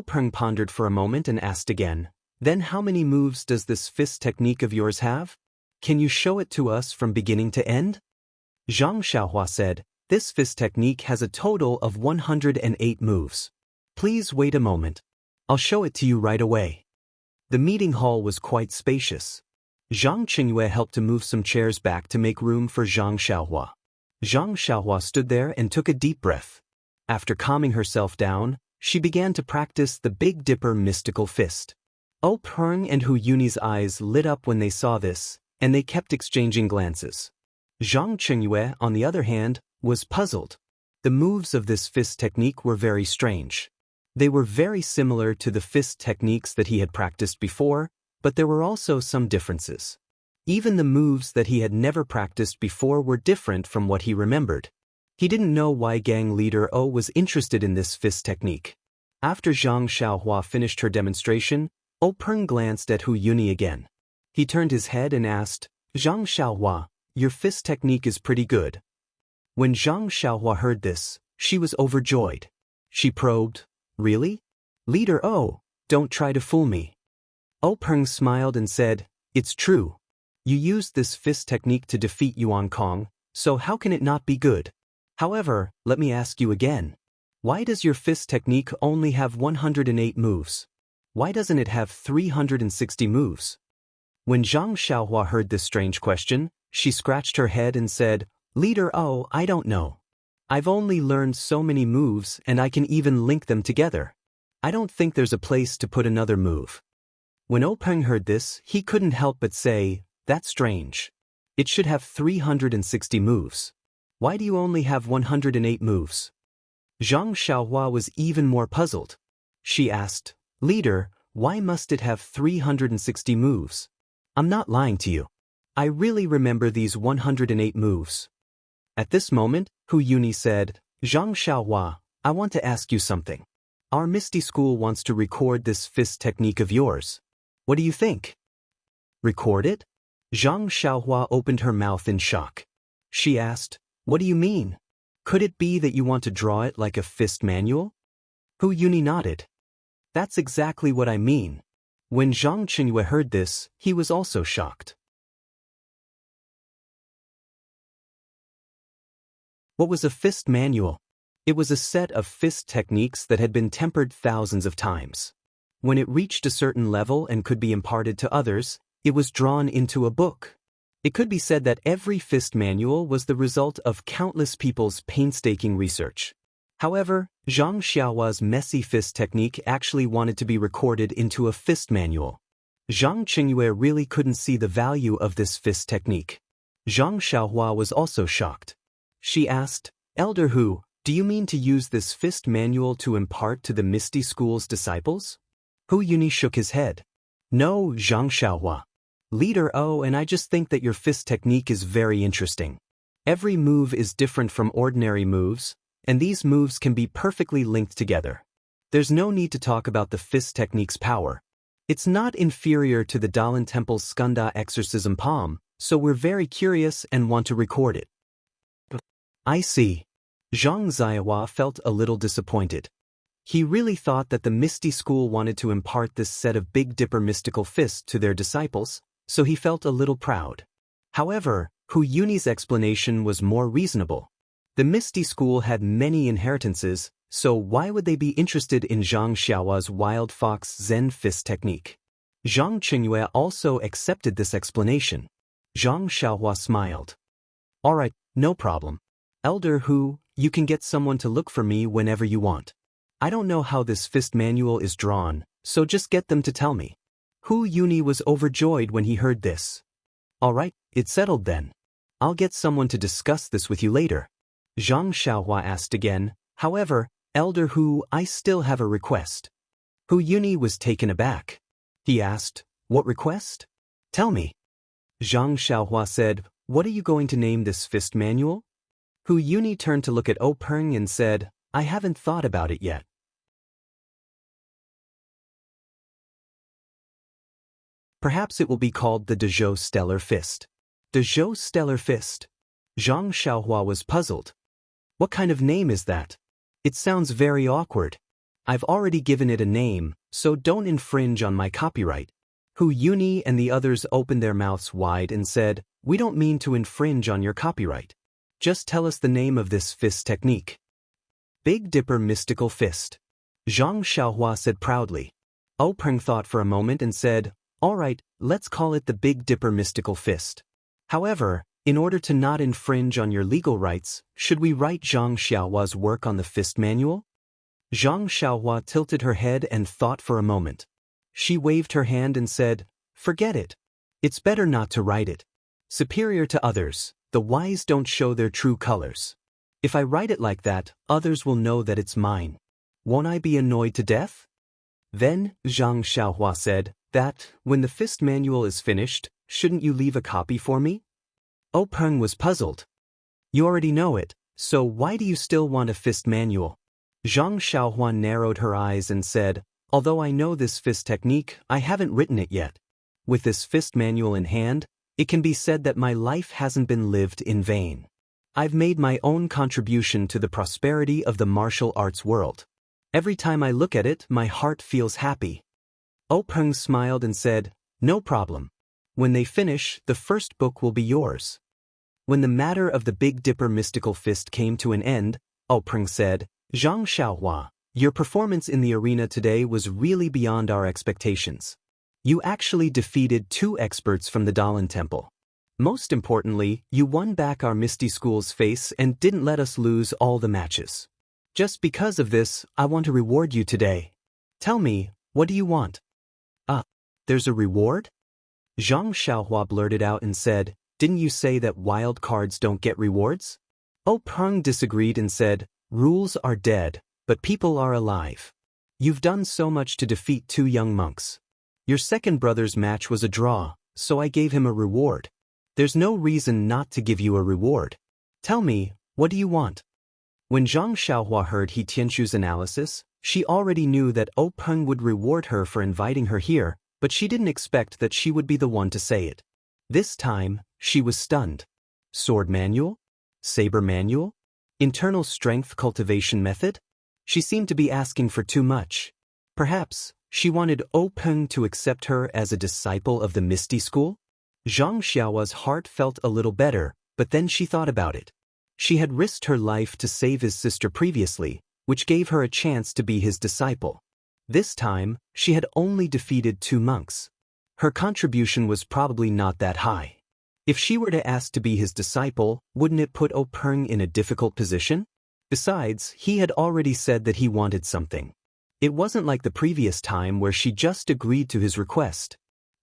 Peng pondered for a moment and asked again, then how many moves does this fist technique of yours have? Can you show it to us from beginning to end? Zhang Xiaohua said, this fist technique has a total of 108 moves. Please wait a moment. I'll show it to you right away. The meeting hall was quite spacious. Zhang Qingyue helped to move some chairs back to make room for Zhang Xiaohua. Zhang Xiaohua stood there and took a deep breath. After calming herself down, she began to practice the Big Dipper mystical fist. Peng and Hu Yuni's eyes lit up when they saw this, and they kept exchanging glances. Zhang Qingyue, on the other hand, was puzzled. The moves of this fist technique were very strange. They were very similar to the fist techniques that he had practiced before, but there were also some differences. Even the moves that he had never practiced before were different from what he remembered. He didn't know why gang leader was interested in this fist technique. After Zhang Xiaohua finished her demonstration, Peng glanced at Hu Yuni again. He turned his head and asked, Zhang Xiaohua, your fist technique is pretty good. When Zhang Xiaohua heard this, she was overjoyed. She probed, really? Leader don't try to fool me. Peng smiled and said, it's true. You used this fist technique to defeat Yuan Kong, so how can it not be good? However, let me ask you again. Why does your fist technique only have 108 moves? Why doesn't it have 360 moves? When Zhang Xiaohua heard this strange question, she scratched her head and said, Leader I don't know. I've only learned so many moves and I can even link them together. I don't think there's a place to put another move. When Peng heard this, he couldn't help but say, that's strange. It should have 360 moves. Why do you only have 108 moves? Zhang Xiaohua was even more puzzled. She asked, Leader, why must it have 360 moves? I'm not lying to you. I really remember these 108 moves. At this moment, Hu Yuni said, Zhang Xiaohua, I want to ask you something. Our Misty School wants to record this fist technique of yours. What do you think? Record it? Zhang Xiaohua opened her mouth in shock. She asked, "What do you mean? Could it be that you want to draw it like a fist manual?" Hu Yuni nodded. "That's exactly what I mean." When Zhang Qinyue heard this, he was also shocked. What was a fist manual? It was a set of fist techniques that had been tempered thousands of times. When it reached a certain level and could be imparted to others, it was drawn into a book. It could be said that every fist manual was the result of countless people's painstaking research. However, Zhang Xiaohua's messy fist technique actually wanted to be recorded into a fist manual. Zhang Qinyue really couldn't see the value of this fist technique. Zhang Xiaohua was also shocked. She asked, "Elder Hu, do you mean to use this fist manual to impart to the Misty School's disciples?" Hu Yuni shook his head. "No, Zhang Xiaohua. Leader O, and I just think that your fist technique is very interesting. Every move is different from ordinary moves, and these moves can be perfectly linked together. There's no need to talk about the fist technique's power. It's not inferior to the Dalan Temple's Skanda exorcism palm, so we're very curious and want to record it." "I see." Zhang Xiaohua felt a little disappointed. He really thought that the Misty School wanted to impart this set of Big Dipper mystical fists to their disciples, so he felt a little proud. However, Hu Yuni's explanation was more reasonable. The Misty School had many inheritances, so why would they be interested in Zhang Xiaohua's Wild Fox Zen fist technique? Zhang Qinyue also accepted this explanation. Zhang Xiaohua smiled. "All right, no problem. Elder Hu, you can get someone to look for me whenever you want. I don't know how this fist manual is drawn, so just get them to tell me." Hu Yuni was overjoyed when he heard this. "All right, it's settled then. I'll get someone to discuss this with you later." Zhang Xiaohua asked again, "However, Elder Hu, I still have a request." Hu Yuni was taken aback. He asked, "What request? Tell me." Zhang Xiaohua said, "What are you going to name this fist manual?" Hu Yuni turned to look at O Peng and said, "I haven't thought about it yet." "Perhaps it will be called the Dezhou Stellar Fist." Dezhou Stellar Fist. Zhang Xiaohua was puzzled. "What kind of name is that? It sounds very awkward. I've already given it a name, so don't infringe on my copyright." Hu Yuni and the others opened their mouths wide and said, "We don't mean to infringe on your copyright. Just tell us the name of this fist technique." "Big Dipper Mystical Fist." Zhang Xiaohua said proudly. O Peng thought for a moment and said, "All right, let's call it the Big Dipper Mystical Fist. However, in order to not infringe on your legal rights, should we write Zhang Xiaohua's work on the fist manual?" Zhang Xiaohua tilted her head and thought for a moment. She waved her hand and said, "Forget it. It's better not to write it. Superior to others, the wise don't show their true colors. If I write it like that, others will know that it's mine. Won't I be annoyed to death?" Then, Zhang Xiaohua said, "That, when the fist manual is finished, shouldn't you leave a copy for me?" O Peng was puzzled. "You already know it, so why do you still want a fist manual?" Zhang Xiaohua narrowed her eyes and said, "Although I know this fist technique, I haven't written it yet. With this fist manual in hand, it can be said that my life hasn't been lived in vain. I've made my own contribution to the prosperity of the martial arts world. Every time I look at it, my heart feels happy." O Peng smiled and said, "No problem. When they finish, the first book will be yours." When the matter of the Big Dipper mystical fist came to an end, O Peng said, "Zhang Xiaohua, your performance in the arena today was really beyond our expectations. You actually defeated 2 experts from the Dalan Temple. Most importantly, you won back our Misty School's face and didn't let us lose all the matches. Just because of this, I want to reward you today. Tell me, what do you want?" There's a reward?" Zhang Xiaohua blurted out and said, "Didn't you say that wild cards don't get rewards?" O Peng disagreed and said, "Rules are dead, but people are alive. You've done so much to defeat 2 young monks. Your second brother's match was a draw, so I gave him a reward. There's no reason not to give you a reward. Tell me, what do you want?" When Zhang Xiaohua heard He Tianxu's analysis, she already knew that O Peng would reward her for inviting her here, but she didn't expect that she would be the one to say it. This time, she was stunned. "Sword manual? Saber manual? Internal strength cultivation method? She seemed to be asking for too much. Perhaps she wanted Peng to accept her as a disciple of the Misty School? Zhang Xiaohua's heart felt a little better, but then she thought about it. She had risked her life to save his sister previously, which gave her a chance to be his disciple. This time, she had only defeated 2 monks. Her contribution was probably not that high. If she were to ask to be his disciple, wouldn't it put Peng in a difficult position? Besides, he had already said that he wanted something. It wasn't like the previous time where she just agreed to his request.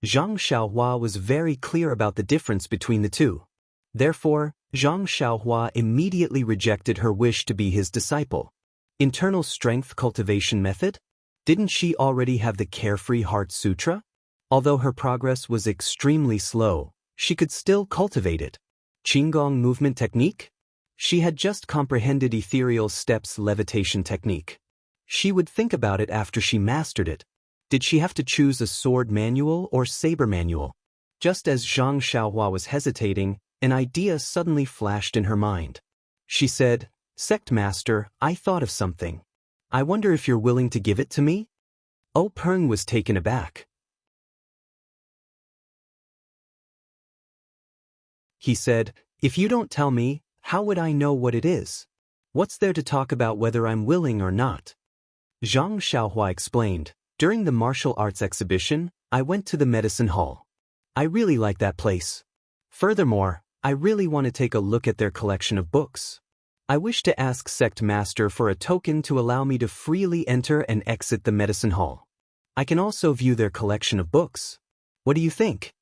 Zhang Xiaohua was very clear about the difference between the two. Therefore, Zhang Xiaohua immediately rejected her wish to be his disciple. Internal strength cultivation method? Didn't she already have the Carefree Heart Sutra? Although her progress was extremely slow, she could still cultivate it. Qigong movement technique? She had just comprehended Ethereal Steps levitation technique. She would think about it after she mastered it. Did she have to choose a sword manual or saber manual? Just as Zhang Xiaohua was hesitating, an idea suddenly flashed in her mind. She said, "Sect Master, I thought of something. I wonder if you're willing to give it to me?" Peng was taken aback. He said, "If you don't tell me, how would I know what it is? What's there to talk about whether I'm willing or not?" Zhang Xiaohua explained, "During the martial arts exhibition, I went to the medicine hall. I really like that place. Furthermore, I really want to take a look at their collection of books. I wish to ask Sect Master for a token to allow me to freely enter and exit the medicine hall. I can also view their collection of books. What do you think?"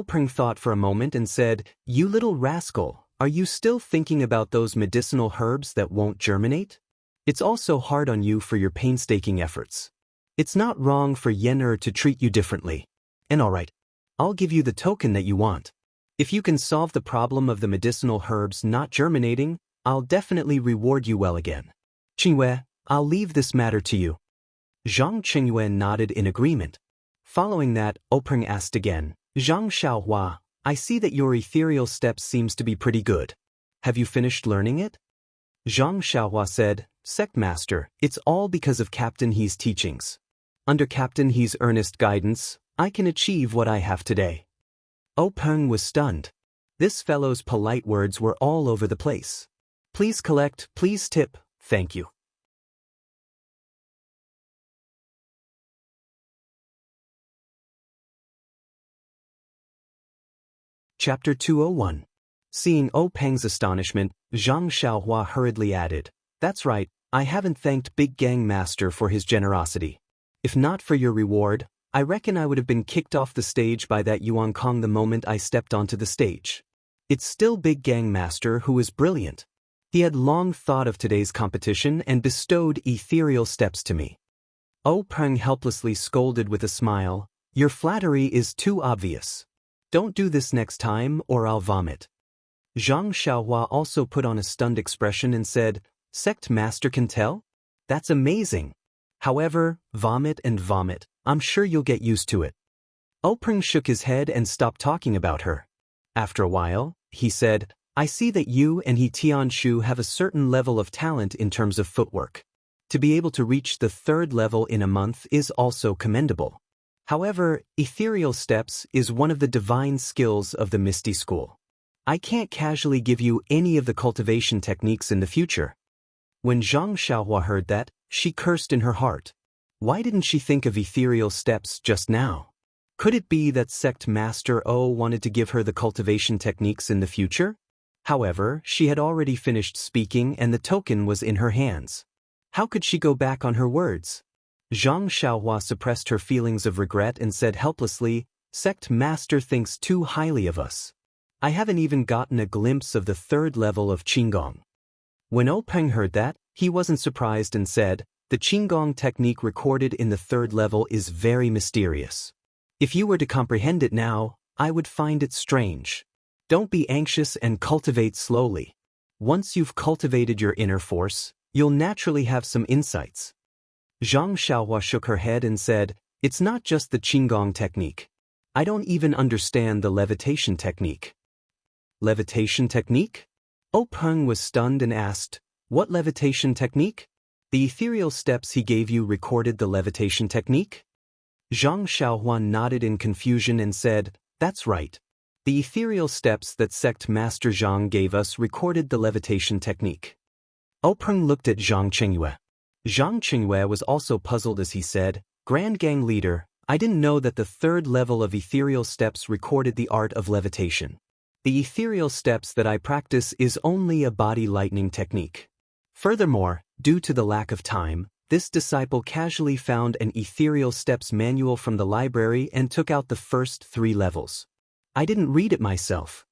Peng thought for a moment and said, "You little rascal, are you still thinking about those medicinal herbs that won't germinate? It's also hard on you for your painstaking efforts. It's not wrong for Yen to treat you differently. And alright, I'll give you the token that you want. If you can solve the problem of the medicinal herbs not germinating, I'll definitely reward you well again. Qingyue, I'll leave this matter to you." Zhang Qingyue nodded in agreement. Following that, Peng asked again, "Zhang Xiaohua, I see that your ethereal steps seems to be pretty good. Have you finished learning it?" Zhang Xiaohua said, "Sect Master, it's all because of Captain He's teachings. Under Captain He's earnest guidance, I can achieve what I have today." Peng was stunned. This fellow's polite words were all over the place. "Please collect, please tip, thank you." Chapter 201. Seeing Peng's astonishment, Zhang Xiaohua hurriedly added, "That's right, I haven't thanked Big Gang Master for his generosity. If not for your reward, I reckon I would have been kicked off the stage by that Yuan Kong the moment I stepped onto the stage. It's still Big Gang Master who is brilliant. He had long thought of today's competition and bestowed ethereal steps to me." Peng helplessly scolded with a smile, "Your flattery is too obvious. Don't do this next time or I'll vomit." Zhang Xiaohua also put on a stunned expression and said, "Sect Master can tell? That's amazing. However, vomit and vomit, I'm sure you'll get used to it." Peng shook his head and stopped talking about her. After a while, he said, "I see that you and He Tianshu have a certain level of talent in terms of footwork. To be able to reach the 3rd level in a month is also commendable. However, ethereal steps is one of the divine skills of the Misty School. I can't casually give you any of the cultivation techniques in the future." When Zhang Xiaohua heard that, she cursed in her heart. Why didn't she think of ethereal steps just now? Could it be that Sect Master wanted to give her the cultivation techniques in the future? However, she had already finished speaking and the token was in her hands. How could she go back on her words? Zhang Xiaohua suppressed her feelings of regret and said helplessly, "Sect Master thinks too highly of us. I haven't even gotten a glimpse of the 3rd level of Qigong." When Peng heard that, he wasn't surprised and said, "The Qigong technique recorded in the 3rd level is very mysterious. If you were to comprehend it now, I would find it strange. Don't be anxious and cultivate slowly. Once you've cultivated your inner force, you'll naturally have some insights." Zhang Xiaohua shook her head and said, "It's not just the Qigong technique. I don't even understand the levitation technique." "Levitation technique? Peng was stunned and asked, "What levitation technique?" "The ethereal steps he gave you recorded the levitation technique?" Zhang Xiaohuan nodded in confusion and said, "That's right. The ethereal steps that sect master Zhang gave us recorded the levitation technique." Peng looked at Zhang Qingyue. Zhang Qingyue was also puzzled as he said, "Grand Gang leader, I didn't know that the third level of ethereal steps recorded the art of levitation. The ethereal steps that I practice is only a body lightning technique. Furthermore, due to the lack of time, this disciple casually found an ethereal steps manual from the library and took out the first 3 levels. I didn't read it myself."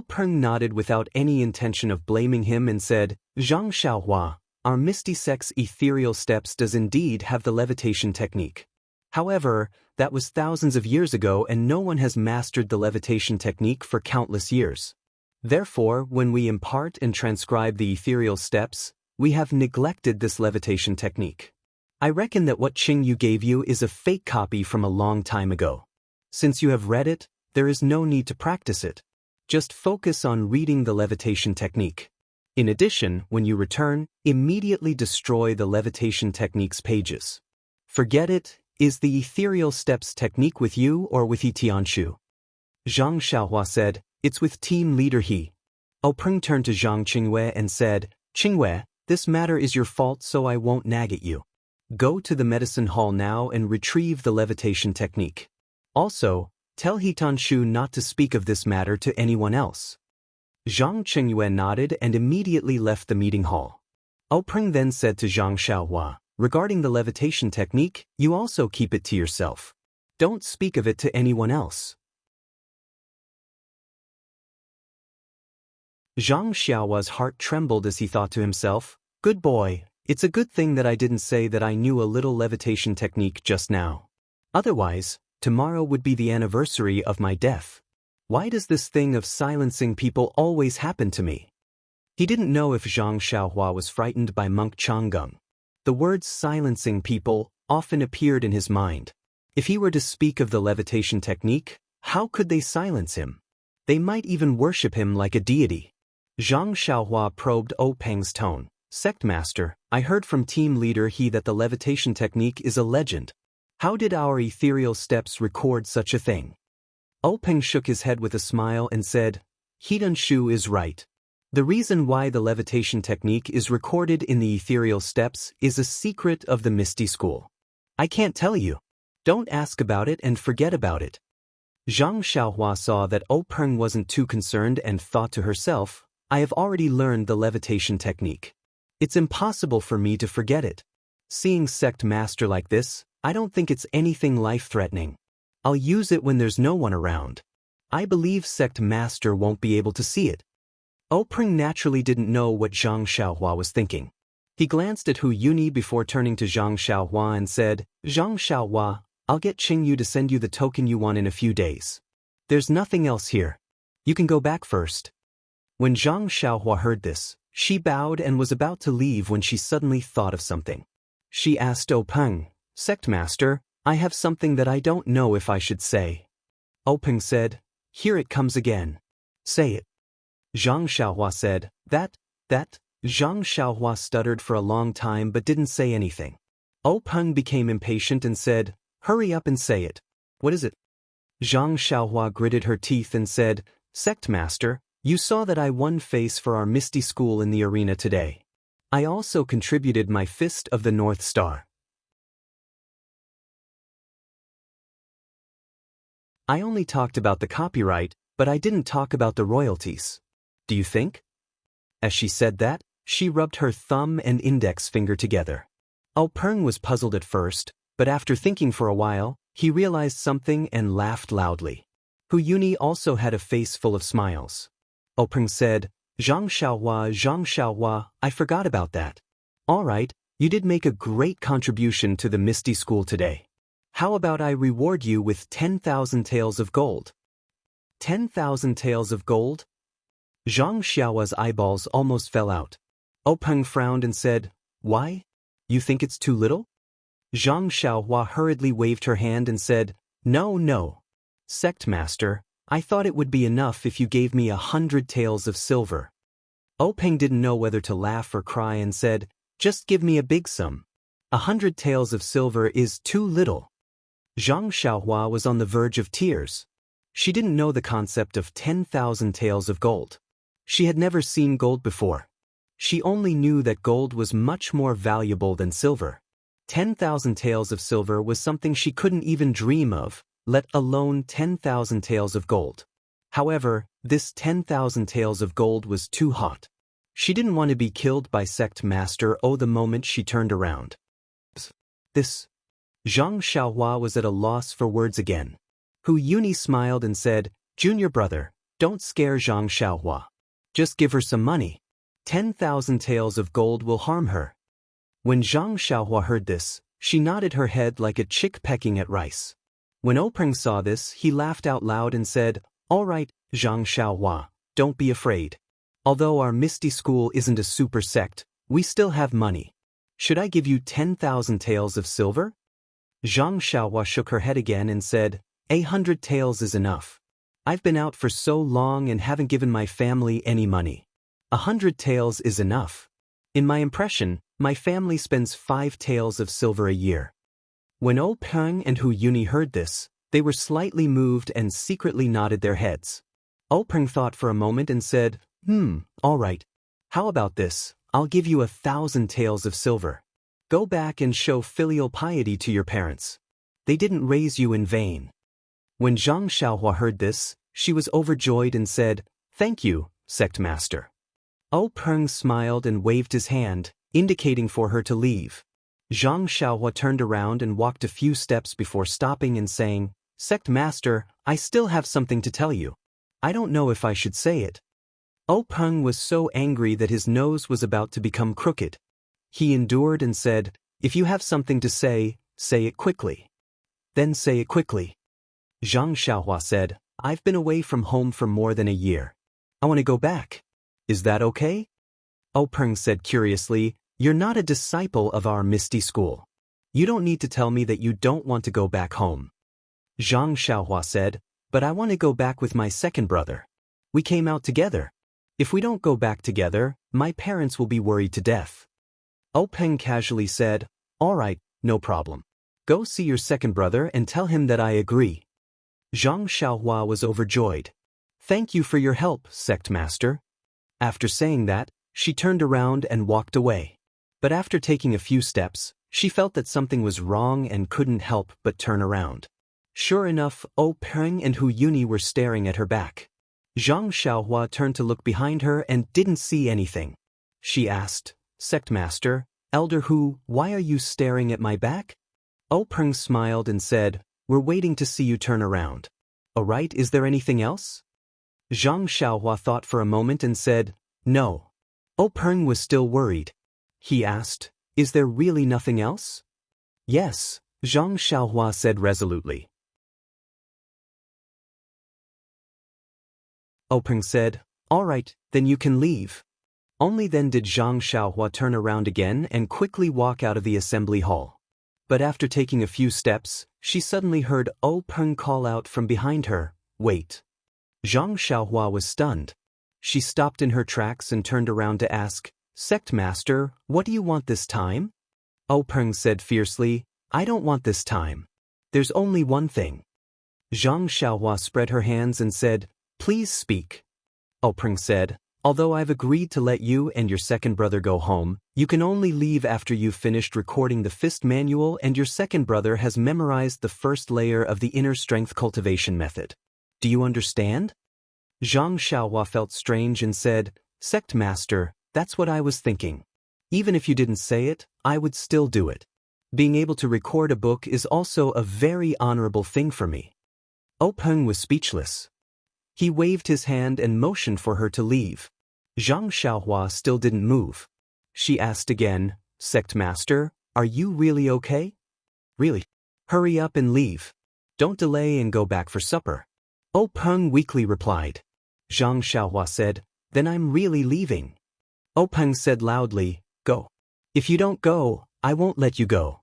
Peng nodded without any intention of blaming him and said, "Zhang Xiaohua, our Misty Sect's ethereal steps does indeed have the levitation technique. However, that was thousands of years ago and no one has mastered the levitation technique for countless years. Therefore, when we impart and transcribe the ethereal steps, we have neglected this levitation technique. I reckon that what Qing gave you is a fake copy from a long time ago. Since you have read it, there is no need to practice it. Just focus on reading the levitation technique. In addition, when you return, immediately destroy the levitation technique's pages. Forget it. Is the ethereal steps technique with you or with He Tianshu?" Zhang Xiaohua said, "It's with team leader He." Peng turned to Zhang Qingyue and said, "Qingyue, this matter is your fault so I won't nag at you. Go to the medicine hall now and retrieve the levitation technique. Also, tell He Tianshu not to speak of this matter to anyone else." Zhang Qingyue nodded and immediately left the meeting hall. Peng then said to Zhang Xiaohua, "Regarding the levitation technique, you also keep it to yourself. Don't speak of it to anyone else." Zhang Xiaohua's heart trembled as he thought to himself, "Good boy, it's a good thing that I didn't say that I knew a little levitation technique just now. Otherwise, tomorrow would be the anniversary of my death. Why does this thing of silencing people always happen to me?" He didn't know if Zhang Xiaohua was frightened by monk Changgung. The words silencing people often appeared in his mind. If he were to speak of the levitation technique, how could they silence him? They might even worship him like a deity. Zhang Xiaohua probed Peng's tone. "Sect master, I heard from team leader He that the levitation technique is a legend. How did our ethereal steps record such a thing?" Peng shook his head with a smile and said, "He Tianshu is right. The reason why the levitation technique is recorded in the ethereal steps is a secret of the Misty School. I can't tell you. Don't ask about it and forget about it." Zhang Xiaohua saw that Peng wasn't too concerned and thought to herself, "I have already learned the levitation technique. It's impossible for me to forget it. Seeing sect master like this, I don't think it's anything life-threatening. I'll use it when there's no one around. I believe sect master won't be able to see it." Peng naturally didn't know what Zhang Xiaohua was thinking. He glanced at Hu Yuni before turning to Zhang Xiaohua and said, "Zhang Xiaohua, I'll get Qingyu to send you the token you want in a few days. There's nothing else here. You can go back first." When Zhang Xiaohua heard this, she bowed and was about to leave when she suddenly thought of something. She asked Peng, "Sect master, I have something that I don't know if I should say." Peng said, "Here it comes again. Say it." Zhang Xiaohua said, That. Zhang Xiaohua stuttered for a long time but didn't say anything. Peng became impatient and said, "Hurry up and say it. What is it?" Zhang Xiaohua gritted her teeth and said, "Sect master, you saw that I won face for our Misty School in the arena today. I also contributed my Fist of the North Star. I only talked about the copyright, but I didn't talk about the royalties. Do you think?" As she said that, she rubbed her thumb and index finger together. Peng was puzzled at first, but after thinking for a while, he realized something and laughed loudly. Hu Yuni also had a face full of smiles. Peng said, Zhang Xiaohua, I forgot about that. All right, you did make a great contribution to the Misty School today. How about I reward you with 10,000 taels of gold?" 10,000 taels of gold? Zhang Xiaohua's eyeballs almost fell out. Peng frowned and said, "Why? You think it's too little?" Zhang Xiaohua hurriedly waved her hand and said, No. Sect master, I thought it would be enough if you gave me 100 taels of silver." Peng didn't know whether to laugh or cry and said, "Just give me a big sum. 100 taels of silver is too little." Zhang Xiaohua was on the verge of tears. She didn't know the concept of 10,000 taels of gold. She had never seen gold before. She only knew that gold was much more valuable than silver. 10,000 taels of silver was something she couldn't even dream of, let alone 10,000 taels of gold. However, this 10,000 taels of gold was too hot. She didn't want to be killed by sect master the moment she turned around. This. Zhang Xiaohua was at a loss for words again. Hu Yuni smiled and said, "Junior brother, don't scare Zhang Xiaohua. Just give her some money. 10,000 taels of gold will harm her." When Zhang Xiaohua heard this, she nodded her head like a chick pecking at rice. When Peng saw this, he laughed out loud and said, "All right, Zhang Xiaohua, don't be afraid. Although our Misty School isn't a super sect, we still have money. Should I give you 10,000 taels of silver?" Zhang Xiaohua shook her head again and said, "100 taels is enough. I've been out for so long and haven't given my family any money. 100 taels is enough. In my impression, my family spends 5 taels of silver a year." When Peng and Hu Yuni heard this, they were slightly moved and secretly nodded their heads. Peng thought for a moment and said, "All right. How about this? I'll give you 1,000 taels of silver. Go back and show filial piety to your parents. They didn't raise you in vain." When Zhang Xiaohua heard this, she was overjoyed and said, "Thank you, sect master." Peng smiled and waved his hand, indicating for her to leave. Zhang Xiaohua turned around and walked a few steps before stopping and saying, "Sect master, I still have something to tell you. I don't know if I should say it." Peng was so angry that his nose was about to become crooked. He endured and said, "If you have something to say it quickly." "Then say it quickly." Zhang Xiaohua said, "I've been away from home for more than a year. I want to go back. Is that okay?" Peng said curiously, "You're not a disciple of our Misty School. You don't need to tell me that you don't want to go back home." Zhang Xiaohua said, "But I want to go back with my second brother. We came out together. If we don't go back together, my parents will be worried to death." Peng casually said, "All right, no problem. Go see your second brother and tell him that I agree." Zhang Xiaohua was overjoyed. "Thank you for your help, sect master." After saying that, she turned around and walked away. But after taking a few steps, she felt that something was wrong and couldn't help but turn around. Sure enough, Peng and Hu Yuni were staring at her back. Zhang Xiaohua turned to look behind her and didn't see anything. She asked, "Sect master, Elder Hu, why are you staring at my back?" Peng smiled and said, "We're waiting to see you turn around. Alright, is there anything else?" Zhang Xiaohua thought for a moment and said, "No." Peng was still worried. He asked, "Is there really nothing else?" "Yes," Zhang Xiaohua said resolutely. Peng said, "All right, then you can leave." Only then did Zhang Xiaohua turn around again and quickly walk out of the assembly hall. But after taking a few steps, she suddenly heard Peng call out from behind her, "Wait." Zhang Xiaohua was stunned. She stopped in her tracks and turned around to ask, "Sect master, what do you want this time?" Peng said fiercely, "I don't want this time. There's only one thing." Zhang Xiaohua spread her hands and said, "Please speak." Peng said, "Although I've agreed to let you and your second brother go home, you can only leave after you've finished recording the fist manual and your second brother has memorized the first layer of the inner strength cultivation method. Do you understand?" Zhang Xiaohua felt strange and said, "Sect master, that's what I was thinking. Even if you didn't say it, I would still do it. Being able to record a book is also a very honorable thing for me." Peng was speechless. He waved his hand and motioned for her to leave. Zhang Xiaohua still didn't move. She asked again, "Sect master, are you really okay?" "Really? Hurry up and leave. Don't delay and go back for supper." Peng weakly replied. Zhang Xiaohua said, "Then I'm really leaving." Peng said loudly, "Go. If you don't go, I won't let you go."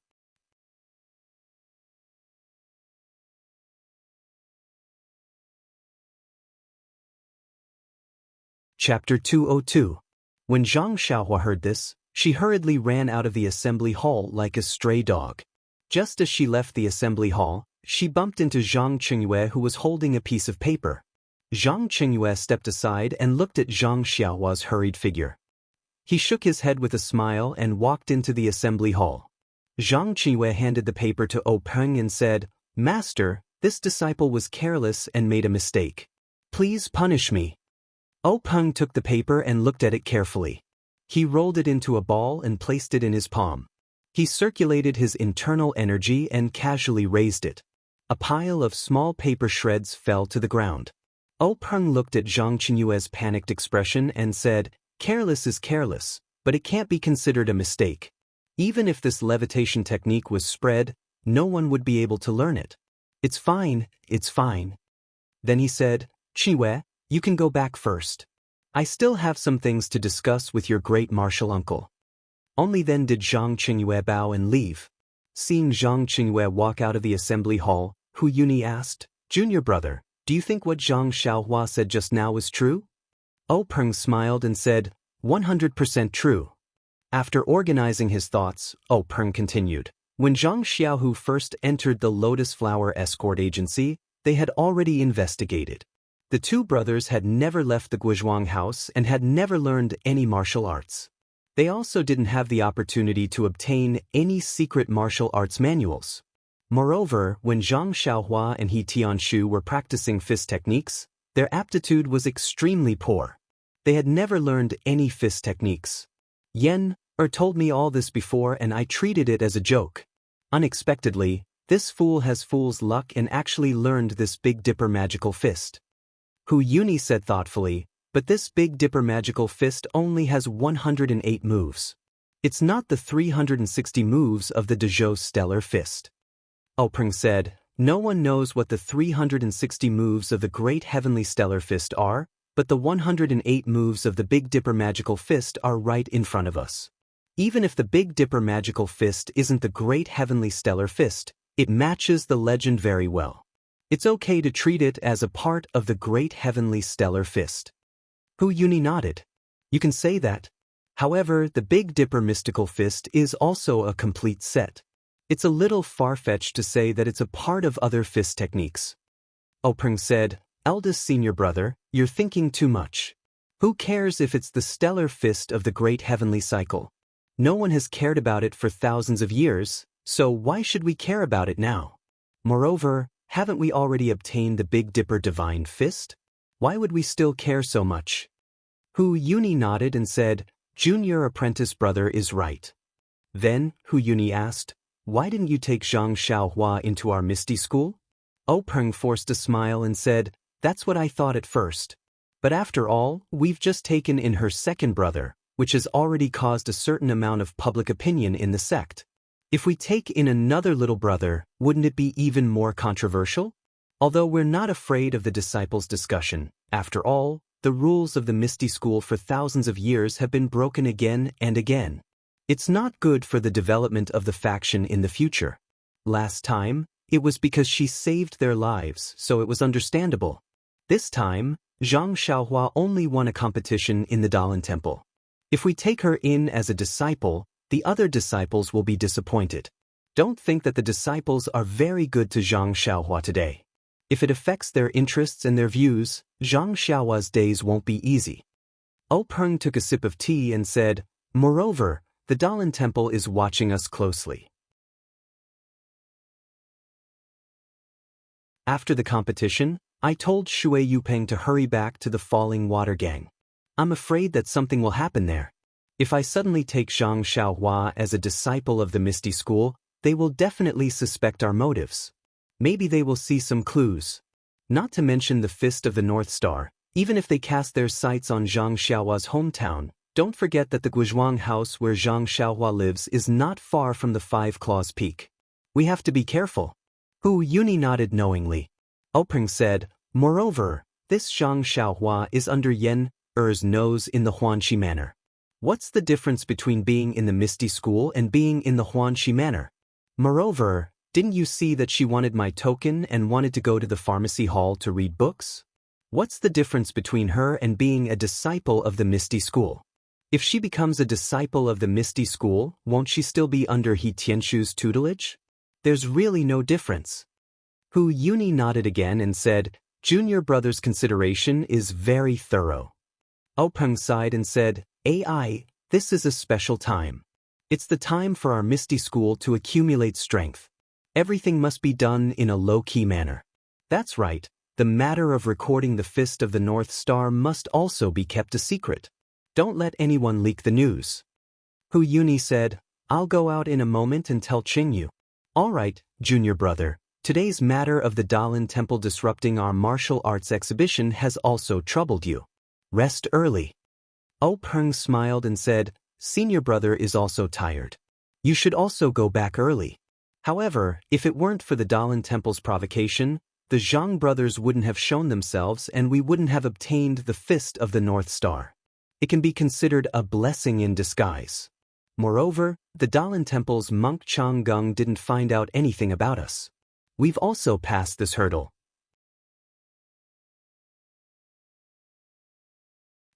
Chapter 202. When Zhang Xiaohua heard this, she hurriedly ran out of the assembly hall like a stray dog. Just as she left the assembly hall, she bumped into Zhang Qingyue, who was holding a piece of paper. Zhang Qingyue stepped aside and looked at Zhang Xiaohua's hurried figure. He shook his head with a smile and walked into the assembly hall. Zhang Qingyue handed the paper to Peng and said, "Master, this disciple was careless and made a mistake. Please punish me." Peng took the paper and looked at it carefully. He rolled it into a ball and placed it in his palm. He circulated his internal energy and casually raised it. A pile of small paper shreds fell to the ground. Peng looked at Zhang Qinyue's panicked expression and said, "Careless is careless, but it can't be considered a mistake. Even if this levitation technique was spread, no one would be able to learn it. It's fine, it's fine." Then he said, "Qingyue, you can go back first. I still have some things to discuss with your great martial uncle." Only then did Zhang Qingyue bow and leave. Seeing Zhang Qingyue walk out of the assembly hall, Hu Yuni asked, "Junior brother, do you think what Zhang Xiaohua said just now was true?" Peng smiled and said, 100% true." After organizing his thoughts, Peng continued, "When Zhang Xiaohu first entered the Lotus Flower Escort Agency, they had already investigated. The two brothers had never left the Guizhuang house and had never learned any martial arts. They also didn't have the opportunity to obtain any secret martial arts manuals. Moreover, when Zhang Xiaohua and He Tianshu were practicing fist techniques, their aptitude was extremely poor. They had never learned any fist techniques. Yen told me all this before and I treated it as a joke. Unexpectedly, this fool has fool's luck and actually learned this Big Dipper magical fist." Hu Yuni said thoughtfully, "But this Big Dipper magical fist only has 108 moves. It's not the 360 moves of the Dezhou Stellar Fist." Peng said, "No one knows what the 360 moves of the Great Heavenly Stellar Fist are, but the 108 moves of the Big Dipper magical fist are right in front of us. Even if the Big Dipper magical fist isn't the Great Heavenly Stellar Fist, it matches the legend very well. It's okay to treat it as a part of the Great Heavenly Stellar Fist." Hu Yuni nodded. "You can say that. However, the Big Dipper mystical fist is also a complete set. It's a little far-fetched to say that it's a part of other fist techniques." Peng said, "Eldest senior brother, you're thinking too much. Who cares if it's the stellar fist of the Great Heavenly Cycle? No one has cared about it for thousands of years, so why should we care about it now? Moreover, haven't we already obtained the Big Dipper Divine Fist? Why would we still care so much?" Hu Yuni nodded and said, "Junior apprentice brother is right." Then, Hu Yuni asked, "Why didn't you take Zhang Xiaohua into our Misty School?" Peng forced a smile and said, "That's what I thought at first. But after all, we've just taken in her second brother, which has already caused a certain amount of public opinion in the sect. If we take in another little brother, wouldn't it be even more controversial? Although we're not afraid of the disciples' discussion, after all, the rules of the Misty School for thousands of years have been broken again and again. It's not good for the development of the faction in the future. Last time, it was because she saved their lives, so it was understandable. This time, Zhang Xiaohua only won a competition in the Dalan Temple. If we take her in as a disciple, the other disciples will be disappointed. Don't think that the disciples are very good to Zhang Xiaohua today. If it affects their interests and their views, Zhang Xiaohua's days won't be easy." Peng took a sip of tea and said, "Moreover, the Dalan Temple is watching us closely." After the competition, I told Shui Yupeng to hurry back to the Falling Water Gang. I'm afraid that something will happen there. If I suddenly take Zhang Xiaohua as a disciple of the Misty School, they will definitely suspect our motives. Maybe they will see some clues. Not to mention the Fist of the North Star. Even if they cast their sights on Zhang Xiaohua's hometown, don't forget that the Guizhuang house where Zhang Xiaohua lives is not far from the Five Claws Peak. We have to be careful." Hu Yuni nodded knowingly. Peng said, "Moreover, this Zhang Xiaohua is under Yen Er's nose in the Huanxi Manor. What's the difference between being in the Misty School and being in the Huanxi Manor? Moreover, didn't you see that she wanted my token and wanted to go to the pharmacy hall to read books? What's the difference between her and being a disciple of the Misty School?" If she becomes a disciple of the Misty School, won't she still be under He Tianshu's tutelage? There's really no difference. Hu Yuni nodded again and said, Junior brother's consideration is very thorough. Openg sighed and said, AI, this is a special time. It's the time for our Misty School to accumulate strength. Everything must be done in a low-key manner. That's right, the matter of recording the Fist of the North Star must also be kept a secret. Don't let anyone leak the news. Hu Yuni said, I'll go out in a moment and tell Qingyu. All right, junior brother, today's matter of the Dalin Temple disrupting our martial arts exhibition has also troubled you. Rest early. Peng smiled and said, Senior brother is also tired. You should also go back early. However, if it weren't for the Dalin Temple's provocation, the Zhang brothers wouldn't have shown themselves and we wouldn't have obtained the Fist of the North Star. It can be considered a blessing in disguise. Moreover, the Dalin Temple's monk Changgung didn't find out anything about us. We've also passed this hurdle.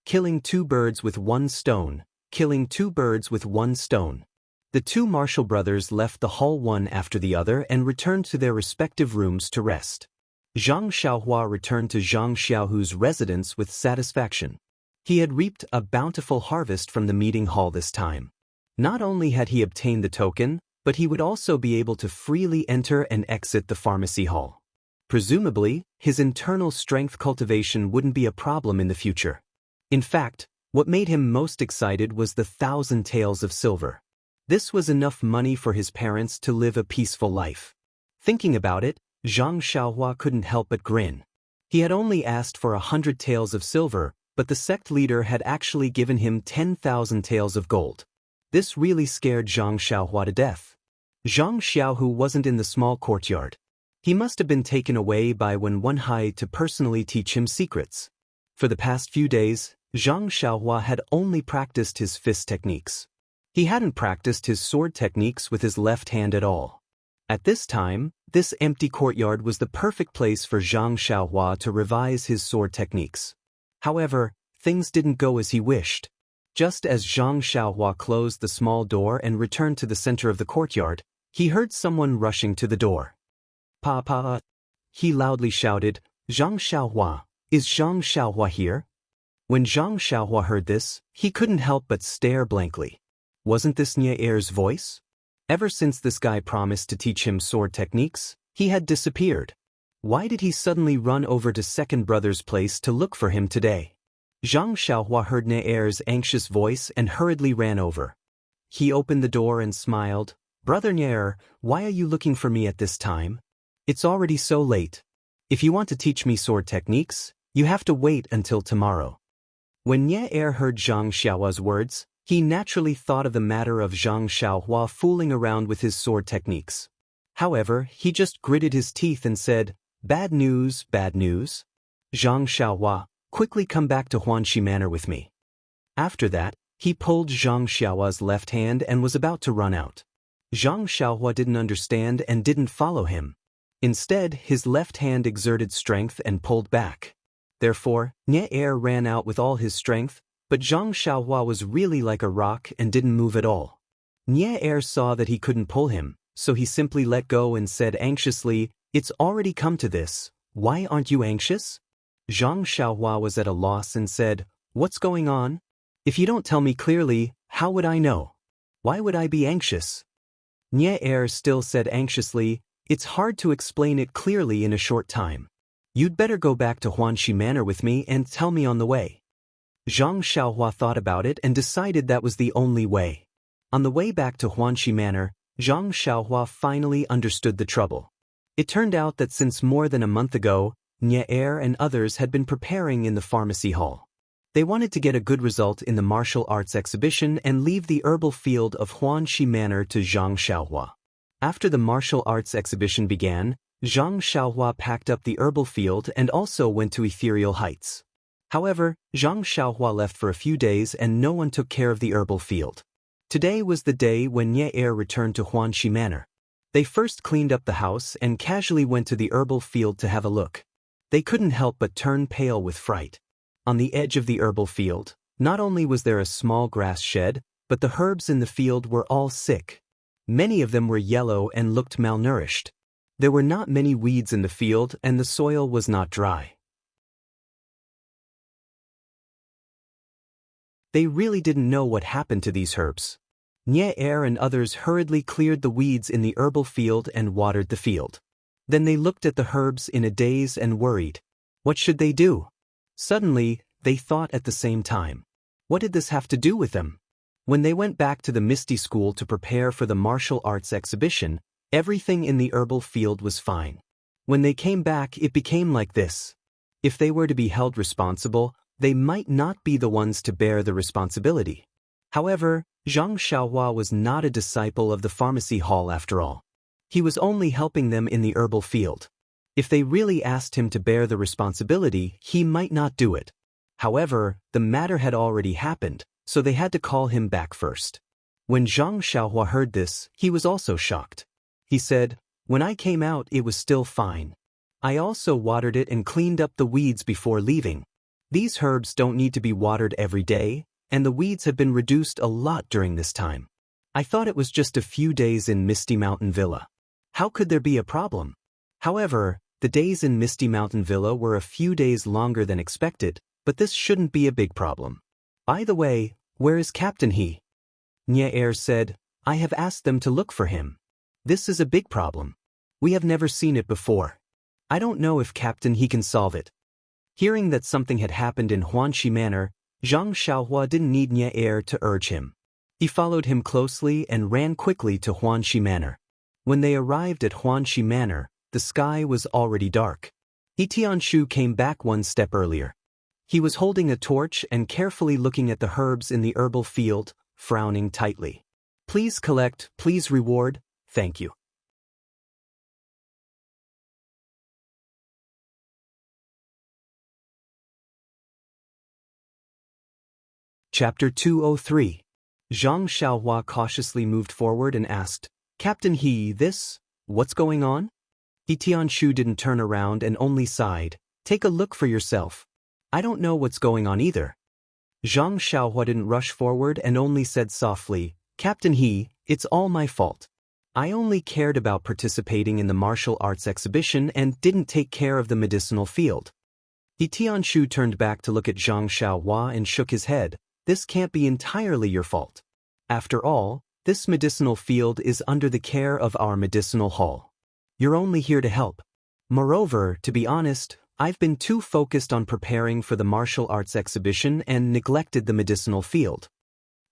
Killing two birds with one stone. Killing two birds with one stone. The two Marshall brothers left the hall one after the other and returned to their respective rooms to rest. Zhang Xiaohua returned to Zhang Xiaohu's residence with satisfaction. He had reaped a bountiful harvest from the meeting hall this time. Not only had he obtained the token, but he would also be able to freely enter and exit the pharmacy hall. Presumably, his internal strength cultivation wouldn't be a problem in the future. In fact, what made him most excited was the 1,000 taels of silver. This was enough money for his parents to live a peaceful life. Thinking about it, Zhang Xiaohua couldn't help but grin. He had only asked for 100 taels of silver, but the sect leader had actually given him 10,000 taels of gold. This really scared Zhang Xiaohua to death. Zhang Xiaohu wasn't in the small courtyard. He must have been taken away by Wen Wenhai to personally teach him secrets. For the past few days, Zhang Xiaohua had only practiced his fist techniques. He hadn't practiced his sword techniques with his left hand at all. At this time, this empty courtyard was the perfect place for Zhang Xiaohua to revise his sword techniques. However, things didn't go as he wished. Just as Zhang Xiaohua closed the small door and returned to the center of the courtyard, he heard someone rushing to the door. "Papa!" He loudly shouted, "Zhang Xiaohua, is Zhang Xiaohua here?" When Zhang Xiaohua heard this, he couldn't help but stare blankly. Wasn't this Nie Er's voice? Ever since this guy promised to teach him sword techniques, he had disappeared. Why did he suddenly run over to second brother's place to look for him today? Zhang Xiaohua heard Nie Er's anxious voice and hurriedly ran over. He opened the door and smiled. "Brother Nie Er, why are you looking for me at this time? It's already so late. If you want to teach me sword techniques, you have to wait until tomorrow." When Nie Er heard Zhang Xiaohua's words, he naturally thought of the matter of Zhang Xiaohua fooling around with his sword techniques. However, he just gritted his teeth and said, "Bad news, bad news. Zhang Xiaohua, quickly come back to Huanxi Manor with me." After that, he pulled Zhang Xiaohua's left hand and was about to run out. Zhang Xiaohua didn't understand and didn't follow him. Instead, his left hand exerted strength and pulled back. Therefore, Nie Er ran out with all his strength, but Zhang Xiaohua was really like a rock and didn't move at all. Nie Er saw that he couldn't pull him, so he simply let go and said anxiously, "It's already come to this, why aren't you anxious?" Zhang Xiaohua was at a loss and said, "What's going on? If you don't tell me clearly, how would I know? Why would I be anxious?" Nie Er still said anxiously, "It's hard to explain it clearly in a short time. You'd better go back to Huanxi Manor with me and tell me on the way." Zhang Xiaohua thought about it and decided that was the only way. On the way back to Huanxi Manor, Zhang Xiaohua finally understood the trouble. It turned out that since more than a month ago, Nie Er and others had been preparing in the pharmacy hall. They wanted to get a good result in the martial arts exhibition and leave the herbal field of Huanxi Manor to Zhang Xiaohua. After the martial arts exhibition began, Zhang Xiaohua packed up the herbal field and also went to Ethereal Heights. However, Zhang Xiaohua left for a few days and no one took care of the herbal field. Today was the day when Nie Er returned to Huanxi Manor. They first cleaned up the house and casually went to the herbal field to have a look. They couldn't help but turn pale with fright. On the edge of the herbal field, Not only was there a small grass shed, but the herbs in the field were all sick. Many of them were yellow and looked malnourished. There were not many weeds in the field and the soil was not dry. They really didn't know what happened to these herbs. Nye and others hurriedly cleared the weeds in the herbal field and watered the field. Then they looked at the herbs in a daze and worried. What should they do? Suddenly, they thought at the same time. What did this have to do with them? When they went back to the Misty School to prepare for the martial arts exhibition, everything in the herbal field was fine. When they came back, it became like this. If they were to be held responsible, they might not be the ones to bear the responsibility. However, Zhang Xiaohua was not a disciple of the pharmacy hall after all. He was only helping them in the herbal field. If they really asked him to bear the responsibility, he might not do it. However, the matter had already happened, so they had to call him back first. When Zhang Xiaohua heard this, he was also shocked. He said, "When I came out, it was still fine. I also watered it and cleaned up the weeds before leaving. These herbs don't need to be watered every day, and the weeds have been reduced a lot during this time. I thought it was just a few days in Misty Mountain Villa. How could there be a problem?" However, the days in Misty Mountain Villa were a few days longer than expected, but this shouldn't be a big problem. By the way, where is Captain He? Nye said, "I have asked them to look for him. This is a big problem. We have never seen it before. I don't know if Captain He can solve it." Hearing that something had happened in Huanxi Manor, Zhang Xiaohua didn't need Nye to urge him. He followed him closely and ran quickly to Huanxi Manor. When they arrived at Huanxi Manor, the sky was already dark. He Tianshu came back one step earlier. He was holding a torch and carefully looking at the herbs in the herbal field, frowning tightly. "Please collect, please reward, thank you." Chapter 203. Zhang Xiaohua cautiously moved forward and asked, "Captain He, what's going on?" He Tianshu didn't turn around and only sighed. "Take a look for yourself. I don't know what's going on either." Zhang Xiaohua didn't rush forward and only said softly, "Captain He, it's all my fault. I only cared about participating in the martial arts exhibition and didn't take care of the medicinal field." He Tianshu turned back to look at Zhang Xiaohua and shook his head. "This can't be entirely your fault. After all, this medicinal field is under the care of our medicinal hall. You're only here to help. Moreover, to be honest, I've been too focused on preparing for the martial arts exhibition and neglected the medicinal field."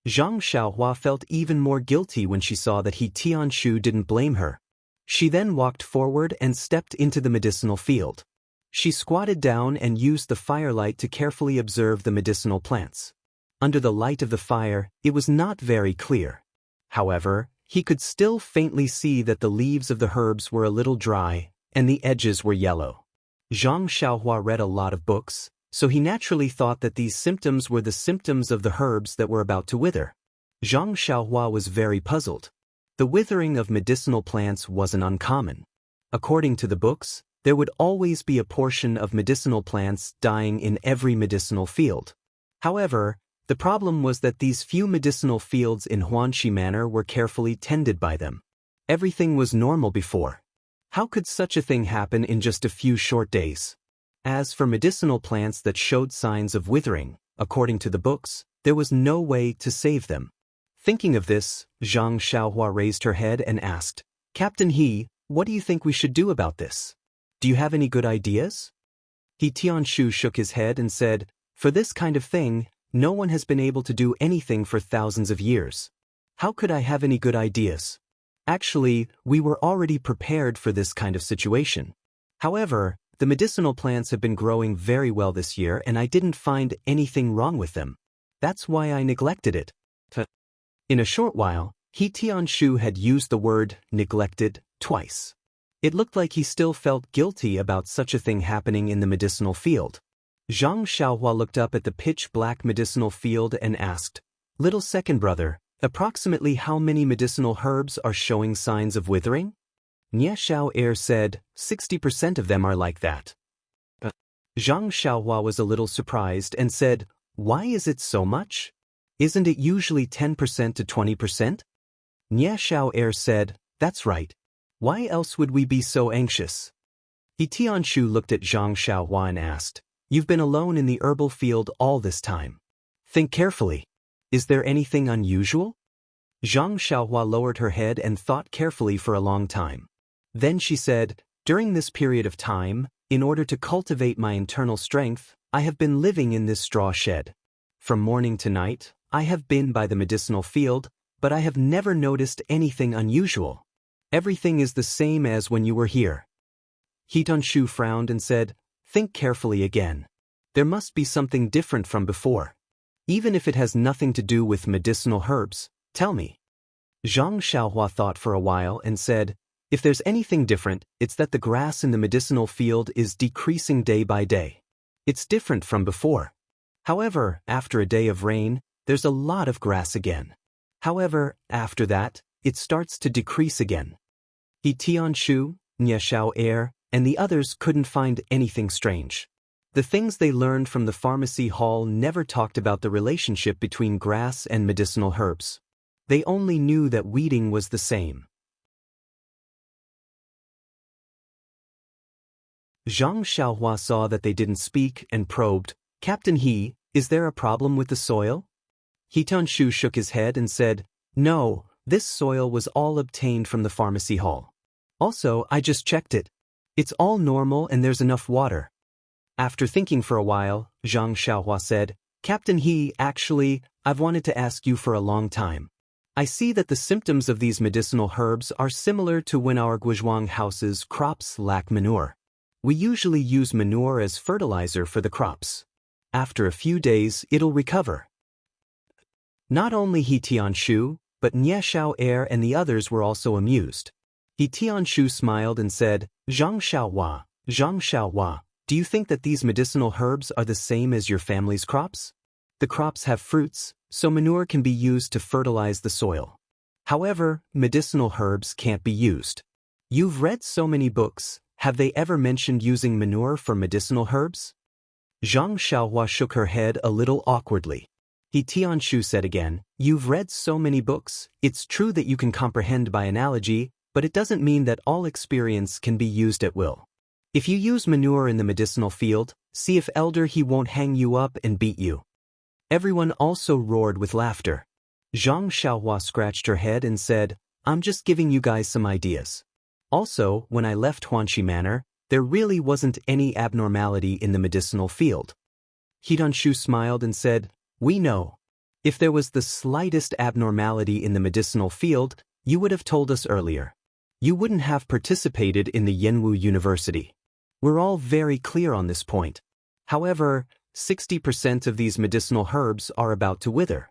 Zhang Xiaohua felt even more guilty when she saw that He Tianshu didn't blame her. She then walked forward and stepped into the medicinal field. She squatted down and used the firelight to carefully observe the medicinal plants. Under the light of the fire, it was not very clear. However, he could still faintly see that the leaves of the herbs were a little dry, and the edges were yellow. Zhang Xiaohua read a lot of books, so he naturally thought that these symptoms were the symptoms of the herbs that were about to wither. Zhang Xiaohua was very puzzled. The withering of medicinal plants wasn't uncommon. According to the books, there would always be a portion of medicinal plants dying in every medicinal field. However, the problem was that these few medicinal fields in Huanxi Manor were carefully tended by them. Everything was normal before. How could such a thing happen in just a few short days? As for medicinal plants that showed signs of withering, according to the books, there was no way to save them. Thinking of this, Zhang Xiaohua raised her head and asked, "Captain He, what do you think we should do about this? Do you have any good ideas?" He Tianshu shook his head and said, "For this kind of thing, no one has been able to do anything for thousands of years. How could I have any good ideas? Actually, we were already prepared for this kind of situation. However, the medicinal plants have been growing very well this year and I didn't find anything wrong with them. That's why I neglected it." In a short while, He Tianshu had used the word neglected twice. It looked like he still felt guilty about such a thing happening in the medicinal field. Zhang Xiaohua looked up at the pitch-black medicinal field and asked, "Little second brother, approximately how many medicinal herbs are showing signs of withering?" Nye Xiao said, 60% of them are like that. Zhang Xiaohua was a little surprised and said, Why is it so much? Isn't it usually 10% to 20%? Nie Xiao said, that's right. Why else would we be so anxious? Tianshu looked at Zhang Xiaohua and asked, you've been alone in the herbal field all this time. Think carefully. Is there anything unusual? Zhang Xiaohua lowered her head and thought carefully for a long time. Then she said, during this period of time, in order to cultivate my internal strength, I have been living in this straw shed. From morning to night, I have been by the medicinal field, but I have never noticed anything unusual. Everything is the same as when you were here. Hitanshu frowned and said, think carefully again. There must be something different from before. Even if it has nothing to do with medicinal herbs, tell me. Zhang Xiaohua thought for a while and said, if there's anything different, it's that the grass in the medicinal field is decreasing day by day. It's different from before. However, after a day of rain, there's a lot of grass again. However, after that, it starts to decrease again. Tianshu, Nie Xiao and the others couldn't find anything strange. The things they learned from the pharmacy hall never talked about the relationship between grass and medicinal herbs. They only knew that weeding was the same. Zhang Xiaohua saw that they didn't speak and probed, Captain He, is there a problem with the soil? Hitanshu shook his head and said, no, this soil was all obtained from the pharmacy hall. Also, I just checked it. It's all normal and there's enough water. After thinking for a while, Zhang Xiaohua said, Captain He, actually, I've wanted to ask you for a long time. I see that the symptoms of these medicinal herbs are similar to when our Guizhuang house's crops lack manure. We usually use manure as fertilizer for the crops. After a few days, it'll recover. Not only He Tianshu, but Nie Xiao and the others were also amused. He Tianshu smiled and said, Zhang Xiaohua, do you think that these medicinal herbs are the same as your family's crops? The crops have fruits, so manure can be used to fertilize the soil. However, medicinal herbs can't be used. You've read so many books, have they ever mentioned using manure for medicinal herbs? Zhang Xiaohua shook her head a little awkwardly. He Tianshu said again, you've read so many books, it's true that you can comprehend by analogy, but it doesn't mean that all experience can be used at will. If you use manure in the medicinal field, see if Elder He won't hang you up and beat you. Everyone also roared with laughter. Zhang Xiaohua scratched her head and said, I'm just giving you guys some ideas. Also, when I left Huanxi Manor, there really wasn't any abnormality in the medicinal field. Hitanshu smiled and said, we know. If there was the slightest abnormality in the medicinal field, you would have told us earlier. You wouldn't have participated in the Jianghu University. We're all very clear on this point. However, 60% of these medicinal herbs are about to wither.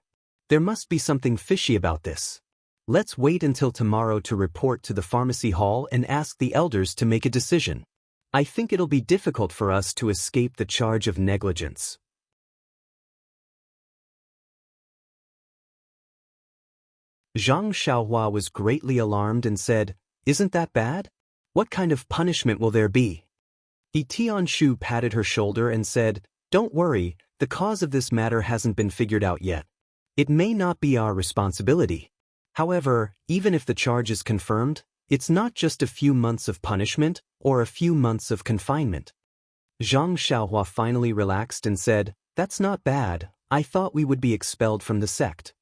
There must be something fishy about this. Let's wait until tomorrow to report to the pharmacy hall and ask the elders to make a decision. I think it'll be difficult for us to escape the charge of negligence. Zhang Xiaohua was greatly alarmed and said, isn't that bad? What kind of punishment will there be? Tianshu patted her shoulder and said, don't worry, the cause of this matter hasn't been figured out yet. It may not be our responsibility. However, even if the charge is confirmed, it's not just a few months of punishment or a few months of confinement. Zhang Xiaohua finally relaxed and said, that's not bad, I thought we would be expelled from the sect.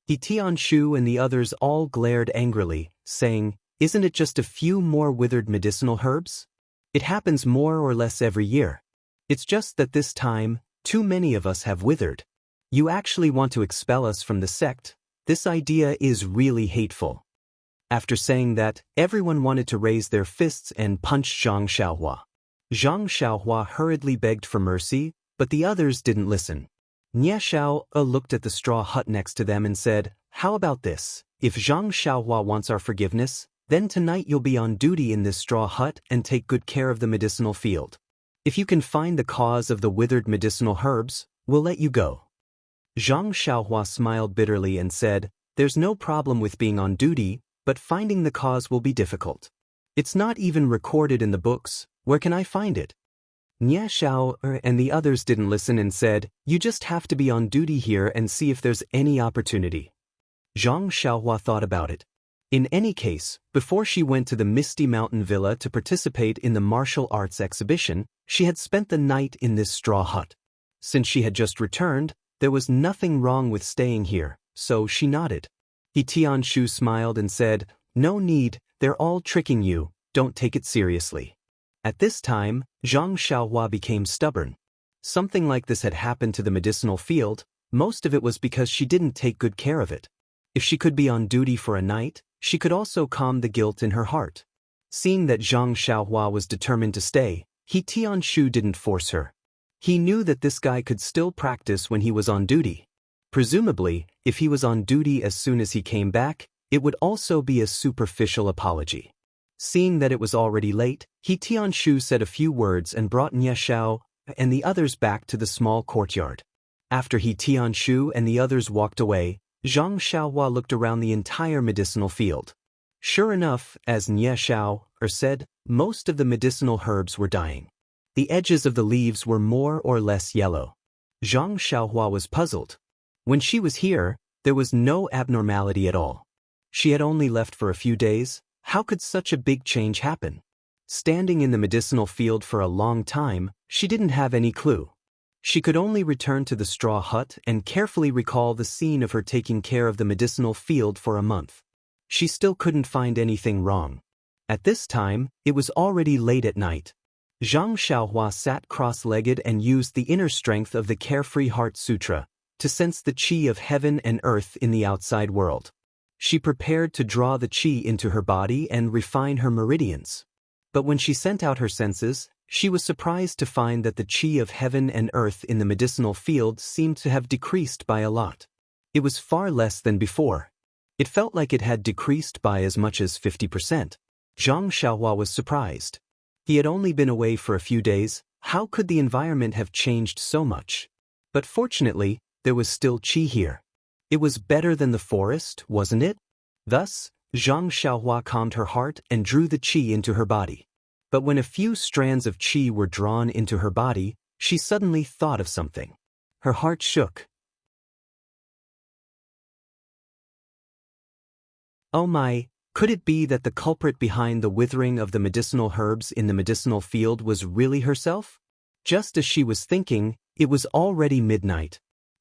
Tianshu and the others all glared angrily, saying, isn't it just a few more withered medicinal herbs? It happens more or less every year. It's just that this time, too many of us have withered. You actually want to expel us from the sect? This idea is really hateful. After saying that, everyone wanted to raise their fists and punch Zhang Xiaohua. Zhang Xiaohua hurriedly begged for mercy, but the others didn't listen. Nie Xiao looked at the straw hut next to them and said, how about this? If Zhang Xiaohua wants our forgiveness, then tonight you'll be on duty in this straw hut and take good care of the medicinal field. If you can find the cause of the withered medicinal herbs, we'll let you go. Zhang Xiaohua smiled bitterly and said, there's no problem with being on duty, but finding the cause will be difficult. It's not even recorded in the books, where can I find it? Nie Xiao and the others didn't listen and said, "You just have to be on duty here and see if there's any opportunity." Zhang Xiaohua thought about it. In any case, before she went to the Misty Mountain Villa to participate in the martial arts exhibition, she had spent the night in this straw hut. Since she had just returned, there was nothing wrong with staying here, so she nodded. He Tianshu smiled and said, "No need, they're all tricking you, don't take it seriously." At this time, Zhang Xiaohua became stubborn. Something like this had happened to the medicinal field, most of it was because she didn't take good care of it. If she could be on duty for a night, she could also calm the guilt in her heart. Seeing that Zhang Xiaohua was determined to stay, He Tianshu didn't force her. He knew that this guy could still practice when he was on duty. Presumably, if he was on duty as soon as he came back, it would also be a superficial apology. Seeing that it was already late, He Tianshu said a few words and brought Nie Xiao and the others back to the small courtyard. After He Tianshu and the others walked away, Zhang Xiaohua looked around the entire medicinal field. Sure enough, as Nie Xiao said, most of the medicinal herbs were dying. The edges of the leaves were more or less yellow. Zhang Xiaohua was puzzled. When she was here, there was no abnormality at all. She had only left for a few days. How could such a big change happen? Standing in the medicinal field for a long time, she didn't have any clue. She could only return to the straw hut and carefully recall the scene of her taking care of the medicinal field for a month. She still couldn't find anything wrong. At this time, it was already late at night. Zhang Xiaohua sat cross-legged and used the inner strength of the Carefree Heart Sutra to sense the qi of heaven and earth in the outside world. She prepared to draw the qi into her body and refine her meridians. But when she sent out her senses, she was surprised to find that the qi of heaven and earth in the medicinal field seemed to have decreased by a lot. It was far less than before. It felt like it had decreased by as much as 50%. Zhang Xiaohua was surprised. He had only been away for a few days. How could the environment have changed so much? But fortunately, there was still qi here. It was better than the forest, wasn't it? Thus, Zhang Xiaohua calmed her heart and drew the qi into her body. But when a few strands of qi were drawn into her body, she suddenly thought of something. Her heart shook. Oh my, could it be that the culprit behind the withering of the medicinal herbs in the medicinal field was really herself? Just as she was thinking, it was already midnight.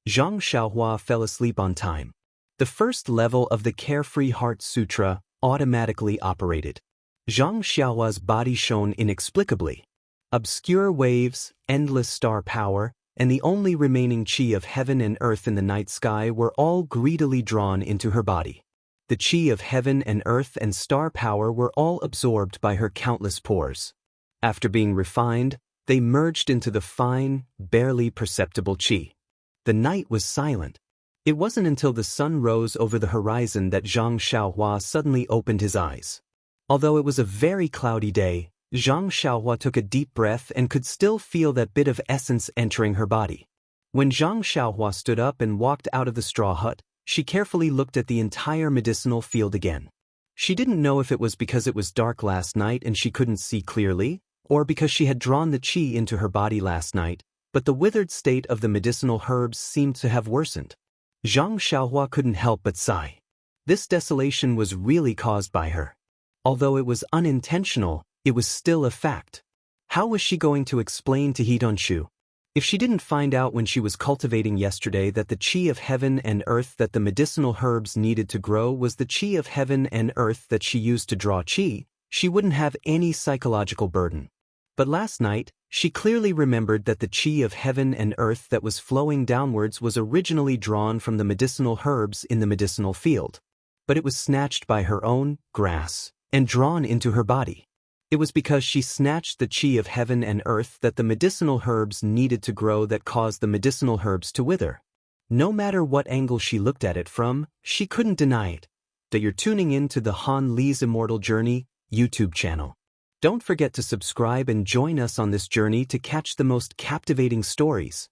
Zhang Xiaohua fell asleep on time. The first level of the Carefree Heart Sutra automatically operated. Zhang Xiaohua's body shone inexplicably. Obscure waves, endless star power, and the only remaining qi of heaven and earth in the night sky were all greedily drawn into her body. The qi of heaven and earth and star power were all absorbed by her countless pores. After being refined, they merged into the fine, barely perceptible qi. The night was silent. It wasn't until the sun rose over the horizon that Zhang Xiaohua suddenly opened his eyes. Although it was a very cloudy day, Zhang Xiaohua took a deep breath and could still feel that bit of essence entering her body. When Zhang Xiaohua stood up and walked out of the straw hut, she carefully looked at the entire medicinal field again. She didn't know if it was because it was dark last night and she couldn't see clearly, or because she had drawn the qi into her body last night, but the withered state of the medicinal herbs seemed to have worsened. Zhang Xiaohua couldn't help but sigh. This desolation was really caused by her. Although it was unintentional, it was still a fact. How was she going to explain to He Tianshu? If she didn't find out when she was cultivating yesterday that the qi of heaven and earth that the medicinal herbs needed to grow was the qi of heaven and earth that she used to draw qi, she wouldn't have any psychological burden. But last night, she clearly remembered that the qi of heaven and earth that was flowing downwards was originally drawn from the medicinal herbs in the medicinal field. But it was snatched by her own grass and drawn into her body. It was because she snatched the qi of heaven and earth that the medicinal herbs needed to grow that caused the medicinal herbs to wither. No matter what angle she looked at it from, she couldn't deny it. That you're tuning in to the Han Li's Immortal Journey YouTube channel. Don't forget to subscribe and join us on this journey to catch the most captivating stories.